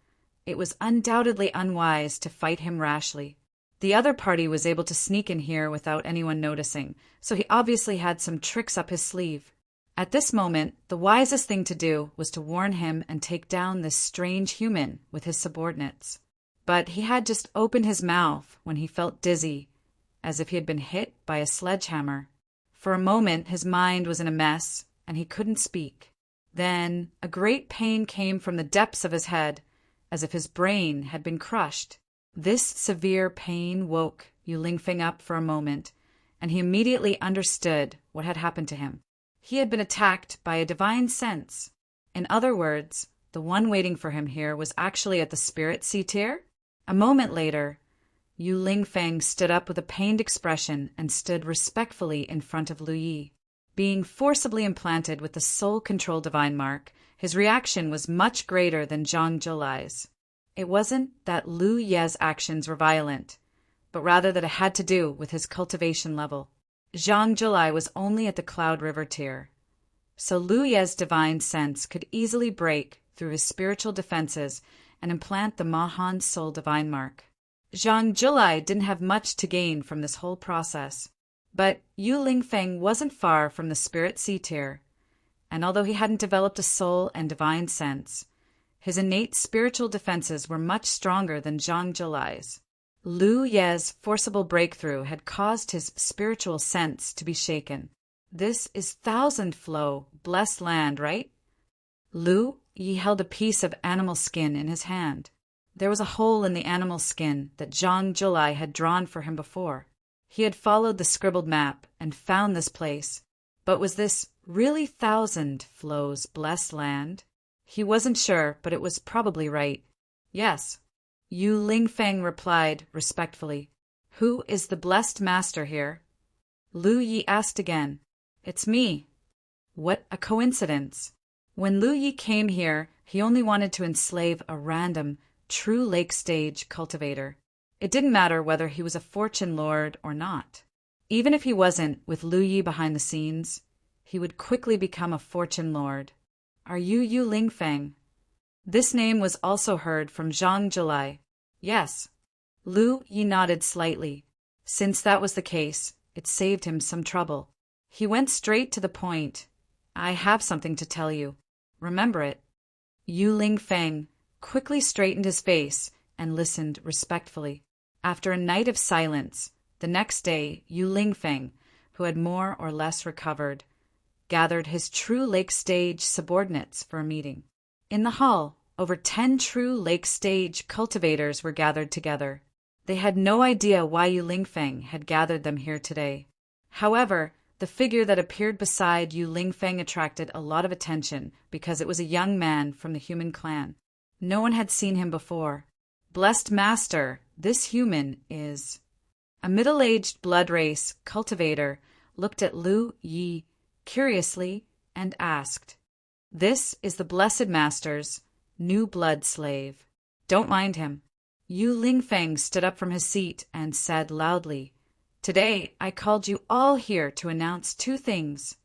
it was undoubtedly unwise to fight him rashly. The other party was able to sneak in here without anyone noticing, so he obviously had some tricks up his sleeve. At this moment, the wisest thing to do was to warn him and take down this strange human with his subordinates. But he had just opened his mouth when he felt dizzy, as if he had been hit by a sledgehammer. For a moment, his mind was in a mess, and he couldn't speak. Then, a great pain came from the depths of his head, as if his brain had been crushed. This severe pain woke Yu Lingfeng up for a moment, and he immediately understood what had happened to him. He had been attacked by a divine sense. In other words, the one waiting for him here was actually at the spirit sea tier. A moment later, Yu Lingfeng stood up with a pained expression and stood respectfully in front of Lu Yi. Being forcibly implanted with the soul control divine mark, his reaction was much greater than Zhang Julai's. It wasn't that Lu Ye's actions were violent, but rather that it had to do with his cultivation level. Zhang Julai was only at the Cloud River tier, so Lu Ye's divine sense could easily break through his spiritual defenses and implant the Mahan Soul divine mark. Zhang Julai didn't have much to gain from this whole process, but Yu Lingfeng wasn't far from the spirit sea tier, and although he hadn't developed a soul and divine sense, his innate spiritual defenses were much stronger than Zhang Julai's. Lu Ye's forcible breakthrough had caused his spiritual sense to be shaken. This is thousand flow, blessed land, right? Lu Yi held a piece of animal skin in his hand. There was a hole in the animal skin that Zhang Julai had drawn for him before. He had followed the scribbled map and found this place. But was this really thousand flows, blessed land? He wasn't sure, but it was probably right. Yes. Yu Lingfeng replied respectfully. Who is the blessed master here? Lu Yi asked again. It's me. What a coincidence. When Lu Yi came here, he only wanted to enslave a random, true lake stage cultivator. It didn't matter whether he was a fortune lord or not. Even if he wasn't, with Lu Yi behind the scenes, he would quickly become a fortune lord. Are you Yu Lingfeng? This name was also heard from Zhang Julai. Yes. Lu Yi nodded slightly. Since that was the case, it saved him some trouble. He went straight to the point. I have something to tell you. Remember it. Yu Lingfeng quickly straightened his face and listened respectfully. After a night of silence, the next day Yu Lingfeng, who had more or less recovered, gathered his true lake stage subordinates for a meeting. In the hall, over 10 true lake stage cultivators were gathered together. They had no idea why Yu Lingfeng had gathered them here today. However, the figure that appeared beside Yu Lingfeng attracted a lot of attention because it was a young man from the human clan. No one had seen him before. Blessed Master, this human is... A middle-aged blood race cultivator looked at Lu Yi curiously and asked, This is the Blessed Master's new blood slave. Don't mind him. Yu Lingfeng stood up from his seat and said loudly, Today I called you all here to announce 2 things.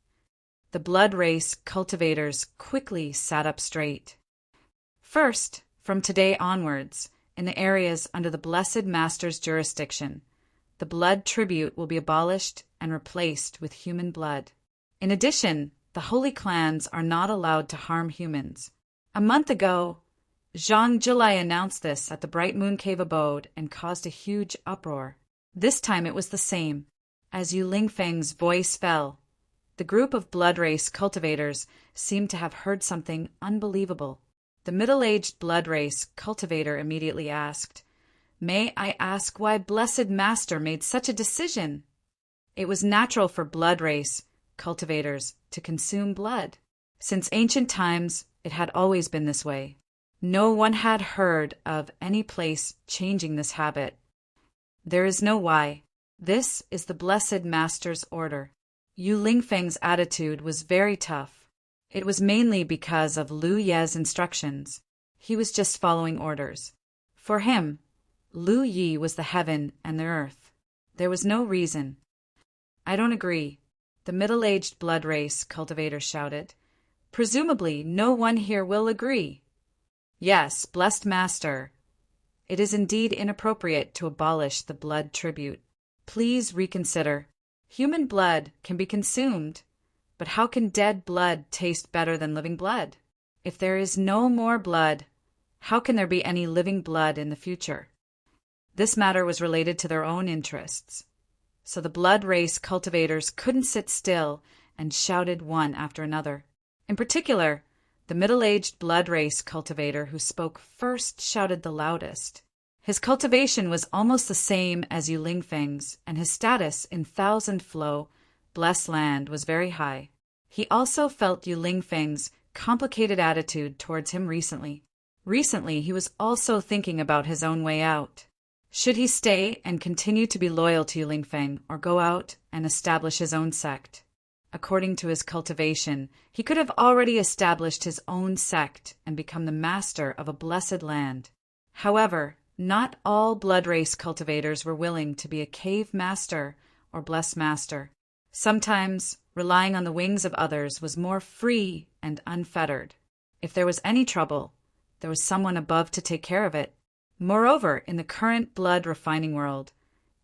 The blood race cultivators quickly sat up straight. First, from today onwards, in the areas under the Blessed Master's jurisdiction, the blood tribute will be abolished and replaced with human blood. In addition, the holy clans are not allowed to harm humans. A month ago, Zhang Julai announced this at the Bright Moon Cave abode and caused a huge uproar. This time it was the same. As Yu Lingfeng's voice fell, the group of blood race cultivators seemed to have heard something unbelievable. The middle-aged blood race cultivator immediately asked, May I ask why Blessed Master made such a decision? It was natural for blood race cultivators to consume blood. Since ancient times, it had always been this way. No one had heard of any place changing this habit. There is no why. This is the Blessed Master's order. Yu Lingfeng's attitude was very tough. It was mainly because of Lu Ye's instructions. He was just following orders. For him, Lu Yi was the heaven and the earth. There was no reason. I don't agree, the middle-aged blood race cultivator shouted. Presumably, no one here will agree. Yes, blessed master. It is indeed inappropriate to abolish the blood tribute. Please reconsider. Human blood can be consumed, but how can dead blood taste better than living blood? If there is no more blood, how can there be any living blood in the future? This matter was related to their own interests. So the blood race cultivators couldn't sit still and shouted one after another. In particular, the middle-aged blood race cultivator who spoke first shouted the loudest. His cultivation was almost the same as Yu Lingfeng's, and his status in Thousand Flow, blessed land, was very high. He also felt Yu Lingfeng's complicated attitude towards him recently. Recently, he was also thinking about his own way out. Should he stay and continue to be loyal to Yu Lingfeng, or go out and establish his own sect? According to his cultivation, he could have already established his own sect and become the master of a blessed land. However, not all blood race cultivators were willing to be a cave master or blessed master. Sometimes, relying on the wings of others was more free and unfettered. If there was any trouble, there was someone above to take care of it. Moreover, in the current blood refining world,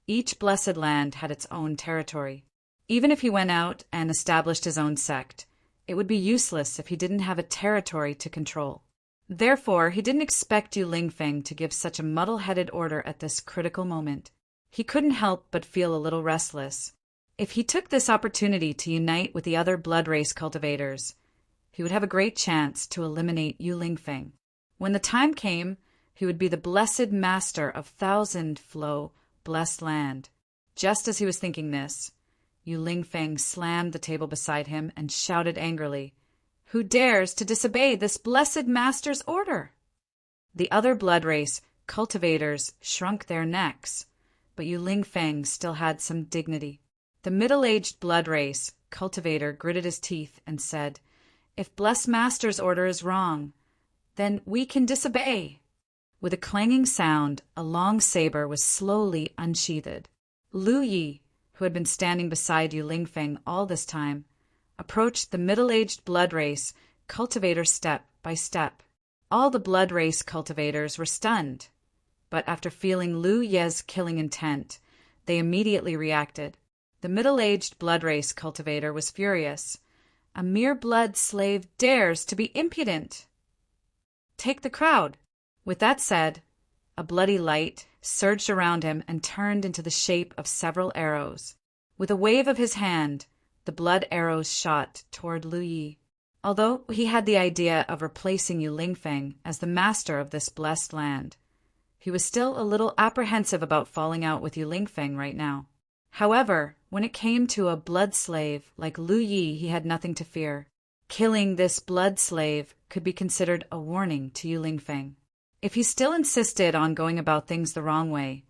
each blessed land had its own territory. Even if he went out and established his own sect, it would be useless if he didn't have a territory to control. Therefore, he didn't expect Yu Lingfeng to give such a muddle-headed order at this critical moment. He couldn't help but feel a little restless. If he took this opportunity to unite with the other blood race cultivators, he would have a great chance to eliminate Yu Lingfeng. When the time came, he would be the blessed master of Thousand Flow, blessed land. Just as he was thinking this, Yu Lingfeng slammed the table beside him and shouted angrily, "Who dares to disobey this blessed master's order?" The other blood race cultivators shrunk their necks, but Yu Lingfeng still had some dignity. The middle-aged blood race cultivator gritted his teeth and said, "If blessed master's order is wrong, then we can disobey." With a clanging sound, a long saber was slowly unsheathed. Lu Yi, who had been standing beside Yu Lingfeng all this time, approached the middle-aged blood race cultivator step by step. All the blood race cultivators were stunned, but after feeling Lu Ye's killing intent, they immediately reacted. The middle-aged blood race cultivator was furious. A mere blood slave dares to be impudent. Take the crowd. With that said, a bloody light surged around him and turned into the shape of several arrows. With a wave of his hand, the blood arrows shot toward Lu Yi. Although he had the idea of replacing Yu Lingfeng as the master of this blessed land, he was still a little apprehensive about falling out with Yu Lingfeng right now. However, when it came to a blood slave like Lu Yi, he had nothing to fear. Killing this blood slave could be considered a warning to Yu Lingfeng. If he still insisted on going about things the wrong way,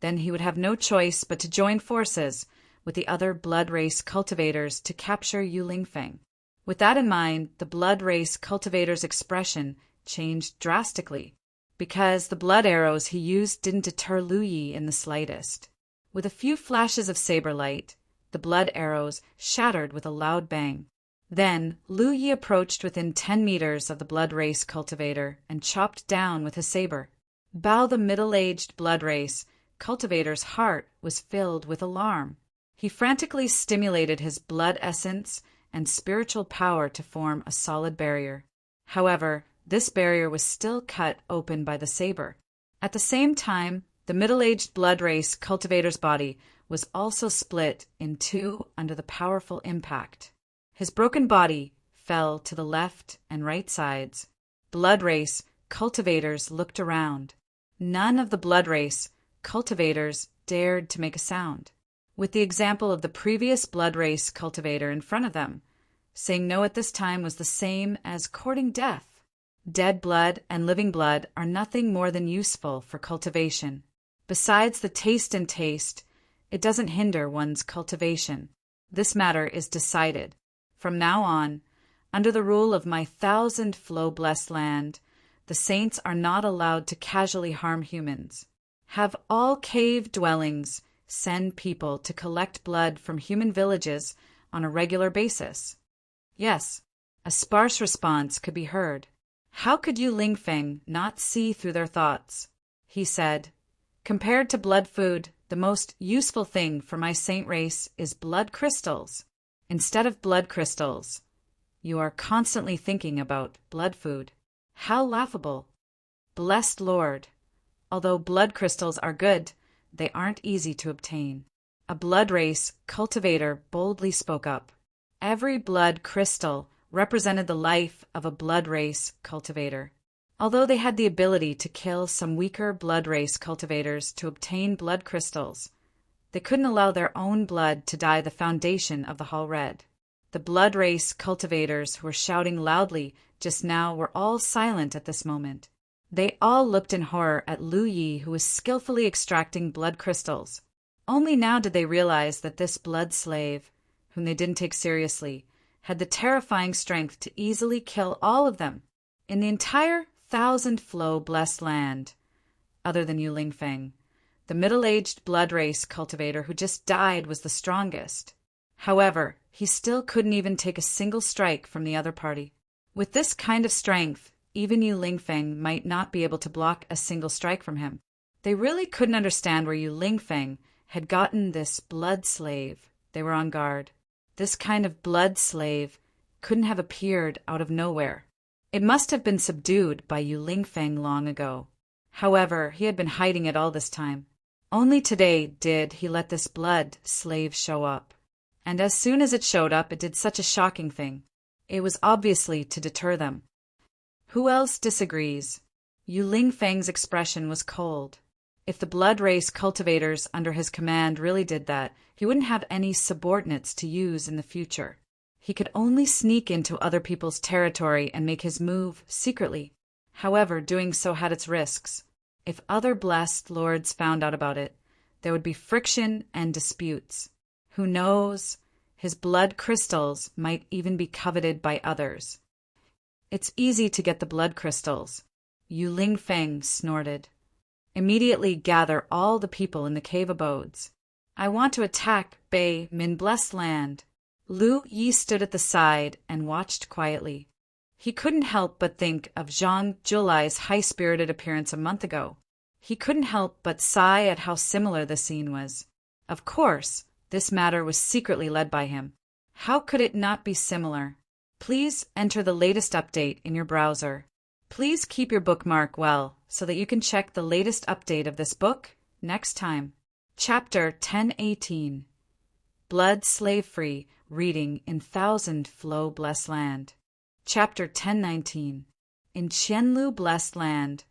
then he would have no choice but to join forces with the other blood race cultivators to capture Yu Lingfeng. With that in mind, the blood race cultivator's expression changed drastically, because the blood arrows he used didn't deter Lu Yi in the slightest. With a few flashes of saber light, the blood arrows shattered with a loud bang. Then Lu Yi approached within 10 meters of the blood race cultivator and chopped down with his saber. Bao, the middle-aged blood race cultivator's heart was filled with alarm. He frantically stimulated his blood essence and spiritual power to form a solid barrier. However, this barrier was still cut open by the saber. At the same time, the middle-aged blood race cultivator's body was also split in two under the powerful impact. His broken body fell to the left and right sides. Blood race cultivators looked around. None of the blood race cultivators dared to make a sound, with the example of the previous blood race cultivator in front of them. Saying no at this time was the same as courting death. Dead blood and living blood are nothing more than useful for cultivation. Besides the taste, It doesn't hinder one's cultivation. This matter is decided. From now on, under the rule of my 1,000-flow blessed land, the saints are not allowed to casually harm humans. Have all cave dwellings send people to collect blood from human villages on a regular basis. Yes, a sparse response could be heard. How could Yu Lingfeng not see through their thoughts? He said, compared to blood food, the most useful thing for my saint race is blood crystals. Instead of blood crystals, you are constantly thinking about blood food. How laughable. Blessed Lord, although blood crystals are good, they aren't easy to obtain. A blood race cultivator boldly spoke up. Every blood crystal represented the life of a blood race cultivator. Although they had the ability to kill some weaker blood race cultivators to obtain blood crystals, they couldn't allow their own blood to dye the foundation of the Hall Red. The blood race cultivators who were shouting loudly just now were all silent at this moment. They all looked in horror at Lu Yi, who was skillfully extracting blood crystals. Only now did they realize that this blood slave, whom they didn't take seriously, had the terrifying strength to easily kill all of them. In the entire 1,000-flow blessed land, other than Yu Lingfeng, the middle-aged blood race cultivator who just died was the strongest. However, he still couldn't even take a single strike from the other party. With this kind of strength, even Yu Lingfeng might not be able to block a single strike from him. They really couldn't understand where Yu Lingfeng had gotten this blood slave. They were on guard. This kind of blood slave couldn't have appeared out of nowhere. It must have been subdued by Yu Lingfeng long ago. However, he had been hiding it all this time. Only today did he let this blood slave show up. And as soon as it showed up, it did such a shocking thing. It was obviously to deter them. Who else disagrees? Yu Lingfeng's expression was cold. If the blood race cultivators under his command really did that, he wouldn't have any subordinates to use in the future. He could only sneak into other people's territory and make his move secretly. However, doing so had its risks. If other blessed lords found out about it, there would be friction and disputes. Who knows? His blood crystals might even be coveted by others. It's easy to get the blood crystals, Yu Lingfeng snorted. Immediately gather all the people in the cave abodes. I want to attack Bei Min blessed land. Lu Yi stood at the side and watched quietly. He couldn't help but think of Zhang Julai's high-spirited appearance a month ago. He couldn't help but sigh at how similar the scene was. Of course, this matter was secretly led by him. How could it not be similar? Please enter the latest update in your browser. Please keep your bookmark well so that you can check the latest update of this book next time. Chapter 1018. Blood Slave-Free Reading in 1,000-Flow Blessed Land. Chapter 1019. In Qianlu Blessed Land,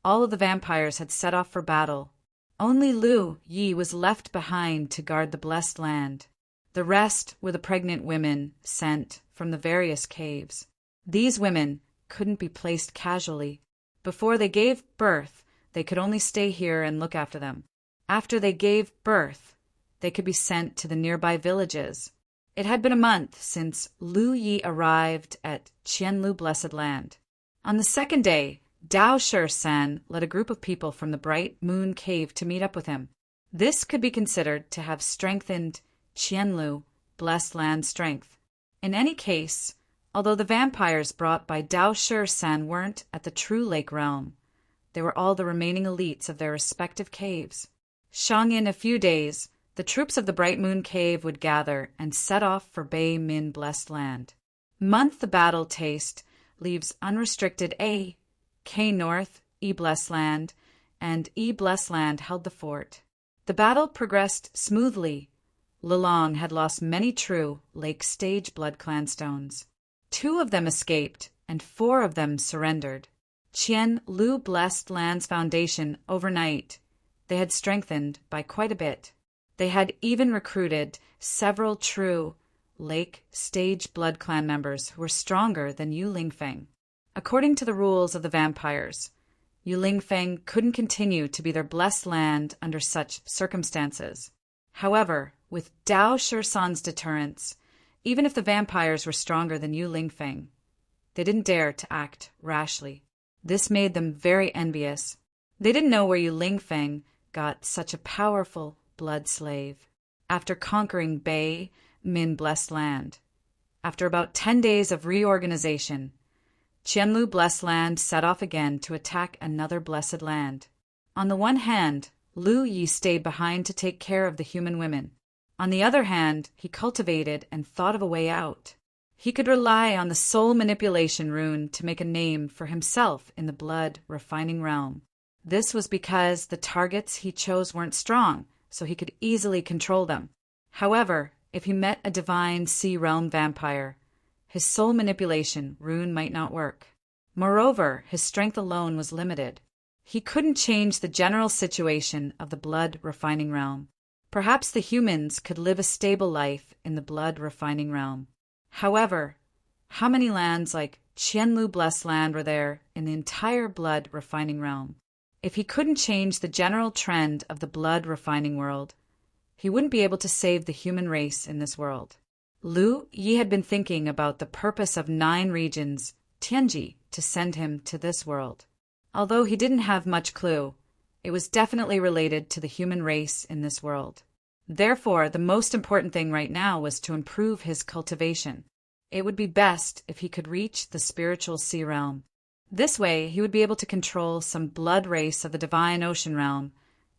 all of the vampires had set off for battle. Only Lu Yi was left behind to guard the blessed land. The rest were the pregnant women sent from the various caves. These women couldn't be placed casually. Before they gave birth, they could only stay here and look after them. After they gave birth, they could be sent to the nearby villages. It had been a month since Lu Yi arrived at Qianlu Blessed Land. On the second day, Dao Shi-san led a group of people from the Bright Moon Cave to meet up with him. This could be considered to have strengthened Qianlu Blessed Land's strength. In any case, although the vampires brought by Dao Shi-san weren't at the true lake realm, they were all the remaining elites of their respective caves. In a few days, the troops of the Bright Moon Cave would gather and set off for Bei Min Blessed Land. Month the battle taste leaves unrestricted A, K North, E Blessed Land, and E Blessed Land held the fort. The battle progressed smoothly. Lilong had lost many true Lake Stage Blood Clan stones. 2 of them escaped, and 4 of them surrendered. Qianlu Blessed Land's foundation overnight they had strengthened by quite a bit. They had even recruited several true Lake Stage Blood Clan members who were stronger than Yu Lingfeng. According to the rules of the vampires, Yu Lingfeng couldn't continue to be their blessed land under such circumstances. However, with Dao Shursan's deterrence, even if the vampires were stronger than Yu Lingfeng, they didn't dare to act rashly. This made them very envious. They didn't know where Yu Lingfeng got such a powerful blood slave. After conquering Bei Min Blessed Land, after about 10 days of reorganization, Qianlu Blessed Land set off again to attack another blessed land. On the one hand, Lu Yi stayed behind to take care of the human women. On the other hand, he cultivated and thought of a way out. He could rely on the soul manipulation rune to make a name for himself in the blood refining realm. This was because the targets he chose weren't strong, so he could easily control them. However, if he met a divine sea realm vampire, his soul manipulation rune might not work. Moreover, his strength alone was limited. He couldn't change the general situation of the blood refining realm. Perhaps the humans could live a stable life in the blood refining realm. However, how many lands like Qianlu Blessed Land were there in the entire blood refining realm? If he couldn't change the general trend of the blood refining world, he wouldn't be able to save the human race in this world. Lu Yi had been thinking about the purpose of 9 regions, Tianji, to send him to this world. Although he didn't have much clue, it was definitely related to the human race in this world. Therefore, the most important thing right now was to improve his cultivation. It would be best if he could reach the spiritual sea realm. This way, he would be able to control some blood race of the divine ocean realm,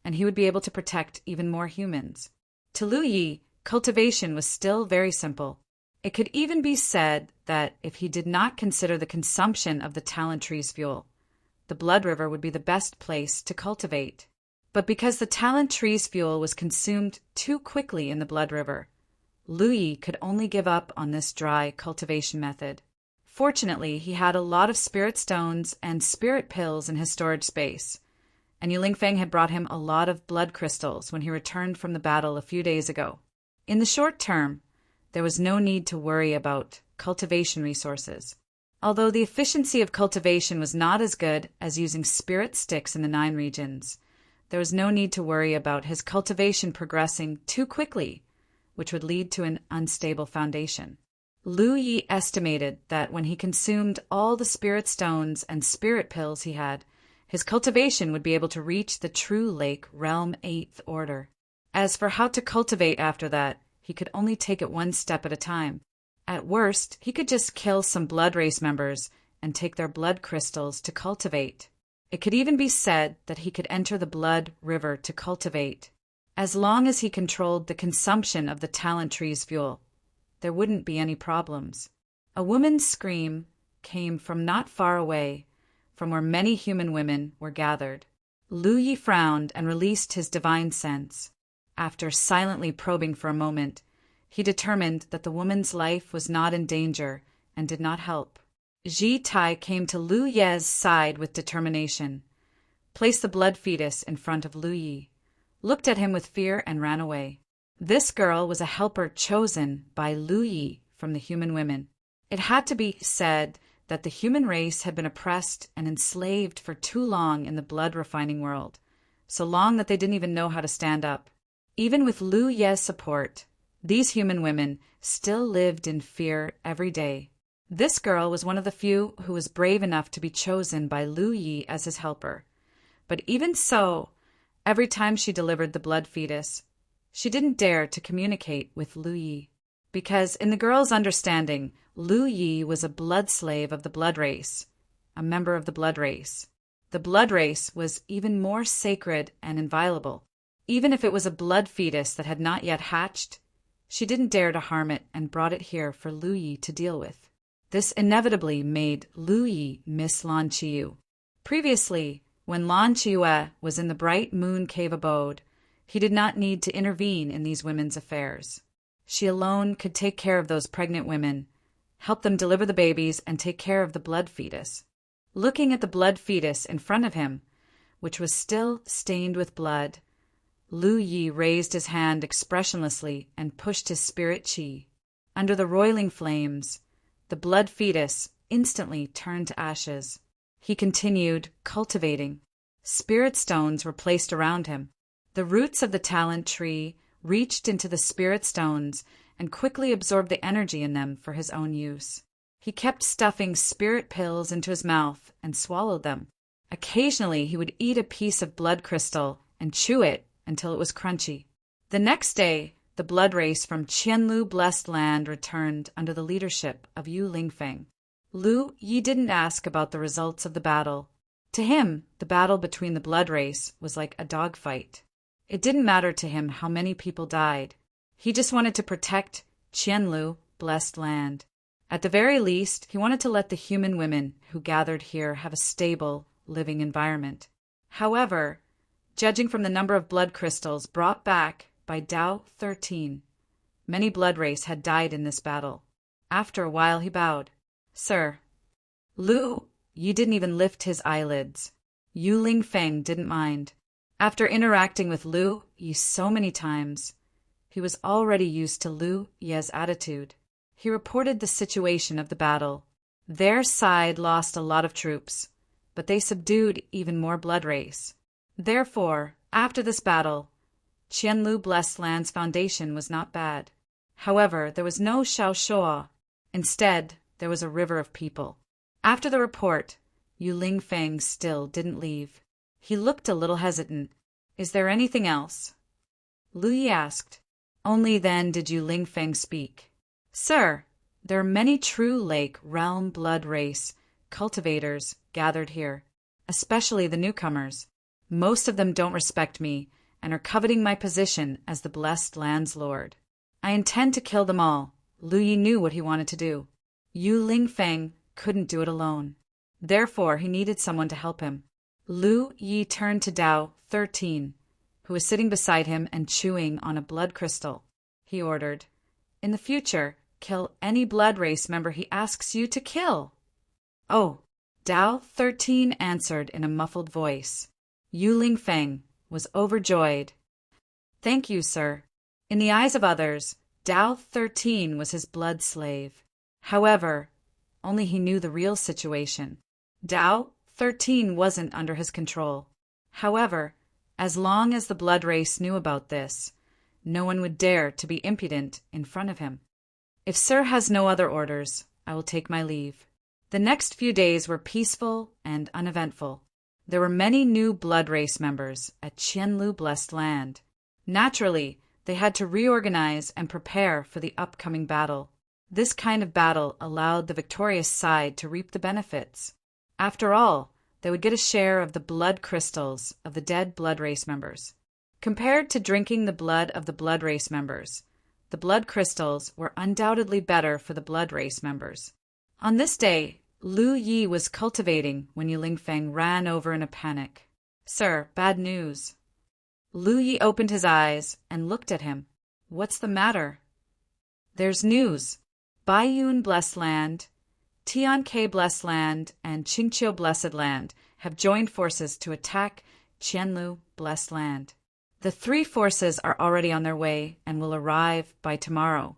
and he would be able to protect even more humans. To Lu Yi, cultivation was still very simple. It could even be said that if he did not consider the consumption of the talent tree's fuel, the blood river would be the best place to cultivate. But because the talent tree's fuel was consumed too quickly in the blood river, Lu Yi could only give up on this dry cultivation method. Fortunately, he had a lot of spirit stones and spirit pills in his storage space, and Yu Lingfeng had brought him a lot of blood crystals when he returned from the battle a few days ago. In the short term, there was no need to worry about cultivation resources. Although the efficiency of cultivation was not as good as using spirit sticks in the 9 regions, there was no need to worry about his cultivation progressing too quickly, which would lead to an unstable foundation. Lu Yi estimated that when he consumed all the spirit stones and spirit pills he had, his cultivation would be able to reach the true lake realm 8th order. As for how to cultivate after that, he could only take it one step at a time. At worst, he could just kill some blood race members and take their blood crystals to cultivate. It could even be said that he could enter the blood river to cultivate. As long as he controlled the consumption of the talent tree's fuel, there wouldn't be any problems. A woman's scream came from not far away, from where many human women were gathered. Lu Yi frowned and released his divine sense. After silently probing for a moment, he determined that the woman's life was not in danger and did not help. Ji Tai came to Lu Ye's side with determination, placed the blood fetus in front of Lu Yi, looked at him with fear and ran away. This girl was a helper chosen by Lu Yi from the human women. It had to be said that the human race had been oppressed and enslaved for too long in the blood refining world, so long that they didn't even know how to stand up. Even with Lu Ye's support, these human women still lived in fear every day. This girl was one of the few who was brave enough to be chosen by Lu Yi as his helper. But even so, every time she delivered the blood fetus, she didn't dare to communicate with Lu Yi, because in the girl's understanding, Lu Yi was a blood slave of the blood race, a member of the blood race. The blood race was even more sacred and inviolable. Even if it was a blood fetus that had not yet hatched, she didn't dare to harm it and brought it here for Lu Yi to deal with. This inevitably made Lu Yi miss Lan Qiyu. Previously, when Lan Qiyu was in the bright moon cave abode, he did not need to intervene in these women's affairs. She alone could take care of those pregnant women, help them deliver the babies, and take care of the blood fetus. Looking at the blood fetus in front of him, which was still stained with blood, Lu Yi raised his hand expressionlessly and pushed his spirit chi. Under the roiling flames, the blood fetus instantly turned to ashes. He continued cultivating. Spirit stones were placed around him. The roots of the talent tree reached into the spirit stones and quickly absorbed the energy in them for his own use. He kept stuffing spirit pills into his mouth and swallowed them. Occasionally, he would eat a piece of blood crystal and chew it until it was crunchy. The next day, the blood race from Qianlu Blessed Land returned under the leadership of Yu Lingfeng. Lu Yi didn't ask about the results of the battle. To him, the battle between the blood race was like a dogfight. It didn't matter to him how many people died. He just wanted to protect Qianlu Blessed Land. At the very least, he wanted to let the human women who gathered here have a stable, living environment. However, judging from the number of blood crystals brought back by Dao 13, many blood race had died in this battle. After a while he bowed. Sir. Lu Yi didn't even lift his eyelids. Yu Lingfeng didn't mind. After interacting with Lu Yi so many times, he was already used to Lu Yi's attitude. He reported the situation of the battle. Their side lost a lot of troops, but they subdued even more blood race. Therefore, after this battle, Qianlu Blessed Land's foundation was not bad. However, there was no Shaoshua. Instead, there was a river of people. After the report, Yu Lingfeng still didn't leave. He looked a little hesitant. Is there anything else? Lu Yi asked. Only then did Yu Lingfeng speak. Sir, there are many true Lake Realm blood race cultivators gathered here, especially the newcomers. Most of them don't respect me and are coveting my position as the Blessed Land's Lord. I intend to kill them all. Lu Yi knew what he wanted to do. Yu Lingfeng couldn't do it alone. Therefore, he needed someone to help him. Lu Yi turned to Dao 13, who was sitting beside him and chewing on a blood crystal. He ordered, In the future, kill any blood race member he asks you to kill. Oh, Dao 13 answered in a muffled voice. Yu Lingfeng was overjoyed. Thank you, sir. In the eyes of others, Dao 13 was his blood slave. However, only he knew the real situation. Dao 13 wasn't under his control. However, as long as the blood race knew about this, no one would dare to be impudent in front of him. If sir has no other orders, I will take my leave. The next few days were peaceful and uneventful. There were many new blood race members at Qianlu Blessed Land. Naturally, they had to reorganize and prepare for the upcoming battle. This kind of battle allowed the victorious side to reap the benefits. After all, they would get a share of the blood crystals of the dead blood race members. Compared to drinking the blood of the blood race members, the blood crystals were undoubtedly better for the blood race members. On this day, Lu Yi was cultivating when Yu Lingfeng ran over in a panic. Sir, bad news. Lu Yi opened his eyes and looked at him. What's the matter? There's news. Baiyun Blessed Land, Tianke Blessed Land, and Qingqiu Blessed Land have joined forces to attack Qianlu Blessed Land. The three forces are already on their way and will arrive by tomorrow.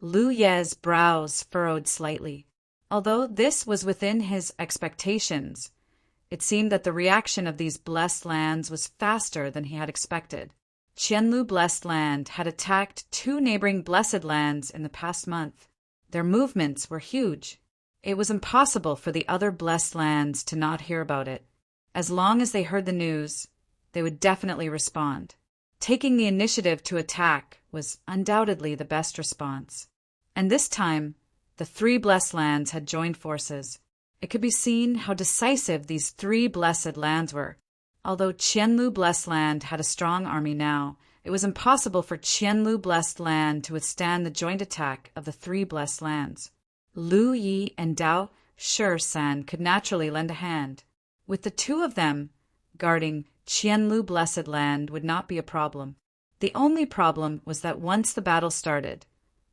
Lu Ye's brows furrowed slightly. Although this was within his expectations, it seemed that the reaction of these blessed lands was faster than he had expected. Qianlu Blessed Land had attacked two neighboring blessed lands in the past month. Their movements were huge. It was impossible for the other blessed lands to not hear about it. As long as they heard the news, they would definitely respond. Taking the initiative to attack was undoubtedly the best response. And this time, the three blessed lands had joined forces. It could be seen how decisive these three blessed lands were. Although Qianlu Blessed Land had a strong army now, it was impossible for Qianlu Blessed Land to withstand the joint attack of the three blessed lands. Lu Yi and Dao Shi-san could naturally lend a hand. With the two of them, guarding Qianlu Blessed Land would not be a problem. The only problem was that once the battle started,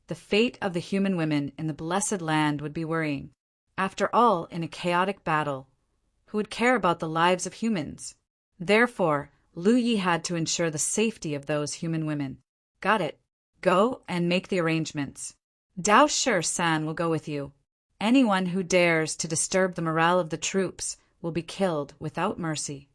the fate of the human women in the Blessed Land would be worrying. After all, in a chaotic battle, who would care about the lives of humans? Therefore, Lu Yi had to ensure the safety of those human women. Got it. Go and make the arrangements. Dao Shi-san will go with you. Anyone who dares to disturb the morale of the troops will be killed without mercy.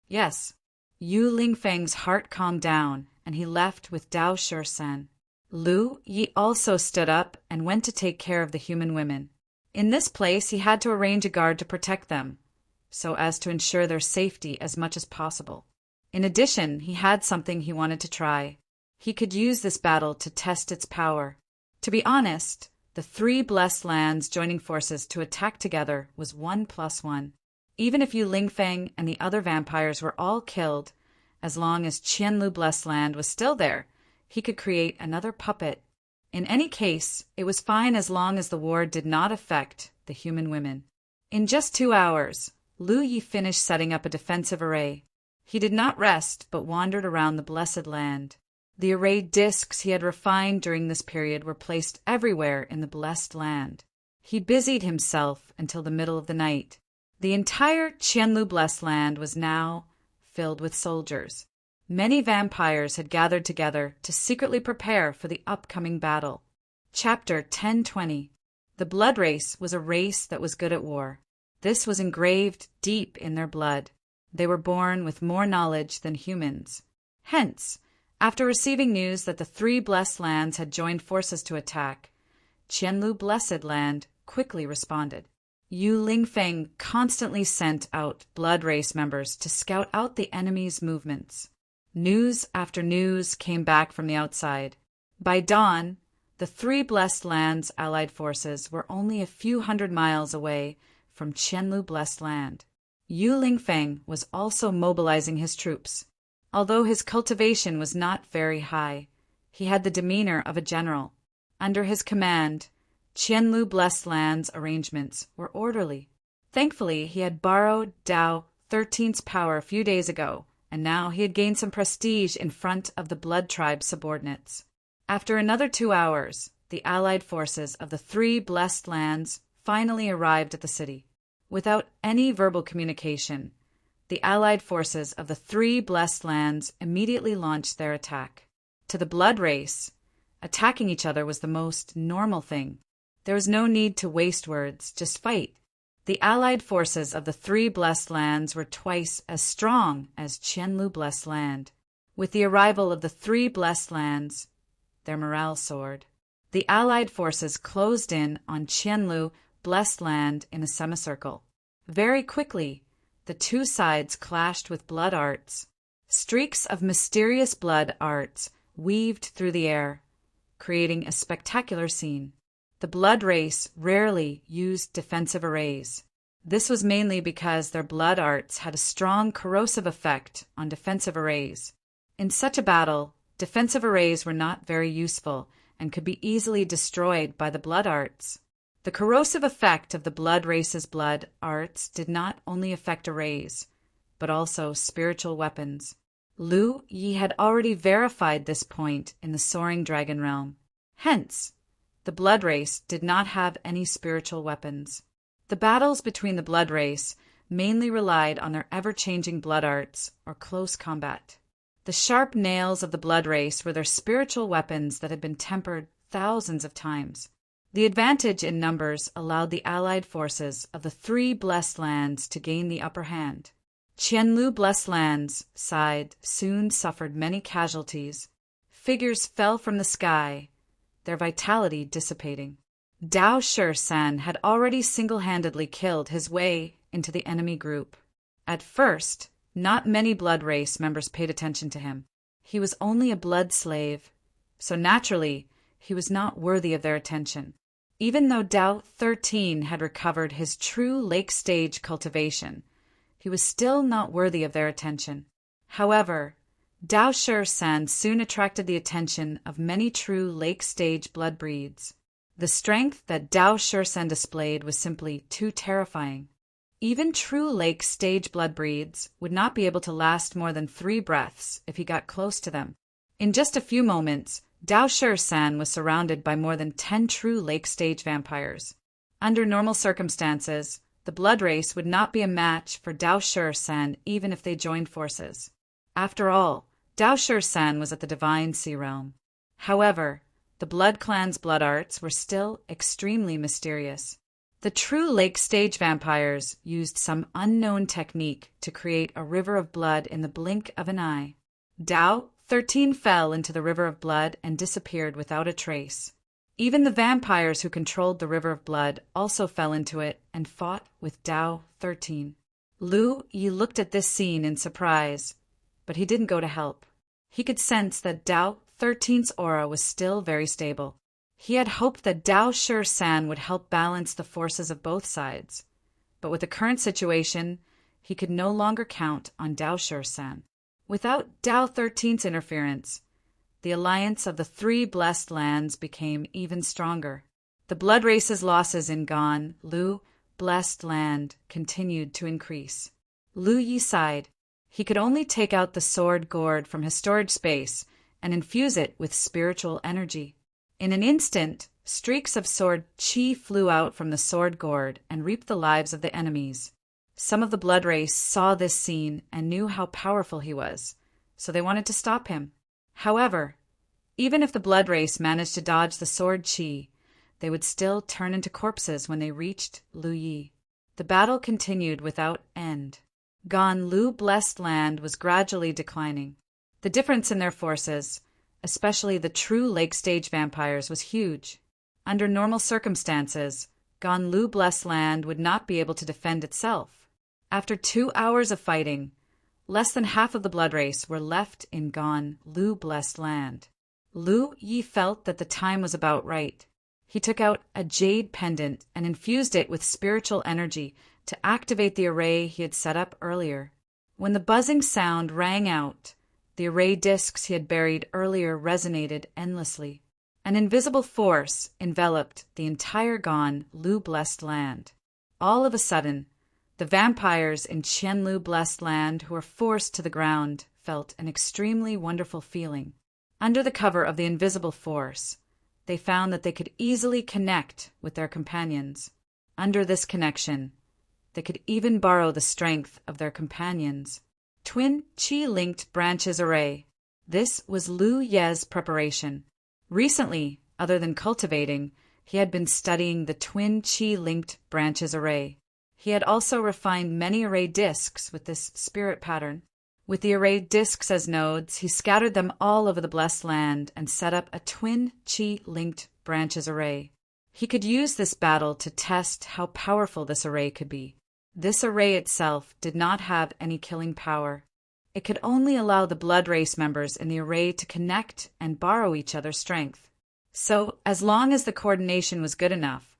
Yes. Yu Lingfeng's heart calmed down, and he left with Dao Shursan. Lu Yi also stood up and went to take care of the human women. In this place, he had to arrange a guard to protect them, so as to ensure their safety as much as possible. In addition, he had something he wanted to try. He could use this battle to test its power. To be honest, the three blessed lands joining forces to attack together was 1+1. Even if Yu Lingfeng and the other vampires were all killed, as long as Qianlu Blessed Land was still there, he could create another puppet. In any case, it was fine as long as the war did not affect the human women. In just 2 hours, Lu Yi finished setting up a defensive array. He did not rest, but wandered around the blessed land. The arrayed discs he had refined during this period were placed everywhere in the blessed land. He busied himself until the middle of the night. The entire Qianlu Blessed Land was now filled with soldiers. Many vampires had gathered together to secretly prepare for the upcoming battle. Chapter 1020. The blood race was a race that was good at war. This was engraved deep in their blood. They were born with more knowledge than humans. Hence, after receiving news that the three blessed lands had joined forces to attack, Qianlu Blessed Land quickly responded. Yu Lingfeng constantly sent out blood race members to scout out the enemy's movements. News after news came back from the outside. By dawn, the three blessed lands' allied forces were only a few hundred miles away from Qianlu Blessed Land. Yu Lingfeng was also mobilizing his troops. Although his cultivation was not very high, he had the demeanor of a general. Under his command, Qianlu Blessed Land's arrangements were orderly. Thankfully, he had borrowed Dao 13's power a few days ago, and now he had gained some prestige in front of the Blood Tribe subordinates. After another 2 hours, the allied forces of the three blessed lands finally arrived at the city. Without any verbal communication, the allied forces of the three blessed lands immediately launched their attack. To the blood race, attacking each other was the most normal thing. There was no need to waste words, just fight. The allied forces of the three blessed lands were twice as strong as Qianlu Blessed Land. With the arrival of the three blessed lands, their morale soared. The allied forces closed in on Qianlu Blessed Land in a semicircle. Very quickly, the two sides clashed with blood arts. Streaks of mysterious blood arts weaved through the air, creating a spectacular scene. The blood race rarely used defensive arrays. This was mainly because their blood arts had a strong corrosive effect on defensive arrays. In such a battle, defensive arrays were not very useful and could be easily destroyed by the blood arts. The corrosive effect of the blood race's blood arts did not only affect arrays, but also spiritual weapons. Lu Yi had already verified this point in the Soaring Dragon Realm. Hence, the blood race did not have any spiritual weapons. The battles between the blood race mainly relied on their ever-changing blood arts or close combat. The sharp nails of the blood race were their spiritual weapons that had been tempered thousands of times. The advantage in numbers allowed the allied forces of the three blessed lands to gain the upper hand. Qianlu Blessed Land's side soon suffered many casualties. Figures fell from the sky, their vitality dissipating. Dao Shursan had already single-handedly killed his way into the enemy group. At first, not many blood race members paid attention to him. He was only a blood slave, so naturally, he was not worthy of their attention. Even though Dao 13 had recovered his true lake stage cultivation, he was still not worthy of their attention. However, Dao Shursan soon attracted the attention of many true lake stage blood breeds. The strength that Dao Shursan displayed was simply too terrifying. Even true lake stage blood breeds would not be able to last more than 3 breaths if he got close to them. In just a few moments, Dao Shursan was surrounded by more than 10 true lake stage vampires. Under normal circumstances, the blood race would not be a match for Dao Shursan even if they joined forces. After all, Dao Shursan was at the Divine Sea Realm. However, the Blood Clan's blood arts were still extremely mysterious. The true lake stage vampires used some unknown technique to create a river of blood in the blink of an eye. Dao 13 fell into the river of blood and disappeared without a trace. Even the vampires who controlled the river of blood also fell into it and fought with Tao 13. Lu Yi looked at this scene in surprise, but he didn't go to help. He could sense that Tao 13's aura was still very stable. He had hoped that Dao Shi-san would help balance the forces of both sides, but with the current situation, he could no longer count on Dao Shi-san. Without Tao 13's interference, the alliance of the three blessed lands became even stronger. The blood race's losses in Gan Lu blessed land continued to increase. Lu Yi sighed. He could only take out the sword gourd from his storage space and infuse it with spiritual energy. In an instant, streaks of sword chi flew out from the sword gourd and reaped the lives of the enemies. Some of the blood race saw this scene and knew how powerful he was, so they wanted to stop him. However, even if the blood race managed to dodge the sword chi, they would still turn into corpses when they reached Lu Yi. The battle continued without end. Gan Lu blessed land was gradually declining. The difference in their forces, especially the true lake-stage vampires, was huge. Under normal circumstances, Gan Lu blessed land would not be able to defend itself. After 2 hours of fighting, less than half of the blood race were left in Gan Lu blessed land. Lu Yi felt that the time was about right. He took out a jade pendant and infused it with spiritual energy to activate the array he had set up earlier. When the buzzing sound rang out, the array discs he had buried earlier resonated endlessly. An invisible force enveloped the entire Gan Lu blessed land. All of a sudden, the vampires in Qianlu blessed land who were forced to the ground felt an extremely wonderful feeling. Under the cover of the invisible force, they found that they could easily connect with their companions. Under this connection, they could even borrow the strength of their companions. Twin Qi-linked branches array. This was Lu Ye's preparation. Recently, other than cultivating, he had been studying the twin Qi-linked branches array. He had also refined many array discs with this spirit pattern. With the array discs as nodes, he scattered them all over the blessed land and set up a twin Qi-linked branches array. He could use this battle to test how powerful this array could be. This array itself did not have any killing power. It could only allow the blood race members in the array to connect and borrow each other's strength. So, as long as the coordination was good enough,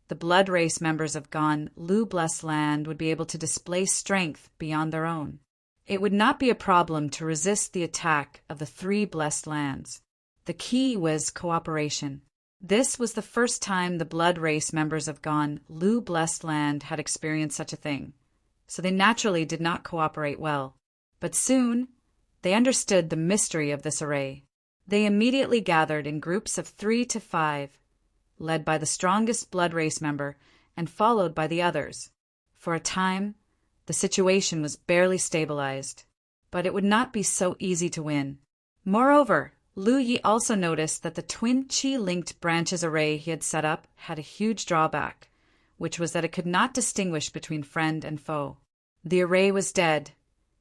the blood race members of Gan Lu blessed land would be able to display strength beyond their own. It would not be a problem to resist the attack of the three blessed lands. The key was cooperation. This was the first time the blood race members of Gan Lu blessed land had experienced such a thing, so they naturally did not cooperate well. But soon, they understood the mystery of this array. They immediately gathered in groups of 3 to 5, led by the strongest blood race member and followed by the others. For a time, the situation was barely stabilized, but it would not be so easy to win. Moreover, Lu Yi also noticed that the twin Qi-linked branches array he had set up had a huge drawback, which was that it could not distinguish between friend and foe. The array was dead,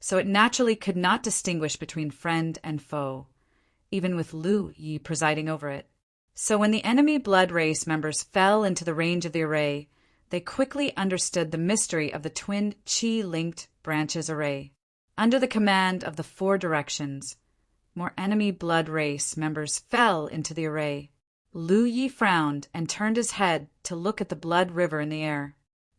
so it naturally could not distinguish between friend and foe, even with Lu Yi presiding over it. So when the enemy blood race members fell into the range of the array, they quickly understood the mystery of the twin Qi-linked branches array. Under the command of the 4 directions, more enemy blood race members fell into the array. Lu Yi frowned and turned his head to look at the blood river in the air.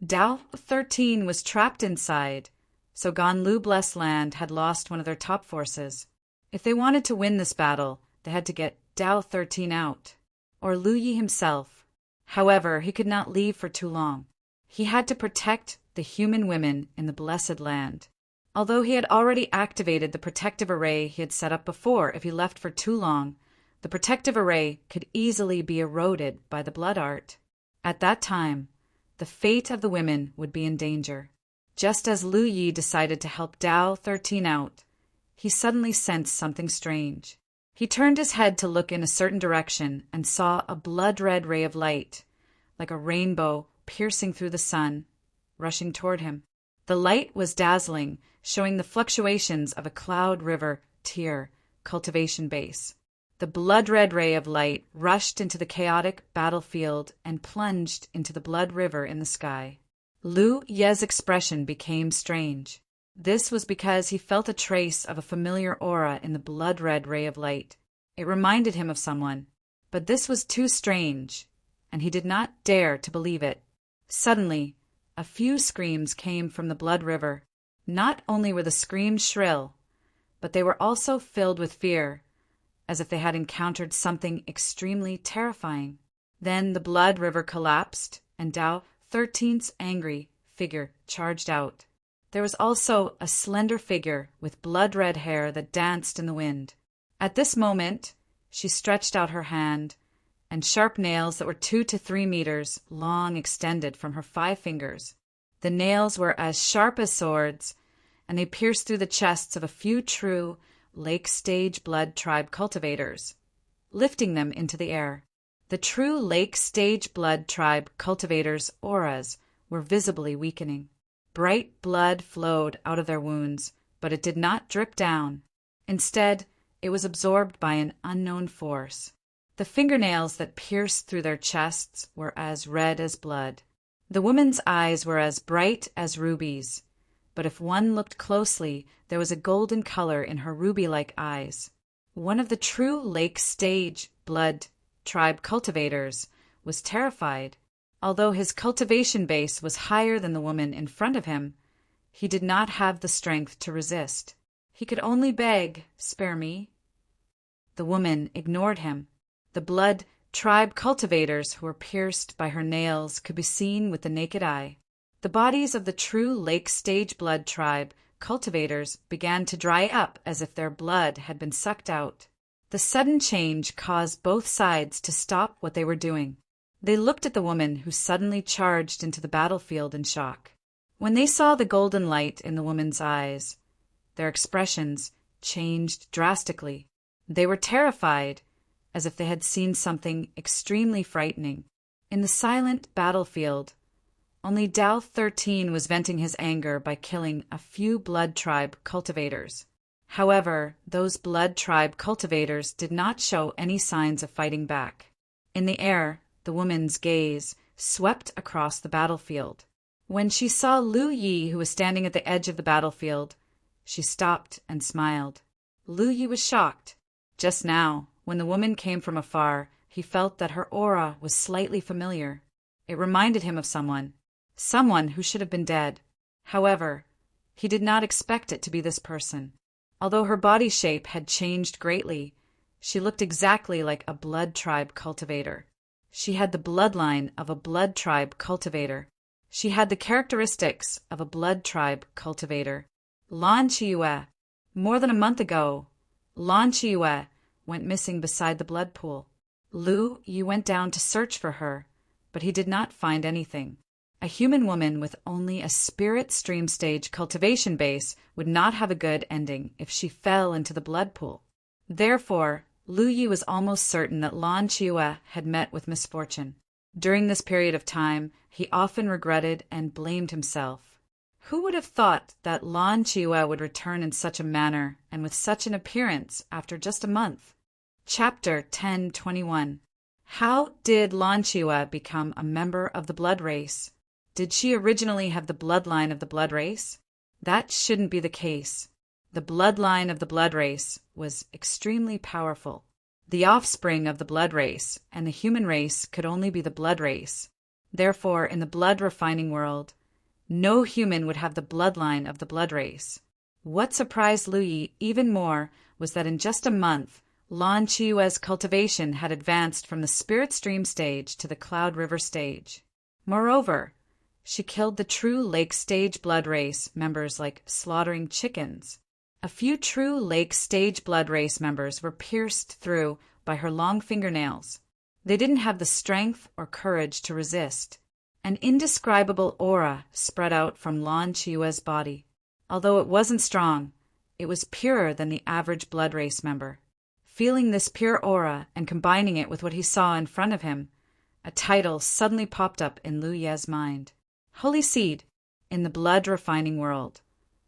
Tao 13 was trapped inside, so Gan Lu blessed land had lost one of their top forces. If they wanted to win this battle, they had to get Tao 13 out, or Lu Yi himself. However, he could not leave for too long. He had to protect the human women in the blessed land. Although he had already activated the protective array he had set up before, if he left for too long, the protective array could easily be eroded by the blood art. At that time, the fate of the women would be in danger. Just as Lu Yi decided to help Tao 13 out, he suddenly sensed something strange. He turned his head to look in a certain direction and saw a blood-red ray of light, like a rainbow piercing through the sun, rushing toward him. The light was dazzling, showing the fluctuations of a cloud river tear cultivation base. The blood-red ray of light rushed into the chaotic battlefield and plunged into the blood river in the sky. Lu Ye's expression became strange. This was because he felt a trace of a familiar aura in the blood-red ray of light. It reminded him of someone, but this was too strange, and he did not dare to believe it. Suddenly, a few screams came from the blood river. Not only were the screams shrill, but they were also filled with fear, as if they had encountered something extremely terrifying. Then the blood river collapsed, and Tao 13's angry figure charged out. There was also a slender figure with blood-red hair that danced in the wind. At this moment, she stretched out her hand, and sharp nails that were 2 to 3 meters long extended from her 5 fingers. The nails were as sharp as swords, and they pierced through the chests of a few true Lake Stage Blood Tribe cultivators, lifting them into the air. The true Lake Stage Blood Tribe cultivators' auras were visibly weakening. Bright blood flowed out of their wounds, but it did not drip down. Instead, it was absorbed by an unknown force. The fingernails that pierced through their chests were as red as blood. The woman's eyes were as bright as rubies, but if one looked closely, there was a golden color in her ruby-like eyes. One of the true Lake Stage Blood Tribe cultivators was terrified. Although his cultivation base was higher than the woman in front of him, he did not have the strength to resist. He could only beg, "Spare me." The woman ignored him. The blood tribe cultivators who were pierced by her nails could be seen with the naked eye. The bodies of the true Lake Stage Blood Tribe cultivators began to dry up as if their blood had been sucked out. The sudden change caused both sides to stop what they were doing. They looked at the woman who suddenly charged into the battlefield in shock. When they saw the golden light in the woman's eyes, their expressions changed drastically. They were terrified, as if they had seen something extremely frightening. In the silent battlefield, only Tao 13 was venting his anger by killing a few blood tribe cultivators. However, those blood tribe cultivators did not show any signs of fighting back. In the air, the woman's gaze swept across the battlefield. When she saw Lu Yi, who was standing at the edge of the battlefield, she stopped and smiled. Lu Yi was shocked. Just now, when the woman came from afar, he felt that her aura was slightly familiar. It reminded him of someone who should have been dead. However, he did not expect it to be this person. Although her body shape had changed greatly, she looked exactly like a blood tribe cultivator. She had the bloodline of a blood tribe cultivator. She had the characteristics of a blood tribe cultivator. Lan Chiue. More than a month ago, Lan Chiue went missing beside the blood pool. Lu Yi went down to search for her, but he did not find anything. A human woman with only a spirit stream stage cultivation base would not have a good ending if she fell into the blood pool. Therefore, Lu Yi was almost certain that Lan Chiue had met with misfortune. During this period of time, he often regretted and blamed himself. Who would have thought that Lan Chiue would return in such a manner and with such an appearance after just a month? Chapter 1021. How did Lan Chiue become a member of the blood race? Did she originally have the bloodline of the blood race? That shouldn't be the case. The bloodline of the blood race was extremely powerful. The offspring of the blood race and the human race could only be the blood race. Therefore, in the blood refining world, no human would have the bloodline of the blood race. What surprised Lu Yi even more was that in just a month, Lan Chiue's cultivation had advanced from the spirit stream stage to the cloud river stage. Moreover, she killed the true Lake Stage blood race members like slaughtering chickens. A few true Lake Stage blood race members were pierced through by her long fingernails. They didn't have the strength or courage to resist. An indescribable aura spread out from Lan Chiue's body. Although it wasn't strong, it was purer than the average blood race member. Feeling this pure aura and combining it with what he saw in front of him, a title suddenly popped up in Lu Ye's mind. Holy Seed. In the blood refining world,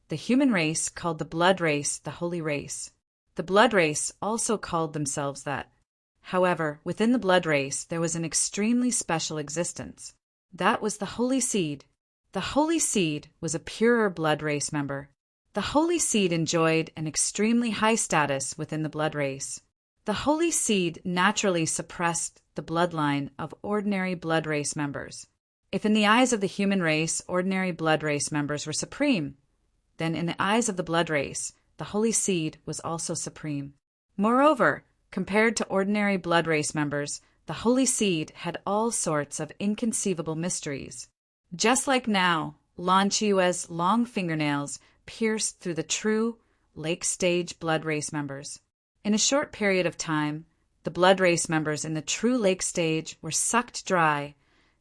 the human race called the blood race the holy race. The blood race also called themselves that. However, within the blood race there was an extremely special existence. That was the Holy Seed. The Holy Seed was a purer blood race member. The Holy Seed enjoyed an extremely high status within the blood race. The Holy Seed naturally suppressed the bloodline of ordinary blood race members. If in the eyes of the human race, ordinary blood race members were supreme, then in the eyes of the blood race, the Holy Seed was also supreme. Moreover, compared to ordinary blood race members, the Holy Seed had all sorts of inconceivable mysteries. Just like now, Lan Chiue's long fingernails pierced through the true lake-stage blood race members. In a short period of time, the blood race members in the true lake stage were sucked dry,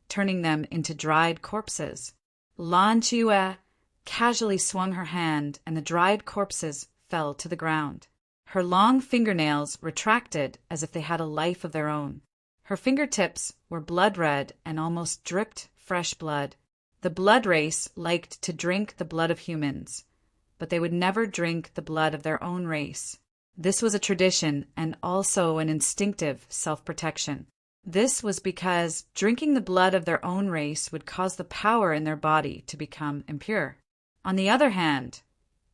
turning them into dried corpses. Lan Chiue casually swung her hand, and the dried corpses fell to the ground. Her long fingernails retracted as if they had a life of their own. Her fingertips were blood-red and almost dripped fresh blood. The blood race liked to drink the blood of humans, but they would never drink the blood of their own race. This was a tradition and also an instinctive self-protection. This was because drinking the blood of their own race would cause the power in their body to become impure. On the other hand,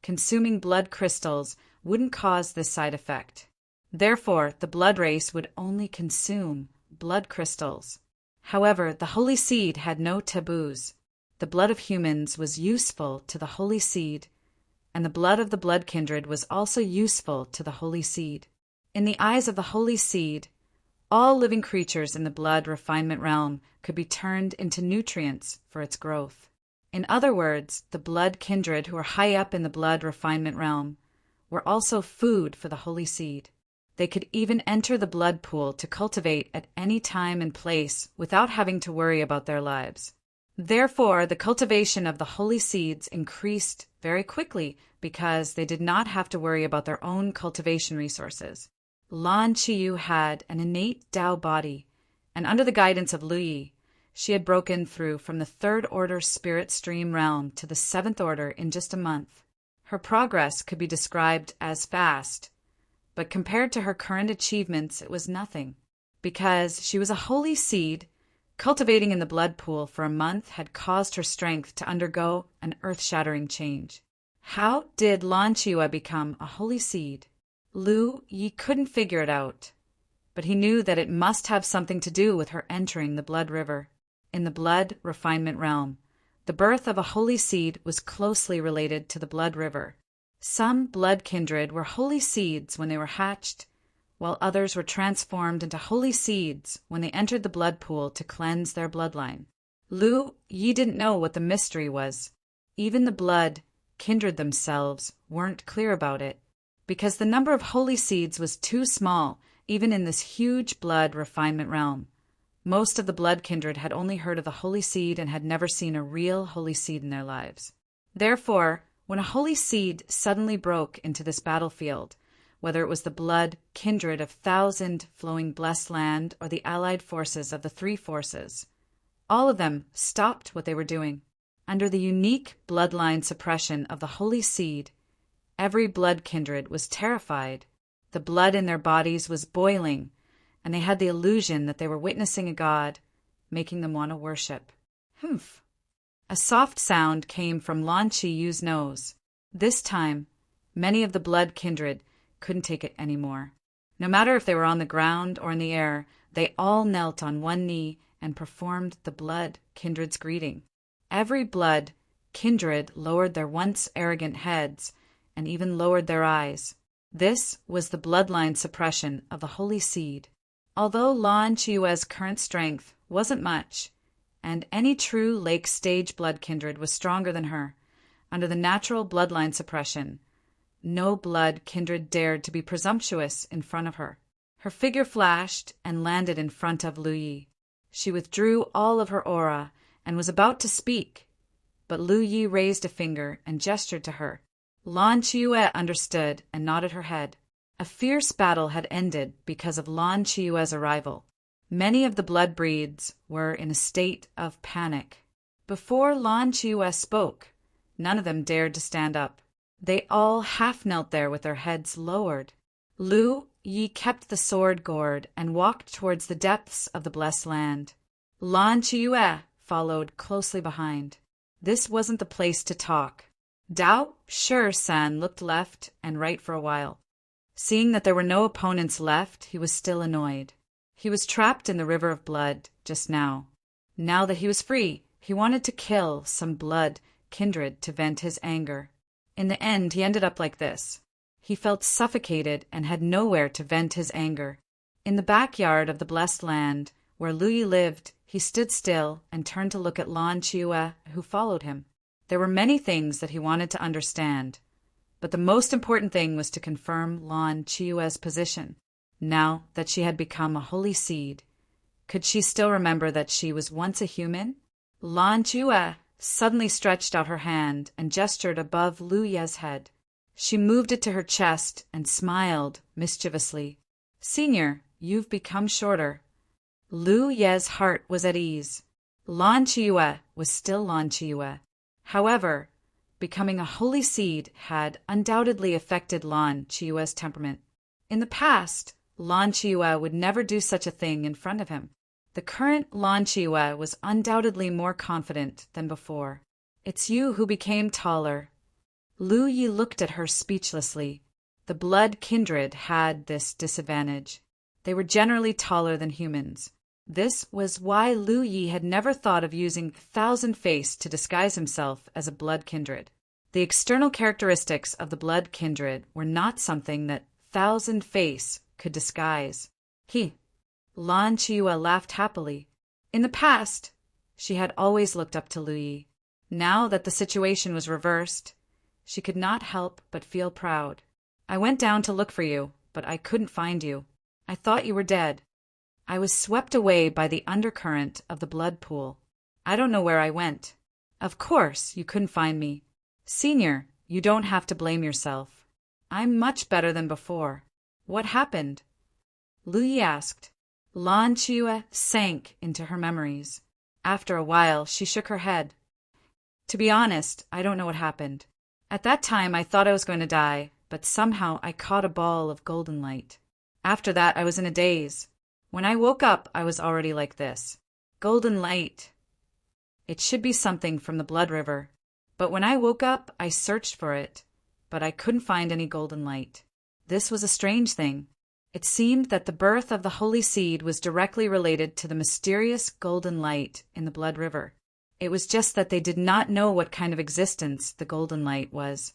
consuming blood crystals wouldn't cause this side effect. Therefore, the blood race would only consume blood crystals. However, the Holy Seed had no taboos. The blood of humans was useful to the Holy Seed, and the blood of the blood kindred was also useful to the Holy Seed. In the eyes of the Holy Seed, all living creatures in the blood refinement realm could be turned into nutrients for its growth. In other words, the blood kindred who were high up in the blood refinement realm were also food for the Holy Seed. They could even enter the blood pool to cultivate at any time and place without having to worry about their lives. Therefore, the cultivation of the Holy Seeds increased very quickly because they did not have to worry about their own cultivation resources. Lan Qiyu had an innate Tao body, and under the guidance of Lu Yi, she had broken through from the third order spirit stream realm to the seventh order in just a month. Her progress could be described as fast, but compared to her current achievements, it was nothing. Because she was a holy seed, cultivating in the blood pool for a month had caused her strength to undergo an earth-shattering change. How did Lan Qiyu become a holy seed? Lu Yi couldn't figure it out, but he knew that it must have something to do with her entering the blood river. In the blood refinement realm, the birth of a holy seed was closely related to the blood river. Some blood kindred were holy seeds when they were hatched, while others were transformed into holy seeds when they entered the blood pool to cleanse their bloodline. Lu Yi didn't know what the mystery was. Even the blood kindred themselves weren't clear about it, because the number of holy seeds was too small, even in this huge blood refinement realm. Most of the blood kindred had only heard of the holy seed and had never seen a real holy seed in their lives. Therefore, when a holy seed suddenly broke into this battlefield, whether it was the blood kindred of 1,000 flowing blessed land or the allied forces of the three forces, all of them stopped what they were doing. Under the unique bloodline suppression of the holy seed, every blood kindred was terrified. The blood in their bodies was boiling, and they had the illusion that they were witnessing a god, making them want to worship. Humph! A soft sound came from Lan Qiyu's nose. This time, many of the blood kindred couldn't take it anymore. No matter if they were on the ground or in the air, they all knelt on one knee and performed the blood kindred's greeting. Every blood kindred lowered their once arrogant heads and even lowered their eyes. This was the bloodline suppression of the holy seed. Although Lan Qiyue's current strength wasn't much, and any true lake stage blood kindred was stronger than her, under the natural bloodline suppression, no blood kindred dared to be presumptuous in front of her. Her figure flashed and landed in front of Lu Yi. She withdrew all of her aura and was about to speak, but Lu Yi raised a finger and gestured to her. Lan Qiyu understood and nodded her head. A fierce battle had ended because of Lan Qiyue's arrival. Many of the blood breeds were in a state of panic. Before Lan Qiyu spoke, none of them dared to stand up. They all half knelt there with their heads lowered. Lu Yi kept the sword gourd and walked towards the depths of the blessed land. Lan Qiuyue followed closely behind. This wasn't the place to talk. Dao Shan looked left and right for a while. Seeing that there were no opponents left, he was still annoyed. He was trapped in the river of blood just now. Now that he was free, he wanted to kill some blood kindred to vent his anger. In the end, he ended up like this. He felt suffocated and had nowhere to vent his anger. In the backyard of the blessed land, where Lu Yi lived, he stood still and turned to look at Lan Qiuyue, who followed him. There were many things that he wanted to understand, but the most important thing was to confirm Lan Qiuyue's position. Now that she had become a holy seed, could she still remember that she was once a human? Lan Qiuyue suddenly stretched out her hand and gestured above Lu Yi's head. She moved it to her chest and smiled mischievously. "Senior, you've become shorter." Lu Yi's heart was at ease. Lan Qiuyue was still Lan Qiuyue. However, becoming a holy seed had undoubtedly affected Lan Qiuyue's temperament. In the past, Lan Qiuyue would never do such a thing in front of him. The current Lan Qiuyue was undoubtedly more confident than before. "It's you who became taller." Lu Yi looked at her speechlessly. The blood kindred had this disadvantage. They were generally taller than humans. This was why Lu Yi had never thought of using Thousand Face to disguise himself as a blood kindred. The external characteristics of the blood kindred were not something that Thousand Face could disguise. Lan Qiuyue laughed happily. In the past, she had always looked up to Lu Yi. Now that the situation was reversed, she could not help but feel proud. "I went down to look for you, but I couldn't find you. I thought you were dead. I was swept away by the undercurrent of the blood pool. I don't know where I went. Of course, you couldn't find me. Senior, you don't have to blame yourself. I'm much better than before. What happened?" Lu Yi asked. Lan Qiuyue sank into her memories. After a while, she shook her head. "To be honest, I don't know what happened. At that time, I thought I was going to die, but somehow I caught a ball of golden light. After that, I was in a daze. When I woke up, I was already like this. Golden light. It should be something from the blood river. But when I woke up, I searched for it, but I couldn't find any golden light. This was a strange thing. It seemed that the birth of the holy seed was directly related to the mysterious golden light in the blood river. It was just that they did not know what kind of existence the golden light was.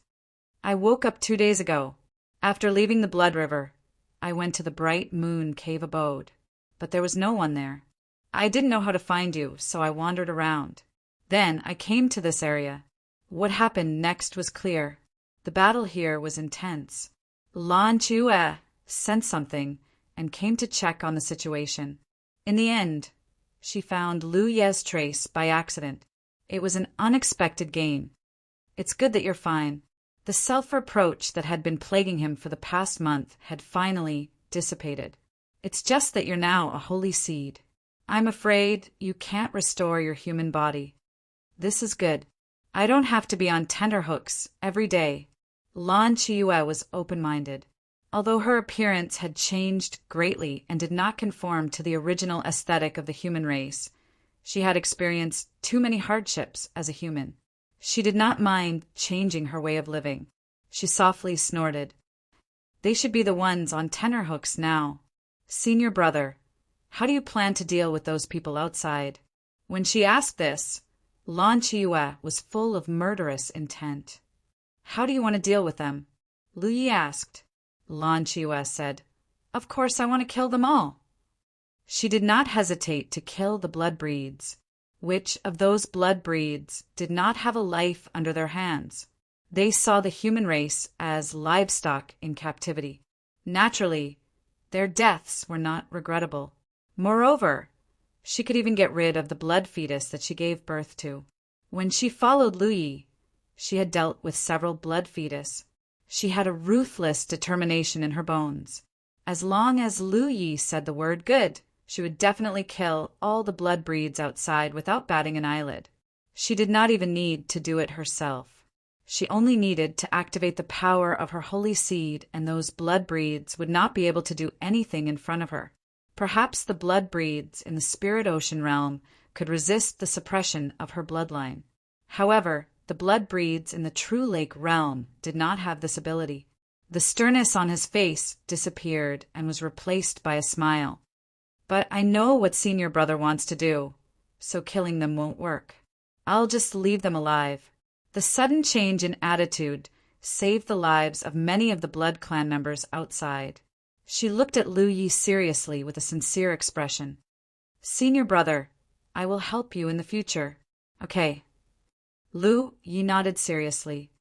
I woke up 2 days ago. After leaving the blood river, I went to the bright moon cave abode, but there was no one there. I didn't know how to find you, so I wandered around. Then I came to this area. What happened next was clear. The battle here was intense. Lan Qiuyue sensed something and came to check on the situation. In the end, she found Lu Yi's trace by accident. It was an unexpected gain. "It's good that you're fine." The self-reproach that had been plaguing him for the past month had finally dissipated. "It's just that you're now a holy seed. I'm afraid you can't restore your human body. This is good. I don't have to be on tenterhooks every day." Lan Qiuyue was open-minded. Although her appearance had changed greatly and did not conform to the original aesthetic of the human race, she had experienced too many hardships as a human. She did not mind changing her way of living. She softly snorted. "They should be the ones on tenterhooks now. Senior brother, how do you plan to deal with those people outside?" When she asked this, Lan Qiuyue was full of murderous intent. "How do you want to deal with them?" Lu Yi asked. Lan Qiuyue said, "Of course I want to kill them all." She did not hesitate to kill the blood breeds. Which of those blood breeds did not have a life under their hands? They saw the human race as livestock in captivity. Naturally, their deaths were not regrettable. Moreover, she could even get rid of the blood fetus that she gave birth to. When she followed Lu Yi, she had dealt with several blood fetus. She had a ruthless determination in her bones. As long as Lu Yi said the word good, she would definitely kill all the blood breeds outside without batting an eyelid. She did not even need to do it herself. She only needed to activate the power of her holy seed, and those blood breeds would not be able to do anything in front of her. Perhaps the blood breeds in the spirit ocean realm could resist the suppression of her bloodline. However, the blood breeds in the true lake realm did not have this ability. The sternness on his face disappeared and was replaced by a smile. But I know what senior brother wants to do, so killing them won't work. I'll just leave them alive. The sudden change in attitude saved the lives of many of the Blood Clan members outside. She looked at Lu Yi seriously with a sincere expression. Senior brother, I will help you in the future. Okay. Lu Yi nodded seriously.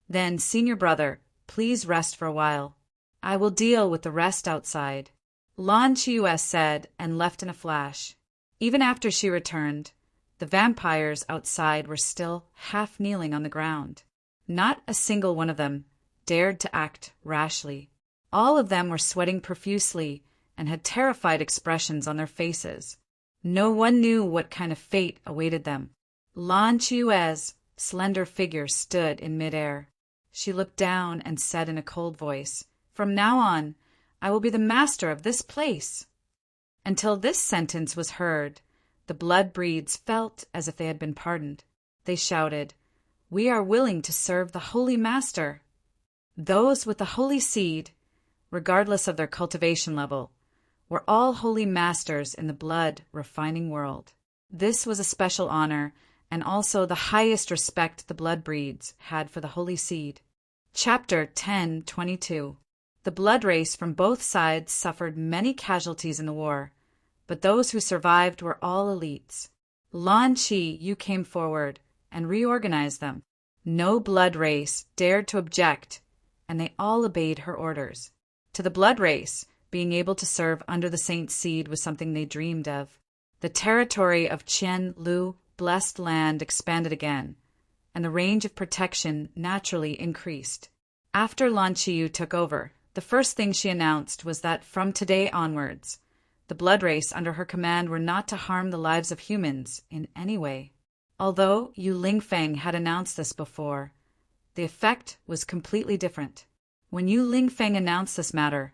Then, senior brother, please rest for a while. I will deal with the rest outside. Lan Chiu said and left in a flash. Even after she returned, the vampires outside were still half kneeling on the ground. Not a single one of them dared to act rashly. All of them were sweating profusely and had terrified expressions on their faces. No one knew what kind of fate awaited them. Lan Chiu's slender figure stood in midair. She looked down and said in a cold voice, From now on, I will be the master of this place. Until this sentence was heard, the blood breeds felt as if they had been pardoned. They shouted, We are willing to serve the Holy Master. Those with the holy seed, regardless of their cultivation level, were all holy masters in the blood refining world. This was a special honor and also the highest respect the blood breeds had for the holy seed. Chapter 10:22. The blood race from both sides suffered many casualties in the war, but those who survived were all elites. Lan Chi Yu came forward and reorganized them. No blood race dared to object, and they all obeyed her orders. To the blood race, being able to serve under the saint seed was something they dreamed of. The territory of Qian Lu, blessed land, expanded again, and the range of protection naturally increased. After Lan Chiu took over, the first thing she announced was that from today onwards, the blood race under her command were not to harm the lives of humans in any way. Although Yu Lingfeng had announced this before, the effect was completely different. When Yu Lingfeng announced this matter,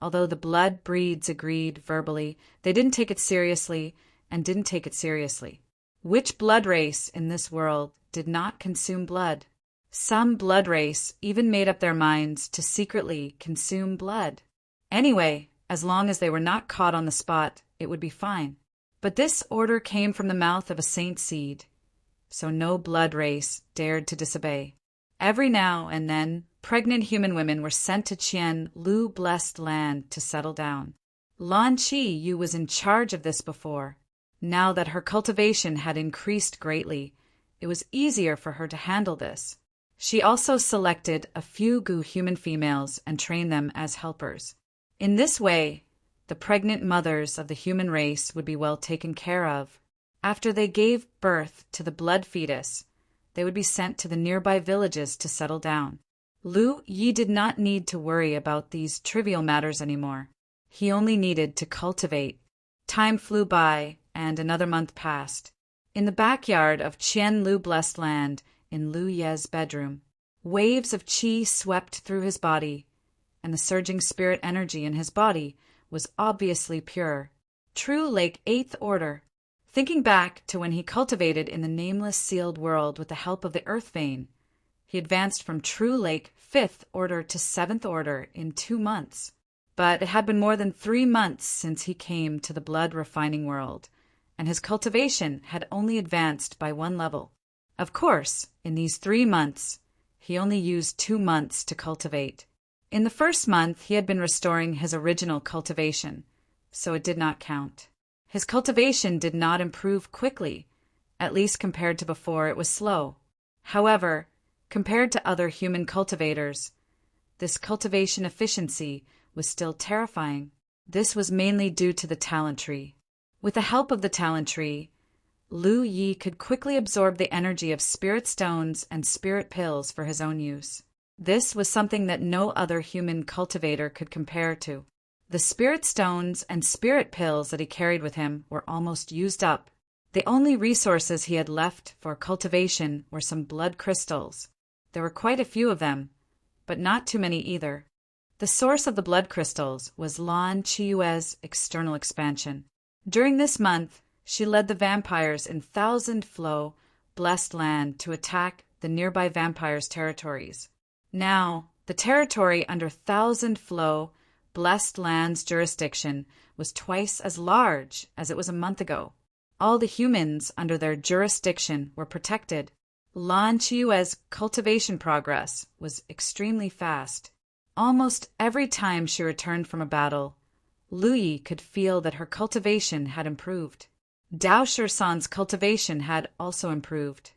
although the blood breeds agreed verbally, they didn't take it seriously and didn't take it seriously. Which blood race in this world did not consume blood? Some blood race even made up their minds to secretly consume blood. Anyway, as long as they were not caught on the spot, it would be fine. But this order came from the mouth of a saint seed, so no blood race dared to disobey. Every now and then, pregnant human women were sent to Qian Lu blessed land to settle down. Lan Chi Yu was in charge of this before. Now that her cultivation had increased greatly, it was easier for her to handle this. She also selected a few Gu human females and trained them as helpers. In this way, the pregnant mothers of the human race would be well taken care of. After they gave birth to the blood fetus, they would be sent to the nearby villages to settle down. Lu Yi did not need to worry about these trivial matters anymore. He only needed to cultivate. Time flew by, and another month passed. In the backyard of Qian Lu blessed land, in Lu Ye's bedroom, waves of qi swept through his body, and the surging spirit energy in his body was obviously pure. True Lake 8th Order. Thinking back to when he cultivated in the nameless sealed world with the help of the Earth Vein, he advanced from True Lake 5th Order to 7th Order in 2 months. But it had been more than 3 months since he came to the blood refining world, and his cultivation had only advanced by 1 level. Of course, in these 3 months, he only used 2 months to cultivate. In the first month, he had been restoring his original cultivation, so it did not count. His cultivation did not improve quickly, at least compared to before it was slow. However, compared to other human cultivators, this cultivation efficiency was still terrifying. This was mainly due to the talent tree. With the help of the talent tree, Lu Yi could quickly absorb the energy of spirit stones and spirit pills for his own use. This was something that no other human cultivator could compare to. The spirit stones and spirit pills that he carried with him were almost used up. The only resources he had left for cultivation were some blood crystals. There were quite a few of them, but not too many either. The source of the blood crystals was Lan Chiyue's external expansion. During this month, she led the vampires in Thousand Flow, Blessed Land to attack the nearby vampires' territories. Now, the territory under Thousand Flow, Blessed Land's jurisdiction was twice as large as it was a month ago. All the humans under their jurisdiction were protected. Lan Chiyue's cultivation progress was extremely fast. Almost every time she returned from a battle, Lu Yi could feel that her cultivation had improved. Dao Shisan's cultivation had also improved.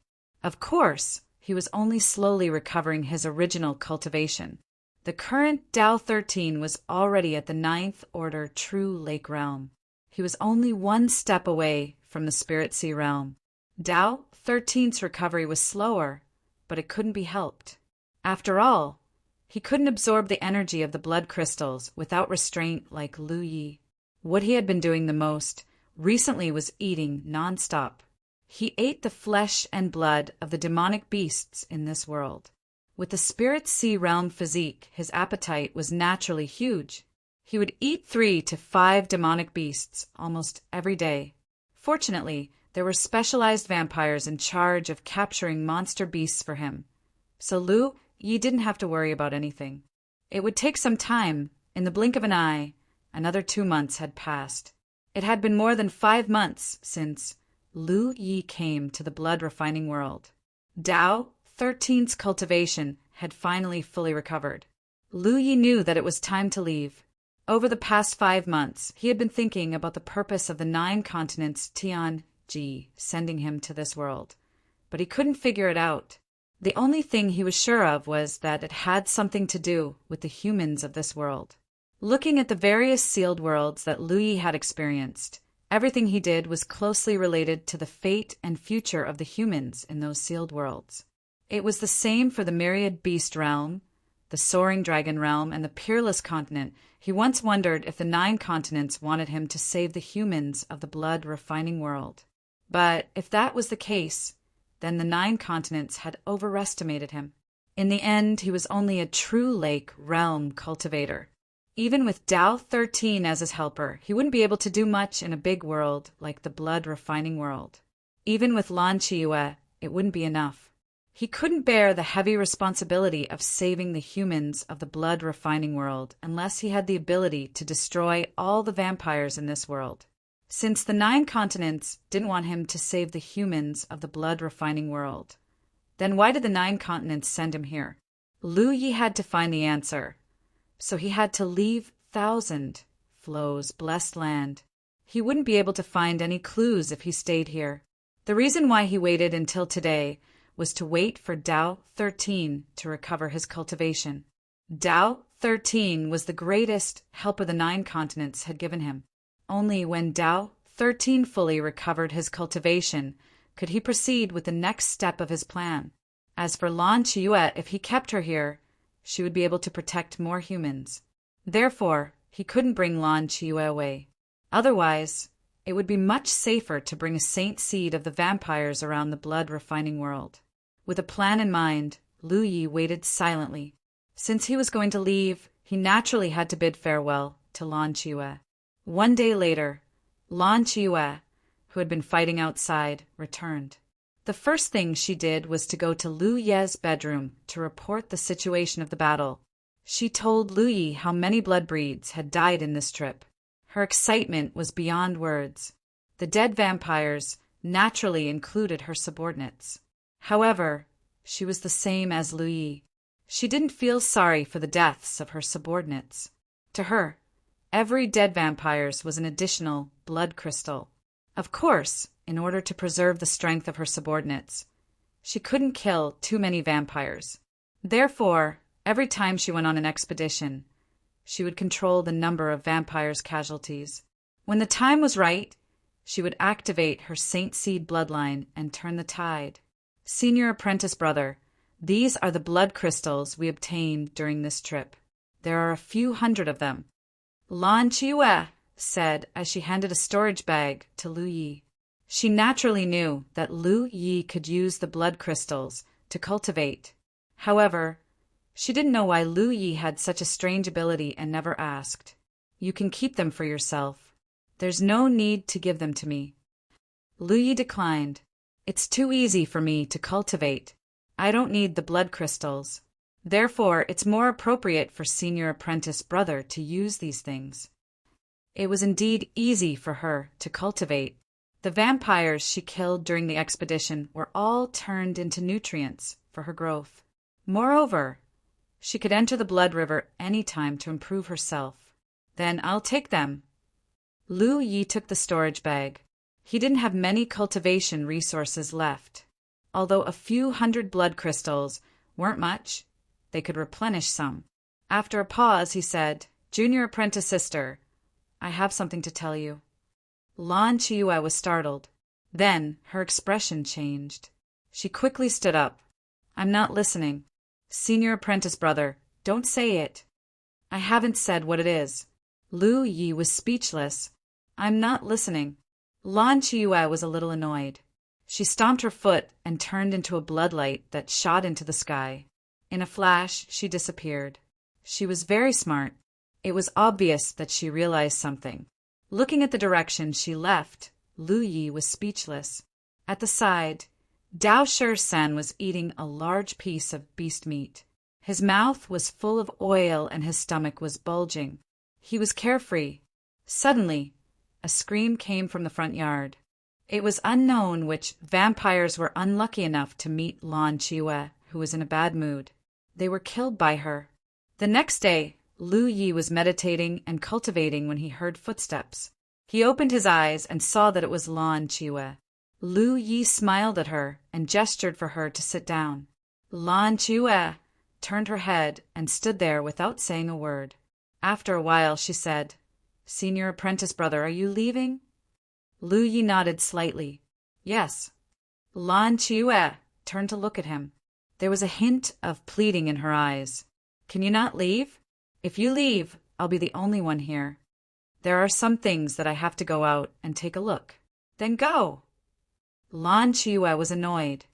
Of course, he was only slowly recovering his original cultivation. The current Dao 13 was already at the 9th Order True Lake Realm. He was only one step away from the Spirit Sea Realm. Dao 13's recovery was slower, but it couldn't be helped. After all, he couldn't absorb the energy of the blood crystals without restraint like Lu Yi. What he had been doing the most recently was eating nonstop. He ate the flesh and blood of the demonic beasts in this world. With the Spirit Sea Realm physique, his appetite was naturally huge. He would eat 3 to 5 demonic beasts almost every day. Fortunately, there were specialized vampires in charge of capturing monster beasts for him, so Lu Yi didn't have to worry about anything. It would take some time. In the blink of an eye, another 2 months had passed. It had been more than 5 months since Lu Yi came to the blood refining world. Dao 13's cultivation had finally fully recovered. Lu Yi knew that it was time to leave. Over the past 5 months, he had been thinking about the purpose of the 9 continents Tianji sending him to this world, but he couldn't figure it out. The only thing he was sure of was that it had something to do with the humans of this world. Looking at the various sealed worlds that Lu Yi had experienced, everything he did was closely related to the fate and future of the humans in those sealed worlds. It was the same for the Myriad Beast Realm, the Soaring Dragon Realm, and the Peerless Continent. He once wondered if the 9 continents wanted him to save the humans of the blood refining world. But if that was the case, then the 9 continents had overestimated him. In the end, he was only a true lake realm cultivator. Even with Dao 13 as his helper, he wouldn't be able to do much in a big world like the blood refining world. Even with Lan Chiyue, it wouldn't be enough. He couldn't bear the heavy responsibility of saving the humans of the blood refining world unless he had the ability to destroy all the vampires in this world. Since the 9 continents didn't want him to save the humans of the blood refining world, then why did the 9 continents send him here? Lu Yi had to find the answer, so he had to leave Thousand Flow's blessed land. He wouldn't be able to find any clues if he stayed here. The reason why he waited until today was to wait for Dao 13 to recover his cultivation. Dao 13 was the greatest helper the 9 continents had given him. Only when Dao 13 fully recovered his cultivation could he proceed with the next step of his plan. As for Lan Chiyue, if he kept her here, she would be able to protect more humans. Therefore, he couldn't bring Lan Chiyue away. Otherwise, it would be much safer to bring a saint seed of the vampires around the blood refining world. With a plan in mind, Lu Yi waited silently. Since he was going to leave, he naturally had to bid farewell to Lan Chiyue. 1 day later, Lan Chiyue, who had been fighting outside, returned. The first thing she did was to go to Lu Ye's bedroom to report the situation of the battle. She told Lu Yi how many blood breeds had died in this trip. Her excitement was beyond words. The dead vampires naturally included her subordinates. However, she was the same as Lu Yi. She didn't feel sorry for the deaths of her subordinates. To her, every dead vampire was an additional blood crystal. Of course, in order to preserve the strength of her subordinates, she couldn't kill too many vampires. Therefore, every time she went on an expedition, she would control the number of vampires' casualties. When the time was right, she would activate her Saint Seed bloodline and turn the tide. Senior apprentice brother, these are the blood crystals we obtained during this trip. There are a few hundred of them. Lan Chiyue said as she handed a storage bag to Lu Yi. She naturally knew that Lu Yi could use the blood crystals to cultivate. However, she didn't know why Lu Yi had such a strange ability and never asked. You can keep them for yourself. There's no need to give them to me. Lu Yi declined. It's too easy for me to cultivate. I don't need the blood crystals. Therefore, it's more appropriate for Senior Apprentice Brother to use these things. It was indeed easy for her to cultivate. The vampires she killed during the expedition were all turned into nutrients for her growth. Moreover, she could enter the blood river any time to improve herself. Then I'll take them. Lu Yi took the storage bag. He didn't have many cultivation resources left. Although a few hundred blood crystals weren't much, they could replenish some. After a pause, he said, Junior Apprentice Sister, I have something to tell you. Lan Chiue was startled. Then her expression changed. She quickly stood up. I'm not listening. Senior Apprentice Brother, don't say it. I haven't said what it is. Lu Yi was speechless. I'm not listening. Lan Chiue was a little annoyed. She stomped her foot and turned into a bloodlight that shot into the sky. In a flash, she disappeared. She was very smart. It was obvious that she realized something. Looking at the direction she left, Lu Yi was speechless. At the side, Dao Shi-san was eating a large piece of beast meat. His mouth was full of oil and his stomach was bulging. He was carefree. Suddenly, a scream came from the front yard. It was unknown which vampires were unlucky enough to meet Lan Chiue, who was in a bad mood. They were killed by her. The next day, Lu Yi was meditating and cultivating when he heard footsteps. He opened his eyes and saw that it was Lan Chiue. Lu Yi smiled at her and gestured for her to sit down. Lan Chiue turned her head and stood there without saying a word. After a while, she said, Senior Apprentice Brother, are you leaving? Lu Yi nodded slightly. Yes. Lan Chiue turned to look at him. There was a hint of pleading in her eyes. Can you not leave? If you leave, I'll be the only one here. There are some things that I have to go out and take a look. Then go. Lan Chiue was annoyed.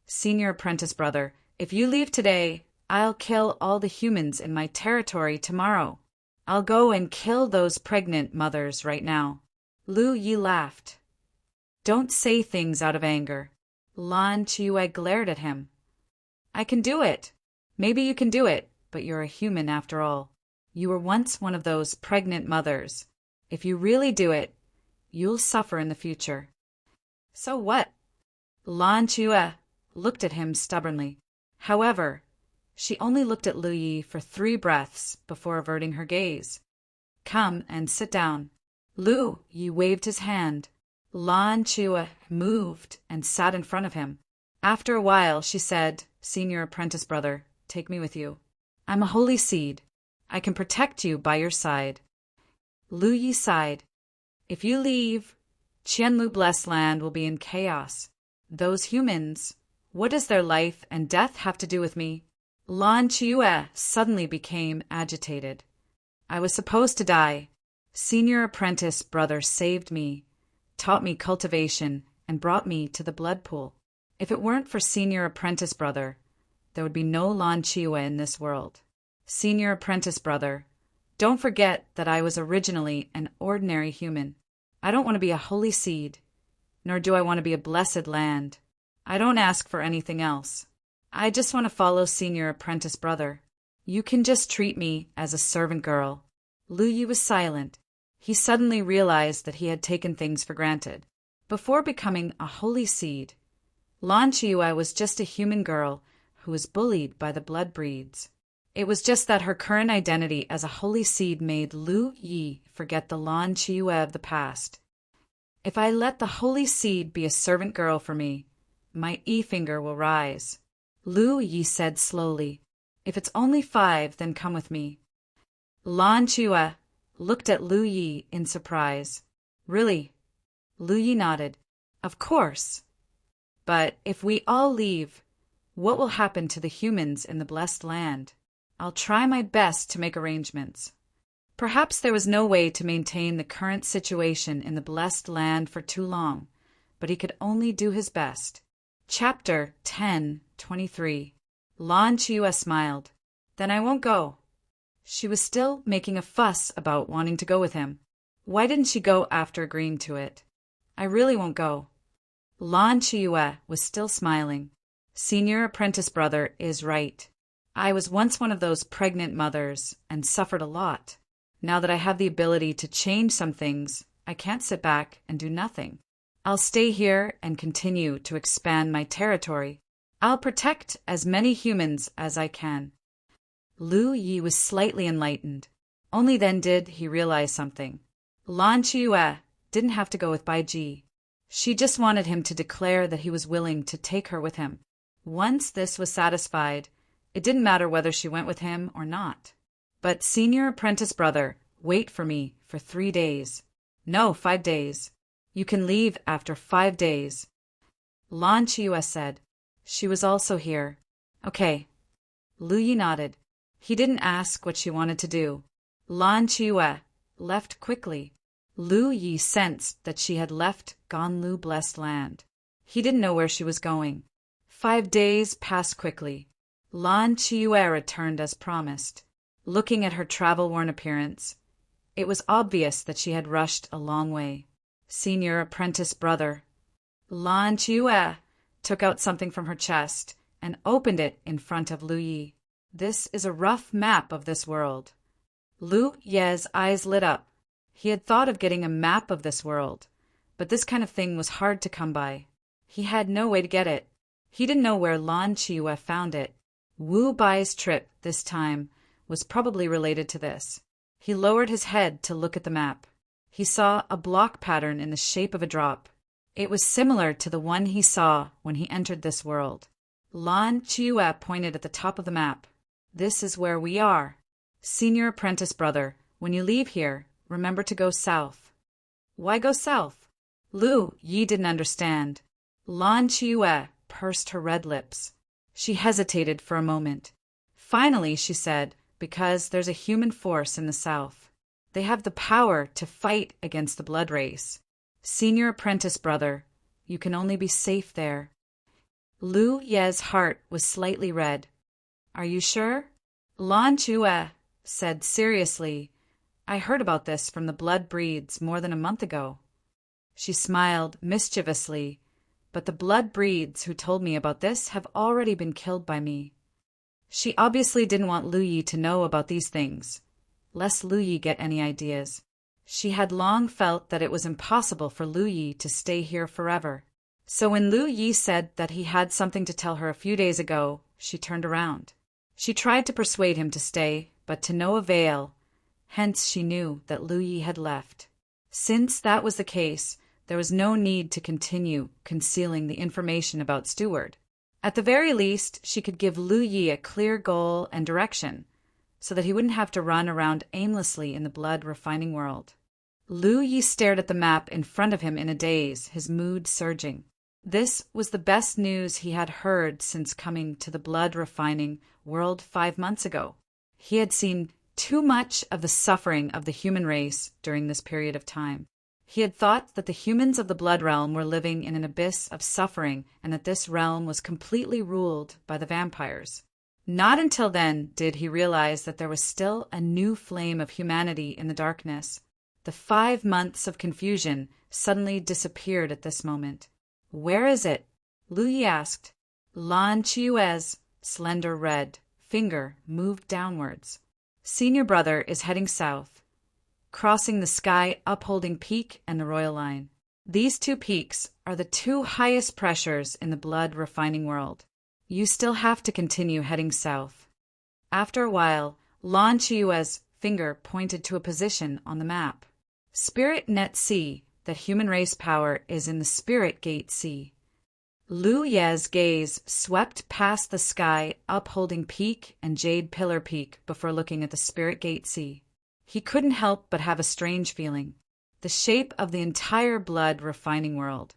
Senior Apprentice Brother, if you leave today, I'll kill all the humans in my territory tomorrow. I'll go and kill those pregnant mothers right now. Lu Yi laughed. Don't say things out of anger. Lan Chiue glared at him. I can do it. Maybe you can do it, but you're a human after all. You were once one of those pregnant mothers. If you really do it, you'll suffer in the future. So what? Lan Chiue looked at him stubbornly. However, she only looked at Lu Yi for 3 breaths before averting her gaze. Come and sit down. Lu Yi waved his hand. Lan Chiue moved and sat in front of him. After a while, she said, Senior Apprentice Brother, take me with you. I'm a holy seed. I can protect you by your side. Lu Yi sighed. If you leave, Qianlu Blessed Land will be in chaos. Those humans, what does their life and death have to do with me? Lan Chiue suddenly became agitated. I was supposed to die. Senior Apprentice Brother saved me, taught me cultivation, and brought me to the blood pool. If it weren't for Senior Apprentice Brother, there would be no Lan Chiue in this world. Senior Apprentice Brother, don't forget that I was originally an ordinary human. I don't want to be a holy seed, nor do I want to be a blessed land. I don't ask for anything else. I just want to follow Senior Apprentice Brother. You can just treat me as a servant girl. Lu Yi was silent. He suddenly realized that he had taken things for granted. Before becoming a holy seed, Lan Chiue was just a human girl who was bullied by the blood breeds. It was just that her current identity as a holy seed made Lu Yi forget the Lan Chiue of the past. If I let the holy seed be a servant girl for me, my e-finger will rise. Lu Yi said slowly, If it's only 5, then come with me. Lan Chiue looked at Lu Yi in surprise. Really? Lu Yi nodded. Of course. But if we all leave, what will happen to the humans in the blessed land? I'll try my best to make arrangements. Perhaps there was no way to maintain the current situation in the blessed land for too long, but he could only do his best. Chapter 10:23. Lan Chiu smiled. Then I won't go. She was still making a fuss about wanting to go with him. Why didn't she go after agreeing to it? I really won't go. Lan Chiu was still smiling. Senior apprentice brother is right. I was once one of those pregnant mothers and suffered a lot. Now that I have the ability to change some things, I can't sit back and do nothing. I'll stay here and continue to expand my territory. I'll protect as many humans as I can. Lu Yi was slightly enlightened. Only then did he realize something. Lan Chiu didn't have to go with Bai Ji. She just wanted him to declare that he was willing to take her with him. Once this was satisfied, it didn't matter whether she went with him or not. But senior apprentice brother, wait for me for 3 days. No, 5 days. You can leave after 5 days. Lan Chiu said. She was also here. Okay. Lu Yi nodded. He didn't ask what she wanted to do. Lan Chiu left quickly. Lu Yi sensed that she had left Ganlu blessed land. He didn't know where she was going. 5 days passed quickly. Lan Chiu returned as promised. Looking at her travel-worn appearance, it was obvious that she had rushed a long way. Senior apprentice brother. Lan Chiu took out something from her chest and opened it in front of Lu Yi. This is a rough map of this world. Lu Ye's eyes lit up. He had thought of getting a map of this world, but this kind of thing was hard to come by. He had no way to get it. He didn't know where Lan Chiu found it. Wu Bai's trip this time was probably related to this. He lowered his head to look at the map. He saw a block pattern in the shape of a drop. It was similar to the one he saw when he entered this world. Lan Chiu pointed at the top of the map. This is where we are. Senior apprentice brother, when you leave here, remember to go south. Why go south? Lu Yi didn't understand. Lan Chiu pursed her red lips. She hesitated for a moment. Finally, she said, because there's a human force in the south. They have the power to fight against the blood race. Senior apprentice brother, you can only be safe there. Lu Ye's heart was slightly red. Are you sure? Lan Chiu said seriously, I heard about this from the blood breeds more than a month ago. She smiled mischievously, but the blood breeds who told me about this have already been killed by me. She obviously didn't want Lu Yi to know about these things, lest Lu Yi get any ideas. She had long felt that it was impossible for Lu Yi to stay here forever. So when Lu Yi said that he had something to tell her a few days ago, she turned around. She tried to persuade him to stay, but to no avail. Hence she knew that Lu Yi had left. Since that was the case, there was no need to continue concealing the information about Steward. At the very least, she could give Lu Yi a clear goal and direction, so that he wouldn't have to run around aimlessly in the blood-refining world. Lu Yi stared at the map in front of him in a daze, his mood surging. This was the best news he had heard since coming to the blood-refining world 5 months ago. He had seen too much of the suffering of the human race during this period of time. He had thought that the humans of the blood realm were living in an abyss of suffering and that this realm was completely ruled by the vampires. Not until then did he realize that there was still a new flame of humanity in the darkness. The 5 months of confusion suddenly disappeared at this moment. Where is it? Lu Yi asked. Lan Chiu's slender red finger moved downwards. Senior brother is heading south, crossing the sky upholding peak and the royal line. These 2 peaks are the 2 highest pressures in the blood refining world. You still have to continue heading south. After a while, Lan Chiu's finger pointed to a position on the map. Spirit Net Sea, that human race power is in the Spirit Gate Sea. Lu Ye's gaze swept past the sky upholding peak and Jade Pillar Peak before looking at the Spirit Gate Sea. He couldn't help but have a strange feeling. The shape of the entire blood refining world.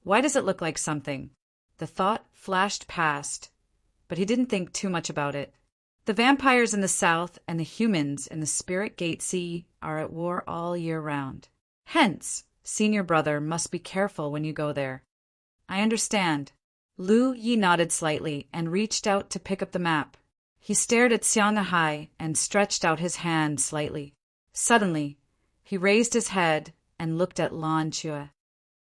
Why does it look like something? The thought flashed past, but he didn't think too much about it. The vampires in the south and the humans in the Spirit Gate Sea are at war all year round. Hence, senior brother must be careful when you go there. I understand. Lu Yi nodded slightly and reached out to pick up the map. He stared at Xianghai and stretched out his hand slightly. Suddenly, he raised his head and looked at Lan Chue.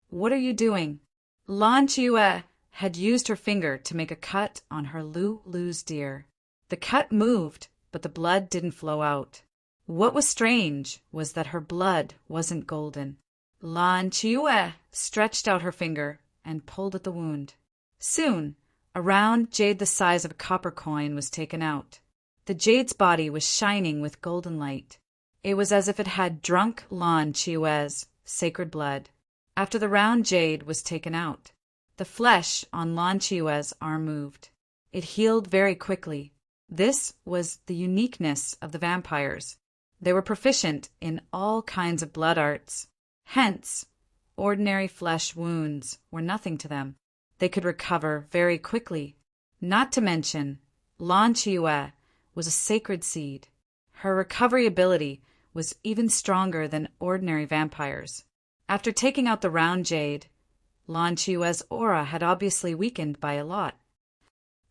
"What are you doing?" Lan Chue had used her finger to make a cut on her Lu's deer. The cut moved, but the blood didn't flow out. What was strange was that her blood wasn't golden. Lan Chue stretched out her finger and pulled at the wound. Soon, a round jade the size of a copper coin was taken out. The jade's body was shining with golden light. It was as if it had drunk Lan Chue's sacred blood. After the round jade was taken out, the flesh on Lan Chue's arm moved. It healed very quickly. This was the uniqueness of the vampires. They were proficient in all kinds of blood arts. Hence, ordinary flesh wounds were nothing to them. They could recover very quickly. Not to mention, Lan Chue was a sacred seed. Her recovery ability was even stronger than ordinary vampires. After taking out the round jade, Lan Chue's aura had obviously weakened by a lot.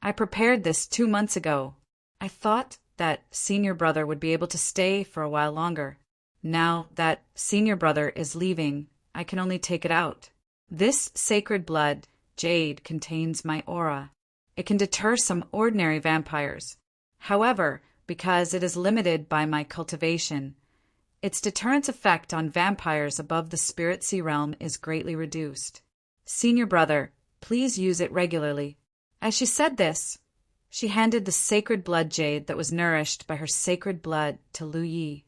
I prepared this 2 months ago. I thought that senior brother would be able to stay for a while longer. Now that senior brother is leaving, I can only take it out. This sacred blood jade contains my aura. It can deter some ordinary vampires. However, because it is limited by my cultivation, its deterrence effect on vampires above the spirit sea realm is greatly reduced. Senior brother, please use it regularly. As she said this, she handed the sacred blood jade that was nourished by her sacred blood to Lu Yi.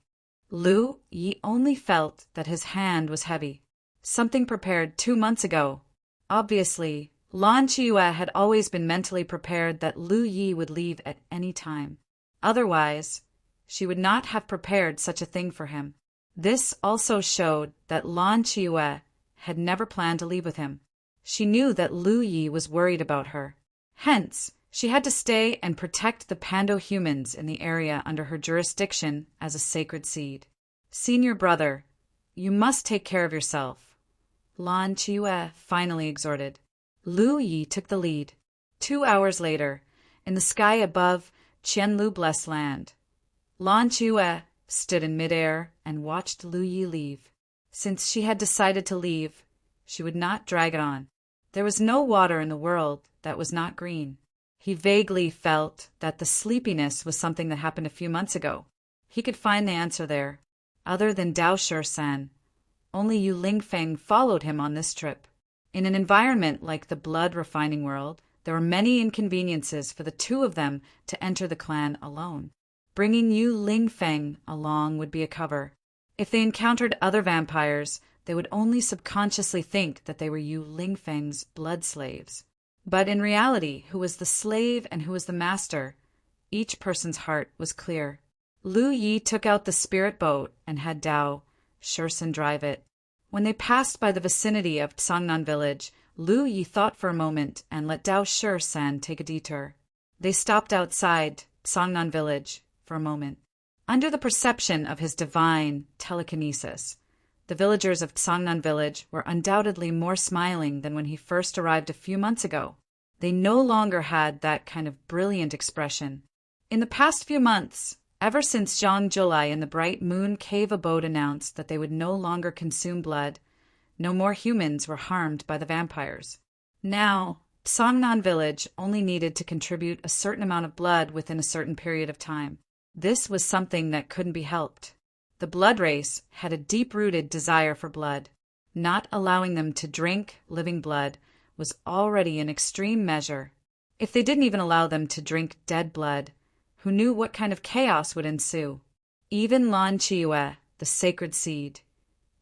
Lu Yi only felt that his hand was heavy. Something prepared 2 months ago. Obviously, Lan Chue had always been mentally prepared that Lu Yi would leave at any time. Otherwise, she would not have prepared such a thing for him. This also showed that Lan Chue had never planned to leave with him. She knew that Lu Yi was worried about her. Hence, she had to stay and protect the Pando-humans in the area under her jurisdiction as a sacred seed. Senior brother, you must take care of yourself, Lan Chue finally exhorted. Lu Yi took the lead. 2 hours later, in the sky above Qianlu Blessed Land, Lan Chue stood in midair and watched Lu Yi leave. Since she had decided to leave, she would not drag it on. There was no water in the world that was not green. He vaguely felt that the sleepiness was something that happened a few months ago. He could find the answer there. Other than Dao Shi-san, only Yu Lingfeng followed him on this trip. In an environment like the blood refining world, there were many inconveniences for the two of them to enter the clan alone. Bringing Yu Lingfeng along would be a cover. If they encountered other vampires, they would only subconsciously think that they were Yu Lingfeng's blood slaves. But in reality, who was the slave and who was the master? Each person's heart was clear. Lu Yi took out the spirit boat and had Dao Shi-san drive it. When they passed by the vicinity of Tsangnan village, Lu Yi thought for a moment and let Dao Shi-san take a detour. They stopped outside Tsangnan village for a moment. Under the perception of his divine telekinesis, the villagers of Tsangnan village were undoubtedly more smiling than when he first arrived a few months ago. They no longer had that kind of brilliant expression. In the past few months, ever since Zhang Julai in the Bright Moon Cave abode announced that they would no longer consume blood, no more humans were harmed by the vampires. Now, Tsangnan village only needed to contribute a certain amount of blood within a certain period of time. This was something that couldn't be helped. The blood race had a deep-rooted desire for blood. Not allowing them to drink living blood was already an extreme measure. If they didn't even allow them to drink dead blood, who knew what kind of chaos would ensue? Even Lan Chue, the sacred seed,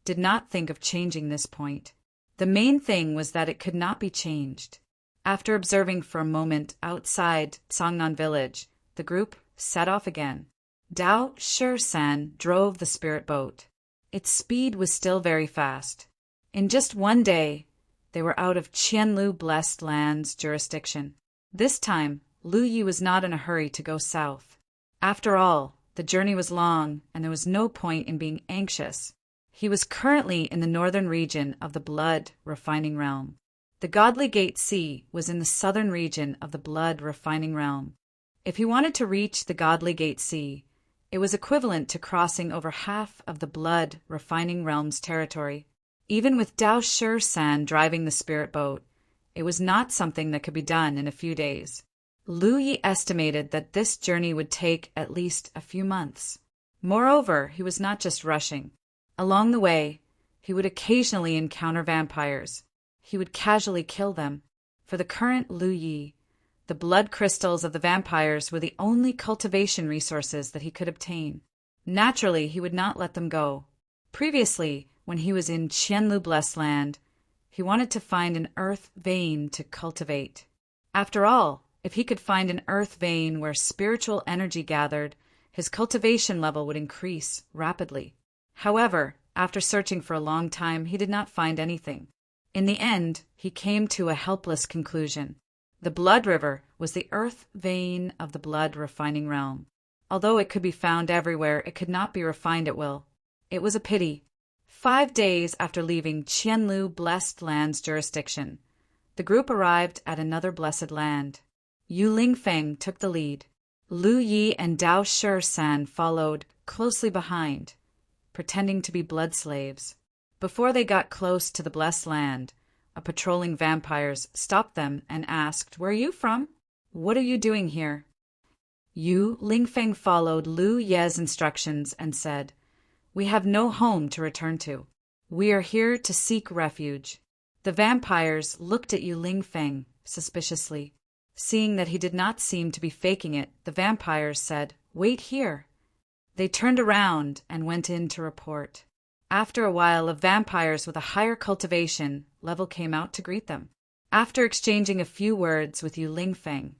did not think of changing this point. The main thing was that it could not be changed. After observing for a moment outside Tsangnan village, the group set off again. Dao Shi-san drove the spirit boat. Its speed was still very fast. In just 1 day, they were out of Qianlu Blessed Land's jurisdiction. This time, Lu Yi was not in a hurry to go south. After all, the journey was long, and there was no point in being anxious. He was currently in the northern region of the blood refining realm. The Godly Gate Sea was in the southern region of the blood refining realm. If he wanted to reach the Godly Gate Sea, it was equivalent to crossing over half of the blood refining realm's territory. Even with Dao Shi San driving the spirit boat, it was not something that could be done in a few days. Lu Yi estimated that this journey would take at least a few months. Moreover, he was not just rushing. Along the way, he would occasionally encounter vampires. He would casually kill them. For the current Lu Yi, the blood crystals of the vampires were the only cultivation resources that he could obtain. Naturally, he would not let them go. Previously, when he was in Qianlu Blessed Land, he wanted to find an earth vein to cultivate. After all, if he could find an earth vein where spiritual energy gathered, his cultivation level would increase rapidly. However, after searching for a long time, he did not find anything. In the end, he came to a helpless conclusion. The blood river was the earth vein of the blood refining realm. Although it could be found everywhere, it could not be refined at will. It was a pity. 5 days after leaving Qianlu Blessed Land's jurisdiction, the group arrived at another blessed land. Yu Lingfeng took the lead. Lu Yi and Dao Shi San followed closely behind, pretending to be blood slaves. Before they got close to the blessed land, a patrolling vampires stopped them and asked, "Where are you from? What are you doing here?" Yu Lingfeng followed Lu Ye's instructions and said, "We have no home to return to. We are here to seek refuge." The vampires looked at Yu Lingfeng suspiciously. Seeing that he did not seem to be faking it, the vampires said, "Wait here." They turned around and went in to report. After a while, vampires with a higher cultivation level came out to greet them. After exchanging a few words with Yu Lingfeng,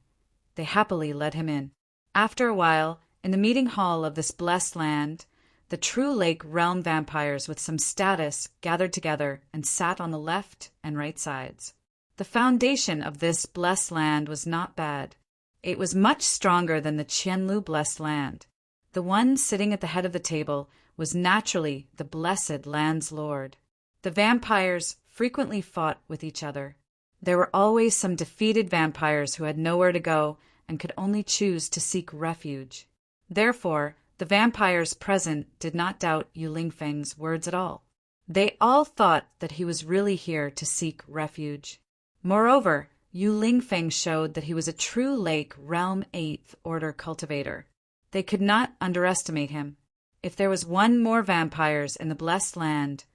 they happily let him in. After a while, in the meeting hall of this blessed land, the true lake realm vampires with some status gathered together and sat on the left and right sides. The foundation of this blessed land was not bad. It was much stronger than the Qianlu Blessed Land. The one sitting at the head of the table was naturally the blessed land's lord. The vampires frequently fought with each other. There were always some defeated vampires who had nowhere to go and could only choose to seek refuge. Therefore, the vampires present did not doubt Yu Lingfeng's words at all. They all thought that he was really here to seek refuge. Moreover, Yu Lingfeng showed that he was a true lake realm 8th order cultivator. They could not underestimate him. If there was one more vampires in the blessed land,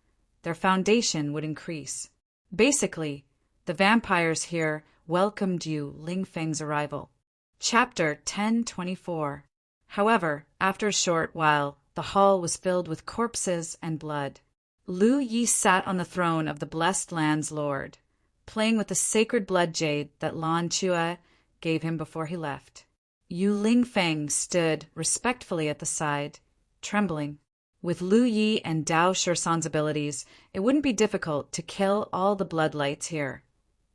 their foundation would increase. Basically, the vampires here welcomed Yu Lingfeng's arrival. Chapter 1024. However, after a short while, the hall was filled with corpses and blood. Lu Yi sat on the throne of the blessed land's lord, playing with the sacred blood jade that Lan Chue gave him before he left. Yu Lingfeng stood respectfully at the side, trembling. With Lu Yi and Dao Shi San's abilities, it wouldn't be difficult to kill all the bloodlights here.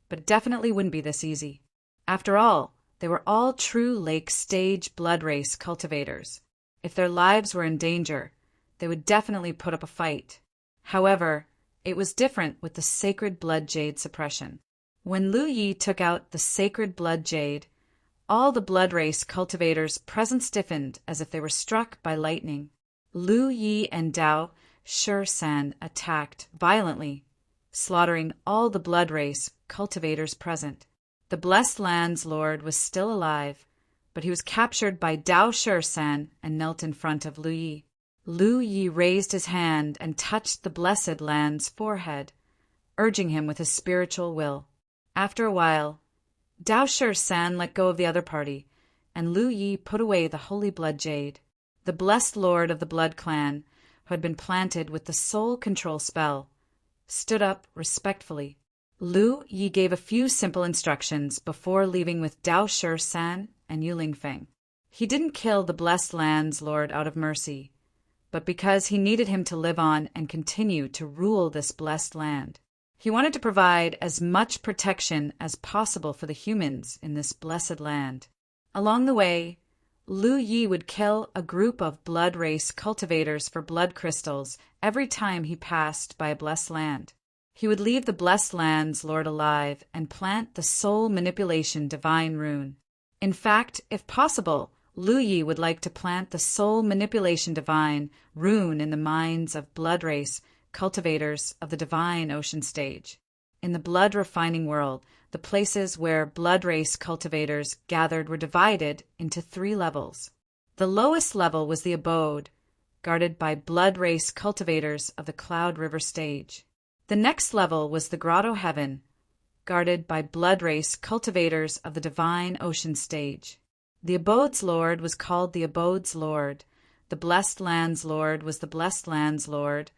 But it definitely wouldn't be this easy. After all, they were all true lake stage blood race cultivators. If their lives were in danger, they would definitely put up a fight. However, it was different with the sacred blood jade suppression. When Lu Yi took out the sacred blood jade, all the blood race cultivators present stiffened as if they were struck by lightning. Lu Yi and Dao Shi San attacked violently, slaughtering all the blood race cultivators present. The blessed land's lord was still alive, but he was captured by Dao Shi San and knelt in front of Lu Yi. Lu Yi raised his hand and touched the blessed land's forehead, urging him with his spiritual will. After a while, Dao Shi San let go of the other party, and Lu Yi put away the holy blood jade. The blessed lord of the blood clan, who had been planted with the soul control spell, stood up respectfully. Lu Yi gave a few simple instructions before leaving with Dao Shi San and Yu Lingfeng. He didn't kill the blessed land's lord out of mercy, but because he needed him to live on and continue to rule this blessed land. He wanted to provide as much protection as possible for the humans in this blessed land. Along the way, Lu Yi would kill a group of blood race cultivators for blood crystals every time he passed by a blessed land. He would leave the Blessed Land's Lord alive and plant the soul manipulation divine rune. In fact, if possible, Lu Yi would like to plant the soul manipulation divine rune in the minds of blood race cultivators of the divine ocean stage. In the blood refining world, the places where blood race cultivators gathered were divided into 3 levels. The lowest level was the abode, guarded by blood race cultivators of the Cloud River stage. The next level was the grotto heaven, guarded by blood race cultivators of the divine ocean stage. The abode's lord was called the abode's lord, the blessed land's lord was the blessed land's lord,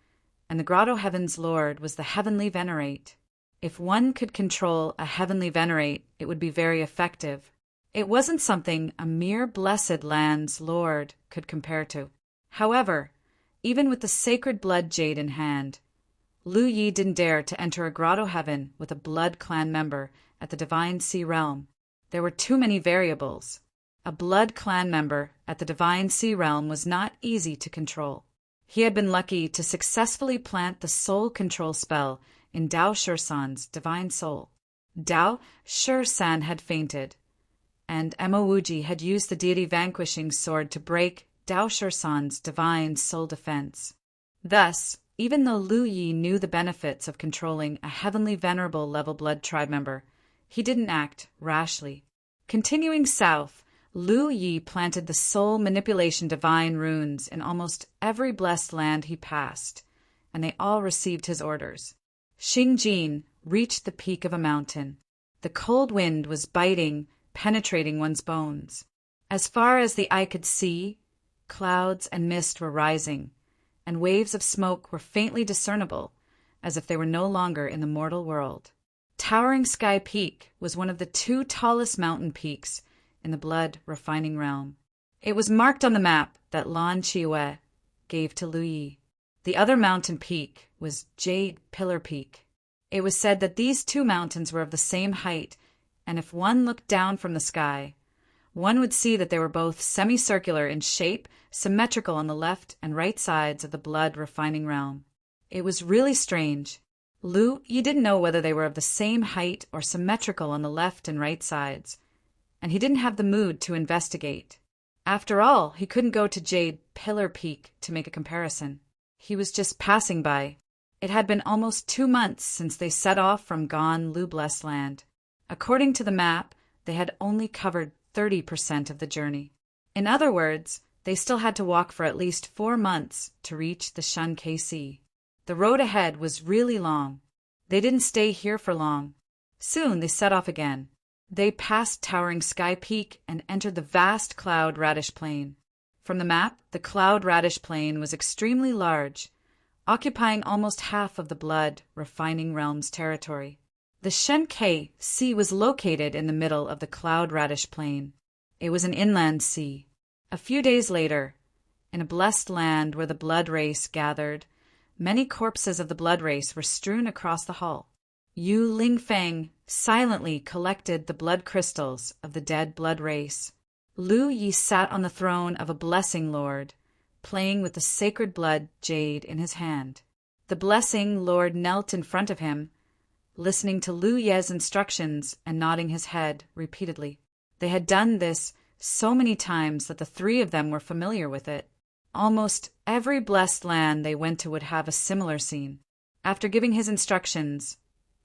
and the grotto heaven's lord was the heavenly venerate. If one could control a heavenly venerate, it would be very effective. It wasn't something a mere blessed land's lord could compare to. However, even with the sacred blood jade in hand, Lu Yi didn't dare to enter a grotto heaven with a blood clan member at the divine sea realm. There were too many variables. A blood clan member at the divine sea realm was not easy to control. He had been lucky to successfully plant the soul control spell in Dao Shursan's divine soul. Dao Shursan had fainted, and Emowuji had used the deity vanquishing sword to break Dao Shursan's divine soul defense. Thus, even though Lu Yi knew the benefits of controlling a heavenly venerable level blood tribe member, he didn't act rashly. Continuing south, Lu Yi planted the soul manipulation divine runes in almost every blessed land he passed, and they all received his orders. Xingjin reached the peak of a mountain. The cold wind was biting, penetrating one's bones. As far as the eye could see, clouds and mist were rising, and waves of smoke were faintly discernible, as if they were no longer in the mortal world. Towering Sky Peak was one of the 2 tallest mountain peaks in the blood refining realm. It was marked on the map that Lan Chiue gave to Lu Yi. The other mountain peak was Jade Pillar Peak. It was said that these 2 mountains were of the same height, and if one looked down from the sky, one would see that they were both semicircular in shape, symmetrical on the left and right sides of the blood refining realm. It was really strange. Lu Yi didn't know whether they were of the same height or symmetrical on the left and right sides, and he didn't have the mood to investigate. After all, he couldn't go to Jade Pillar Peak to make a comparison. He was just passing by. It had been almost 2 months since they set off from Gon Lu Blessed Land. According to the map, they had only covered 30% of the journey. In other words, they still had to walk for at least 4 months to reach the Shun KC. The road ahead was really long. They didn't stay here for long. Soon they set off again. They passed towering Sky Peak and entered the vast Cloud Radish Plain. From the map, the Cloud Radish Plain was extremely large, occupying almost half of the blood refining realm's territory. The Shenkai Sea was located in the middle of the Cloud Radish Plain. It was an inland sea. A few days later, in a blessed land where the blood race gathered, many corpses of the blood race were strewn across the hull. Yu Lingfeng silently collected the blood crystals of the dead blood race. Lu Yi sat on the throne of a blessing lord, playing with the sacred blood jade in his hand. The blessing lord knelt in front of him, listening to Lu Ye's instructions and nodding his head repeatedly. They had done this so many times that the 3 of them were familiar with it. Almost every blessed land they went to would have a similar scene. After giving his instructions,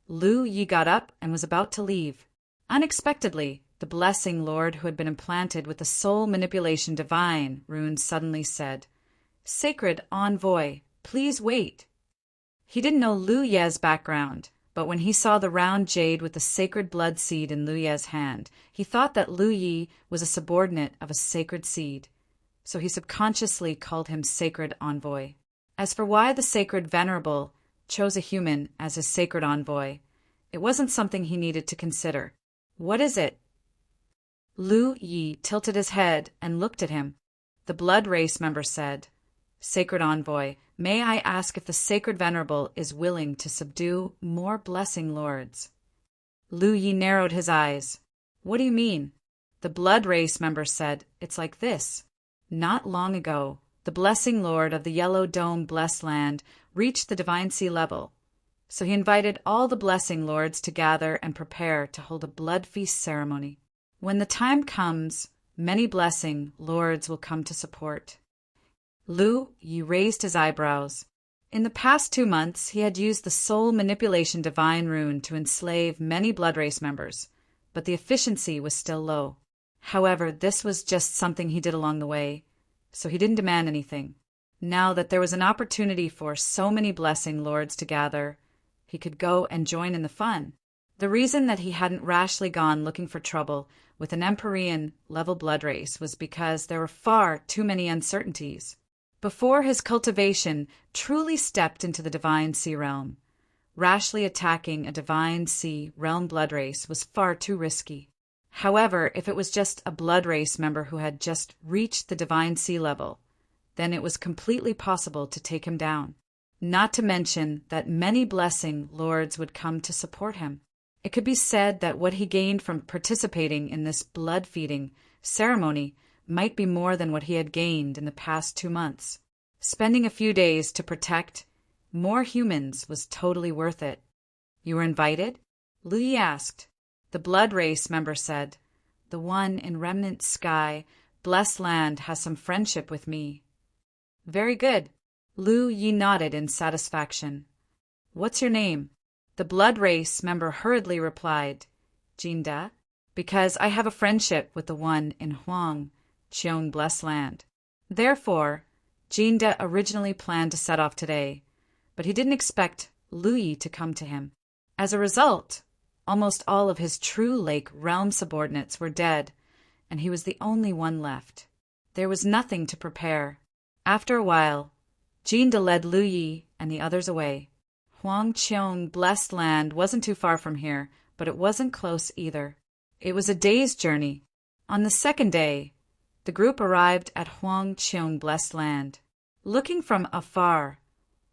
Lu Yi got up and was about to leave. Unexpectedly, the blessing lord who had been implanted with the soul manipulation divine rune suddenly said, "Sacred envoy, please wait." He didn't know Lu Ye's background, but when he saw the round jade with the sacred blood seed in Lu Ye's hand, he thought that Lu Yi was a subordinate of a sacred seed, so he subconsciously called him Sacred Envoy. As for why the Sacred Venerable chose a human as his sacred envoy, it wasn't something he needed to consider. "What is it?" Lu Yi tilted his head and looked at him. The blood race member said, "Sacred Envoy, may I ask if the Sacred Venerable is willing to subdue more blessing lords?" Lu Yi narrowed his eyes. "What do you mean?" The blood race member said, "It's like this. Not long ago, the blessing lord of the Yellow Dome blessed land reached the divine sea level. So he invited all the blessing lords to gather and prepare to hold a blood feast ceremony. When the time comes, many blessing lords will come to support. Lu Yi raised his eyebrows. In the past 2 months, he had used the soul manipulation divine rune to enslave many blood race members, but the efficiency was still low. However, this was just something he did along the way, so he didn't demand anything. Now that there was an opportunity for so many blessing lords to gather, he could go and join in the fun. The reason that he hadn't rashly gone looking for trouble with an Empyrean-level blood race was because there were far too many uncertainties. Before his cultivation truly stepped into the Divine Sea realm, rashly attacking a Divine Sea realm blood race was far too risky. However, if it was just a blood race member who had just reached the Divine Sea level, then it was completely possible to take him down. Not to mention that many blessing lords would come to support him. It could be said that what he gained from participating in this blood-feeding ceremony might be more than what he had gained in the past 2 months. Spending a few days to protect more humans was totally worth it. You were invited? Lu Yi asked. The blood race member said, "The one in Remnant Sky, blessed land, has some friendship with me." Very good. Lu Yi nodded in satisfaction. What's your name? The blood race member hurriedly replied, Jinda, because I have a friendship with the one in Huang Qiong blessed land. Therefore, Jinda originally planned to set off today, but he didn't expect Lu Yi to come to him. As a result, almost all of his true lake realm subordinates were dead, and he was the only one left. There was nothing to prepare. After a while, Jinda led Lu Yi and the others away. Huang Qiong blessed land wasn't too far from here, but it wasn't close either. It was a day's journey. On the second day, the group arrived at Huang Qiong blessed land. Looking from afar,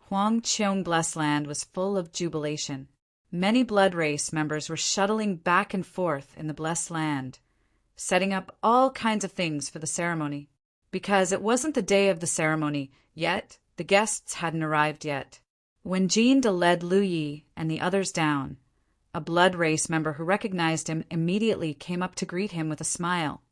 Huang Qiong blessed land was full of jubilation. Many blood race members were shuttling back and forth in the blessed land, setting up all kinds of things for the ceremony. Because it wasn't the day of the ceremony yet, the guests hadn't arrived yet. When Jinda led Lu Yi and the others down, a blood race member who recognized him immediately came up to greet him with a smile.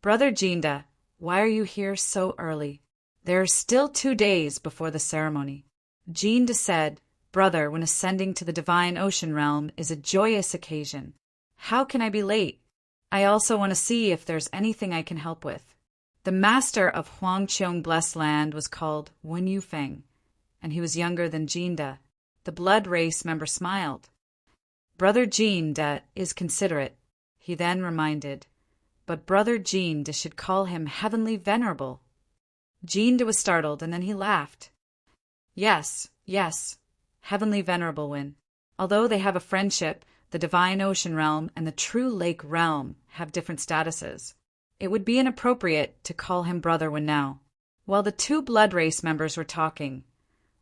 Brother Jinda, why are you here so early? There are still 2 days before the ceremony. Jinda said, Brother, when ascending to the divine ocean realm is a joyous occasion. How can I be late? I also want to see if there's anything I can help with. The master of Huang Qiong blessed land was called Wen Yufeng, and he was younger than Jinda. The blood race member smiled. Brother Jinda is considerate, he then reminded, but Brother Jinda should call him Heavenly Venerable. Jinda was startled, and then he laughed. Yes, Heavenly Venerable Wen. Although they have a friendship, the Divine Ocean Realm and the True Lake Realm have different statuses. It would be inappropriate to call him Brother Wen now. While the 2 blood race members were talking,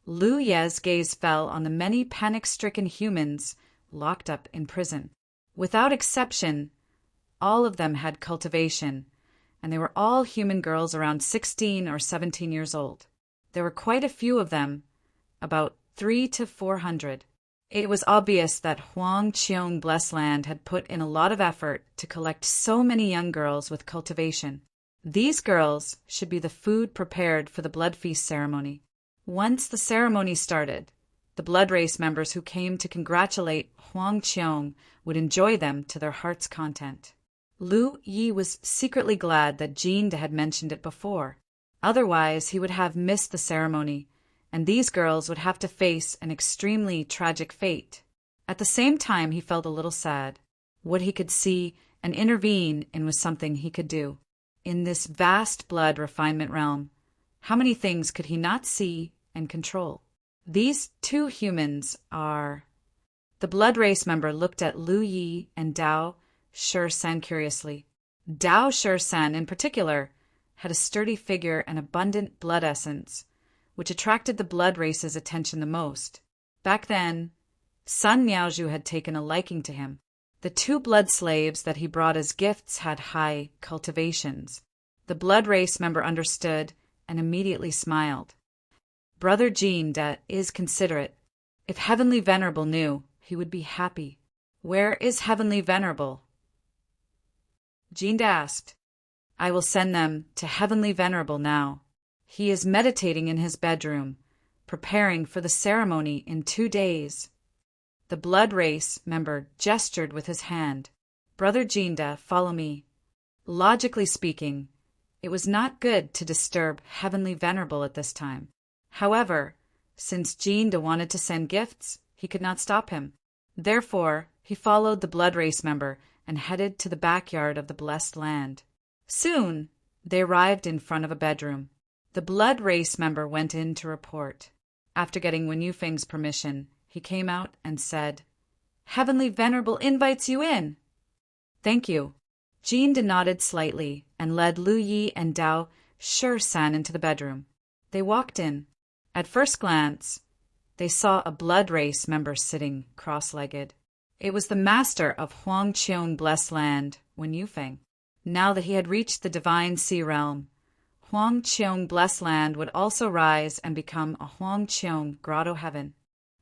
Lu Ye's gaze fell on the many panic-stricken humans locked up in prison. Without exception, all of them had cultivation, and they were all human girls around 16 or 17 years old. There were quite a few of them, about 300 to 400. It was obvious that Huang Qiong blessed land had put in a lot of effort to collect so many young girls with cultivation. These girls should be the food prepared for the blood feast ceremony. Once the ceremony started, the blood race members who came to congratulate Huang Qiong would enjoy them to their heart's content. Lu Yi was secretly glad that Jinda had mentioned it before. Otherwise, he would have missed the ceremony, and these girls would have to face an extremely tragic fate. At the same time, he felt a little sad. What he could see and intervene in was something he could do. In this vast blood refinement realm, how many things could he not see and control? These 2 humans are... The blood race member looked at Lu Yi and Dao Shi-san curiously. Dao Shi-san, in particular, had a sturdy figure and abundant blood essence, which attracted the blood race's attention the most. Back then, Sun Miaozhu had taken a liking to him. The 2 blood slaves that he brought as gifts had high cultivations. The blood race member understood and immediately smiled. Brother Jinda is considerate. If Heavenly Venerable knew, he would be happy. Where is Heavenly Venerable? Jind asked. I will send them to Heavenly Venerable now. He is meditating in his bedroom, preparing for the ceremony in 2 days. The blood race member gestured with his hand. Brother Jinda, follow me. Logically speaking, it was not good to disturb Heavenly Venerable at this time. However, since Jinda wanted to send gifts, he could not stop him. Therefore, he followed the blood race member and headed to the backyard of the blessed land. Soon, they arrived in front of a bedroom. The blood race member went in to report. After getting Wen Yufeng's permission, he came out and said, Heavenly Venerable invites you in. Thank you. Jinda nodded slightly and led Lu Yi and Dao Shi-san into the bedroom. They walked in. At first glance, they saw a blood race member sitting cross-legged. It was the master of Huangqiong Blessed Land, Wen Yufeng. Now that he had reached the divine sea realm, Huangqiong Blessed Land would also rise and become a Huangqiong Grotto Heaven.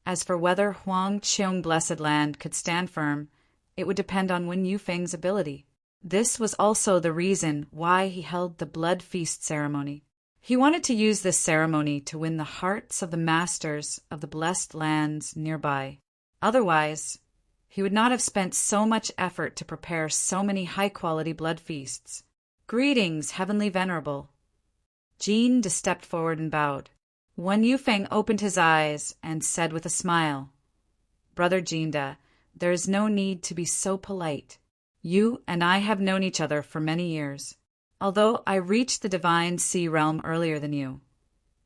As for whether Huangqiong Blessed Land could stand firm, it would depend on Wen Yufeng's ability. This was also the reason why he held the blood feast ceremony. He wanted to use this ceremony to win the hearts of the masters of the blessed lands nearby. Otherwise, he would not have spent so much effort to prepare so many high-quality blood feasts. Greetings, Heavenly Venerable. Jinda stepped forward and bowed. Wen Yufeng opened his eyes and said with a smile, Brother Jinda, there is no need to be so polite. You and I have known each other for many years. Although I reached the divine sea realm earlier than you,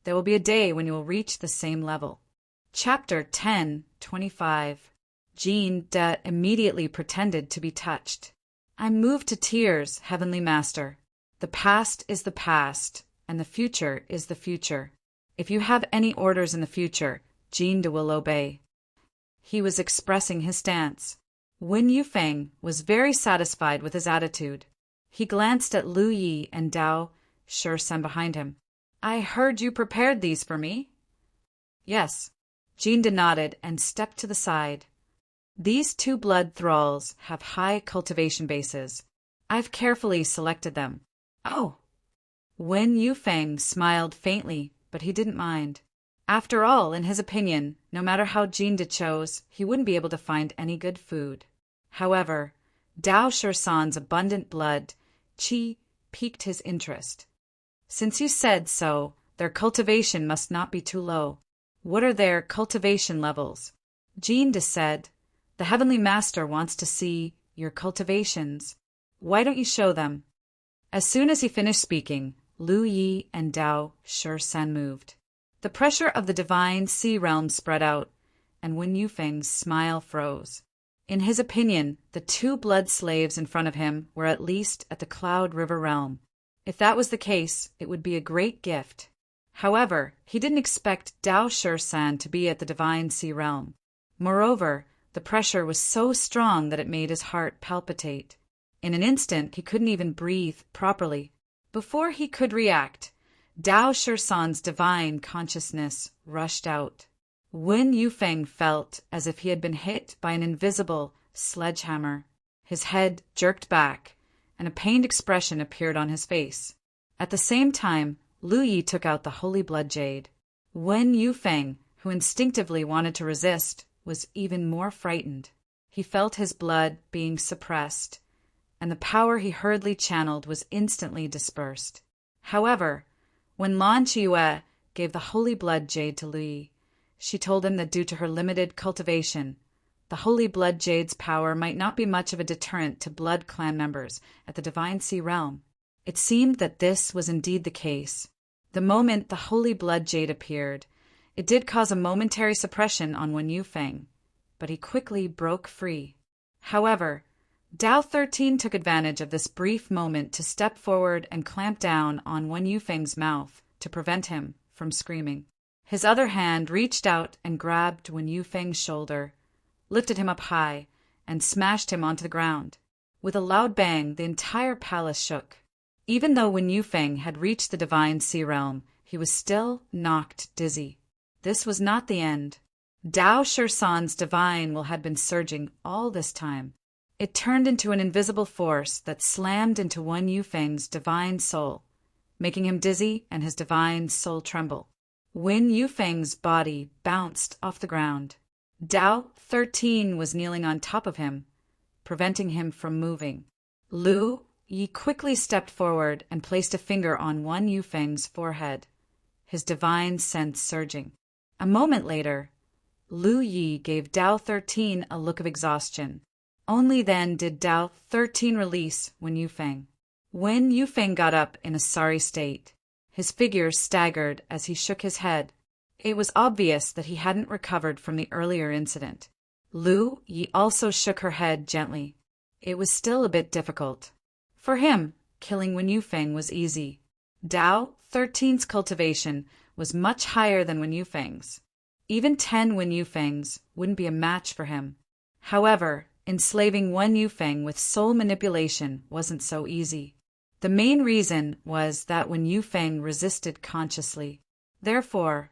there will be a day when you will reach the same level. Chapter 10:25. Jinda immediately pretended to be touched. I'm moved to tears, Heavenly Master. The past is the past, and the future is the future. If you have any orders in the future, Jinda will obey. He was expressing his stance. Wen Yufeng was very satisfied with his attitude. He glanced at Lu Yi and Dao Shi-san behind him. I heard you prepared these for me? Yes. Jinda nodded and stepped to the side. These 2 blood thralls have high cultivation bases. I've carefully selected them. Oh! Wen Yufeng smiled faintly, but he didn't mind. After all, in his opinion, no matter how Jinda chose, he wouldn't be able to find any good food. However, Dao Shi-san's abundant blood, qi, piqued his interest. Since you said so, their cultivation must not be too low. What are their cultivation levels? Jinda said, The Heavenly Master wants to see your cultivations. Why don't you show them? As soon as he finished speaking, Lu Yi and Dao Shi-san moved. The pressure of the divine sea realm spread out, and Wen Yufeng's smile froze. In his opinion, the 2 blood slaves in front of him were at least at the Cloud River realm. If that was the case, it would be a great gift. However, he didn't expect Dao Shi-san to be at the divine sea realm. Moreover, the pressure was so strong that it made his heart palpitate. In an instant, he couldn't even breathe properly. Before he could react, Dao Shi-san's divine consciousness rushed out. Wen Yufeng felt as if he had been hit by an invisible sledgehammer. His head jerked back, and a pained expression appeared on his face. At the same time, Lu Yi took out the holy blood jade. Wen Yufeng, who instinctively wanted to resist, was even more frightened. He felt his blood being suppressed, and the power he hurriedly channeled was instantly dispersed. However, when Lan Qiue gave the holy blood jade to Lu Yi, she told him that due to her limited cultivation, the holy blood jade's power might not be much of a deterrent to blood clan members at the divine sea realm. It seemed that this was indeed the case. The moment the holy blood jade appeared, it did cause a momentary suppression on Wen Yufeng, but he quickly broke free. However, Dao 13 took advantage of this brief moment to step forward and clamp down on Wen Yufeng's mouth to prevent him from screaming. His other hand reached out and grabbed Wen Yufeng's shoulder, lifted him up high, and smashed him onto the ground. With a loud bang, the entire palace shook. Even though Wen Yufeng had reached the divine sea realm, he was still knocked dizzy. This was not the end. Dao Shursan's divine will had been surging all this time. It turned into an invisible force that slammed into Wen Yufeng's divine soul, making him dizzy and his divine soul tremble. Wen Yufeng's body bounced off the ground. Dao 13 was kneeling on top of him, preventing him from moving. Lu Yi quickly stepped forward and placed a finger on Wen Yufeng's forehead, his divine sense surging. A moment later, Lu Yi gave Dao 13 a look of exhaustion. Only then did Dao 13 release Wen Yufeng. Wen Yufeng got up in a sorry state. His figure staggered as he shook his head. It was obvious that he hadn't recovered from the earlier incident. Lu Yi also shook her head gently. It was still a bit difficult. For him, killing Wen Yufeng was easy. Dao 13's cultivation was much higher than Wen Yufeng's. Even 10 Wen Yufengs wouldn't be a match for him. However, enslaving Wen Yufeng with soul manipulation wasn't so easy. The main reason was that Wen Yufeng resisted consciously. Therefore,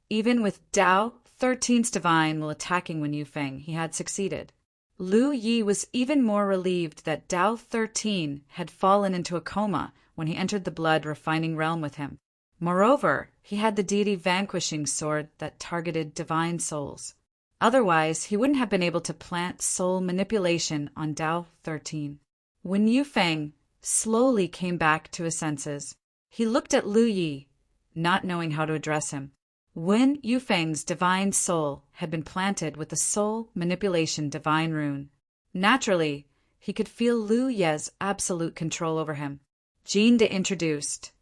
even with Dao 13's divine while attacking Wen Yufeng, he had succeeded. Lu Yi was even more relieved that Dao 13 had fallen into a coma when he entered the blood refining realm with him. Moreover, he had the deity vanquishing sword that targeted divine souls. Otherwise, he wouldn't have been able to plant soul manipulation on Dao 13. When Yufeng slowly came back to his senses, he looked at Lu Yi, not knowing how to address him. Wen Yufeng's divine soul had been planted with the soul manipulation divine rune. Naturally, he could feel Lu Ye's absolute control over him. Jinda introduced,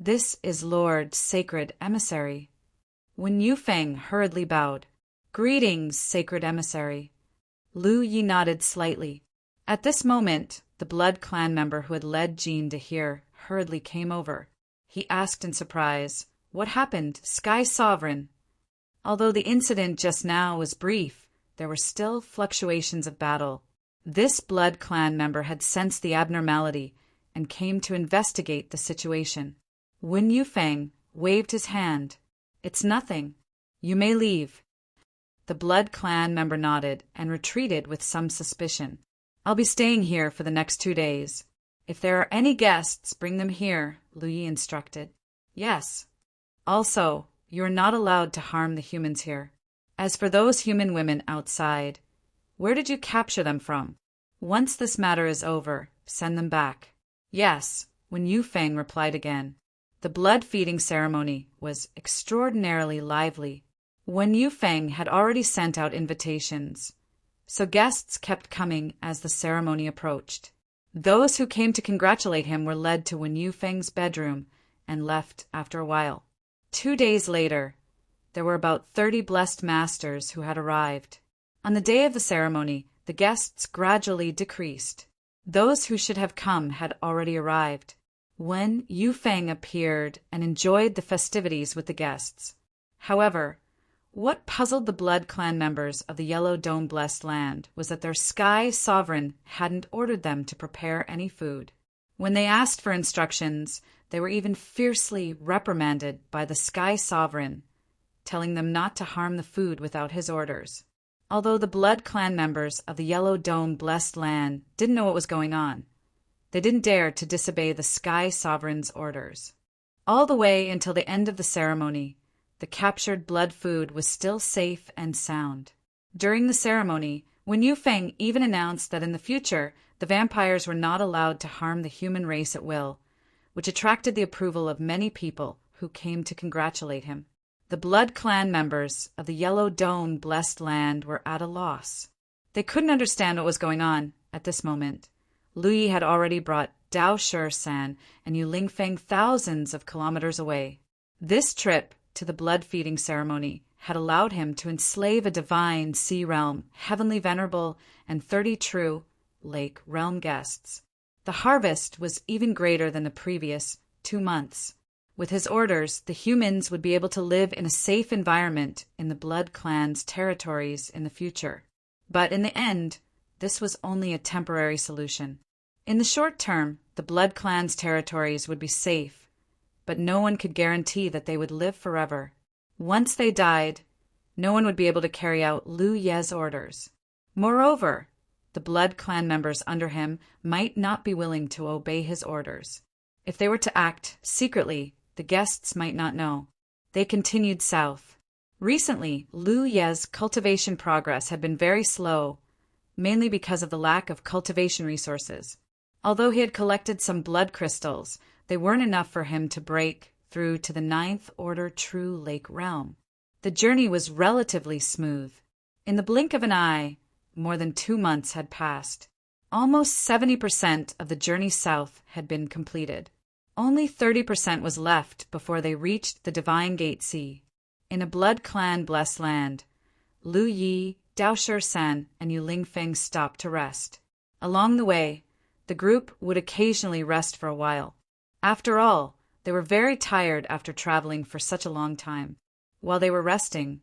"This is Lord Sacred Emissary." Wen Yufeng hurriedly bowed. "Greetings, Sacred Emissary." Lu Yi nodded slightly. At this moment, the Blood Clan member who had led Jinda here hurriedly came over. He asked in surprise, "What happened, Sky Sovereign?" Although the incident just now was brief, there were still fluctuations of battle. This Blood Clan member had sensed the abnormality and came to investigate the situation. Wen Yufeng waved his hand. "It's nothing. You may leave." The Blood Clan member nodded and retreated with some suspicion. "I'll be staying here for the next 2 days. If there are any guests, bring them here," Lu Yi instructed. "Yes. Also, you are not allowed to harm the humans here. As for those human women outside, where did you capture them from? Once this matter is over, send them back." "Yes," Wen Yufeng replied again. The blood-feeding ceremony was extraordinarily lively. Wen Yufeng had already sent out invitations, so guests kept coming as the ceremony approached. Those who came to congratulate him were led to Wen Yufeng's bedroom and left after a while. 2 days later, there were about 30 blessed masters who had arrived. On the day of the ceremony, the guests gradually decreased. Those who should have come had already arrived. Wen Yufeng appeared and enjoyed the festivities with the guests. However, what puzzled the Blood Clan members of the Yellow Dome Blessed Land was that their Sky Sovereign hadn't ordered them to prepare any food. When they asked for instructions, they were even fiercely reprimanded by the Sky Sovereign, telling them not to harm the food without his orders. Although the Blood Clan members of the Yellow Dome Blessed Land didn't know what was going on, they didn't dare to disobey the Sky Sovereign's orders. All the way until the end of the ceremony, the captured blood food was still safe and sound. During the ceremony, Wen Yufeng even announced that in the future, the vampires were not allowed to harm the human race at will, which attracted the approval of many people who came to congratulate him. The Blood Clan members of the Yellow Dome Blessed Land were at a loss. They couldn't understand what was going on at this moment. Lu Yi had already brought Dao Shur-san and Yu Lingfeng thousands of kilometers away. This trip to the blood-feeding ceremony had allowed him to enslave a divine sea realm, heavenly venerable, and 30 true lake realm guests. The harvest was even greater than the previous 2 months. With his orders, the humans would be able to live in a safe environment in the Blood Clan's territories in the future. But in the end, this was only a temporary solution. In the short term, the Blood Clan's territories would be safe, but no one could guarantee that they would live forever. Once they died, No one would be able to carry out Lu Ye's orders. Moreover, the Blood Clan members under him might not be willing to obey his orders. If they were to act secretly, the guests might not know. They continued south. Recently, Lu Ye's cultivation progress had been very slow, mainly because of the lack of cultivation resources. Although he had collected some blood crystals, they weren't enough for him to break through to the Ninth Order True Lake realm. The journey was relatively smooth. In the blink of an eye, more than 2 months had passed. Almost 70% of the journey south had been completed. Only 30% was left before they reached the Divine Gate Sea. In a Blood Clan blessed land, Lu Yi, Dao San, and Yu Lingfeng stopped to rest. Along the way, the group would occasionally rest for a while. After all, they were very tired after traveling for such a long time. While they were resting,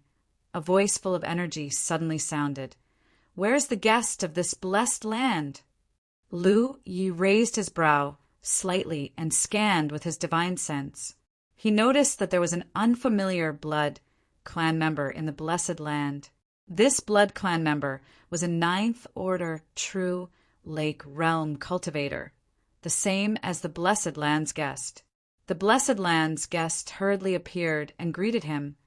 a voice full of energy suddenly sounded. "Where's the guest of this blessed land?" Lu Yi raised his brow slightly and scanned with his divine sense. He noticed that there was an unfamiliar Blood Clan member in the blessed land. This Blood Clan member was a Ninth Order True Lake realm cultivator, the same as the Blessed Land's guest. The Blessed Land's guest hurriedly appeared and greeted him.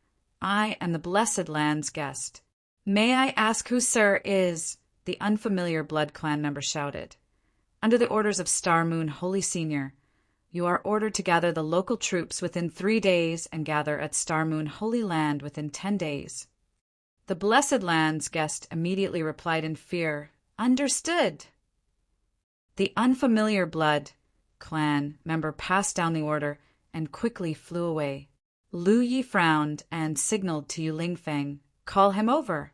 "I am the Blessed Land's guest." "May I ask who Sir is?" the unfamiliar Blood Clan member shouted. "Under the orders of Star Moon Holy Senior, you are ordered to gather the local troops within 3 days and gather at Star Moon Holy Land within 10 days. The Blessed Land's guest immediately replied in fear, "Understood." The unfamiliar Blood Clan member passed down the order and quickly flew away. Lu Yi frowned and signaled to Yu Lingfeng, "Call him over."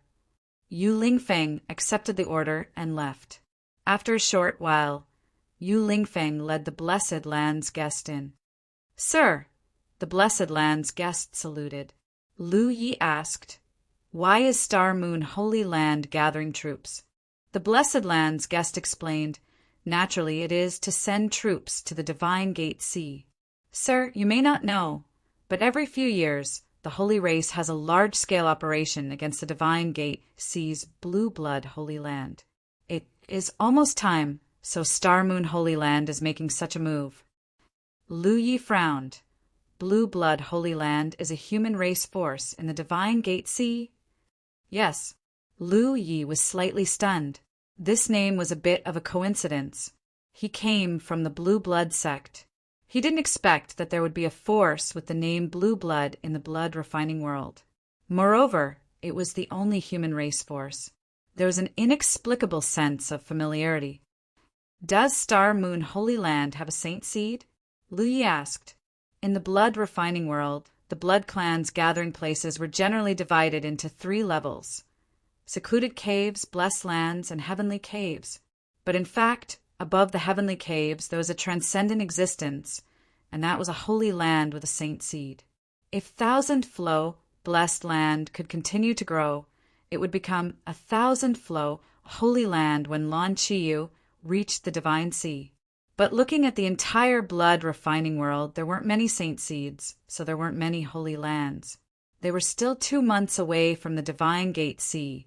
Yu Lingfeng accepted the order and left. After a short while, Yu Lingfeng led the Blessed Land's guest in. "Sir," the Blessed Land's guest saluted. Lu Yi asked, "Why is Star Moon Holy Land gathering troops?" The Blessed Land's guest explained, "Naturally, it is to send troops to the Divine Gate Sea. Sir, you may not know, but every few years, the Holy Race has a large-scale operation against the Divine Gate Sea's Blue Blood Holy Land. It is almost time, so Star Moon Holy Land is making such a move." Lu Yi frowned. "Blue Blood Holy Land is a human race force in the Divine Gate Sea?" "Yes." Lu Yi was slightly stunned. This name was a bit of a coincidence. He came from the Blue Blood sect. He didn't expect that there would be a force with the name Blue Blood in the blood refining world. Moreover, it was the only human race force. There was an inexplicable sense of familiarity. "Does Star Moon Holy Land have a saint seed?" Lu Yi asked. In the blood refining world, the Blood Clan's gathering places were generally divided into 3 levels: secluded caves, blessed lands, and heavenly caves. But in fact, above the heavenly caves, there was a transcendent existence, and that was a holy land with a saint seed. If Thousand Flow, blessed land, could continue to grow, it would become a Thousand Flow, holy land when Lan Chiyu reached the Divine Sea. But looking at the entire blood refining world, there weren't many saint seeds, so there weren't many holy lands. They were still 2 months away from the Divine Gate Sea,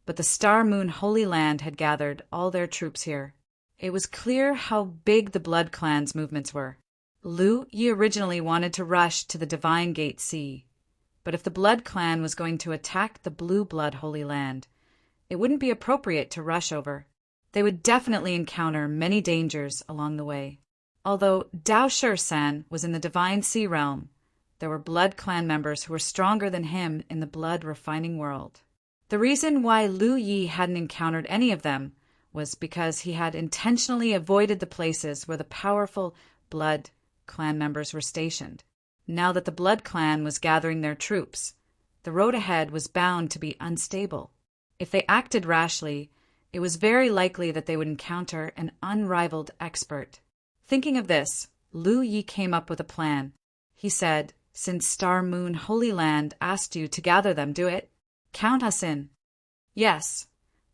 but the Star Moon Holy Land had gathered all their troops here. It was clear how big the Blood Clan's movements were. Lu Yi originally wanted to rush to the Divine Gate Sea, but if the Blood Clan was going to attack the Blue Blood Holy Land, it wouldn't be appropriate to rush over. They would definitely encounter many dangers along the way. Although Dao San was in the Divine Sea realm, there were Blood Clan members who were stronger than him in the blood refining world. The reason why Lu Yi hadn't encountered any of them was because he had intentionally avoided the places where the powerful Blood Clan members were stationed. Now that the Blood Clan was gathering their troops, the road ahead was bound to be unstable. If they acted rashly, it was very likely that they would encounter an unrivaled expert. Thinking of this, Lu Yi came up with a plan. He said, "Since Star Moon Holy Land asked you to gather them, do it. Count us in." "Yes,"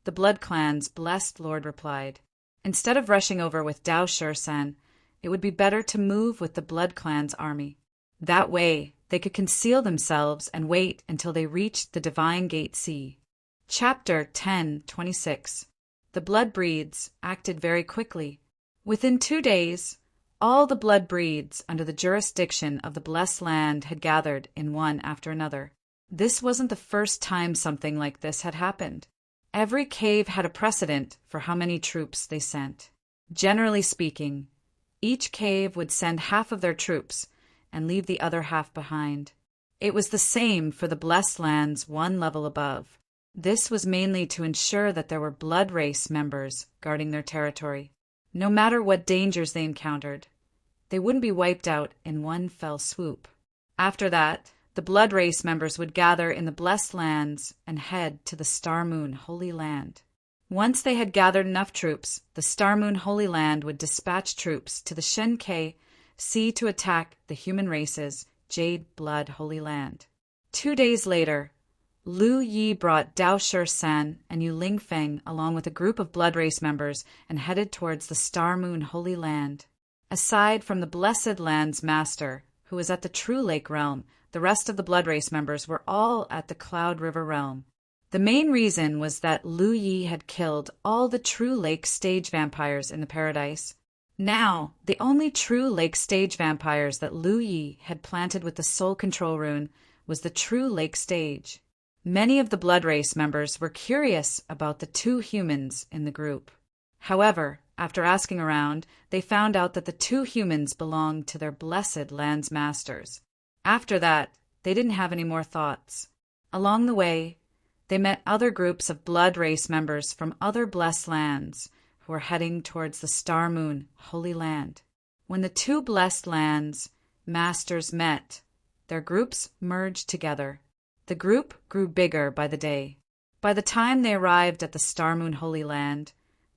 the Blood Clan's blessed lord replied. Instead of rushing over with Dao San, it would be better to move with the Blood Clan's army. That way, they could conceal themselves and wait until they reached the Divine Gate Sea. Chapter 10:26. The blood breeds acted very quickly. Within 2 days, all the blood breeds under the jurisdiction of the Blessed Land had gathered in one after another. This wasn't the first time something like this had happened. Every cave had a precedent for how many troops they sent. Generally speaking, each cave would send half of their troops and leave the other half behind. It was the same for the Blessed Lands one level above. This was mainly to ensure that there were blood race members guarding their territory. No matter what dangers they encountered, they wouldn't be wiped out in one fell swoop. After that, the blood race members would gather in the Blessed Lands and head to the Star Moon Holy Land. Once they had gathered enough troops, the Star Moon Holy Land would dispatch troops to the Shen-Kei Sea to attack the human race's Jade Blood Holy Land. 2 days later, Lu Yi brought Dao Shi-san and Yu Lingfeng along with a group of blood race members and headed towards the Star Moon Holy Land. Aside from the Blessed Land's master, who was at the True Lake realm, the rest of the blood race members were all at the Cloud River realm. The main reason was that Lu Yi had killed all the True Lake stage vampires in the paradise. Now, the only True Lake stage vampires that Lu Yi had planted with the Soul Control Rune was the True Lake stage. Many of the blood race members were curious about the 2 humans in the group. However, after asking around, they found out that the 2 humans belonged to their Blessed Land's masters. After that, they didn't have any more thoughts. Along the way, they met other groups of blood race members from other Blessed Lands who were heading towards the Star Moon Holy Land. When the 2 Blessed Lands masters met, their groups merged together. The group grew bigger by the day. By the time they arrived at the Star Moon Holy Land,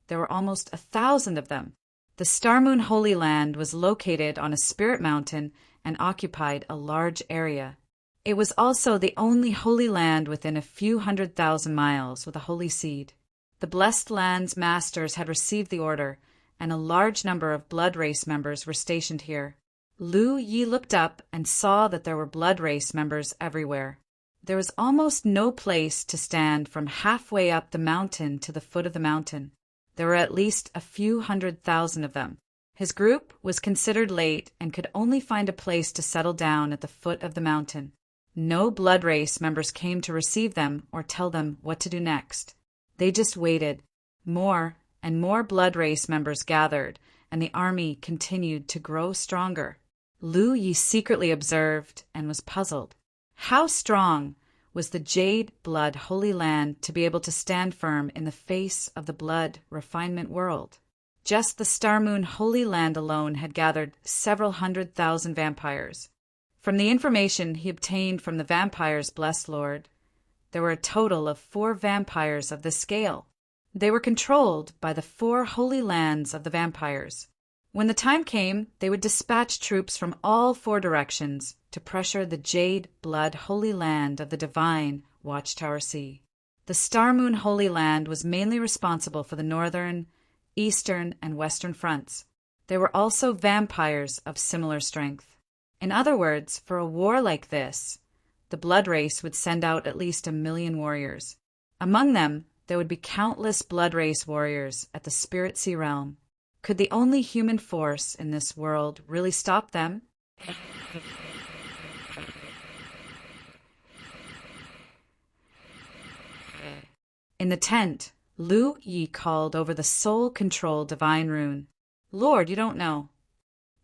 there were almost 1,000 of them. The Star Moon Holy Land was located on a spirit mountain and occupied a large area. It was also the only holy land within a few 100,000 miles with a holy seed. The Blessed Land's masters had received the order, and a large number of blood race members were stationed here. Lu Yi looked up and saw that there were blood race members everywhere. There was almost no place to stand from halfway up the mountain to the foot of the mountain. There were at least a few 100,000 of them. His group was considered late and could only find a place to settle down at the foot of the mountain. No blood race members came to receive them or tell them what to do next. They just waited. More and more blood race members gathered, and the army continued to grow stronger. Lu Yi secretly observed and was puzzled. How strong was the Jade Blood Holy Land to be able to stand firm in the face of the blood refinement world? Just the Star Moon Holy Land alone had gathered several 100,000 vampires. From the information he obtained from the vampires' blessed lord, there were a total of 4 vampires of this scale. They were controlled by the 4 holy lands of the vampires. When the time came, they would dispatch troops from all 4 directions to pressure the Jade Blood Holy Land of the Divine Watchtower Sea. The Star Moon Holy Land was mainly responsible for the northern, eastern, and western fronts. There were also vampires of similar strength. In other words, for a war like this, the blood race would send out at least 1 million warriors. Among them, there would be countless blood race warriors at the Spirit Sea realm. Could the only human force in this world really stop them? In the tent, Lu Yi called over the Soul Control Divine Rune. Lord, you don't know.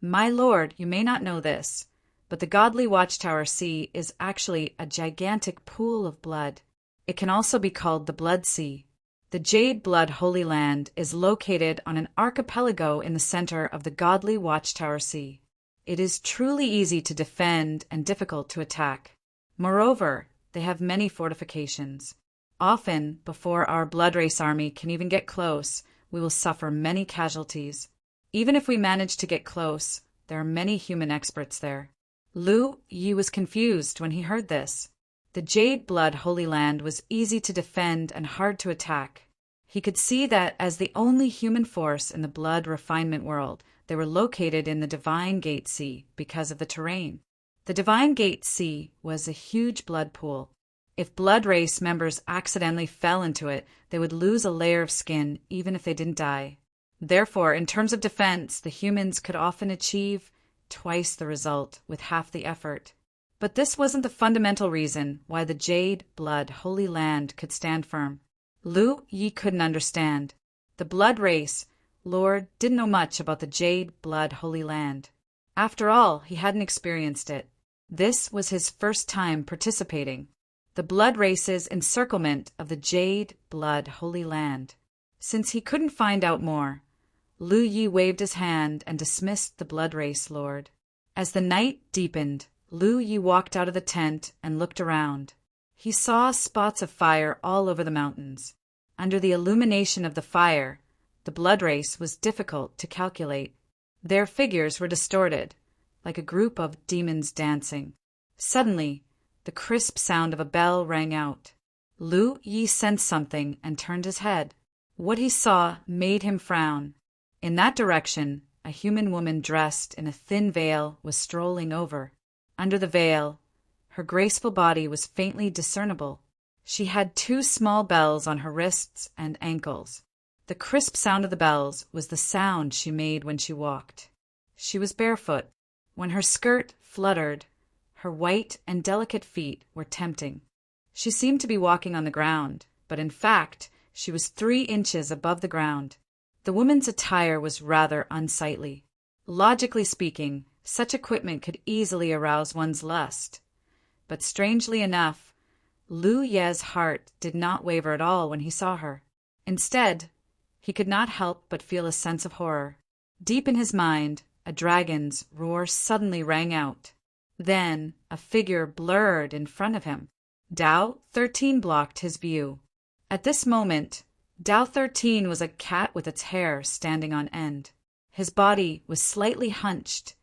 My lord, you may not know this, but the Godly Watchtower Sea is actually a gigantic pool of blood. It can also be called the Blood Sea. The Jade Blood Holy Land is located on an archipelago in the center of the Godly Watchtower Sea. It is truly easy to defend and difficult to attack. Moreover, they have many fortifications. Often, before our blood race army can even get close, we will suffer many casualties. Even if we manage to get close, there are many human experts there. Lu Yi was confused when he heard this. The Jade Blood Holy Land was easy to defend and hard to attack. He could see that as the only human force in the blood refinement world, they were located in the Divine Gate Sea because of the terrain. The Divine Gate C was a huge blood pool. If blood race members accidentally fell into it, they would lose a layer of skin even if they didn't die. Therefore, in terms of defense, the humans could often achieve twice the result with half the effort. But this wasn't the fundamental reason why the Jade Blood Holy Land could stand firm. Lu Yi couldn't understand. The blood race lord didn't know much about the Jade Blood Holy Land. After all, he hadn't experienced it. This was his first time participating. The blood race's encirclement of the Jade Blood Holy Land. Since he couldn't find out more, Lu Yi waved his hand and dismissed the blood race lord. As the night deepened, Lu Yi walked out of the tent and looked around. He saw spots of fire all over the mountains. Under the illumination of the fire, the blood race was difficult to calculate. Their figures were distorted, like a group of demons dancing. Suddenly, the crisp sound of a bell rang out. Lu Yi sensed something and turned his head. What he saw made him frown. In that direction, a human woman dressed in a thin veil was strolling over. Under the veil, her graceful body was faintly discernible. She had 2 small bells on her wrists and ankles. The crisp sound of the bells was the sound she made when she walked. She was barefoot. When her skirt fluttered, her white and delicate feet were tempting. She seemed to be walking on the ground, but in fact, she was 3 inches above the ground. The woman's attire was rather unsightly. Logically speaking, such equipment could easily arouse one's lust. But strangely enough, Lu Ye's heart did not waver at all when he saw her. Instead, he could not help but feel a sense of horror. Deep in his mind, a dragon's roar suddenly rang out. Then, a figure blurred in front of him. Dao 13 blocked his view. At this moment, Dao 13 was a cat with its hair standing on end. His body was slightly hunched,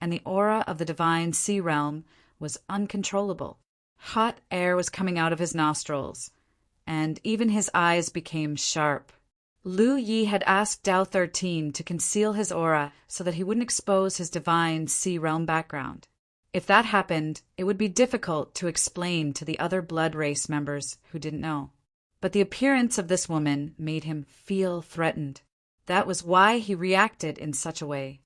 and the aura of the divine sea realm was uncontrollable. Hot air was coming out of his nostrils, and even his eyes became sharp. Lu Yi had asked Dao 13 to conceal his aura so that he wouldn't expose his divine sea realm background. If that happened, it would be difficult to explain to the other blood race members who didn't know. But the appearance of this woman made him feel threatened. That was why he reacted in such a way.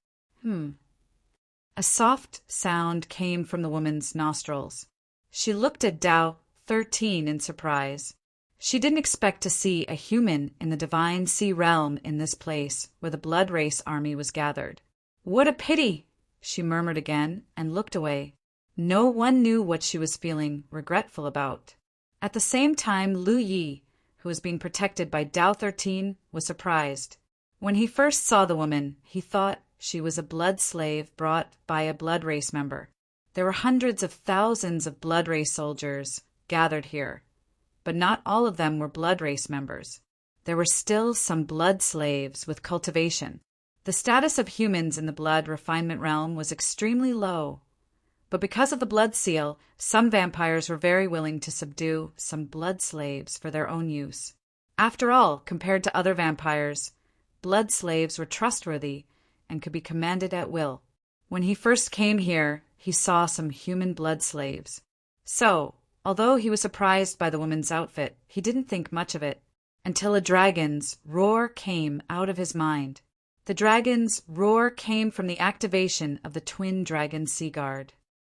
A soft sound came from the woman's nostrils. She looked at Dao 13 in surprise. She didn't expect to see a human in the divine sea realm in this place where the blood race army was gathered. "What a pity!" she murmured again and looked away. No one knew what she was feeling regretful about. At the same time, Lu Yi, who was being protected by Dao 13, was surprised. When he first saw the woman, he thought she was a blood slave brought by a blood race member. There were hundreds of thousands of blood race soldiers gathered here, but not all of them were blood race members. There were still some blood slaves with cultivation. The status of humans in the blood refinement realm was extremely low. But because of the blood seal, some vampires were very willing to subdue some blood slaves for their own use. After all, compared to other vampires, blood slaves were trustworthy and could be commanded at will. When he first came here, he saw some human blood slaves. So, although he was surprised by the woman's outfit, he didn't think much of it, until a dragon's roar came out of his mind. The dragon's roar came from the activation of the twin dragon sea guard.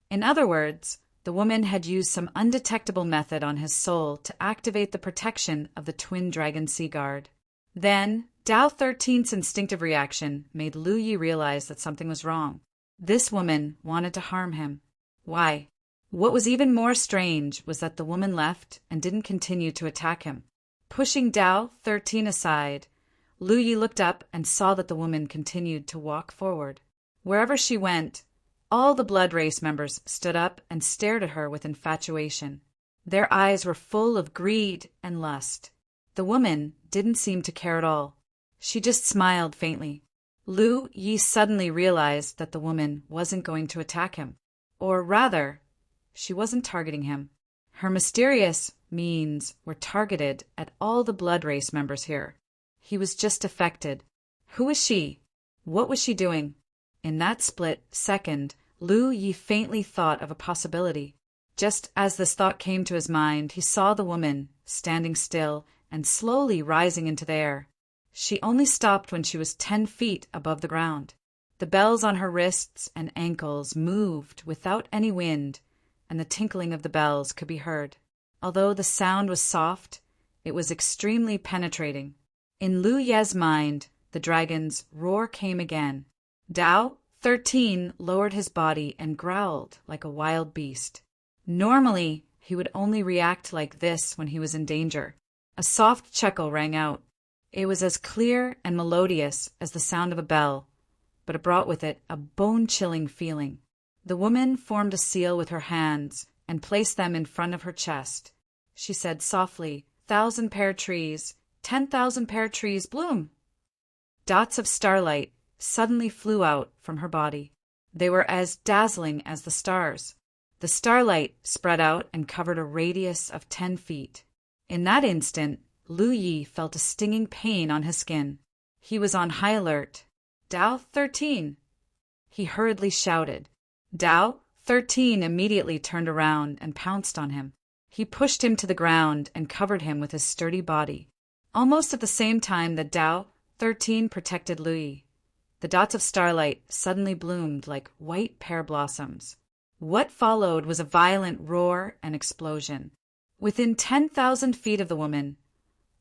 In other words, the woman had used some undetectable method on his soul to activate the protection of the twin dragon sea guard. Then, Dao 13's instinctive reaction made Lu Yi realize that something was wrong. This woman wanted to harm him. Why? What was even more strange was that the woman left and didn't continue to attack him. Pushing Dao 13 aside, Lu Yi looked up and saw that the woman continued to walk forward. Wherever she went, all the blood race members stood up and stared at her with infatuation. Their eyes were full of greed and lust. The woman didn't seem to care at all. She just smiled faintly. Lu Yi suddenly realized that the woman wasn't going to attack him. Or rather, she wasn't targeting him. Her mysterious means were targeted at all the blood race members here. He was just affected. Who was she? What was she doing? In that split second, Lu Yi faintly thought of a possibility. Just as this thought came to his mind, he saw the woman standing still and slowly rising into the air. She only stopped when she was 10 feet above the ground. The bells on her wrists and ankles moved without any wind, and the tinkling of the bells could be heard. Although the sound was soft, it was extremely penetrating. In Lu Ye's mind, the dragon's roar came again. Dao 13 lowered his body and growled like a wild beast. Normally, he would only react like this when he was in danger. A soft chuckle rang out. It was as clear and melodious as the sound of a bell, but it brought with it a bone-chilling feeling. The woman formed a seal with her hands and placed them in front of her chest. She said softly, 1,000 pear trees, 10,000 pear trees bloom. Dots of starlight suddenly flew out from her body. They were as dazzling as the stars. The starlight spread out and covered a radius of 10 feet. In that instant, Lu Yi felt a stinging pain on his skin. He was on high alert. Dao 13! He hurriedly shouted. Dao 13 immediately turned around and pounced on him. He pushed him to the ground and covered him with his sturdy body. Almost at the same time that Dao 13 protected Lu Yi, the dots of starlight suddenly bloomed like white pear blossoms. What followed was a violent roar and explosion. Within 10,000 feet of the woman,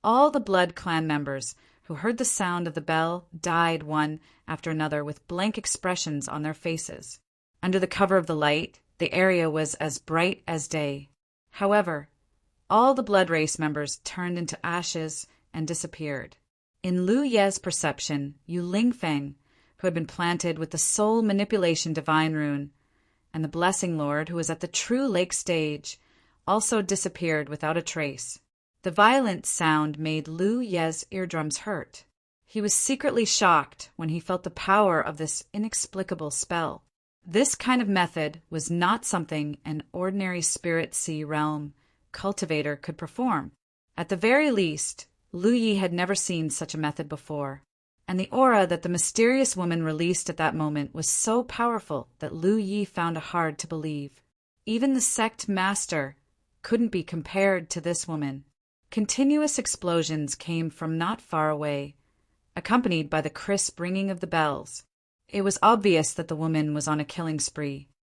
all the Blood Clan members who heard the sound of the bell died one after another with blank expressions on their faces. Under the cover of the light, the area was as bright as day. However, all the blood race members turned into ashes and disappeared. In Lu Ye's perception, Yu Lingfeng, who had been planted with the soul manipulation divine rune, and the Blessing Lord, who was at the true lake stage, also disappeared without a trace. The violent sound made Lu Ye's eardrums hurt. He was secretly shocked when he felt the power of this inexplicable spell. This kind of method was not something an ordinary spirit sea realm cultivator could perform. At the very least, Lu Yi had never seen such a method before, and the aura that the mysterious woman released at that moment was so powerful that Lu Yi found it hard to believe. Even the sect master couldn't be compared to this woman. Continuous explosions came from not far away, accompanied by the crisp ringing of the bells. It was obvious that the woman was on a killing spree.